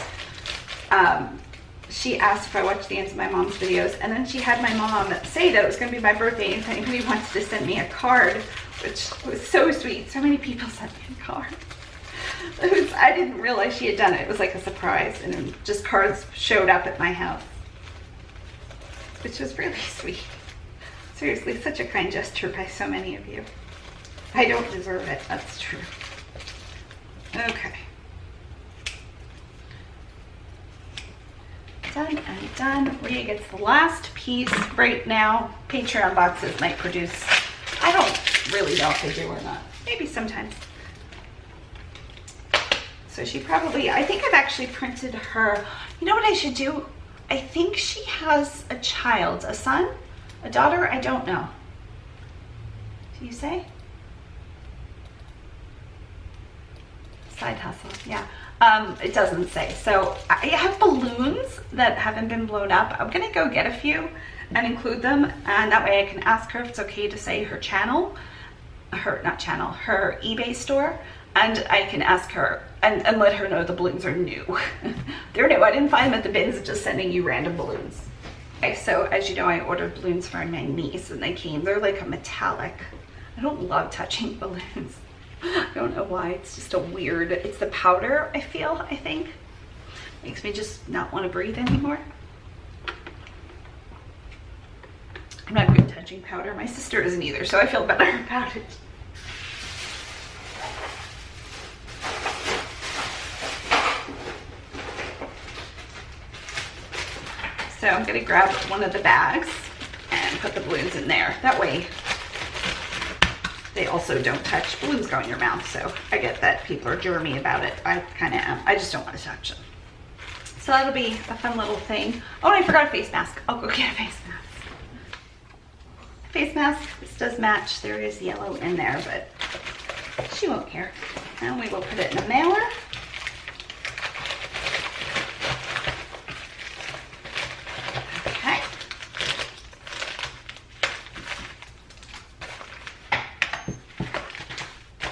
She asked if I watched the ends of my mom's videos, and then she had my mom say that it was going to be my birthday and if anybody wants to send me a card, which was so sweet. So many people sent me a card. I didn't realize she had done it. It was like a surprise, and just cards showed up at my house, which was really sweet. Seriously, such a kind gesture by so many of you. I don't deserve it, that's true. Okay. Done and done. Rhea gets the last piece right now. Patreon boxes might produce. I don't really know if they do or not. Maybe sometimes. So she probably, I think I've actually printed her. You know what I should do? I think she has a child, a son, a daughter, I don't know. Do you say? Side hustle, yeah. It doesn't say. So I have balloons that haven't been blown up. I'm gonna go get a few and include them, and that way I can ask her if it's okay to say her channel, her eBay store, and I can ask her and let her know the balloons are new. They're new. I didn't find them at the bins, just sending you random balloons. Okay, so as you know, I ordered balloons for my niece and they came. They're like a metallic. I don't love touching balloons. I don't know why. It's just a weird, it's the powder, I think. Makes me just not want to breathe anymore. I'm not good at touching powder. My sister isn't either, so I feel better about it. So I'm gonna grab one of the bags and put the balloons in there. That way they also don't touch. Balloons go in your mouth, so I get that people are germy about it. I kind of am. I just don't want to touch them. So that'll be a fun little thing. Oh, and I forgot a face mask. I'll go get a face mask. Face mask, this does match. There is yellow in there, but she won't care. And we will put it in the mailer.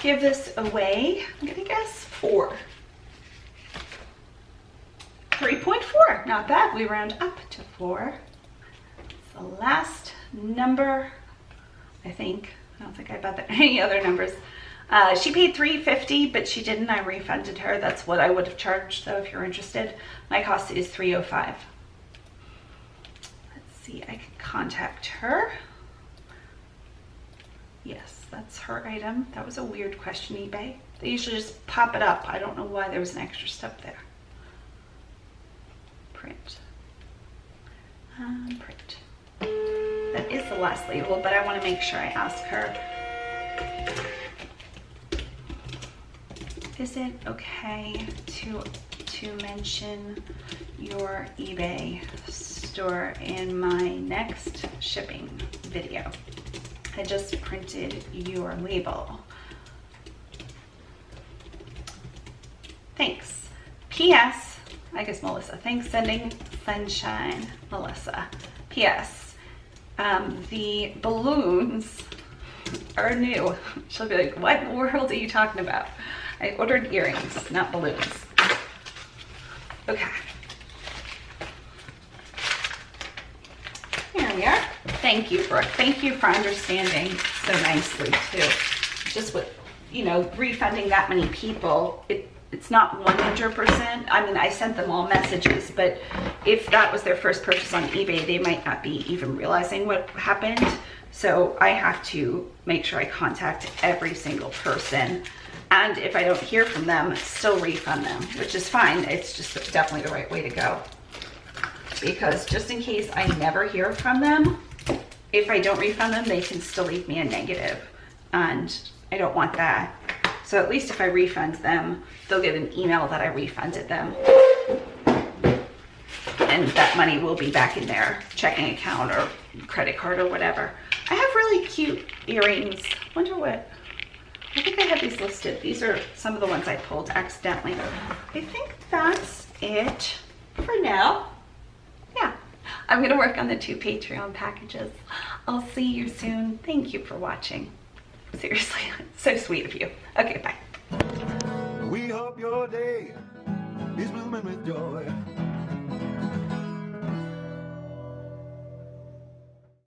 Give this away, I'm gonna guess 4. 3.4, not bad. We round up to 4. It's the last number, I think. I don't think I bought any other numbers. She paid $3.50, but she didn't. I refunded her. That's what I would have charged, though, if you're interested. My cost is $3.05. Let's see, I can contact her. Yes, that's her item. That was a weird question, eBay. They usually just pop it up. I don't know why there was an extra step there. Print. Print. That is the last label, but I want to make sure I ask her. Is it okay to mention your eBay store in my next shipping video? I just printed your label. Thanks. P.S. I guess Melissa. Thanks, sending sunshine, Melissa. P.S. The balloons are new. She'll be like, what in the world are you talking about? I ordered earrings, not balloons. Okay. Here we are. Thank you, Brooke. Thank you for understanding so nicely, too. Just with, you know, refunding that many people, it's not 100%. I mean, I sent them all messages, but if that was their first purchase on eBay, they might not be even realizing what happened. So I have to make sure I contact every single person. And if I don't hear from them, still refund them, which is fine. It's just definitely the right way to go. Because just in case I never hear from them, if I don't refund them, they can still leave me a negative. And I don't want that. So at least if I refund them, they'll get an email that I refunded them. And that money will be back in their checking account or credit card or whatever. I have really cute earrings. Wonder what, I think I have these listed. These are some of the ones I pulled accidentally. I think that's it for now. Yeah, I'm gonna work on the 2 Patreon packages. I'll see you soon. Thank you for watching. Seriously, so sweet of you. Okay, bye. We hope your day is blooming with joy.